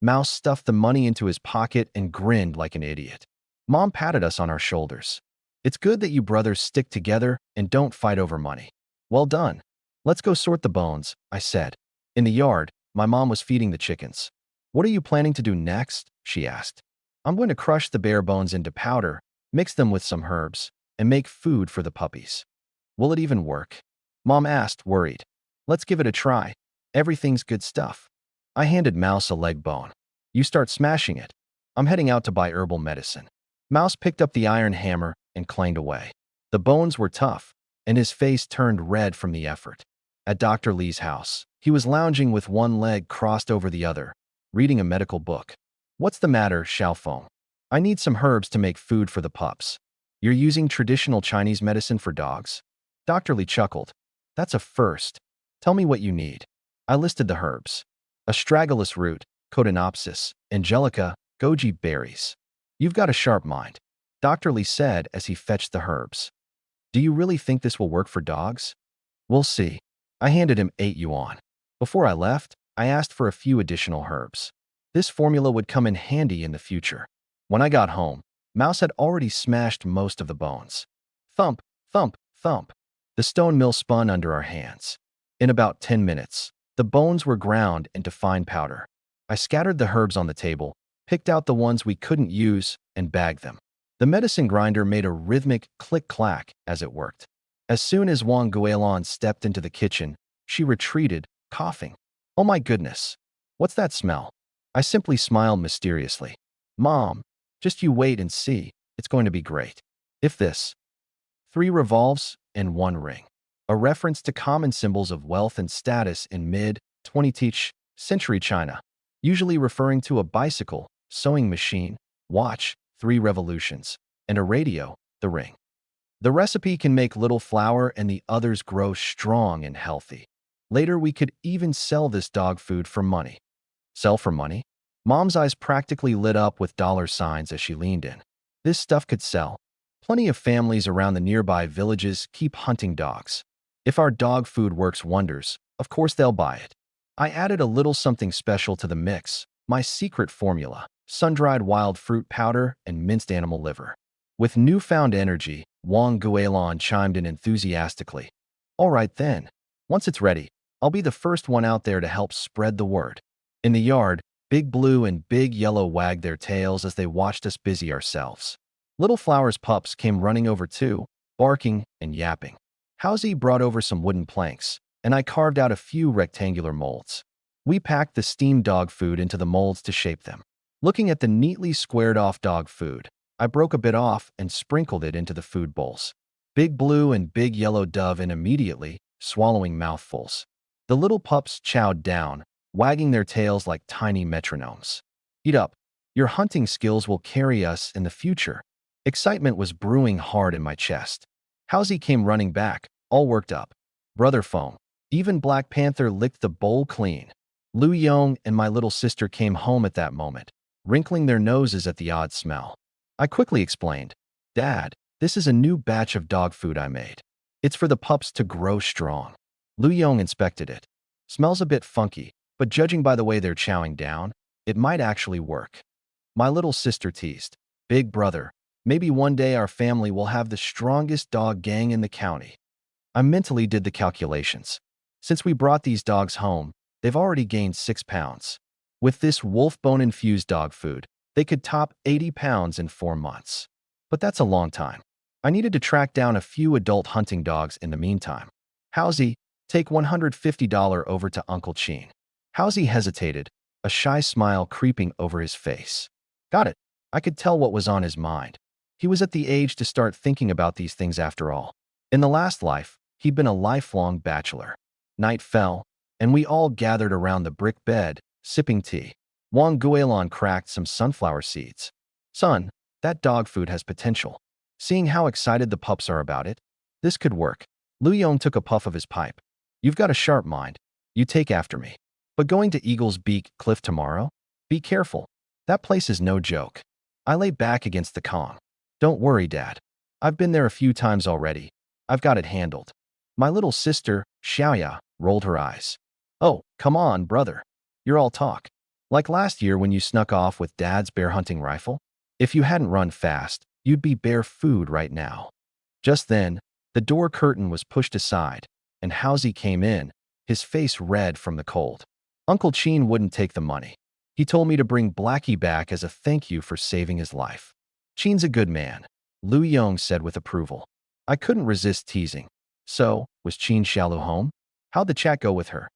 S1: Mouse stuffed the money into his pocket and grinned like an idiot. Mom patted us on our shoulders. It's good that you brothers stick together and don't fight over money. Well done. Let's go sort the bones, I said. In the yard, my mom was feeding the chickens. What are you planning to do next? She asked. I'm going to crush the bear bones into powder, mix them with some herbs, and make food for the puppies. Will it even work? Mom asked, worried. Let's give it a try. Everything's good stuff. I handed Mouse a leg bone. You start smashing it. I'm heading out to buy herbal medicine. Mouse picked up the iron hammer and clanged away. The bones were tough, and his face turned red from the effort. At Dr. Lee's house, he was lounging with one leg crossed over the other, reading a medical book. What's the matter, Xiaofeng? I need some herbs to make food for the pups. You're using traditional Chinese medicine for dogs? Dr. Lee chuckled. That's a first. Tell me what you need. I listed the herbs. Astragalus root, Cotinopsis, Angelica, goji berries. You've got a sharp mind, Dr. Lee said as he fetched the herbs. Do you really think this will work for dogs? We'll see. I handed him 8 yuan. Before I left, I asked for a few additional herbs. This formula would come in handy in the future. When I got home, Mouse had already smashed most of the bones. Thump, thump, thump. The stone mill spun under our hands. In about 10 minutes, the bones were ground into fine powder. I scattered the herbs on the table, picked out the ones we couldn't use, and bagged them. The medicine grinder made a rhythmic click-clack as it worked. As soon as Wang Guilin stepped into the kitchen, she retreated, coughing. Oh my goodness, what's that smell? I simply smiled mysteriously. Mom, just you wait and see, it's going to be great. If this. 3 revolves and 1 ring. A reference to common symbols of wealth and status in mid-20th century China, usually referring to a bicycle, sewing machine, watch, 3 revolutions, and a radio, the ring. The recipe can make little flour and the others grow strong and healthy. Later, we could even sell this dog food for money. Sell for money? Mom's eyes practically lit up with dollar signs as she leaned in. This stuff could sell. Plenty of families around the nearby villages keep hunting dogs. If our dog food works wonders, of course they'll buy it. I added a little something special to the mix, my secret formula, sun-dried wild fruit powder and minced animal liver. With newfound energy, Wang Guilin chimed in enthusiastically. All right then. Once it's ready, I'll be the first one out there to help spread the word. In the yard, Big Blue and Big Yellow wagged their tails as they watched us busy ourselves. Little Flower's pups came running over too, barking and yapping. Housie brought over some wooden planks, and I carved out a few rectangular molds. We packed the steamed dog food into the molds to shape them. Looking at the neatly squared-off dog food, I broke a bit off and sprinkled it into the food bowls. Big Blue and Big Yellow dove in immediately, swallowing mouthfuls. The little pups chowed down, wagging their tails like tiny metronomes. Eat up. Your hunting skills will carry us in the future. Excitement was brewing hard in my chest. Housie came running back, all worked up. Brother Feng, even Black Panther licked the bowl clean. Lu Yong and my little sister came home at that moment, wrinkling their noses at the odd smell. I quickly explained, Dad, this is a new batch of dog food I made. It's for the pups to grow strong. Lu Yong inspected it. Smells a bit funky, but judging by the way they're chowing down, it might actually work. My little sister teased, Big brother, Maybe one day our family will have the strongest dog gang in the county. I mentally did the calculations. Since we brought these dogs home, they've already gained 6 pounds. With this wolf bone-infused dog food, they could top 80 pounds in 4 months. But that's a long time. I needed to track down a few adult hunting dogs in the meantime. Howsy, take $150 over to Uncle Chin. Howsy hesitated, a shy smile creeping over his face. Got it. I could tell what was on his mind. He was at the age to start thinking about these things after all. In the last life, he'd been a lifelong bachelor. Night fell, and we all gathered around the brick bed, sipping tea. Wang Guilin cracked some sunflower seeds. Son, that dog food has potential. Seeing how excited the pups are about it, this could work. Lu Yong took a puff of his pipe. You've got a sharp mind. You take after me. But going to Eagle's Beak Cliff tomorrow? Be careful. That place is no joke. I lay back against the Kang. Don't worry, Dad. I've been there a few times already. I've got it handled. My little sister, Xiaoya, rolled her eyes. Oh, come on, brother. You're all talk. Like last year when you snuck off with Dad's bear hunting rifle? If you hadn't run fast, you'd be bear food right now. Just then, the door curtain was pushed aside, and Howsy came in, his face red from the cold. Uncle Chin wouldn't take the money. He told me to bring Blackie back as a thank you for saving his life. Chin's a good man, Lu Yong said with approval. I couldn't resist teasing. So, was Chin Xiaolu home? How'd the chat go with her?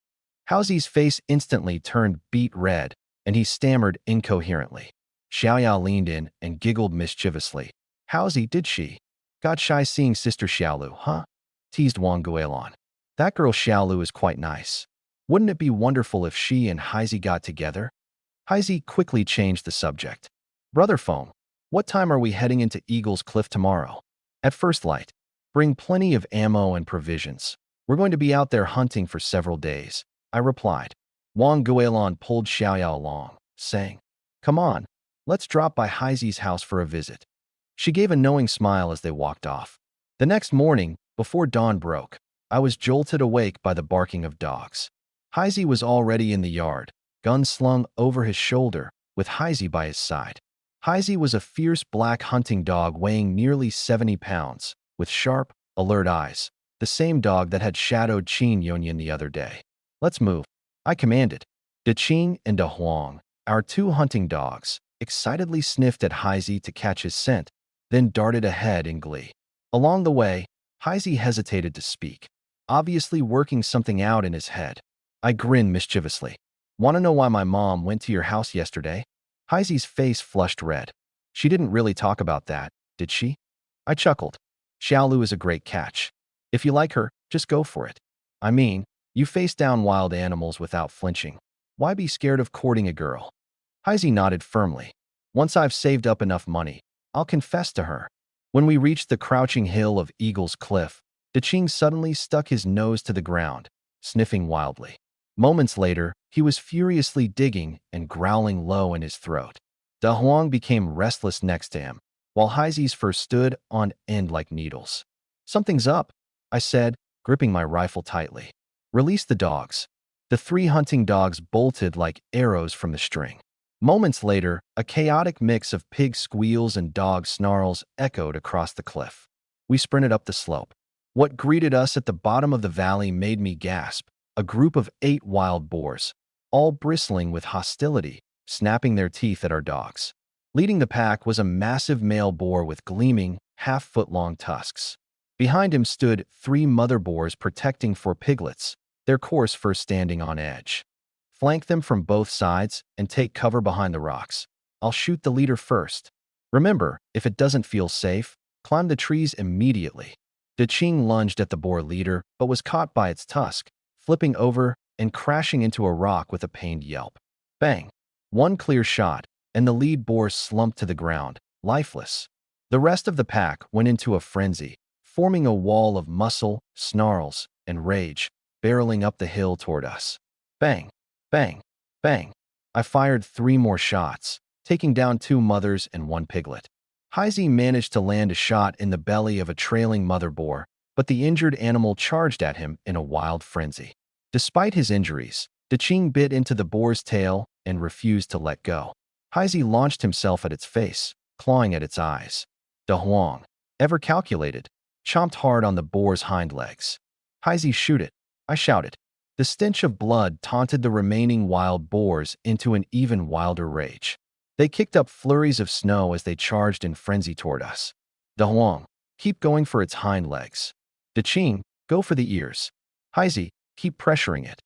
S1: Howsy's face instantly turned beet red, and he stammered incoherently. Xiaoyao leaned in and giggled mischievously. Howsy, did she? Got shy seeing Sister Xiaolu, huh? Teased Wang Guilin. That girl Xiaolu is quite nice. Wouldn't it be wonderful if she and Heisey got together? Heisey quickly changed the subject. Brother Foam, what time are we heading into Eagle's Cliff tomorrow? At first light. Bring plenty of ammo and provisions. We're going to be out there hunting for several days, I replied. Wang Guilin pulled Xiaoyao along, saying, Come on, let's drop by Heisey's house for a visit. She gave a knowing smile as they walked off. The next morning, before dawn broke, I was jolted awake by the barking of dogs. Heisey was already in the yard, gun slung over his shoulder, with Heisey by his side. Heisey was a fierce black hunting dog weighing nearly 70 pounds, with sharp, alert eyes, the same dog that had shadowed Qin Yonyan the other day. Let's move, I commanded. De Qing and De Huang, our 2 hunting dogs, excitedly sniffed at Heisey to catch his scent, then darted ahead in glee. Along the way, Heisey hesitated to speak, obviously working something out in his head. I grinned mischievously. Want to know why my mom went to your house yesterday? Heisey's face flushed red. She didn't really talk about that, did she? I chuckled. Xiaolu is a great catch. If you like her, just go for it. I mean, you face down wild animals without flinching. Why be scared of courting a girl? Heisey nodded firmly. Once I've saved up enough money, I'll confess to her. When we reached the crouching hill of Eagle's Cliff, De Qing suddenly stuck his nose to the ground, sniffing wildly. Moments later, he was furiously digging and growling low in his throat. De Huang became restless next to him, while Heisey's fur stood on end like needles. Something's up, I said, gripping my rifle tightly. Release the dogs. The 3 hunting dogs bolted like arrows from the string. Moments later, a chaotic mix of pig squeals and dog snarls echoed across the cliff. We sprinted up the slope. What greeted us at the bottom of the valley made me gasp. A group of 8 wild boars, all bristling with hostility, snapping their teeth at our dogs. Leading the pack was a massive male boar with gleaming, half-foot-long tusks. Behind him stood 3 mother boars protecting 4 piglets, their coarse fur standing on edge. Flank them from both sides and take cover behind the rocks. I'll shoot the leader first. Remember, if it doesn't feel safe, climb the trees immediately. De Qing lunged at the boar leader but was caught by its tusk, flipping over and crashing into a rock with a pained yelp. Bang! One clear shot, and the lead boar slumped to the ground, lifeless. The rest of the pack went into a frenzy, forming a wall of muscle, snarls, and rage, barreling up the hill toward us. Bang! Bang! Bang! I fired 3 more shots, taking down 2 mothers and 1 piglet. Heisey managed to land a shot in the belly of a trailing mother boar, but the injured animal charged at him in a wild frenzy. Despite his injuries, De Qing bit into the boar's tail and refused to let go. Heisey launched himself at its face, clawing at its eyes. De Huang, ever calculated, chomped hard on the boar's hind legs. Haizi, shoot it, I shouted. The stench of blood taunted the remaining wild boars into an even wilder rage. They kicked up flurries of snow as they charged in frenzy toward us. De Huang, keep going for its hind legs. De Qing, go for the ears. Haizi, keep pressuring it.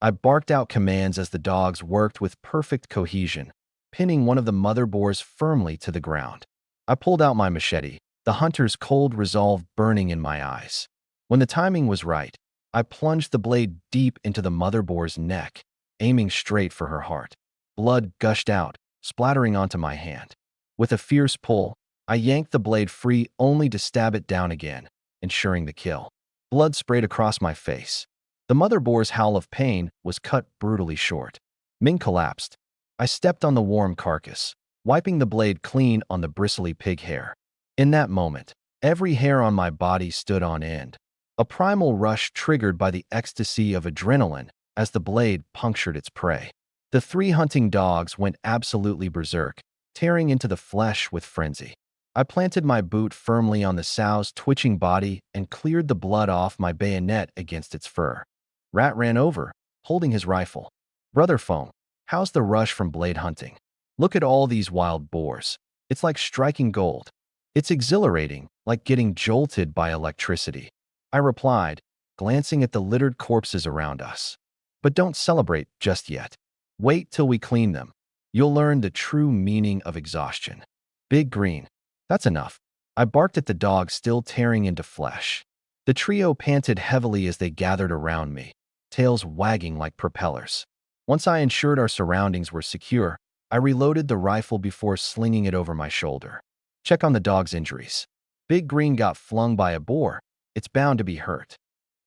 S1: I barked out commands as the dogs worked with perfect cohesion, pinning one of the mother boars firmly to the ground. I pulled out my machete, the hunter's cold resolve burning in my eyes. When the timing was right, I plunged the blade deep into the mother boar's neck, aiming straight for her heart. Blood gushed out, splattering onto my hand. With a fierce pull, I yanked the blade free only to stab it down again, ensuring the kill. Blood sprayed across my face. The mother boar's howl of pain was cut brutally short. Ming collapsed. I stepped on the warm carcass, wiping the blade clean on the bristly pig hair. In that moment, every hair on my body stood on end, a primal rush triggered by the ecstasy of adrenaline as the blade punctured its prey. The three hunting dogs went absolutely berserk, tearing into the flesh with frenzy. I planted my boot firmly on the sow's twitching body and cleared the blood off my bayonet against its fur. Rat ran over, holding his rifle. Brother Feng, how's the rush from blade hunting? Look at all these wild boars. It's like striking gold. It's exhilarating, like getting jolted by electricity. I replied, glancing at the littered corpses around us. But don't celebrate just yet. Wait till we clean them. You'll learn the true meaning of exhaustion. Big Green, that's enough. I barked at the dogs still tearing into flesh. The trio panted heavily as they gathered around me, tails wagging like propellers. Once I ensured our surroundings were secure, I reloaded the rifle before slinging it over my shoulder. Check on the dog's injuries. Big Green got flung by a boar. It's bound to be hurt.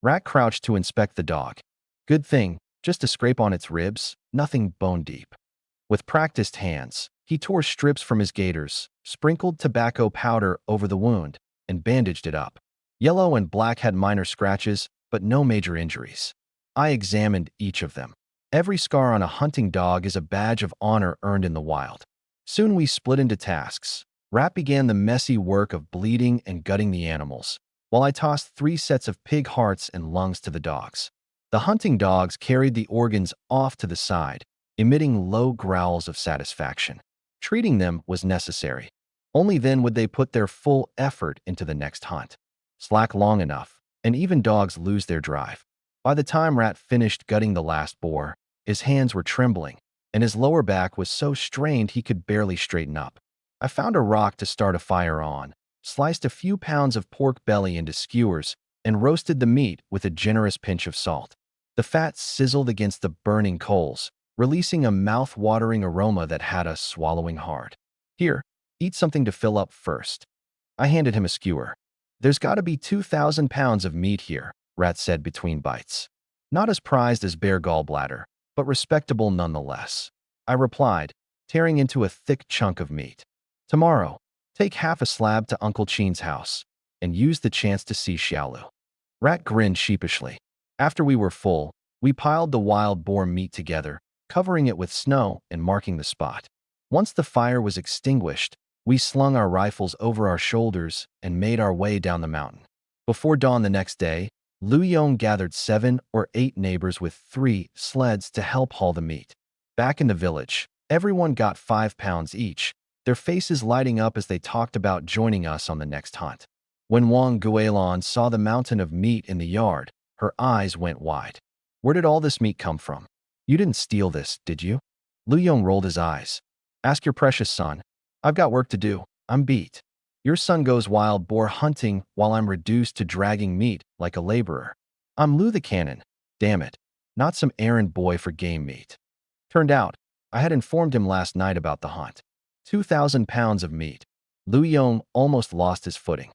S1: Rat crouched to inspect the dog. Good thing, just a scrape on its ribs, nothing bone deep. With practiced hands, he tore strips from his gaiters, sprinkled tobacco powder over the wound, and bandaged it up. Yellow and Black had minor scratches, but no major injuries. I examined each of them. Every scar on a hunting dog is a badge of honor earned in the wild. Soon we split into tasks. Rat began the messy work of bleeding and gutting the animals, while I tossed 3 sets of pig hearts and lungs to the dogs. The hunting dogs carried the organs off to the side, emitting low growls of satisfaction. Treating them was necessary. Only then would they put their full effort into the next hunt. Slack long enough, and even dogs lose their drive. By the time Rat finished gutting the last boar, his hands were trembling, and his lower back was so strained he could barely straighten up. I found a rock to start a fire on, sliced a few pounds of pork belly into skewers, and roasted the meat with a generous pinch of salt. The fat sizzled against the burning coals, releasing a mouth-watering aroma that had us swallowing hard. Here, eat something to fill up first. I handed him a skewer. There's got to be 2,000 pounds of meat here, Rat said between bites. Not as prized as bear gallbladder, but respectable nonetheless. I replied, tearing into a thick chunk of meat. Tomorrow, take half a slab to Uncle Chin's house, and use the chance to see Xiaolu. Rat grinned sheepishly. After we were full, we piled the wild boar meat together, covering it with snow and marking the spot. Once the fire was extinguished, we slung our rifles over our shoulders and made our way down the mountain. Before dawn the next day, Lu Yong gathered 7 or 8 neighbors with 3 sleds to help haul the meat. Back in the village, everyone got 5 pounds each, their faces lighting up as they talked about joining us on the next hunt. When Wang Guilin saw the mountain of meat in the yard, her eyes went wide. Where did all this meat come from? You didn't steal this, did you? Lu Yong rolled his eyes. Ask your precious son. I've got work to do. I'm beat. Your son goes wild boar hunting while I'm reduced to dragging meat like a laborer. I'm Lu the Cannon. Damn it. Not some errand boy for game meat. Turned out, I had informed him last night about the hunt. 2,000 pounds of meat. Lu Yong almost lost his footing.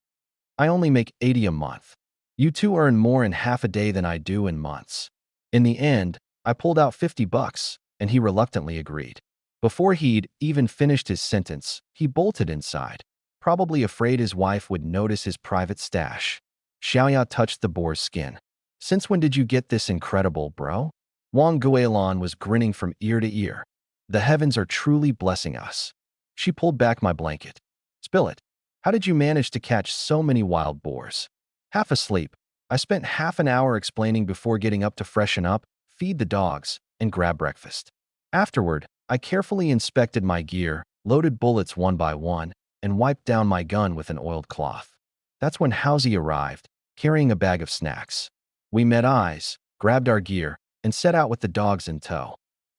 S1: I only make 80 a month. You two earn more in half a day than I do in months. In the end, I pulled out $50, and he reluctantly agreed. Before he'd even finished his sentence, he bolted inside, probably afraid his wife would notice his private stash. Xiaoya touched the boar's skin. Since when did you get this incredible, bro? Wang Guilin was grinning from ear to ear. The heavens are truly blessing us. She pulled back my blanket. Spill it. How did you manage to catch so many wild boars? Half asleep, I spent half an hour explaining before getting up to freshen up, feed the dogs, and grab breakfast. Afterward, I carefully inspected my gear, loaded bullets one by one, and wiped down my gun with an oiled cloth. That's when Housie arrived, carrying a bag of snacks. We met eyes, grabbed our gear, and set out with the dogs in tow.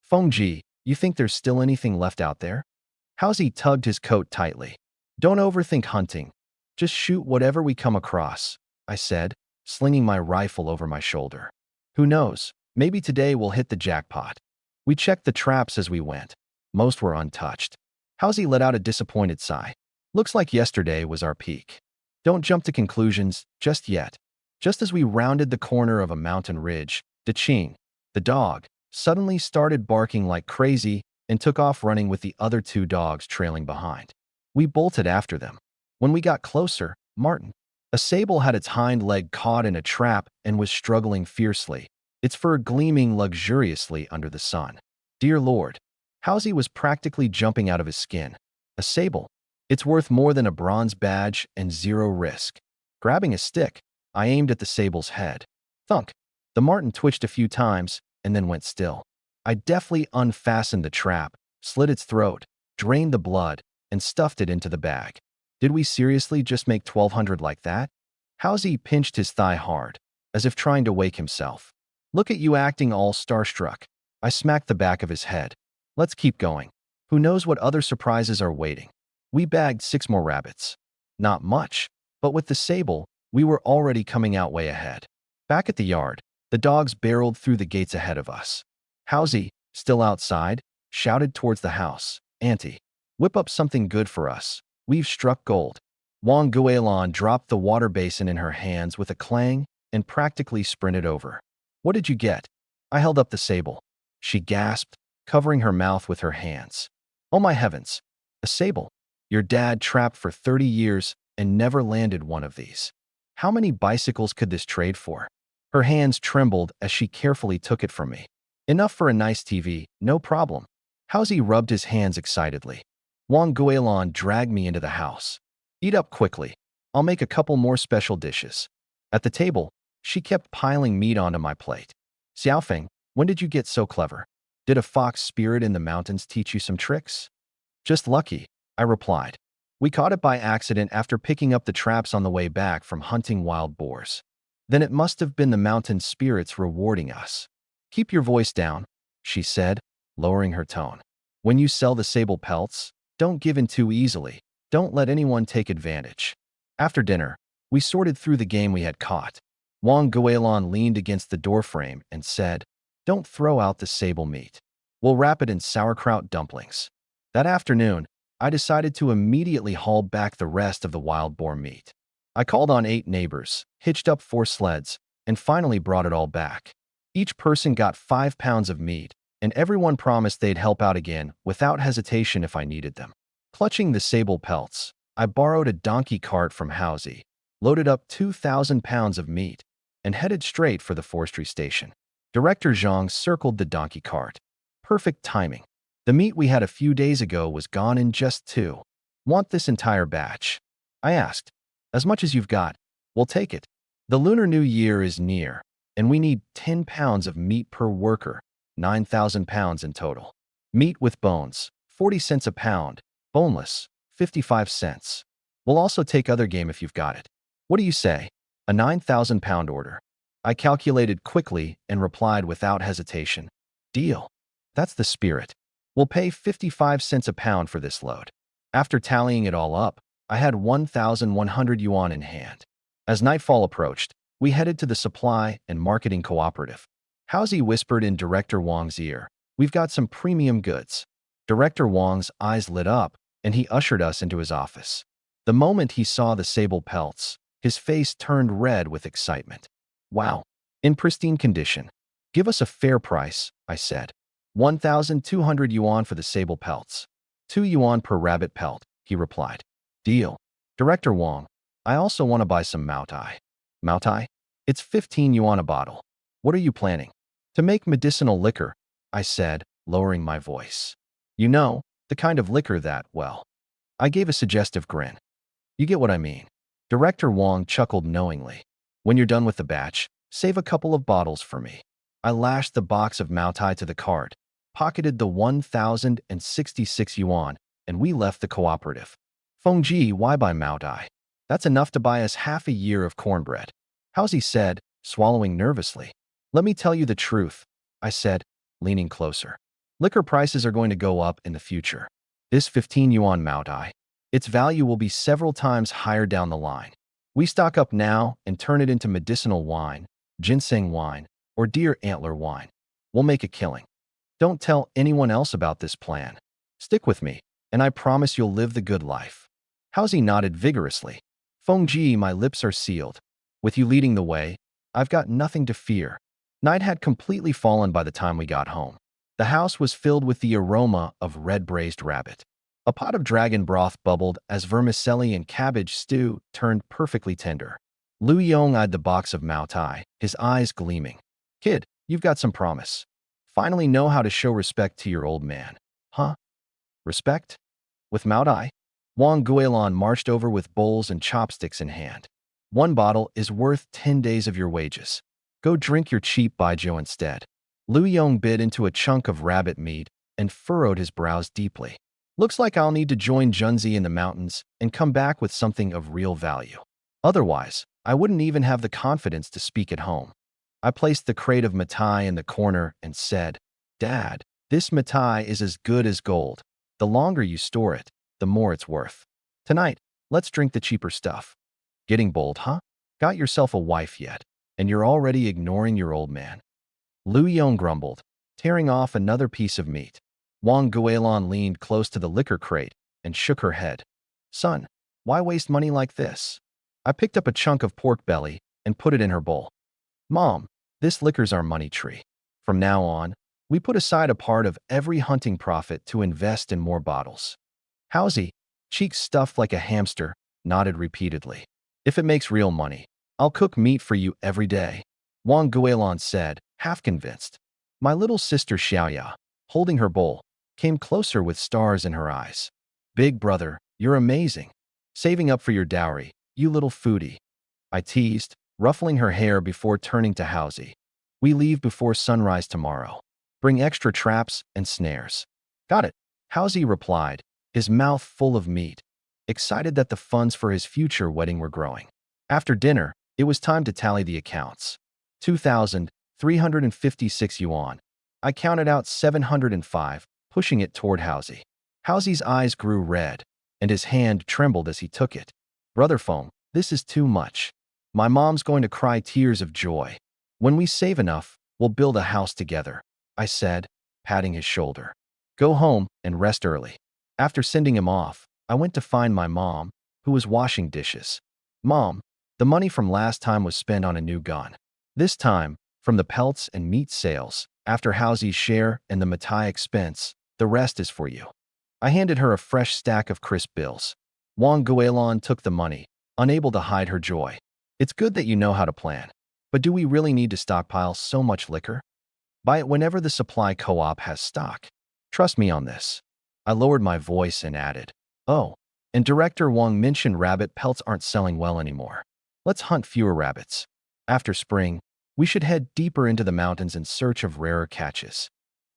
S1: Fengji, you think there's still anything left out there? Housie tugged his coat tightly. Don't overthink hunting. Just shoot whatever we come across, I said, slinging my rifle over my shoulder. Who knows, maybe today we'll hit the jackpot. We checked the traps as we went. Most were untouched. Housie let out a disappointed sigh. Looks like yesterday was our peak. Don't jump to conclusions just yet. Just as we rounded the corner of a mountain ridge, Daching, the dog, suddenly started barking like crazy and took off running with the other two dogs trailing behind. We bolted after them. When we got closer, Martin, a sable, had its hind leg caught in a trap and was struggling fiercely, its fur gleaming luxuriously under the sun. Dear Lord, Housie was practically jumping out of his skin. A sable. It's worth more than a bronze badge and zero risk. Grabbing a stick, I aimed at the sable's head. Thunk. The marten twitched a few times and then went still. I deftly unfastened the trap, slit its throat, drained the blood, and stuffed it into the bag. Did we seriously just make 1,200 like that? Housie pinched his thigh hard, as if trying to wake himself. Look at you acting all starstruck. I smacked the back of his head. Let's keep going. Who knows what other surprises are waiting? We bagged 6 more rabbits. Not much, but with the sable, we were already coming out way ahead. Back at the yard, the dogs barreled through the gates ahead of us. Housie, still outside, shouted towards the house. Auntie, whip up something good for us. We've struck gold. Wang Guilin dropped the water basin in her hands with a clang and practically sprinted over. What did you get? I held up the sable. She gasped, covering her mouth with her hands. Oh my heavens! A sable. Your dad trapped for 30 years and never landed one of these. How many bicycles could this trade for? Her hands trembled as she carefully took it from me. Enough for a nice TV, no problem. Housie rubbed his hands excitedly. Wang Guilin dragged me into the house. Eat up quickly. I'll make a couple more special dishes. At the table, she kept piling meat onto my plate. Xiaofeng, when did you get so clever? Did a fox spirit in the mountains teach you some tricks? Just lucky, I replied. We caught it by accident after picking up the traps on the way back from hunting wild boars. Then it must have been the mountain spirits rewarding us. Keep your voice down, she said, lowering her tone. When you sell the sable pelts, don't give in too easily. Don't let anyone take advantage. After dinner, we sorted through the game we had caught. Wang Guilin leaned against the doorframe and said, Don't throw out the sable meat. We'll wrap it in sauerkraut dumplings. That afternoon, I decided to immediately haul back the rest of the wild boar meat. I called on 8 neighbors, hitched up 4 sleds, and finally brought it all back. Each person got 5 pounds of meat, and everyone promised they'd help out again without hesitation if I needed them. Clutching the sable pelts, I borrowed a donkey cart from Housie, loaded up 2,000 pounds of meat, and headed straight for the forestry station. Director Zhang circled the donkey cart. Perfect timing. The meat we had a few days ago was gone in just 2. Want this entire batch? I asked. As much as you've got, we'll take it. The Lunar New Year is near, and we need 10 pounds of meat per worker, 9,000 pounds in total. Meat with bones, 40 cents a pound. Boneless, 55 cents. We'll also take other game if you've got it. What do you say? A 9,000 pound order. I calculated quickly and replied without hesitation. Deal. That's the spirit. We'll pay 55 cents a pound for this load. After tallying it all up, I had 1,100 yuan in hand. As nightfall approached, we headed to the supply and marketing cooperative. Housie whispered in Director Wang's ear, We've got some premium goods. Director Wang's eyes lit up, and he ushered us into his office. The moment he saw the sable pelts, his face turned red with excitement. Wow, in pristine condition. Give us a fair price, I said. 1,200 yuan for the sable pelts. 2 yuan per rabbit pelt, he replied. Deal. Director Wang, I also want to buy some Maotai. Maotai? It's 15 yuan a bottle. What are you planning? To make medicinal liquor, I said, lowering my voice. You know, the kind of liquor that, well. I gave a suggestive grin. You get what I mean. Director Wong chuckled knowingly. When you're done with the batch, save a couple of bottles for me. I lashed the box of Mao Tai to the cart, pocketed the 1,066 yuan, and we left the cooperative. Fengji, why buy Mao Tai? That's enough to buy us half a year of cornbread. Howsy said, swallowing nervously. Let me tell you the truth, I said, leaning closer. Liquor prices are going to go up in the future. This 15 yuan Mao Tai, its value will be several times higher down the line. We stock up now and turn it into medicinal wine, ginseng wine, or deer antler wine. We'll make a killing. Don't tell anyone else about this plan. Stick with me, and I promise you'll live the good life. Howsy nodded vigorously. Fengji, my lips are sealed. With you leading the way, I've got nothing to fear. Night had completely fallen by the time we got home. The house was filled with the aroma of red braised rabbit. A pot of dragon broth bubbled as vermicelli and cabbage stew turned perfectly tender. Lu Yong eyed the box of Mao Tai, his eyes gleaming. Kid, you've got some promise. Finally know how to show respect to your old man. Huh? Respect? With Mao Tai? Wang Guilin marched over with bowls and chopsticks in hand. One bottle is worth 10 days of your wages. Go drink your cheap baijiu instead. Lu Yong bit into a chunk of rabbit meat and furrowed his brows deeply. Looks like I'll need to join Junzi in the mountains and come back with something of real value. Otherwise, I wouldn't even have the confidence to speak at home. I placed the crate of mitai in the corner and said, Dad, this mitai is as good as gold. The longer you store it, the more it's worth. Tonight, let's drink the cheaper stuff. Getting bold, huh? Got yourself a wife yet, and you're already ignoring your old man. Lu Yong grumbled, tearing off another piece of meat. Wang Guilin leaned close to the liquor crate and shook her head. Son, why waste money like this? I picked up a chunk of pork belly and put it in her bowl. Mom, this liquor's our money tree. From now on, we put aside a part of every hunting profit to invest in more bottles. Howsy, cheeks stuffed like a hamster, nodded repeatedly. If it makes real money, I'll cook meat for you every day, Wang Guilin said, half convinced. My little sister Xiaoya, holding her bowl, came closer with stars in her eyes. Big brother, you're amazing. Saving up for your dowry, you little foodie. I teased, ruffling her hair before turning to Howsy. We leave before sunrise tomorrow. Bring extra traps and snares. Got it, Howsy replied, his mouth full of meat, excited that the funds for his future wedding were growing. After dinner, it was time to tally the accounts. 2,356 yuan. I counted out 705, pushing it toward Howsy. Howsy's eyes grew red, and his hand trembled as he took it. Brother Feng, this is too much. My mom's going to cry tears of joy. When we save enough, we'll build a house together, I said, patting his shoulder. Go home and rest early. After sending him off, I went to find my mom, who was washing dishes. Mom, the money from last time was spent on a new gun. This time, from the pelts and meat sales, after Howsy's share and the mitai expense, the rest is for you. I handed her a fresh stack of crisp bills. Wang Guilin took the money, unable to hide her joy. It's good that you know how to plan. But do we really need to stockpile so much liquor? Buy it whenever the supply co-op has stock. Trust me on this. I lowered my voice and added, oh, and Director Wang mentioned rabbit pelts aren't selling well anymore. Let's hunt fewer rabbits. After spring, we should head deeper into the mountains in search of rarer catches.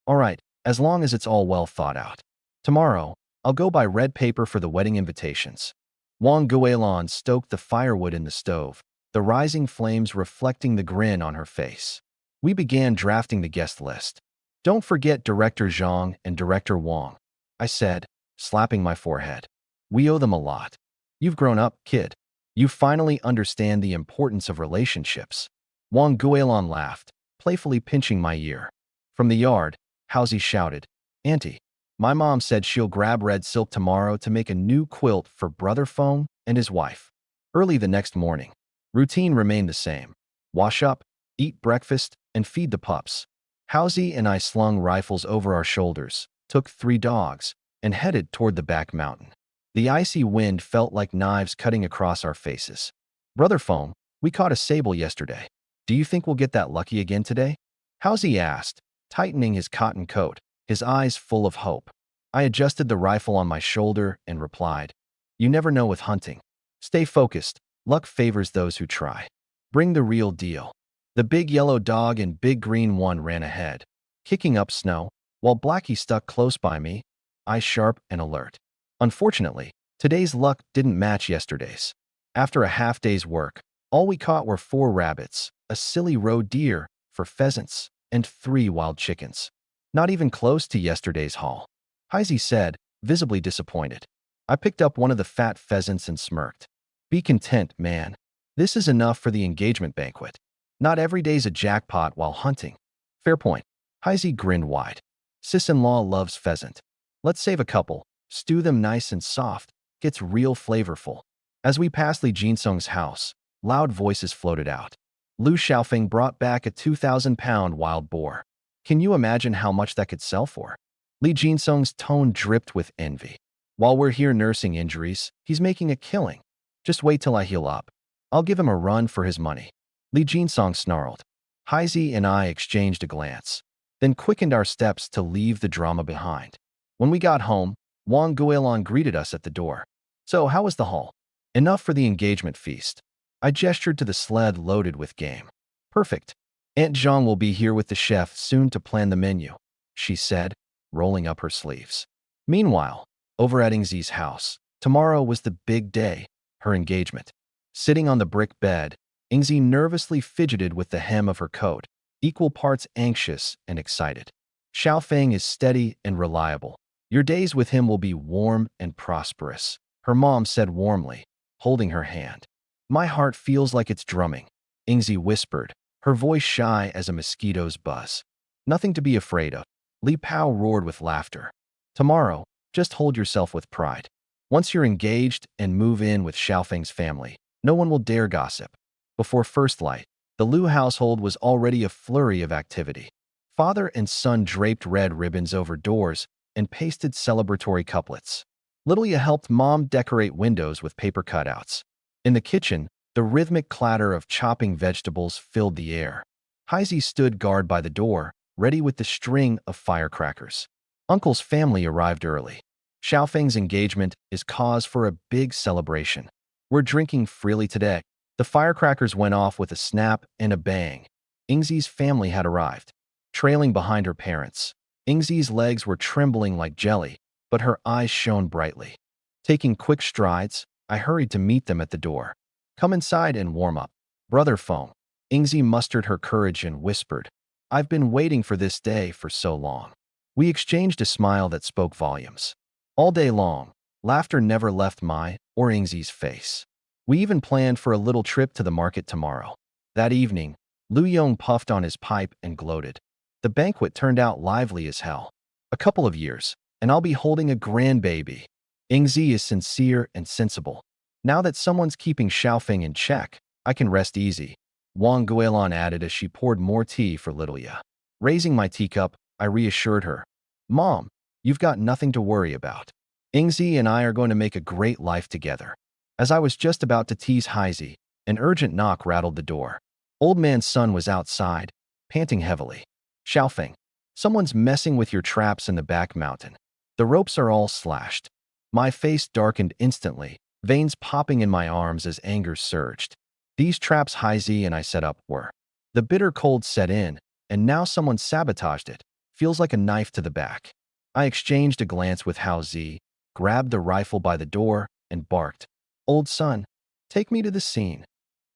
S1: All right, as long as it's all well thought out. Tomorrow, I'll go buy red paper for the wedding invitations. Wang Guilin stoked the firewood in the stove, the rising flames reflecting the grin on her face. We began drafting the guest list. Don't forget Director Zhang and Director Wang, I said, slapping my forehead. We owe them a lot. You've grown up, kid. You finally understand the importance of relationships. Wang Guilin laughed, playfully pinching my ear. From the yard, Howsy shouted, Auntie, my mom said she'll grab red silk tomorrow to make a new quilt for Brother Feng and his wife. Early the next morning, routine remained the same. Wash up, eat breakfast, and feed the pups. Howsy and I slung rifles over our shoulders, took 3 dogs, and headed toward the back mountain. The icy wind felt like knives cutting across our faces. Brother Feng, we caught a sable yesterday. Do you think we'll get that lucky again today? Howsy asked, tightening his cotton coat, his eyes full of hope. I adjusted the rifle on my shoulder and replied, you never know with hunting. Stay focused. Luck favors those who try. Bring the real deal. The big yellow dog and big green one ran ahead, kicking up snow, while Blackie stuck close by me, eyes sharp and alert. Unfortunately, today's luck didn't match yesterday's. After a half day's work, all we caught were 4 rabbits, a silly roe deer, 4 pheasants, and 3 wild chickens. Not even close to yesterday's haul. Heisey said, visibly disappointed. I picked up one of the fat pheasants and smirked. Be content, man. This is enough for the engagement banquet. Not every day's a jackpot while hunting. Fair point. Heisey grinned wide. Sis-in-law loves pheasant. Let's save a couple, stew them nice and soft, gets real flavorful. As we passed Li Jinsung's house, loud voices floated out. Lu Xiaofeng brought back a 2,000-pound wild boar. Can you imagine how much that could sell for? Li Jinsung's tone dripped with envy. While we're here nursing injuries, he's making a killing. Just wait till I heal up. I'll give him a run for his money. Li Jinsong snarled. Heisey and I exchanged a glance, then quickened our steps to leave the drama behind. When we got home, Wang Guilin greeted us at the door. So, how was the haul? Enough for the engagement feast. I gestured to the sled loaded with game. Perfect. Aunt Zhang will be here with the chef soon to plan the menu, she said, rolling up her sleeves. Meanwhile, over at Ingzi's house, tomorrow was the big day, her engagement. Sitting on the brick bed, Ingzi nervously fidgeted with the hem of her coat, equal parts anxious and excited. Xiaofeng is steady and reliable. Your days with him will be warm and prosperous, her mom said warmly, holding her hand. My heart feels like it's drumming, Ingzi whispered, her voice shy as a mosquito's buzz. Nothing to be afraid of. Li Pao roared with laughter. Tomorrow, just hold yourself with pride. Once you're engaged and move in with Xiaofeng's family, no one will dare gossip. Before first light, the Liu household was already a flurry of activity. Father and son draped red ribbons over doors and pasted celebratory couplets. Lilia helped mom decorate windows with paper cutouts. In the kitchen, the rhythmic clatter of chopping vegetables filled the air. Heisey stood guard by the door, ready with the string of firecrackers. Uncle's family arrived early. Xiaofeng's engagement is cause for a big celebration. We're drinking freely today. The firecrackers went off with a snap and a bang. Ingzi's family had arrived, trailing behind her parents. Ingzi's legs were trembling like jelly, but her eyes shone brightly. Taking quick strides, I hurried to meet them at the door. Come inside and warm up. Brother Feng. Ingzi mustered her courage and whispered, I've been waiting for this day for so long. We exchanged a smile that spoke volumes. All day long, laughter never left my or Ingzi's face. We even planned for a little trip to the market tomorrow. That evening, Lu Yong puffed on his pipe and gloated. The banquet turned out lively as hell. A couple of years, and I'll be holding a grandbaby. Ingzi is sincere and sensible. Now that someone's keeping Xiaofeng in check, I can rest easy, Wang Guilin added as she poured more tea for Lilia. Raising my teacup, I reassured her. Mom, you've got nothing to worry about. Ingzi and I are going to make a great life together. As I was just about to tease Heisey, an urgent knock rattled the door. Old man's son was outside, panting heavily. Xiaofeng, someone's messing with your traps in the back mountain. The ropes are all slashed. My face darkened instantly, veins popping in my arms as anger surged. These traps Heisey and I set up were. The bitter cold set in, and now someone sabotaged it. Feels like a knife to the back. I exchanged a glance with Hao Zi, grabbed the rifle by the door, and barked. Old son, take me to the scene.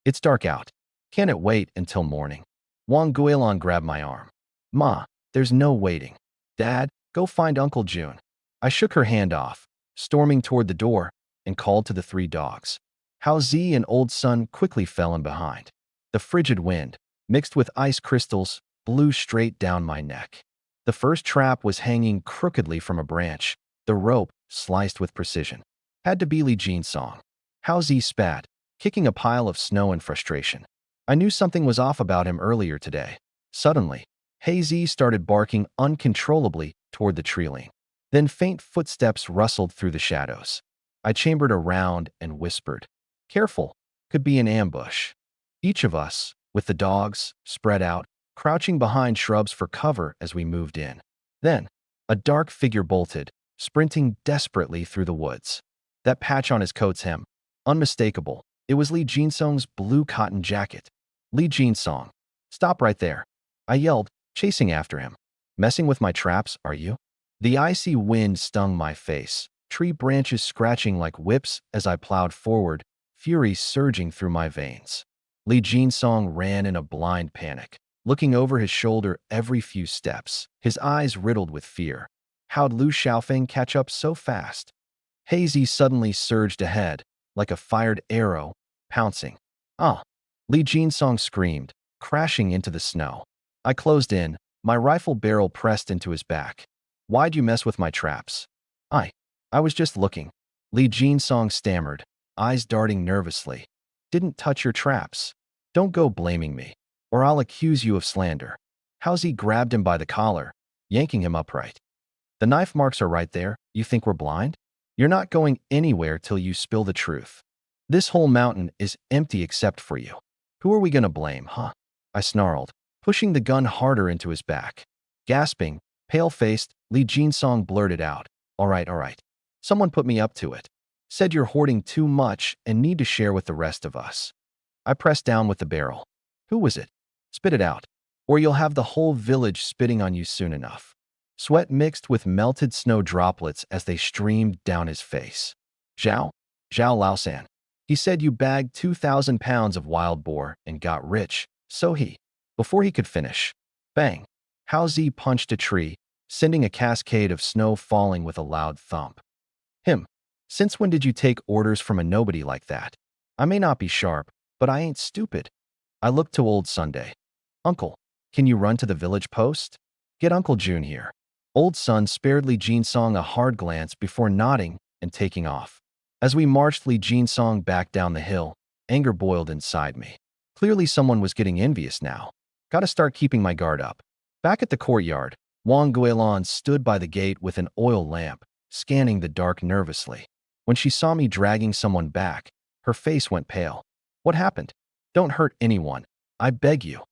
S1: It's dark out. Can't it wait until morning? Wang Guilin grabbed my arm. Ma, there's no waiting. Dad, go find Uncle June. I shook her hand off, storming toward the door, and called to the 3 dogs. Hao Zi and old son quickly fell in behind. The frigid wind, mixed with ice crystals, blew straight down my neck. The first trap was hanging crookedly from a branch, the rope sliced with precision. Had to be Li Jinsong. Hao Zi spat, kicking a pile of snow in frustration. I knew something was off about him earlier today. Suddenly, Hei Zi started barking uncontrollably toward the treeling. Then faint footsteps rustled through the shadows. I chambered around and whispered, Careful, could be an ambush. Each of us, with the dogs, spread out, crouching behind shrubs for cover as we moved in. Then, a dark figure bolted, sprinting desperately through the woods. That patch on his coat's hem. Unmistakable. It was Lee Jinsong's blue cotton jacket. Lee Jinsong. Stop right there. I yelled, chasing after him. Messing with my traps, are you? The icy wind stung my face, tree branches scratching like whips as I plowed forward, fury surging through my veins. Lee Jinsong ran in a blind panic, looking over his shoulder every few steps, his eyes riddled with fear. How'd Lu Xiaofeng catch up so fast? Hazy suddenly surged ahead, like a fired arrow, pouncing. Ah! Lee Jinsong screamed, crashing into the snow. I closed in, my rifle barrel pressed into his back. Why'd you mess with my traps? I was just looking. Lee Jinsong stammered, eyes darting nervously. Didn't touch your traps. Don't go blaming me, or I'll accuse you of slander. Howsy grabbed him by the collar, yanking him upright. The knife marks are right there. You think we're blind? You're not going anywhere till you spill the truth. This whole mountain is empty except for you. Who are we gonna blame, huh? I snarled, pushing the gun harder into his back. Gasping, pale-faced, Lee Jinsong blurted out, all right. Someone put me up to it. Said you're hoarding too much and need to share with the rest of us. I pressed down with the barrel. Who was it? Spit it out, or you'll have the whole village spitting on you soon enough. Sweat mixed with melted snow droplets as they streamed down his face. Zhao Laosan. He said you bagged 2,000 pounds of wild boar and got rich, so he. Before he could finish, bang, Hao Zi punched a tree, sending a cascade of snow falling with a loud thump. Him. Since when did you take orders from a nobody like that? I may not be sharp, but I ain't stupid. I looked to old Sunday. Uncle, can you run to the village post? Get Uncle June here. Old Sun spared Lee Jinsong a hard glance before nodding and taking off. As we marched Lee Jinsong back down the hill, anger boiled inside me. Clearly someone was getting envious now. Gotta start keeping my guard up. Back at the courtyard, Wang Guilan stood by the gate with an oil lamp, scanning the dark nervously. When she saw me dragging someone back, her face went pale. What happened? Don't hurt anyone. I beg you.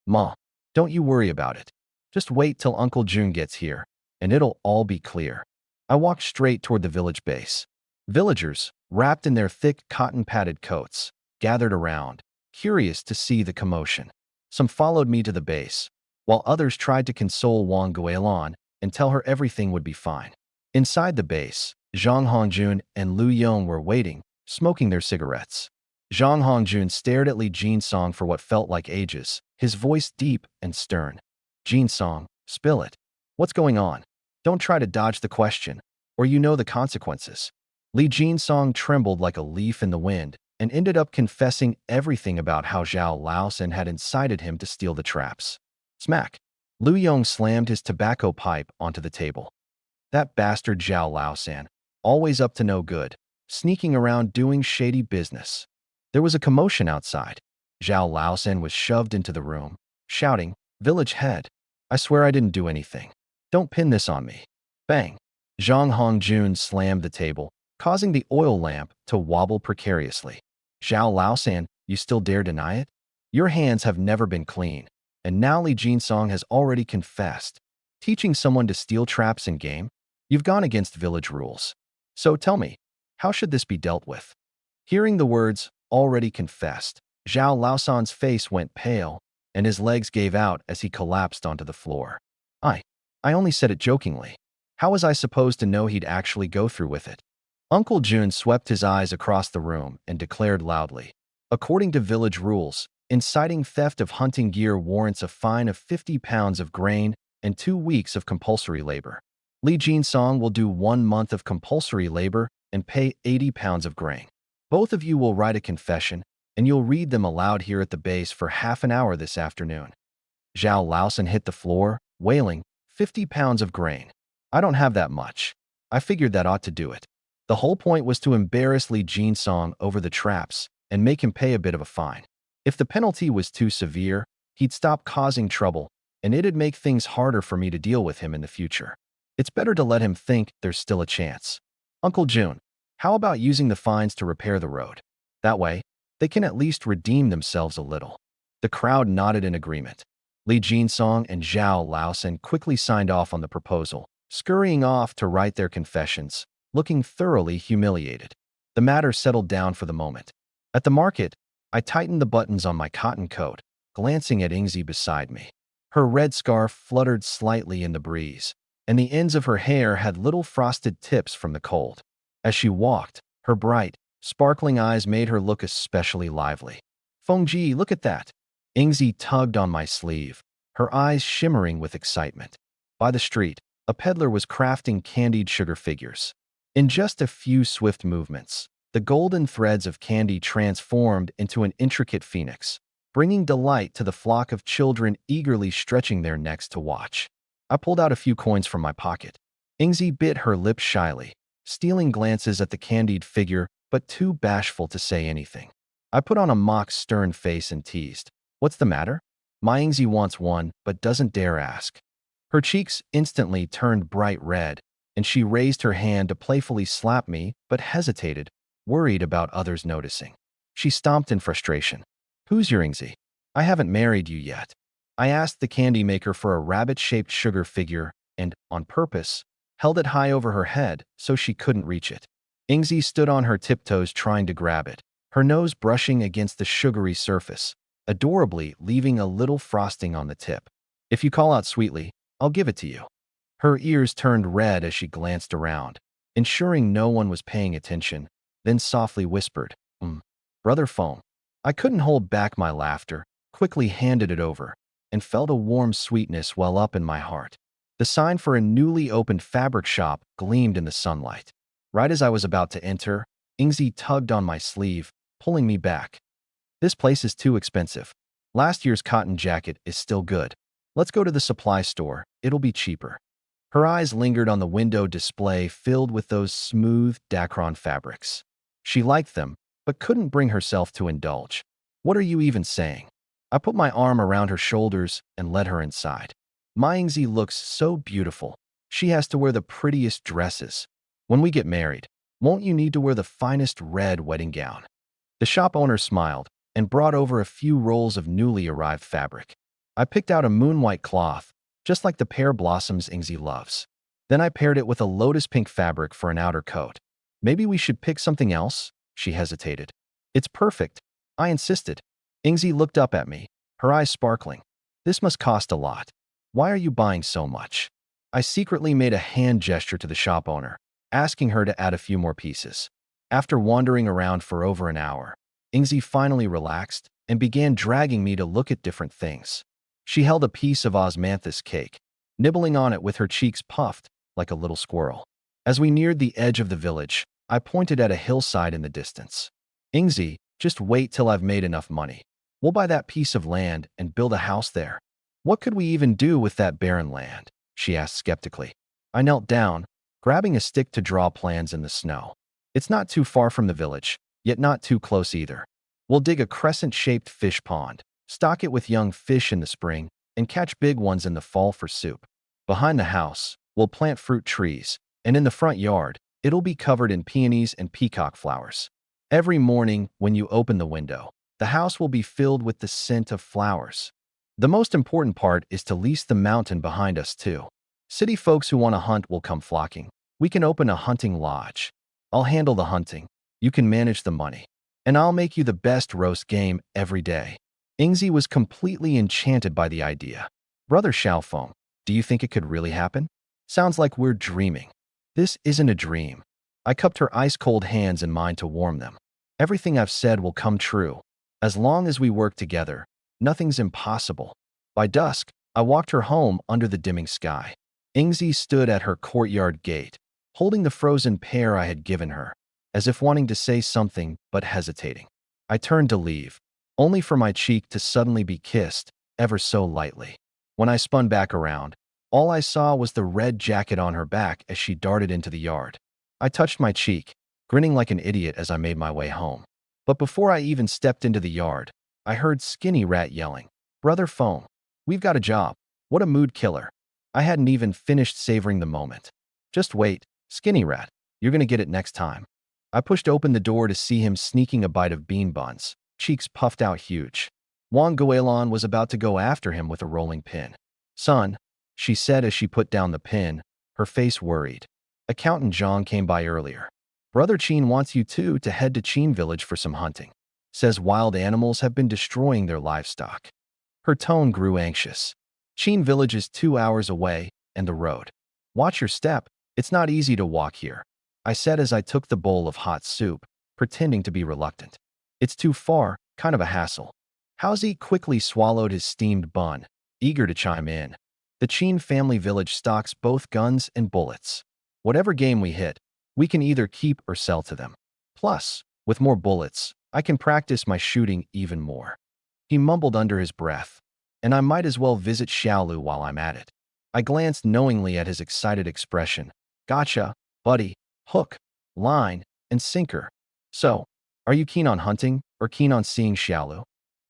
S1: Ma, don't you worry about it. Just wait till Uncle June gets here, and it'll all be clear. I walked straight toward the village base. Villagers, wrapped in their thick cotton-padded coats, gathered around, curious to see the commotion. Some followed me to the base, while others tried to console Wang Guilan and tell her everything would be fine. Inside the base, Zhang Hongjun and Lu Yong were waiting, smoking their cigarettes. Zhang Hongjun stared at Lee Jinsong for what felt like ages, his voice deep and stern. Jinsong, spill it. What's going on? Don't try to dodge the question, or you know the consequences. Lee Jinsong trembled like a leaf in the wind and ended up confessing everything about how Zhao Laosan had incited him to steal the traps. Smack! Lu Yong slammed his tobacco pipe onto the table. That bastard Zhao Laosan, always up to no good, sneaking around doing shady business. There was a commotion outside. Zhao Laosan was shoved into the room, shouting, "Village head, I swear I didn't do anything. Don't pin this on me." Bang! Zhang Hongjun slammed the table, causing the oil lamp to wobble precariously. Zhao Laosan, you still dare deny it? Your hands have never been clean, and now Lee Jinsong has already confessed. Teaching someone to steal traps in game? You've gone against village rules. So tell me, how should this be dealt with? Hearing the words, already confessed, Zhao Laosan's face went pale, and his legs gave out as he collapsed onto the floor. I only said it jokingly. How was I supposed to know he'd actually go through with it? Uncle June swept his eyes across the room and declared loudly, according to village rules, inciting theft of hunting gear warrants a fine of 50 pounds of grain and 2 weeks of compulsory labor. Lee Jinsong will do 1 month of compulsory labor and pay 80 pounds of grain. Both of you will write a confession, and you'll read them aloud here at the base for half an hour this afternoon. Zhao Laosan hit the floor, wailing, 50 pounds of grain. I don't have that much. I figured that ought to do it. The whole point was to embarrass Lee Jinsong over the traps and make him pay a bit of a fine. If the penalty was too severe, he'd stop causing trouble, and it'd make things harder for me to deal with him in the future. It's better to let him think there's still a chance. Uncle June, how about using the fines to repair the road? That way, they can at least redeem themselves a little. The crowd nodded in agreement. Lee Jinsong and Zhao Laosan quickly signed off on the proposal, scurrying off to write their confessions, looking thoroughly humiliated. The matter settled down for the moment. At the market, I tightened the buttons on my cotton coat, glancing at Ingzi beside me. Her red scarf fluttered slightly in the breeze, and the ends of her hair had little frosted tips from the cold. As she walked, her bright, sparkling eyes made her look especially lively. Fengji, look at that. Ingzi tugged on my sleeve, her eyes shimmering with excitement. By the street, a peddler was crafting candied sugar figures. In just a few swift movements, the golden threads of candy transformed into an intricate phoenix, bringing delight to the flock of children eagerly stretching their necks to watch. I pulled out a few coins from my pocket. Ingzi bit her lips shyly, stealing glances at the candied figure, but too bashful to say anything. I put on a mock stern face and teased, "What's the matter?" My Ingzi wants one, but doesn't dare ask. Her cheeks instantly turned bright red, and she raised her hand to playfully slap me, but hesitated, worried about others noticing. She stomped in frustration. "Who's your Ingzi? I haven't married you yet." I asked the candy maker for a rabbit-shaped sugar figure and, on purpose, held it high over her head so she couldn't reach it. Ingzi stood on her tiptoes trying to grab it, her nose brushing against the sugary surface, adorably leaving a little frosting on the tip. "If you call out sweetly, I'll give it to you." Her ears turned red as she glanced around, ensuring no one was paying attention, then softly whispered, Brother Foam." I couldn't hold back my laughter, quickly handed it over, and felt a warm sweetness well up in my heart. The sign for a newly opened fabric shop gleamed in the sunlight. Right as I was about to enter, Ingzi tugged on my sleeve, pulling me back. "This place is too expensive. Last year's cotton jacket is still good. Let's go to the supply store, it'll be cheaper." Her eyes lingered on the window display filled with those smooth Dacron fabrics. She liked them, but couldn't bring herself to indulge. "What are you even saying?" I put my arm around her shoulders and led her inside. "My Ingzi looks so beautiful. She has to wear the prettiest dresses. When we get married, won't you need to wear the finest red wedding gown?" The shop owner smiled and brought over a few rolls of newly arrived fabric. I picked out a moon-white cloth, just like the pear blossoms Ingzi loves. Then I paired it with a lotus pink fabric for an outer coat. "Maybe we should pick something else?" She hesitated. "It's perfect," I insisted. Ingzi looked up at me, her eyes sparkling. "This must cost a lot. Why are you buying so much?" I secretly made a hand gesture to the shop owner, asking her to add a few more pieces. After wandering around for over an hour, Ingzi finally relaxed and began dragging me to look at different things. She held a piece of osmanthus cake, nibbling on it with her cheeks puffed like a little squirrel. As we neared the edge of the village, I pointed at a hillside in the distance. "Ingzi, just wait till I've made enough money. We'll buy that piece of land and build a house there." "What could we even do with that barren land?" she asked skeptically. I knelt down, grabbing a stick to draw plans in the snow. "It's not too far from the village, yet not too close either. We'll dig a crescent-shaped fish pond, stock it with young fish in the spring, and catch big ones in the fall for soup. Behind the house, we'll plant fruit trees, and in the front yard, it'll be covered in peonies and peacock flowers. Every morning, when you open the window, the house will be filled with the scent of flowers. The most important part is to lease the mountain behind us, too. City folks who want to hunt will come flocking. We can open a hunting lodge. I'll handle the hunting. You can manage the money. And I'll make you the best roast game every day." Ingzi was completely enchanted by the idea. "Brother Xiaofeng, do you think it could really happen? Sounds like we're dreaming." "This isn't a dream." I cupped her ice-cold hands in mine to warm them. "Everything I've said will come true. As long as we work together, nothing's impossible." By dusk, I walked her home under the dimming sky. Ingzi stood at her courtyard gate, holding the frozen pear I had given her, as if wanting to say something but hesitating. I turned to leave, only for my cheek to suddenly be kissed, ever so lightly. When I spun back around, all I saw was the red jacket on her back as she darted into the yard. I touched my cheek, grinning like an idiot as I made my way home. But before I even stepped into the yard, I heard Skinny Rat yelling, "Brother Foam, we've got a job. What a mood killer." I hadn't even finished savoring the moment. "Just wait, Skinny Rat, you're gonna get it next time." I pushed open the door to see him sneaking a bite of bean buns, cheeks puffed out huge. Wang Guilin was about to go after him with a rolling pin. "Son," she said as she put down the pin, her face worried. "Accountant Zhang came by earlier. Brother Qin wants you two to head to Qin village for some hunting. Says wild animals have been destroying their livestock. Her tone grew anxious. Qin village is 2 hours away, and the road. Watch your step. It's not easy to walk here, I said as I took the bowl of hot soup, pretending to be reluctant. It's too far, kind of a hassle. Haozi quickly swallowed his steamed bun, eager to chime in. The Qin family village stocks both guns and bullets. Whatever game we hit, we can either keep or sell to them. Plus, with more bullets, I can practice my shooting even more. He mumbled under his breath, and I might as well visit Xiaolu while I'm at it. I glanced knowingly at his excited expression. Gotcha, buddy, hook, line, and sinker. So, are you keen on hunting or keen on seeing Xiaolu?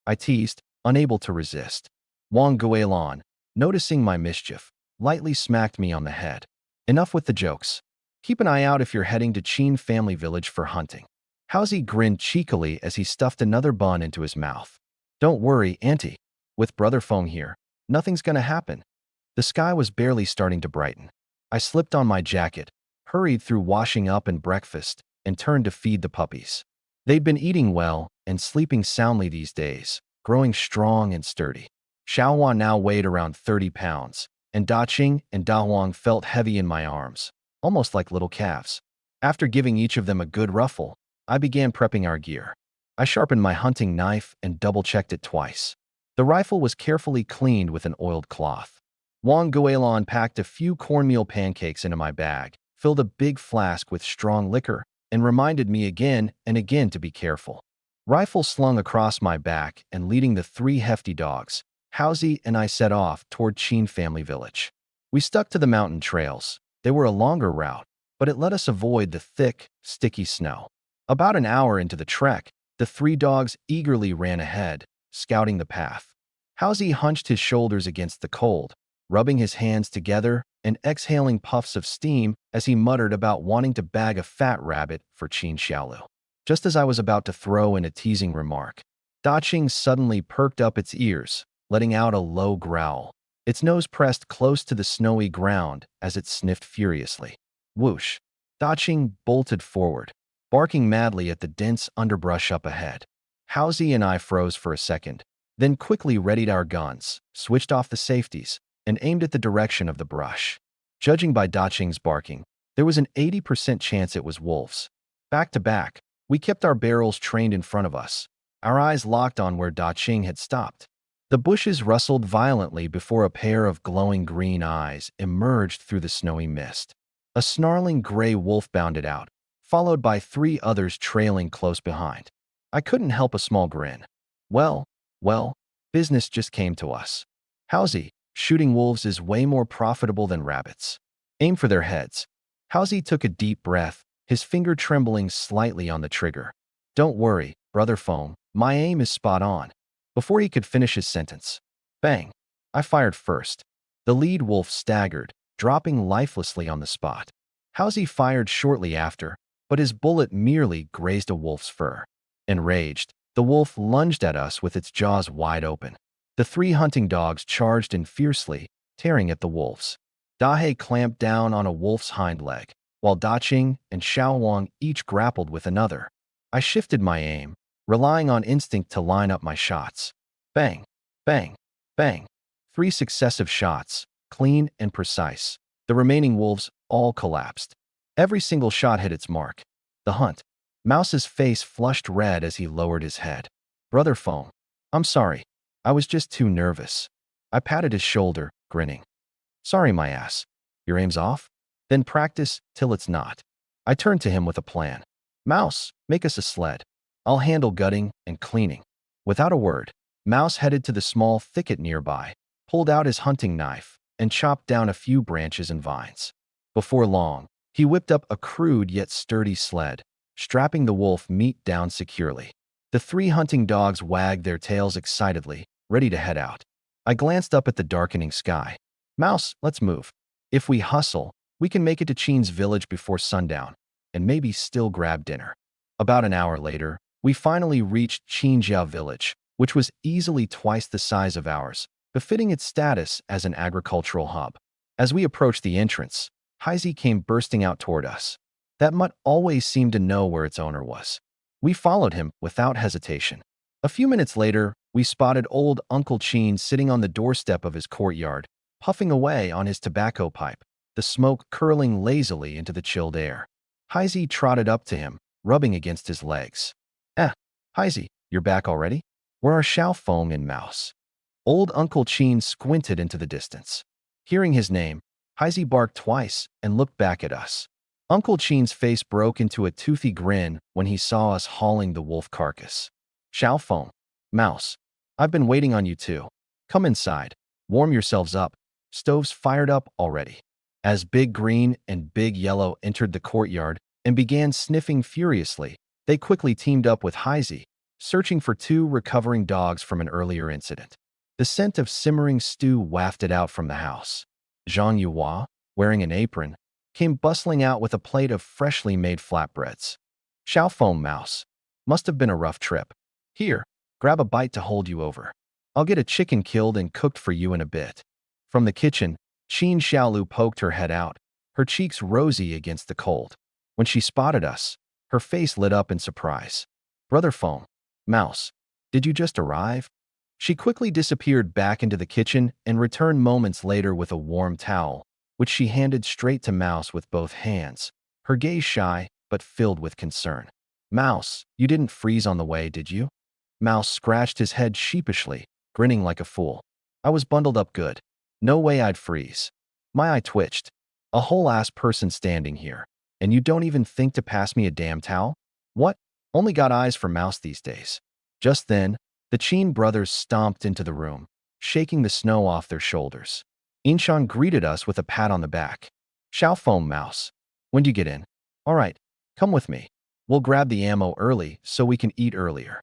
S1: I teased, unable to resist. Wang Guilin, noticing my mischief, lightly smacked me on the head. Enough with the jokes. Keep an eye out if you're heading to Qin family village for hunting. Haozi grinned cheekily as he stuffed another bun into his mouth. Don't worry, Auntie. With Brother Feng here, nothing's gonna happen. The sky was barely starting to brighten. I slipped on my jacket, hurried through washing up and breakfast, and turned to feed the puppies. They'd been eating well and sleeping soundly these days, growing strong and sturdy. Xiaohuan now weighed around 30 pounds, and Daqing and Dahuang felt heavy in my arms, almost like little calves. After giving each of them a good ruffle, I began prepping our gear. I sharpened my hunting knife and double-checked it twice. The rifle was carefully cleaned with an oiled cloth. Wang Guilin packed a few cornmeal pancakes into my bag, filled a big flask with strong liquor, and reminded me again and again to be careful. Rifle slung across my back and leading the 3 hefty dogs, Haozi and I set off toward Qin family village. We stuck to the mountain trails. They were a longer route, but it let us avoid the thick, sticky snow. About an hour into the trek, the 3 dogs eagerly ran ahead, scouting the path. Haozi hunched his shoulders against the cold, rubbing his hands together and exhaling puffs of steam as he muttered about wanting to bag a fat rabbit for Qin Xiaolu. Just as I was about to throw in a teasing remark, Daqing suddenly perked up its ears, letting out a low growl. Its nose pressed close to the snowy ground as it sniffed furiously. Whoosh! Daqing bolted forward, barking madly at the dense underbrush up ahead. Haozi and I froze for a second, then quickly readied our guns, switched off the safeties, and aimed at the direction of the brush. Judging by Daqing's barking, there was an 80% chance it was wolves. Back to back, we kept our barrels trained in front of us, our eyes locked on where Daqing had stopped. The bushes rustled violently before a pair of glowing green eyes emerged through the snowy mist. A snarling gray wolf bounded out, followed by 3 others trailing close behind. I couldn't help a small grin. Well, business just came to us. Haozi, shooting wolves is way more profitable than rabbits. Aim for their heads. Haozi took a deep breath, his finger trembling slightly on the trigger. Don't worry, Brother Feng, my aim is spot on. Before he could finish his sentence, bang! I fired first. The lead wolf staggered, dropping lifelessly on the spot. Haozi fired shortly after, but his bullet merely grazed a wolf's fur. Enraged, the wolf lunged at us with its jaws wide open. The 3 hunting dogs charged in fiercely, tearing at the wolves. Dahe clamped down on a wolf's hind leg, while Daqing and Xiaowang each grappled with another. I shifted my aim, relying on instinct to line up my shots. Bang, bang, bang. 3 successive shots, clean and precise. The remaining wolves all collapsed. Every single shot hit its mark. The hunt. Mouse's face flushed red as he lowered his head. Brother Feng, I'm sorry. I was just too nervous. I patted his shoulder, grinning. Sorry, my ass. Your aim's off? Then practice till it's not. I turned to him with a plan. Mouse, make us a sled. I'll handle gutting and cleaning. Without a word, Mouse headed to the small thicket nearby, pulled out his hunting knife, and chopped down a few branches and vines. Before long, he whipped up a crude yet sturdy sled, strapping the wolf meat down securely. The 3 hunting dogs wagged their tails excitedly, ready to head out. I glanced up at the darkening sky. Mouse, let's move. If we hustle, we can make it to Qin's village before sundown, and maybe still grab dinner. About an hour later, we finally reached Qinjiao village, which was easily twice the size of ours, befitting its status as an agricultural hub. As we approached the entrance, Haozi came bursting out toward us. That mutt always seemed to know where its owner was. We followed him without hesitation. A few minutes later, we spotted old Uncle Cheen sitting on the doorstep of his courtyard, puffing away on his tobacco pipe, the smoke curling lazily into the chilled air. Heisey trotted up to him, rubbing against his legs. Heisey, you're back already? Where are Xiao Feng and Mouse? Old Uncle Cheen squinted into the distance. Hearing his name, Heisey barked twice and looked back at us. Uncle Cheen's face broke into a toothy grin when he saw us hauling the wolf carcass. Xiao Feng, Mouse, I've been waiting on you too. Come inside. Warm yourselves up. Stove's fired up already. As Big Green and Big Yellow entered the courtyard and began sniffing furiously, they quickly teamed up with Heisey, searching for two recovering dogs from an earlier incident. The scent of simmering stew wafted out from the house. Zhang Yuhua, wearing an apron, came bustling out with a plate of freshly made flatbreads. Xiao Feng, Mouse, must have been a rough trip. Here, grab a bite to hold you over. I'll get a chicken killed and cooked for you in a bit. From the kitchen, Qin Xiaolu poked her head out, her cheeks rosy against the cold. When she spotted us, her face lit up in surprise. Brother Feng, Mouse, did you just arrive? She quickly disappeared back into the kitchen and returned moments later with a warm towel, which she handed straight to Mouse with both hands, her gaze shy but filled with concern. Mouse, you didn't freeze on the way, did you? Mouse scratched his head sheepishly, grinning like a fool. I was bundled up good. No way I'd freeze. My eye twitched. A whole-ass person standing here, and you don't even think to pass me a damn towel? What? Only got eyes for Mouse these days. Just then, the Cheen brothers stomped into the room, shaking the snow off their shoulders. Inshan greeted us with a pat on the back. Xiao Feng, Mouse, when'd you get in? All right, come with me. We'll grab the ammo early so we can eat earlier.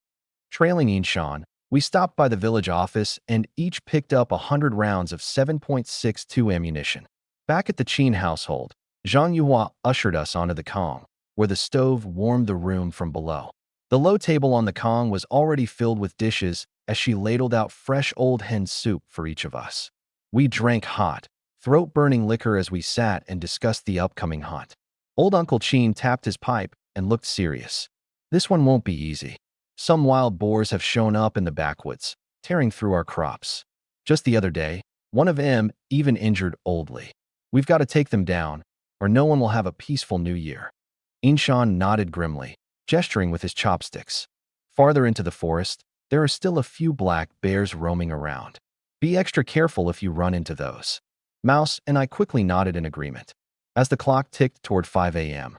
S1: Trailing Inshan, we stopped by the village office and each picked up 100 rounds of 7.62 ammunition. Back at the Cheen household, Zhang Yuhua ushered us onto the Kang, where the stove warmed the room from below. The low table on the Kang was already filled with dishes as she ladled out fresh old hen soup for each of us. We drank hot, throat-burning liquor as we sat and discussed the upcoming hunt. Old Uncle Cheen tapped his pipe and looked serious. This one won't be easy. Some wild boars have shown up in the backwoods, tearing through our crops. Just the other day, one of them even injured Old Lee. We've got to take them down, or no one will have a peaceful new year. Inshan nodded grimly, gesturing with his chopsticks. Farther into the forest, there are still a few black bears roaming around. Be extra careful if you run into those. Mouse and I quickly nodded in agreement. As the clock ticked toward 5 a.m.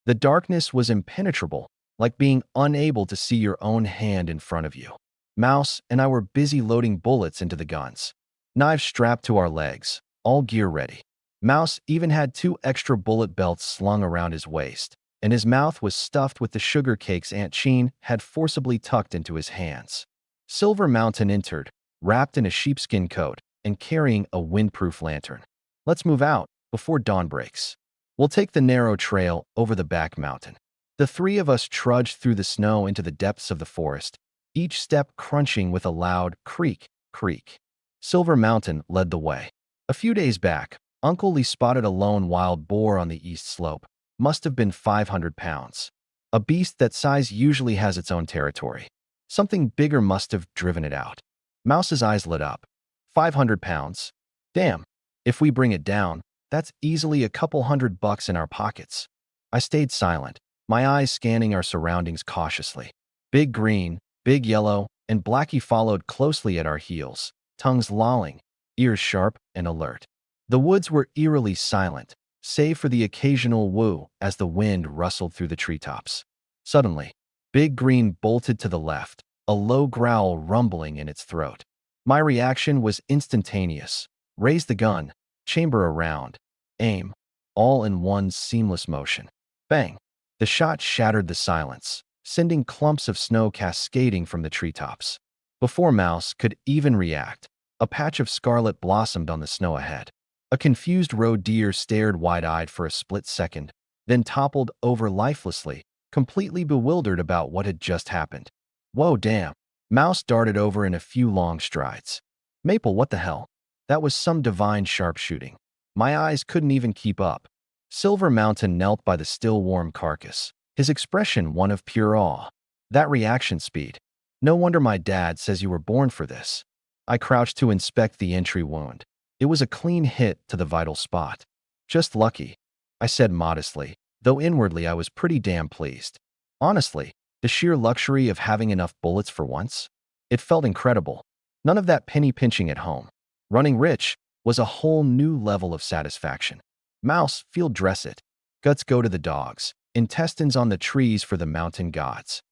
S1: The darkness was impenetrable, like being unable to see your own hand in front of you. Mouse and I were busy loading bullets into the guns. Knives strapped to our legs, all gear ready. Mouse even had 2 extra bullet belts slung around his waist, and his mouth was stuffed with the sugar cakes Aunt Cheen had forcibly tucked into his hands. Silver Mountain entered, wrapped in a sheepskin coat and carrying a windproof lantern. Let's move out before dawn breaks. We'll take the narrow trail over the back mountain. The 3 of us trudged through the snow into the depths of the forest, each step crunching with a loud creak, creak. Silver Mountain led the way. A few days back, Uncle Lee spotted a lone wild boar on the east slope. Must have been 500 pounds. A beast that size usually has its own territory. Something bigger must have driven it out. Mouse's eyes lit up. 500 pounds? Damn. If we bring it down, that's easily a couple $100 in our pockets. I stayed silent, my eyes scanning our surroundings cautiously. Big Green, Big Yellow, and Blackie followed closely at our heels, tongues lolling, ears sharp and alert. The woods were eerily silent, save for the occasional woo as the wind rustled through the treetops. Suddenly, Big Green bolted to the left, a low growl rumbling in its throat. My reaction was instantaneous. Raise the gun, chamber around, aim, all in one seamless motion. Bang! The shot shattered the silence, sending clumps of snow cascading from the treetops. Before Mouse could even react, a patch of scarlet blossomed on the snow ahead. A confused roe deer stared wide-eyed for a split second, then toppled over lifelessly, completely bewildered about what had just happened. Whoa, damn! Mouse darted over in a few long strides. Maple, what the hell? That was some divine sharpshooting. My eyes couldn't even keep up. Silver Mountain knelt by the still warm carcass, his expression one of pure awe. That reaction speed. No wonder my dad says you were born for this. I crouched to inspect the entry wound. It was a clean hit to the vital spot. Just lucky, I said modestly, though inwardly I was pretty damn pleased. Honestly, the sheer luxury of having enough bullets for once? It felt incredible. None of that penny pinching at home. Running rich was a whole new level of satisfaction. Mouse, field dress it. Guts go to the dogs. Intestines on the trees for the mountain gods.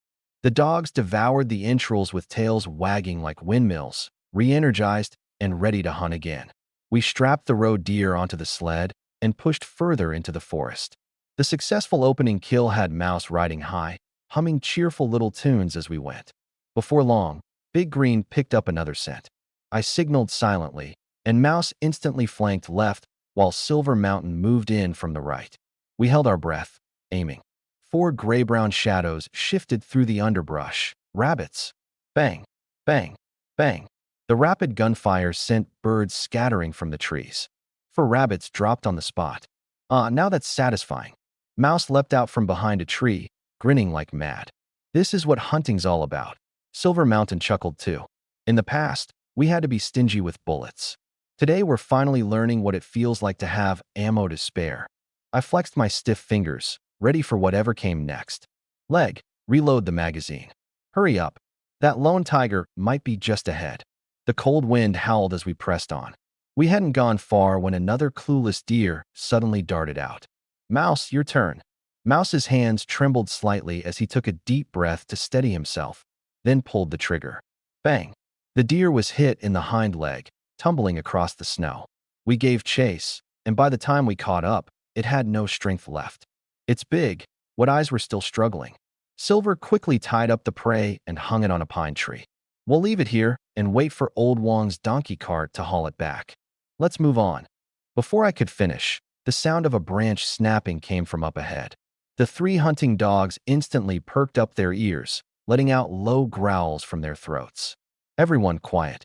S1: The dogs devoured the entrails with tails wagging like windmills, re-energized and ready to hunt again. We strapped the roe deer onto the sled and pushed further into the forest. The successful opening kill had Mouse riding high, humming cheerful little tunes as we went. Before long, Big Green picked up another scent. I signaled silently, and Mouse instantly flanked left while Silver Mountain moved in from the right. We held our breath, aiming. 4 gray-brown shadows shifted through the underbrush. Rabbits. Bang, bang, bang. The rapid gunfire sent birds scattering from the trees. 4 rabbits dropped on the spot. Now that's satisfying. Mouse leapt out from behind a tree, grinning like mad. This is what hunting's all about. Silver Mountain chuckled too. In the past, we had to be stingy with bullets. Today we're finally learning what it feels like to have ammo to spare. I flexed my stiff fingers, ready for whatever came next. Leg, reload the magazine. Hurry up. That lone tiger might be just ahead. The cold wind howled as we pressed on. We hadn't gone far when another clueless deer suddenly darted out. Mouse, your turn. Mouse's hands trembled slightly as he took a deep breath to steady himself, then pulled the trigger. Bang! The deer was hit in the hind leg, tumbling across the snow. We gave chase, and by the time we caught up, it had no strength left. It's big. What eyes were still struggling. Silver quickly tied up the prey and hung it on a pine tree. We'll leave it here and wait for Old Wong's donkey cart to haul it back. Let's move on. Before I could finish, the sound of a branch snapping came from up ahead. The 3 hunting dogs instantly perked up their ears, letting out low growls from their throats. Everyone quiet.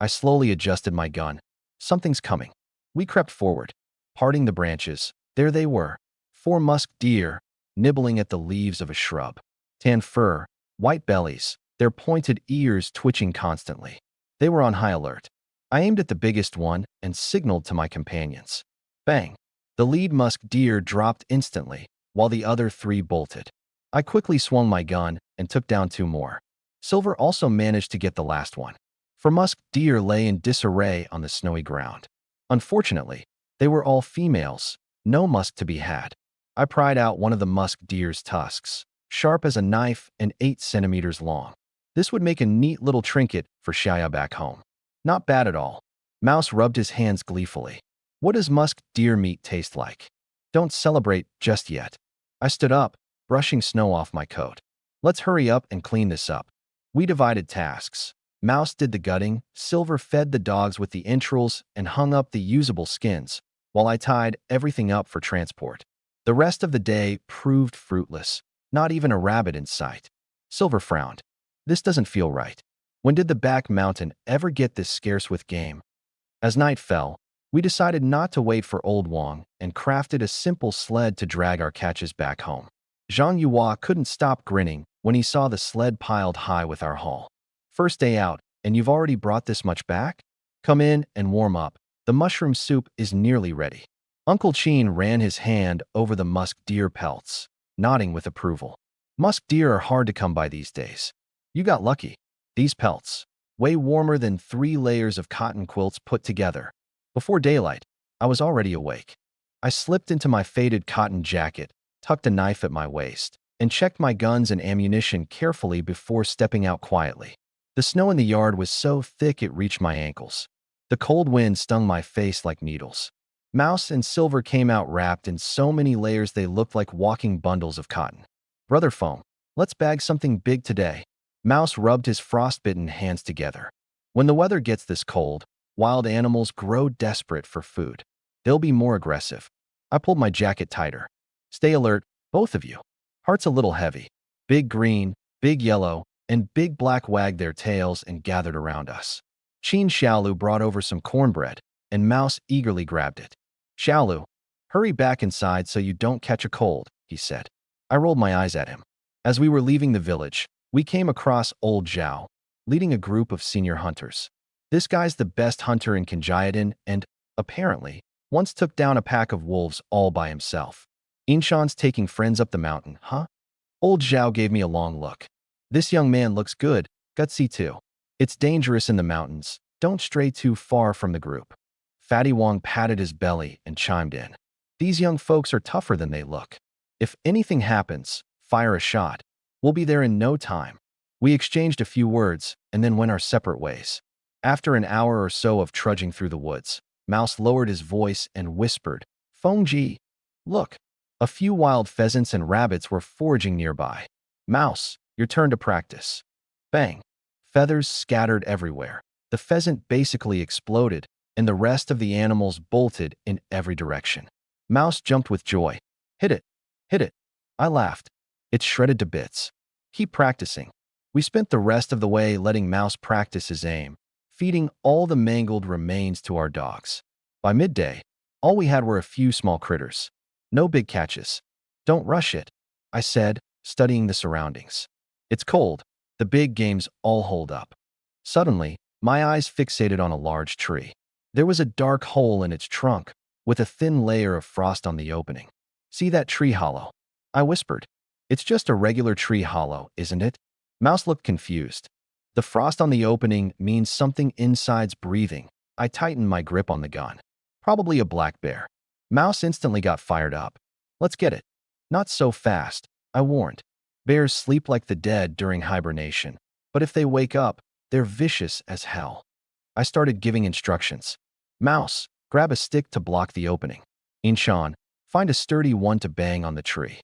S1: I slowly adjusted my gun. Something's coming. We crept forward, parting the branches. There they were, 4 musk deer, nibbling at the leaves of a shrub. Tan fur, white bellies, their pointed ears twitching constantly. They were on high alert. I aimed at the biggest one and signaled to my companions. Bang! The lead musk deer dropped instantly, while the other 3 bolted. I quickly swung my gun and took down 2 more. Silver also managed to get the last one. 4 musk deer lay in disarray on the snowy ground. Unfortunately, they were all females, no musk to be had. I pried out one of the musk deer's tusks, sharp as a knife and 8 centimeters long. This would make a neat little trinket for Shia back home. Not bad at all. Mouse rubbed his hands gleefully. What does musk deer meat taste like? Don't celebrate just yet. I stood up, brushing snow off my coat. Let's hurry up and clean this up. We divided tasks. Mouse did the gutting, Silver fed the dogs with the entrails and hung up the usable skins, while I tied everything up for transport. The rest of the day proved fruitless. Not even a rabbit in sight. Silver frowned. This doesn't feel right. When did the back mountain ever get this scarce with game? As night fell, we decided not to wait for Old Wong and crafted a simple sled to drag our catches back home. Zhang Yuhua couldn't stop grinning when he saw the sled piled high with our haul. First day out, and you've already brought this much back? Come in and warm up. The mushroom soup is nearly ready. Uncle Cheen ran his hand over the musk deer pelts, nodding with approval. Musk deer are hard to come by these days. You got lucky. These pelts, way warmer than 3 layers of cotton quilts put together. Before daylight, I was already awake. I slipped into my faded cotton jacket, tucked a knife at my waist, and checked my guns and ammunition carefully before stepping out quietly. The snow in the yard was so thick it reached my ankles. The cold wind stung my face like needles. Mouse and Silver came out wrapped in so many layers they looked like walking bundles of cotton. Brother Foam, let's bag something big today. Mouse rubbed his frostbitten hands together. When the weather gets this cold, wild animals grow desperate for food. They'll be more aggressive. I pulled my jacket tighter. Stay alert, both of you. Heart's a little heavy. Big Green, Big Yellow, and Big Black wagged their tails and gathered around us. Cheen Xiaolu brought over some cornbread, and Mouse eagerly grabbed it. Xiaolu, Hurry back inside so you don't catch a cold, he said. I rolled my eyes at him. As we were leaving the village, we came across old Zhao, leading a group of senior hunters. This guy's the best hunter in Kanjiadan and, apparently, once took down a pack of wolves all by himself. Inshan's taking friends up the mountain, huh? Old Zhao gave me a long look. This young man looks good, gutsy too. It's dangerous in the mountains. Don't stray too far from the group. Fatty Wong patted his belly and chimed in. These young folks are tougher than they look. If anything happens, fire a shot. We'll be there in no time. We exchanged a few words and then went our separate ways. After an hour or so of trudging through the woods, Mouse lowered his voice and whispered, Fengji, look. A few wild pheasants and rabbits were foraging nearby. Mouse, your turn to practice. Bang. Feathers scattered everywhere. The pheasant basically exploded, and the rest of the animals bolted in every direction. Mouse jumped with joy. Hit it. Hit it. I laughed. It's shredded to bits. Keep practicing. We spent the rest of the way letting Mouse practice his aim, feeding all the mangled remains to our dogs. By midday, all we had were a few small critters. No big catches. Don't rush it, I said, studying the surroundings. It's cold. The big games all hold up. Suddenly, my eyes fixated on a large tree. There was a dark hole in its trunk, with a thin layer of frost on the opening. See that tree hollow? I whispered. It's just a regular tree hollow, isn't it? Mouse looked confused. The frost on the opening means something inside's breathing. I tightened my grip on the gun. Probably a black bear. Mouse instantly got fired up. Let's get it. Not so fast, I warned. Bears sleep like the dead during hibernation, but if they wake up, they're vicious as hell. I started giving instructions. Mouse, grab a stick to block the opening. Inshan, find a sturdy one to bang on the tree.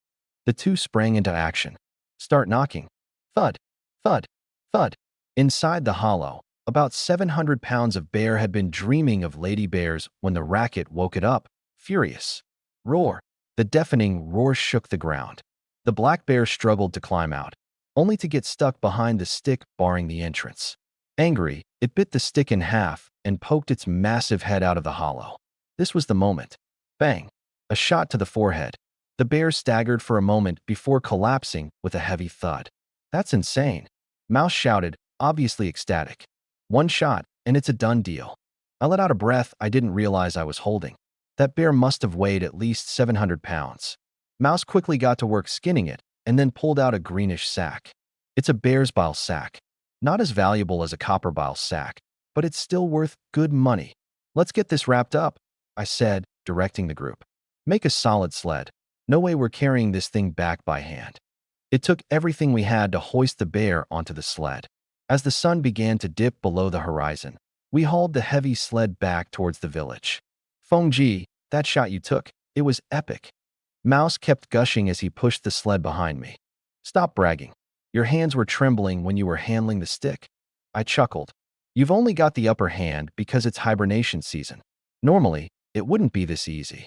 S1: The two sprang into action. Start knocking. Thud, thud, thud. Inside the hollow, about 700 pounds of bear had been dreaming of lady bears when the racket woke it up, furious. Roar. The deafening roar shook the ground. The black bear struggled to climb out, only to get stuck behind the stick barring the entrance. Angry, it bit the stick in half and poked its massive head out of the hollow. This was the moment. Bang. A shot to the forehead. The bear staggered for a moment before collapsing with a heavy thud. That's insane. Mouse shouted, obviously ecstatic. One shot, and it's a done deal. I let out a breath I didn't realize I was holding. That bear must have weighed at least 700 pounds. Mouse quickly got to work skinning it and then pulled out a greenish sack. It's a bear's bile sack. Not as valuable as a copper bile sack, but it's still worth good money. Let's get this wrapped up, I said, directing the group. Make a solid sled. No way we're carrying this thing back by hand. It took everything we had to hoist the bear onto the sled. As the sun began to dip below the horizon, we hauled the heavy sled back towards the village. Fengji, that shot you took, it was epic. Mouse kept gushing as he pushed the sled behind me. Stop bragging. Your hands were trembling when you were handling the stick. I chuckled. You've only got the upper hand because it's hibernation season. Normally, it wouldn't be this easy.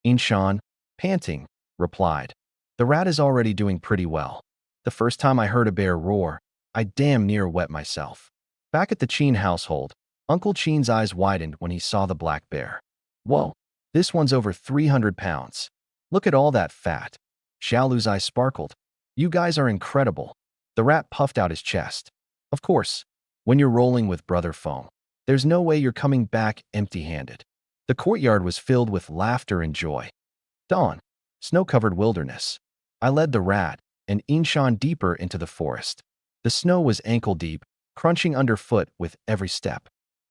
S1: Inshan, panting, replied. The rat is already doing pretty well. The first time I heard a bear roar, I damn near wet myself. Back at the Chin household, Uncle Chin's eyes widened when he saw the black bear. Whoa, this one's over 300 pounds. Look at all that fat. Xiaolu's eyes sparkled. You guys are incredible. The rat puffed out his chest. Of course, when you're rolling with Brother Feng, there's no way you're coming back empty-handed. The courtyard was filled with laughter and joy. Dawn, snow-covered wilderness. I led the rat and Inshan deeper into the forest. The snow was ankle-deep, crunching underfoot with every step.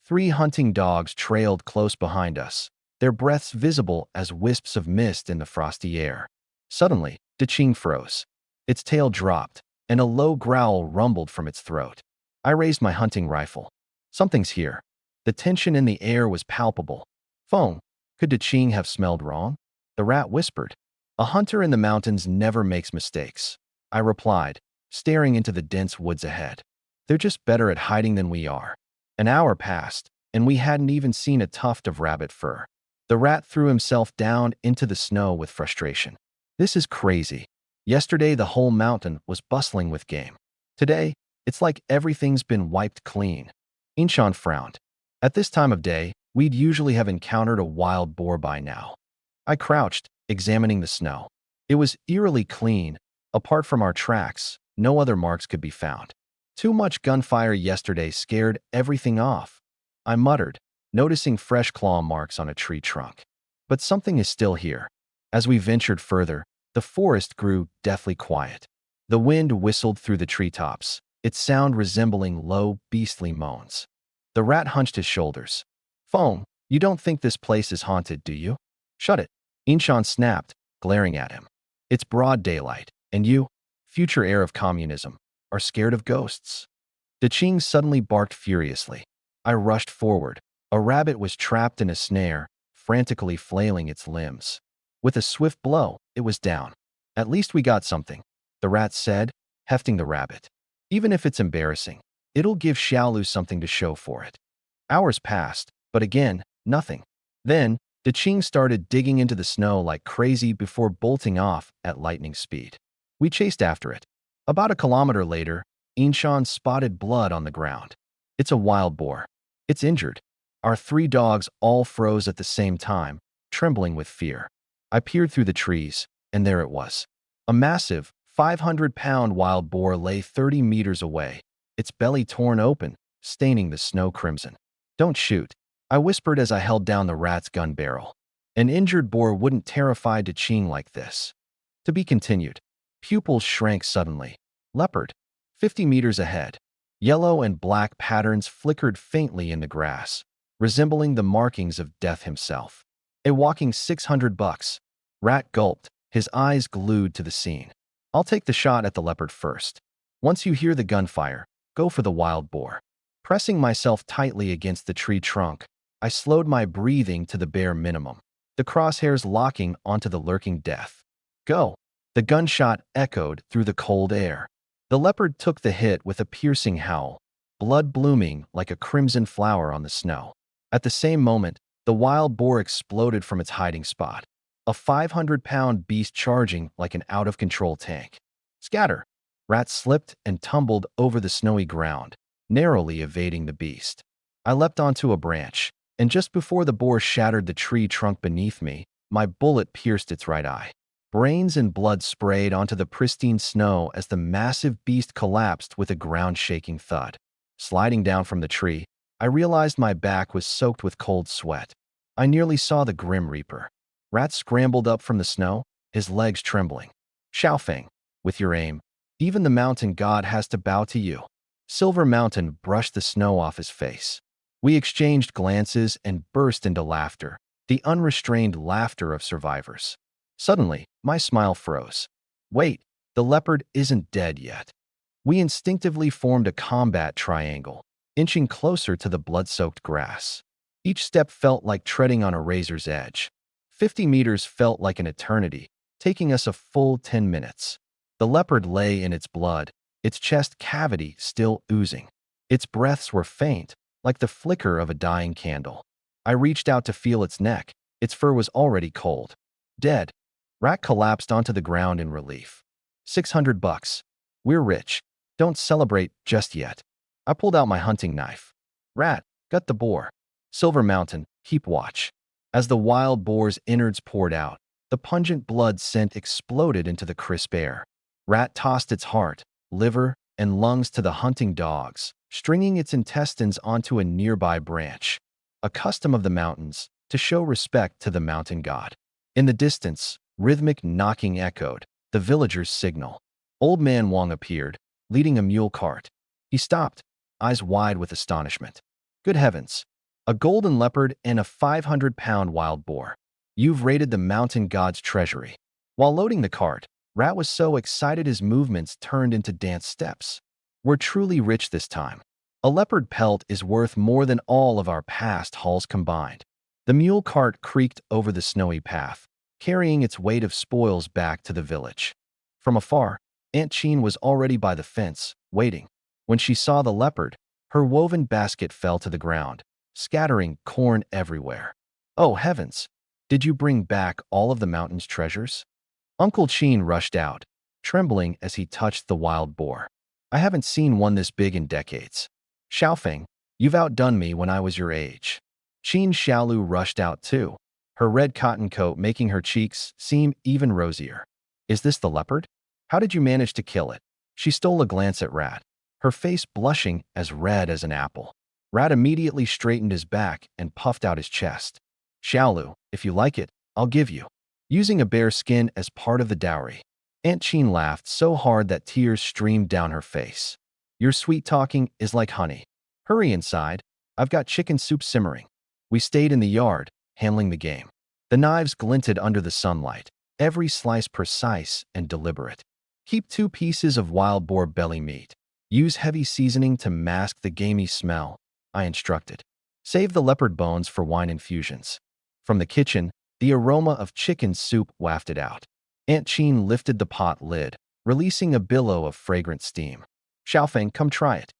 S1: 3 hunting dogs trailed close behind us, their breaths visible as wisps of mist in the frosty air. Suddenly, Daching froze. Its tail dropped, and a low growl rumbled from its throat. I raised my hunting rifle. Something's here. The tension in the air was palpable. Feng, could Daching have smelled wrong? The rat whispered. A hunter in the mountains never makes mistakes, I replied, staring into the dense woods ahead. They're just better at hiding than we are. An hour passed, and we hadn't even seen a tuft of rabbit fur. The rat threw himself down into the snow with frustration. This is crazy. Yesterday, the whole mountain was bustling with game. Today, it's like everything's been wiped clean. Inshan frowned. At this time of day, we'd usually have encountered a wild boar by now. I crouched, examining the snow. It was eerily clean. Apart from our tracks, no other marks could be found. Too much gunfire yesterday scared everything off, I muttered, noticing fresh claw marks on a tree trunk. But something is still here. As we ventured further, the forest grew deathly quiet. The wind whistled through the treetops, its sound resembling low, beastly moans. The rat hunched his shoulders. Foam, you don't think this place is haunted, do you? Shut it. Inshan snapped, glaring at him. It's broad daylight, and you, future heir of communism, are scared of ghosts. Deching suddenly barked furiously. I rushed forward. A rabbit was trapped in a snare, frantically flailing its limbs. With a swift blow, it was down. At least we got something, the rat said, hefting the rabbit. Even if it's embarrassing, it'll give Xiaolu something to show for it. Hours passed, but again, nothing. Then, Deching started digging into the snow like crazy before bolting off at lightning speed. We chased after it. About a kilometer later, Inshan spotted blood on the ground. It's a wild boar. It's injured. Our 3 dogs all froze at the same time, trembling with fear. I peered through the trees, and there it was. A massive, 500-pound wild boar lay 30 meters away, its belly torn open, staining the snow crimson. Don't shoot, I whispered as I held down the rat's gun barrel. An injured boar wouldn't terrify Deching like this. To be continued. Pupils shrank suddenly. Leopard. 50 meters ahead. Yellow and black patterns flickered faintly in the grass, resembling the markings of death himself. A walking $600. Rat gulped, his eyes glued to the scene. I'll take the shot at the leopard first. Once you hear the gunfire, go for the wild boar. Pressing myself tightly against the tree trunk, I slowed my breathing to the bare minimum, the crosshairs locking onto the lurking death. Go! The gunshot echoed through the cold air. The leopard took the hit with a piercing howl, blood blooming like a crimson flower on the snow. At the same moment, the wild boar exploded from its hiding spot, a 500-pound beast charging like an out-of-control tank. Scatter! Rat slipped and tumbled over the snowy ground, narrowly evading the beast. I leapt onto a branch, and just before the boar shattered the tree trunk beneath me, my bullet pierced its right eye. Brains and blood sprayed onto the pristine snow as the massive beast collapsed with a ground-shaking thud. Sliding down from the tree, I realized my back was soaked with cold sweat. I nearly saw the Grim Reaper. Rat scrambled up from the snow, his legs trembling. Xiaofeng, with your aim, even the mountain god has to bow to you. Silver Mountain brushed the snow off his face. We exchanged glances and burst into laughter, the unrestrained laughter of survivors. Suddenly, my smile froze. Wait, the leopard isn't dead yet. We instinctively formed a combat triangle, inching closer to the blood-soaked grass. Each step felt like treading on a razor's edge. 50 meters felt like an eternity, taking us a full 10 minutes. The leopard lay in its blood, its chest cavity still oozing. Its breaths were faint, like the flicker of a dying candle. I reached out to feel its neck. Its fur was already cold. Dead. Rat collapsed onto the ground in relief. $600. We're rich. Don't celebrate just yet. I pulled out my hunting knife. Rat, gut the boar. Silver Mountain, keep watch. As the wild boar's innards poured out, the pungent blood scent exploded into the crisp air. Rat tossed its heart, liver, and lungs to the hunting dogs, stringing its intestines onto a nearby branch, a custom of the mountains to show respect to the mountain god. In the distance, rhythmic knocking echoed, the villagers' signal. Old Man Wang appeared, leading a mule cart. He stopped, eyes wide with astonishment. Good heavens! A golden leopard and a 500-pound wild boar. You've raided the mountain god's treasury. While loading the cart, Rat was so excited his movements turned into dance steps. We're truly rich this time. A leopard pelt is worth more than all of our past hauls combined. The mule cart creaked over the snowy path, carrying its weight of spoils back to the village. From afar, Aunt Cheen was already by the fence, waiting. When she saw the leopard, her woven basket fell to the ground, scattering corn everywhere. Oh heavens! Did you bring back all of the mountain's treasures? Uncle Cheen rushed out, trembling as he touched the wild boar. I haven't seen one this big in decades. Xiaofeng, you've outdone me when I was your age. Qin Xiaolu rushed out too, her red cotton coat making her cheeks seem even rosier. Is this the leopard? How did you manage to kill it? She stole a glance at Rat, her face blushing as red as an apple. Rat immediately straightened his back and puffed out his chest. Xiaolu, if you like it, I'll give you. Using a bear skin as part of the dowry. Aunt Qin laughed so hard that tears streamed down her face. Your sweet talking is like honey. Hurry inside. I've got chicken soup simmering. We stayed in the yard, handling the game. The knives glinted under the sunlight, every slice precise and deliberate. Keep 2 pieces of wild boar belly meat. Use heavy seasoning to mask the gamey smell, I instructed. Save the leopard bones for wine infusions. From the kitchen, the aroma of chicken soup wafted out. Aunt Qin lifted the pot lid, releasing a billow of fragrant steam. Xiaofeng, come try it.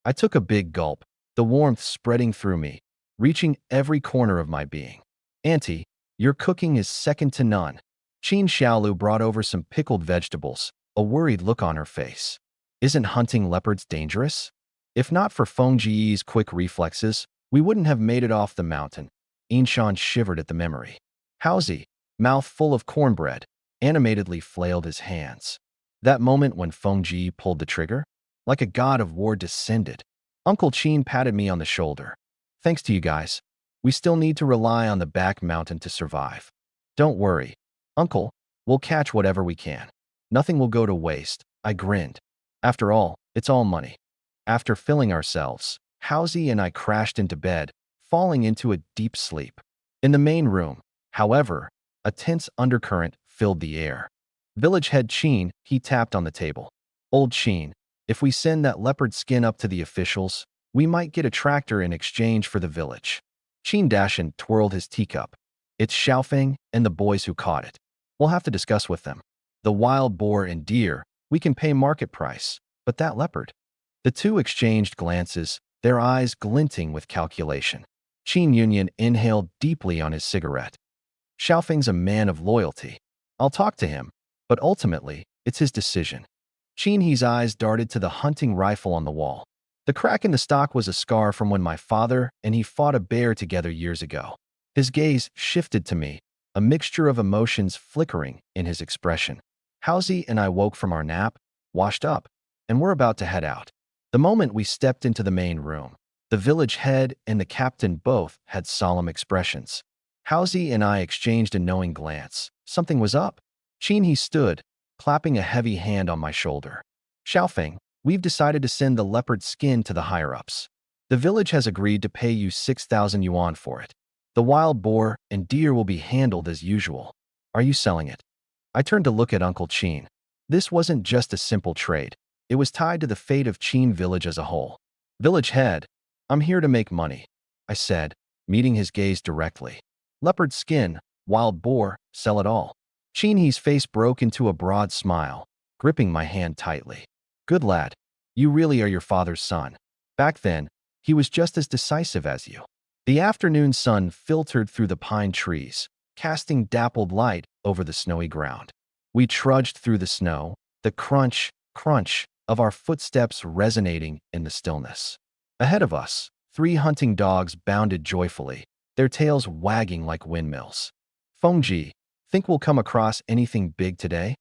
S1: I took a big gulp, the warmth spreading through me, reaching every corner of my being. Auntie, your cooking is second to none. Qin Xiaolu brought over some pickled vegetables, a worried look on her face. Isn't hunting leopards dangerous? If not for Feng Ji's quick reflexes, we wouldn't have made it off the mountain. Inshan shivered at the memory. Haozi, mouth full of cornbread, animatedly flailed his hands. That moment when Feng Ji pulled the trigger, like a god of war descended. Uncle Qin patted me on the shoulder. Thanks to you guys. We still need to rely on the back mountain to survive. Don't worry, Uncle, we'll catch whatever we can. Nothing will go to waste, I grinned. After all, it's all money. After filling ourselves, Haozi and I crashed into bed, falling into a deep sleep. In the main room, however, a tense undercurrent filled the air. Village head Qin, he tapped on the table. Old Qin, if we send that leopard skin up to the officials, we might get a tractor in exchange for the village. Qin Dashan twirled his teacup. It's Xiaofeng and the boys who caught it. We'll have to discuss with them. The wild boar and deer, we can pay market price, but that leopard. The two exchanged glances, their eyes glinting with calculation. Qin Yunyan inhaled deeply on his cigarette. Xiaofeng's a man of loyalty. I'll talk to him, but ultimately, it's his decision. Qin He's eyes darted to the hunting rifle on the wall. The crack in the stock was a scar from when my father and he fought a bear together years ago. His gaze shifted to me, a mixture of emotions flickering in his expression. Haozi and I woke from our nap, washed up, and were about to head out. The moment we stepped into the main room, the village head and the captain both had solemn expressions. Haozi and I exchanged a knowing glance. Something was up. Qin He stood, clapping a heavy hand on my shoulder. Xiaofeng, we've decided to send the leopard skin to the higher-ups. The village has agreed to pay you 6,000 yuan for it. The wild boar and deer will be handled as usual. Are you selling it? I turned to look at Uncle Qin. This wasn't just a simple trade. It was tied to the fate of Qin village as a whole. Village head, I'm here to make money, I said, meeting his gaze directly. Leopard skin, wild boar, sell it all. Qin He's face broke into a broad smile, gripping my hand tightly. Good lad. You really are your father's son. Back then, he was just as decisive as you. The afternoon sun filtered through the pine trees, casting dappled light over the snowy ground. We trudged through the snow, the crunch, crunch of our footsteps resonating in the stillness. Ahead of us, 3 hunting dogs bounded joyfully, their tails wagging like windmills. Feng Ji, think we'll come across anything big today?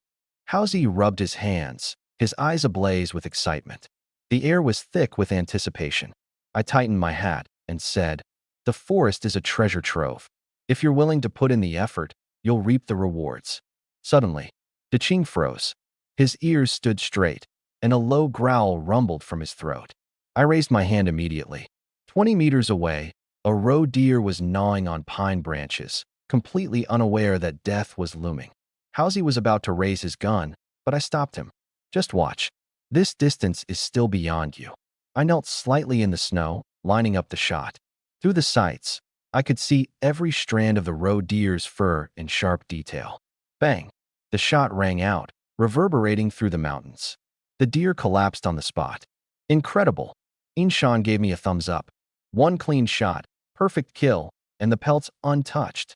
S1: Haozi rubbed his hands, his eyes ablaze with excitement. The air was thick with anticipation. I tightened my hat and said, the forest is a treasure trove. If you're willing to put in the effort, you'll reap the rewards. Suddenly, Qing froze. His ears stood straight, and a low growl rumbled from his throat. I raised my hand immediately. 20 meters away, a roe deer was gnawing on pine branches, completely unaware that death was looming. Haozi was about to raise his gun, but I stopped him. Just watch. This distance is still beyond you. I knelt slightly in the snow, lining up the shot. Through the sights, I could see every strand of the roe deer's fur in sharp detail. Bang! The shot rang out, reverberating through the mountains. The deer collapsed on the spot. Incredible. Inshan gave me a thumbs up. One clean shot, perfect kill, and the pelts untouched.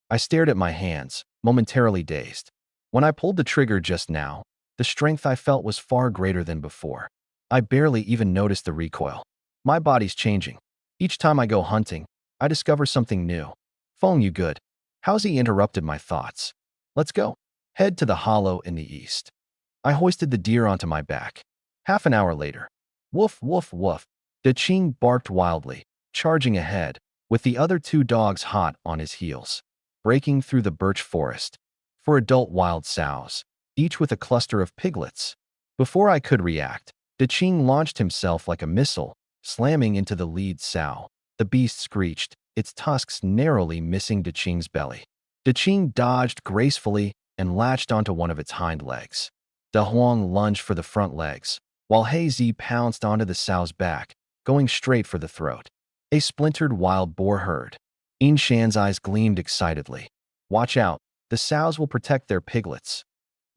S1: I stared at my hands, momentarily dazed. When I pulled the trigger just now, the strength I felt was far greater than before. I barely even noticed the recoil. My body's changing. Each time I go hunting, I discover something new. Feng, you good. Housie interrupted my thoughts. Let's go. Head to the hollow in the east. I hoisted the deer onto my back. Half an hour later. Woof, woof, woof. De Ching barked wildly, charging ahead, with the other two dogs hot on his heels, breaking through the birch forest. For adult wild sows, each with a cluster of piglets. Before I could react, De Ching launched himself like a missile, slamming into the lead sow. The beast screeched, its tusks narrowly missing De Ching's belly. De Ching dodged gracefully and latched onto one of its hind legs. De Huang lunged for the front legs, while Hazy pounced onto the sow's back, going straight for the throat. A splintered wild boar herd. Inshan's eyes gleamed excitedly. Watch out, the sows will protect their piglets.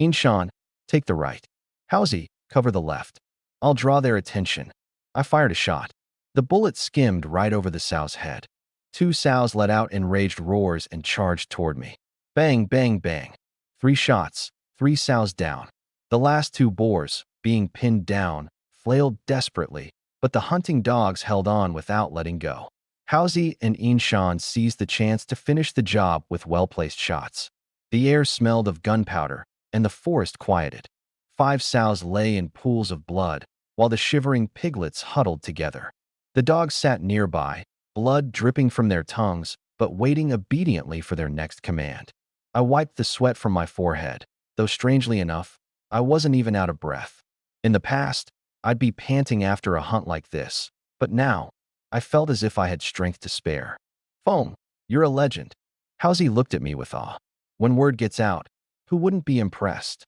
S1: Inshan, take the right. Housie, cover the left. I'll draw their attention. I fired a shot. The bullet skimmed right over the sow's head. Two sows let out enraged roars and charged toward me. Bang, bang, bang. 3 shots, 3 sows down. The last 2 boars, being pinned down, flailed desperately, but the hunting dogs held on without letting go. Housie and Inshan seized the chance to finish the job with well-placed shots. The air smelled of gunpowder, and the forest quieted. 5 sows lay in pools of blood, while the shivering piglets huddled together. The dogs sat nearby, blood dripping from their tongues, but waiting obediently for their next command. I wiped the sweat from my forehead, though strangely enough, I wasn't even out of breath. In the past, I'd be panting after a hunt like this, but now, I felt as if I had strength to spare. Foam, you're a legend. Housie looked at me with awe. When word gets out, who wouldn't be impressed?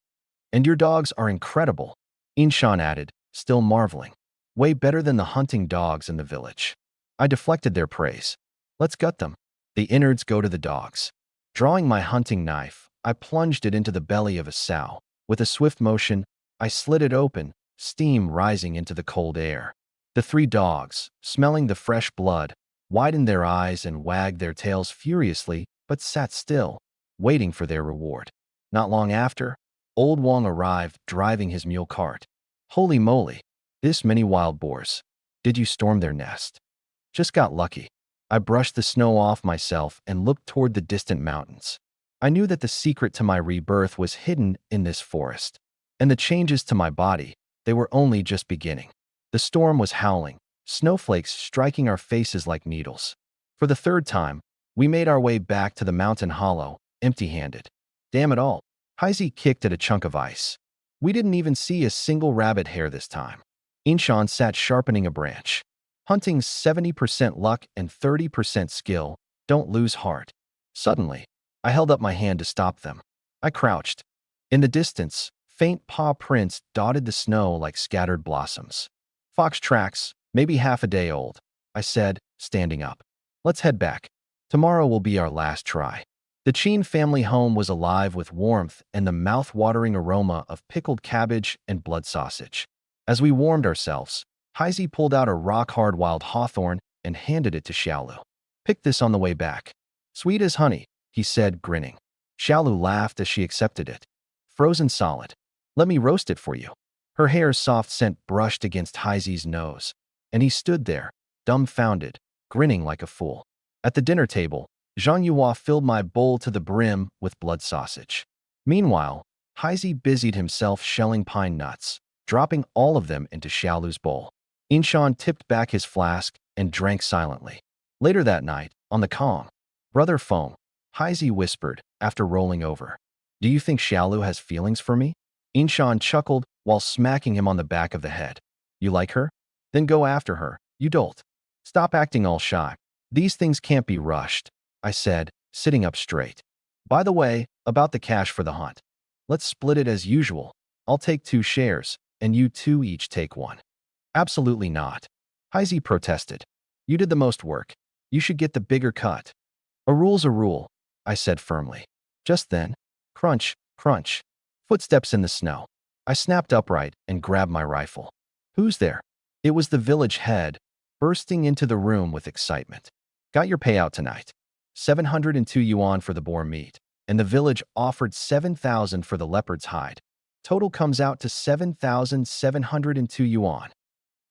S1: And your dogs are incredible, Inshan added, still marveling. Way better than the hunting dogs in the village. I deflected their praise. Let's gut them. The innards go to the dogs. Drawing my hunting knife, I plunged it into the belly of a sow. With a swift motion, I slid it open, steam rising into the cold air. The 3 dogs, smelling the fresh blood, widened their eyes and wagged their tails furiously, but sat still, waiting for their reward. Not long after, Old Wong arrived, driving his mule cart. Holy moly, this many wild boars. Did you storm their nest? Just got lucky. I brushed the snow off myself and looked toward the distant mountains. I knew that the secret to my rebirth was hidden in this forest. And the changes to my body, they were only just beginning. The storm was howling, snowflakes striking our faces like needles. For the 3rd time, we made our way back to the mountain hollow, empty-handed. Damn it all. Haizi kicked at a chunk of ice. We didn't even see a single rabbit hair this time. Inshan sat sharpening a branch. Hunting's 70% luck and 30% skill. Don't lose heart. Suddenly, I held up my hand to stop them. I crouched. In the distance, faint paw prints dotted the snow like scattered blossoms. Fox tracks, maybe half a day old, I said, standing up. Let's head back. Tomorrow will be our last try. The Chin family home was alive with warmth and the mouth-watering aroma of pickled cabbage and blood sausage. As we warmed ourselves, Haizi pulled out a rock-hard wild hawthorn and handed it to Xiaolu. Pick this on the way back. Sweet as honey, he said, grinning. Xiaolu laughed as she accepted it. Frozen solid. Let me roast it for you. Her hair's soft scent brushed against Haizi's nose, and he stood there, dumbfounded, grinning like a fool. At the dinner table, Zhang Yuhua filled my bowl to the brim with blood sausage. Meanwhile, Haizi busied himself shelling pine nuts, dropping all of them into Xiaolu's bowl. Inshan tipped back his flask and drank silently. Later that night, on the Kang, Brother Foam, Haizi whispered, after rolling over. Do you think Xiaolu has feelings for me? Inshan chuckled while smacking him on the back of the head. You like her? Then go after her, you dolt. Stop acting all shy. These things can't be rushed, I said, sitting up straight. By the way, about the cash for the hunt. Let's split it as usual. I'll take 2 shares, and you 2 each take 1. Absolutely not. Haizi protested. You did the most work. You should get the bigger cut. A rule's a rule, I said firmly. Just then, crunch, crunch. Footsteps in the snow. I snapped upright and grabbed my rifle. Who's there? It was the village head, bursting into the room with excitement. Got your payout tonight. 702 yuan for the boar meat, and the village offered 7,000 for the leopard's hide. Total comes out to 7,702 yuan.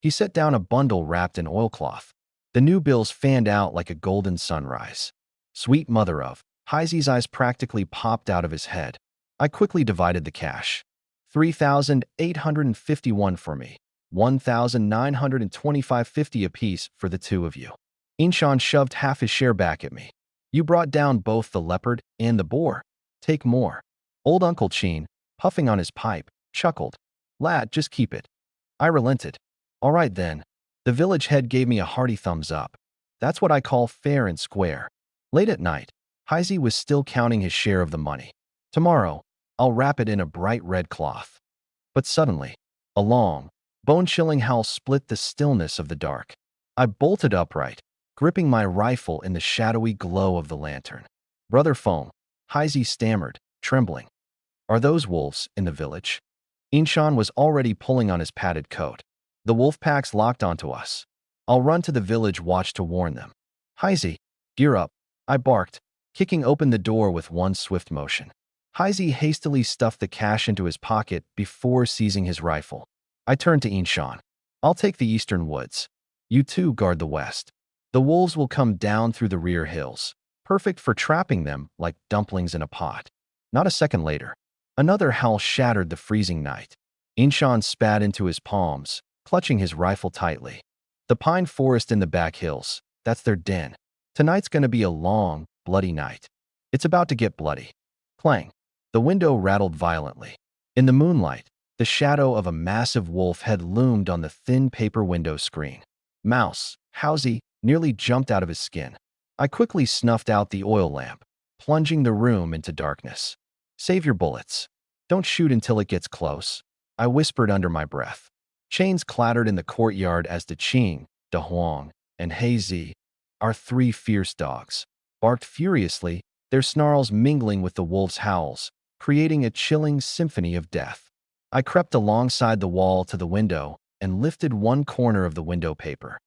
S1: He set down a bundle wrapped in oilcloth. The new bills fanned out like a golden sunrise. Sweet mother of, Heizi's eyes practically popped out of his head. I quickly divided the cash. 3,851 for me, 1,925.50 apiece for the two of you. Inshan shoved half his share back at me. You brought down both the leopard and the boar. Take more. Old Uncle Chin, puffing on his pipe, chuckled. Lad, just keep it. I relented. All right then. The village head gave me a hearty thumbs up. That's what I call fair and square. Late at night, Heizi was still counting his share of the money. Tomorrow, I'll wrap it in a bright red cloth. But suddenly, a long, bone-chilling howl split the stillness of the dark. I bolted upright, gripping my rifle in the shadowy glow of the lantern. Brother Foam, Heizi stammered, trembling. Are those wolves in the village? Inshan was already pulling on his padded coat. The wolf packs locked onto us. I'll run to the village watch to warn them. Heizi, gear up, I barked, kicking open the door with one swift motion. Heizi hastily stuffed the cash into his pocket before seizing his rifle. I turned to Inshan. I'll take the eastern woods. You two guard the west. The wolves will come down through the rear hills, perfect for trapping them like dumplings in a pot. Not a second later, another howl shattered the freezing night. Inshan spat into his palms, clutching his rifle tightly. The pine forest in the back hills, that's their den. Tonight's gonna be a long, bloody night. It's about to get bloody. Clang. The window rattled violently. In the moonlight, the shadow of a massive wolf head loomed on the thin paper window screen. Mouse, Housie, nearly jumped out of his skin. I quickly snuffed out the oil lamp, plunging the room into darkness. Save your bullets. Don't shoot until it gets close, I whispered under my breath. Chains clattered in the courtyard as the Qing, De Huang, and Heizi, our three fierce dogs, barked furiously, their snarls mingling with the wolf's howls, creating a chilling symphony of death. I crept alongside the wall to the window and lifted one corner of the window paper.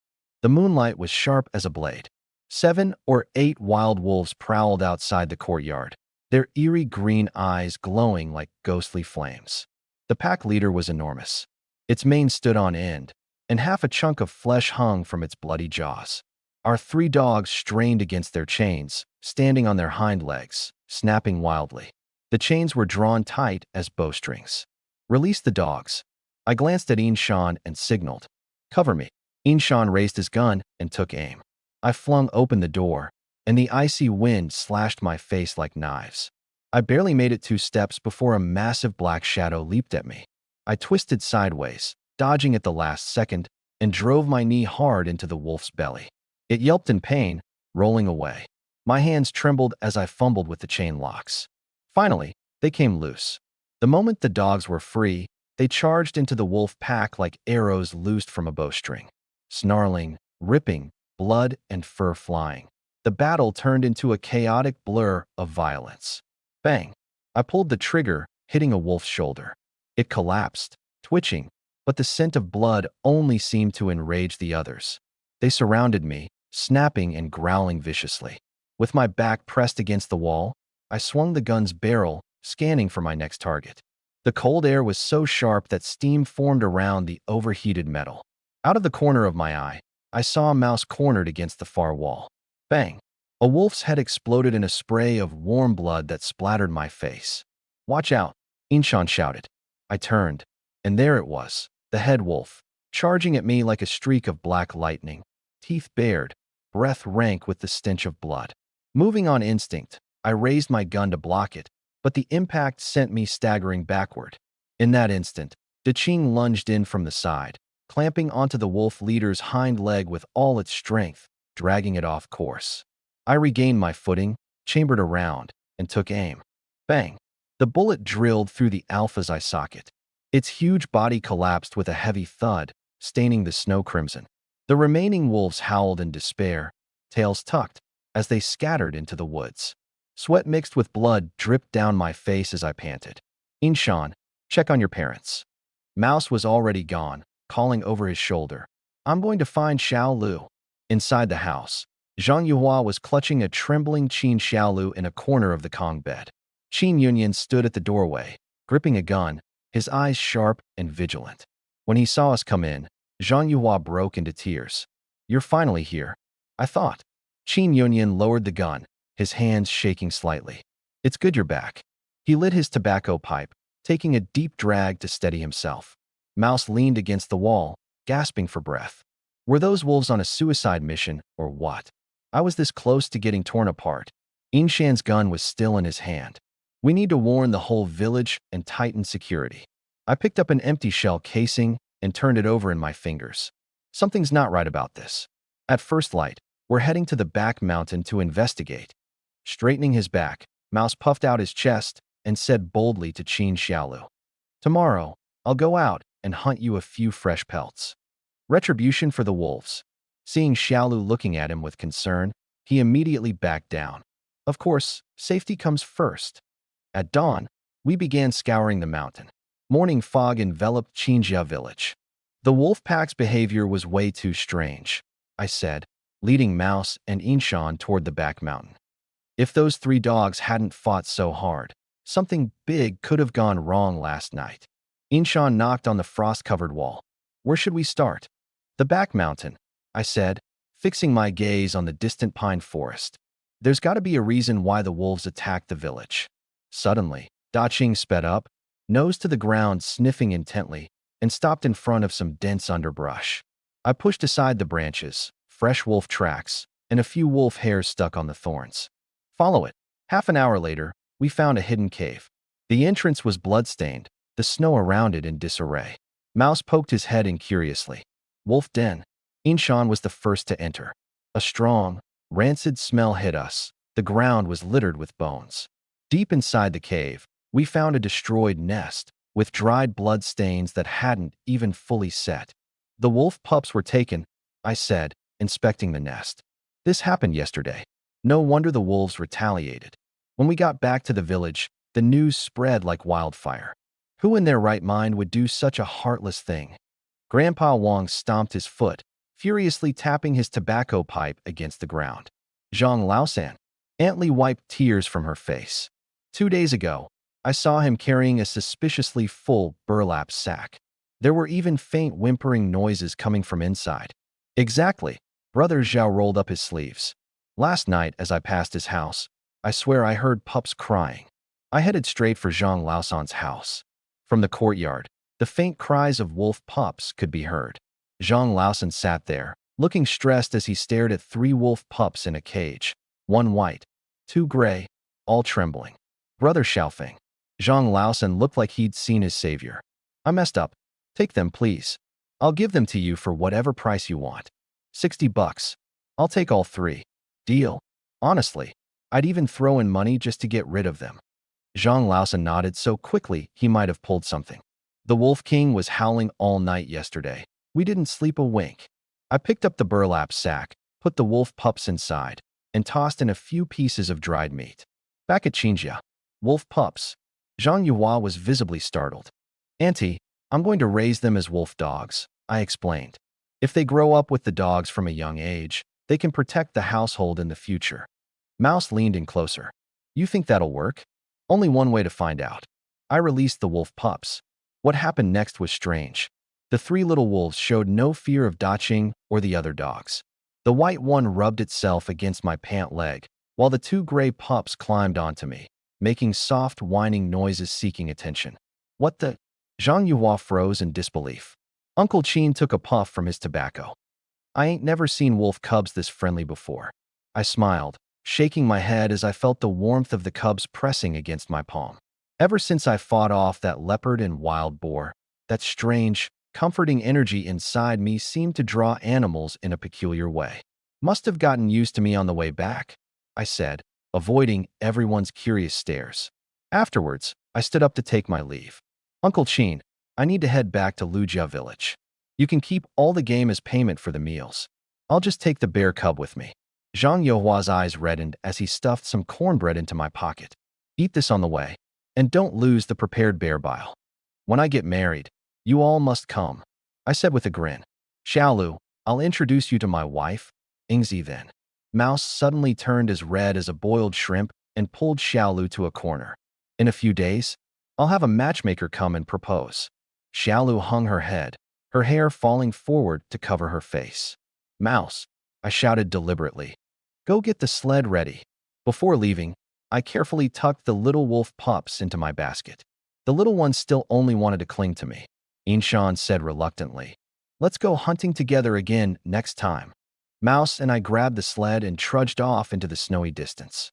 S1: The moonlight was sharp as a blade. 7 or 8 wild wolves prowled outside the courtyard, their eerie green eyes glowing like ghostly flames. The pack leader was enormous. Its mane stood on end, and half a chunk of flesh hung from its bloody jaws. Our 3 dogs strained against their chains, standing on their hind legs, snapping wildly. The chains were drawn tight as bowstrings. Release the dogs. I glanced at Inshan and signaled. Cover me. Inshan raised his gun and took aim. I flung open the door, and the icy wind slashed my face like knives. I barely made it 2 steps before a massive black shadow leaped at me. I twisted sideways, dodging at the last second, and drove my knee hard into the wolf's belly. It yelped in pain, rolling away. My hands trembled as I fumbled with the chain locks. Finally, they came loose. The moment the dogs were free, they charged into the wolf pack like arrows loosed from a bowstring. Snarling, ripping, blood and fur flying. The battle turned into a chaotic blur of violence. Bang! I pulled the trigger, hitting a wolf's shoulder. It collapsed, twitching, but the scent of blood only seemed to enrage the others. They surrounded me, snapping and growling viciously. With my back pressed against the wall, I swung the gun's barrel, scanning for my next target. The cold air was so sharp that steam formed around the overheated metal. Out of the corner of my eye, I saw a mouse cornered against the far wall. Bang! A wolf's head exploded in a spray of warm blood that splattered my face. Watch out! Inshan shouted. I turned, and there it was, the head wolf, charging at me like a streak of black lightning, teeth bared, breath rank with the stench of blood. Moving on instinct, I raised my gun to block it, but the impact sent me staggering backward. In that instant, De Qing lunged in from the side, clamping onto the wolf leader's hind leg with all its strength, dragging it off course. I regained my footing, chambered around, and took aim. Bang! The bullet drilled through the alpha's eye socket. Its huge body collapsed with a heavy thud, staining the snow crimson. The remaining wolves howled in despair, tails tucked, as they scattered into the woods. Sweat mixed with blood dripped down my face as I panted. Inshan, check on your parents. Mouse was already gone, calling over his shoulder. I'm going to find Xiao Lu. Inside the house, Zhang Yuhua was clutching a trembling Qin Xiaolu in a corner of the Kang bed. Qin Yunyan stood at the doorway, gripping a gun, his eyes sharp and vigilant. When he saw us come in, Zhang Yuhua broke into tears. You're finally here, I thought. Qin Yunyan lowered the gun, his hands shaking slightly. It's good you're back. He lit his tobacco pipe, taking a deep drag to steady himself. Mouse leaned against the wall, gasping for breath. Were those wolves on a suicide mission, or what? I was this close to getting torn apart. Inshan's gun was still in his hand. We need to warn the whole village and tighten security. I picked up an empty shell casing and turned it over in my fingers. Something's not right about this. At first light, we're heading to the back mountain to investigate. Straightening his back, Mouse puffed out his chest and said boldly to Qin Xiaolu, "Tomorrow, I'll go out and hunt you a few fresh pelts. Retribution for the wolves." Seeing Xiaolu looking at him with concern, he immediately backed down. Of course, safety comes first. At dawn, we began scouring the mountain. Morning fog enveloped Qinjia village. The wolf pack's behavior was way too strange, I said, leading Mouse and Inshan toward the back mountain. If those three dogs hadn't fought so hard, something big could have gone wrong last night. Inshan knocked on the frost-covered wall. Where should we start? The back mountain, I said, fixing my gaze on the distant pine forest. There's got to be a reason why the wolves attacked the village. Suddenly, Daqing sped up, nose to the ground sniffing intently, and stopped in front of some dense underbrush. I pushed aside the branches, fresh wolf tracks, and a few wolf hairs stuck on the thorns. Follow it. Half an hour later, we found a hidden cave. The entrance was bloodstained, the snow around it in disarray. Mouse poked his head in curiously. Wolf den. Inshan was the first to enter. A strong, rancid smell hit us. The ground was littered with bones. Deep inside the cave, we found a destroyed nest, with dried blood stains that hadn't even fully set. The wolf pups were taken, I said, inspecting the nest. This happened yesterday. No wonder the wolves retaliated. When we got back to the village, the news spread like wildfire. Who in their right mind would do such a heartless thing? Grandpa Wang stomped his foot, furiously tapping his tobacco pipe against the ground. Zhang Laosan. Aunt Li wiped tears from her face. 2 days ago, I saw him carrying a suspiciously full burlap sack. There were even faint whimpering noises coming from inside. Exactly. Brother Zhao rolled up his sleeves. Last night, as I passed his house, I swear I heard pups crying. I headed straight for Zhang Laosan's house. From the courtyard, the faint cries of wolf pups could be heard. Zhang Laosan sat there, looking stressed as he stared at 3 wolf pups in a cage, 1 white, 2 gray, all trembling. Brother Xiaofeng. Zhang Laosan looked like he'd seen his savior. I messed up. Take them, please. I'll give them to you for whatever price you want. $60. I'll take all 3. Deal. Honestly, I'd even throw in money just to get rid of them. Zhang Laosan nodded so quickly he might have pulled something. The Wolf King was howling all night yesterday. We didn't sleep a wink. I picked up the burlap sack, put the wolf pups inside, and tossed in a few pieces of dried meat. Back at Qinjia. Wolf pups. Zhang Yuhua was visibly startled. Auntie, I'm going to raise them as wolf dogs, I explained. If they grow up with the dogs from a young age, they can protect the household in the future. Mouse leaned in closer. You think that'll work? Only one way to find out. I released the wolf pups. What happened next was strange. The 3 little wolves showed no fear of Daqing or the other dogs. The white one rubbed itself against my pant leg, while the 2 gray pups climbed onto me, making soft whining noises seeking attention. What the? Zhang Yuhua froze in disbelief. Uncle Qin took a puff from his tobacco. I ain't never seen wolf cubs this friendly before. I smiled, shaking my head as I felt the warmth of the cubs pressing against my palm. Ever since I fought off that leopard and wild boar, that strange, comforting energy inside me seemed to draw animals in a peculiar way. Must have gotten used to me on the way back, I said, avoiding everyone's curious stares. Afterwards, I stood up to take my leave. Uncle Qin, I need to head back to Lujia village. You can keep all the game as payment for the meals. I'll just take the bear cub with me. Zhang Yuhua's eyes reddened as he stuffed some cornbread into my pocket. Eat this on the way, and don't lose the prepared bear bile. When I get married, you all must come, I said with a grin. Xiaolu, I'll introduce you to my wife, Ingzi then. Mouse suddenly turned as red as a boiled shrimp and pulled Xiaolu to a corner. In a few days, I'll have a matchmaker come and propose. Xiaolu hung her head, her hair falling forward to cover her face. Mouse, I shouted deliberately. Go get the sled ready. Before leaving, I carefully tucked the little wolf pups into my basket. The little ones still only wanted to cling to me. Inshan said reluctantly, "Let's go hunting together again next time." Mouse and I grabbed the sled and trudged off into the snowy distance.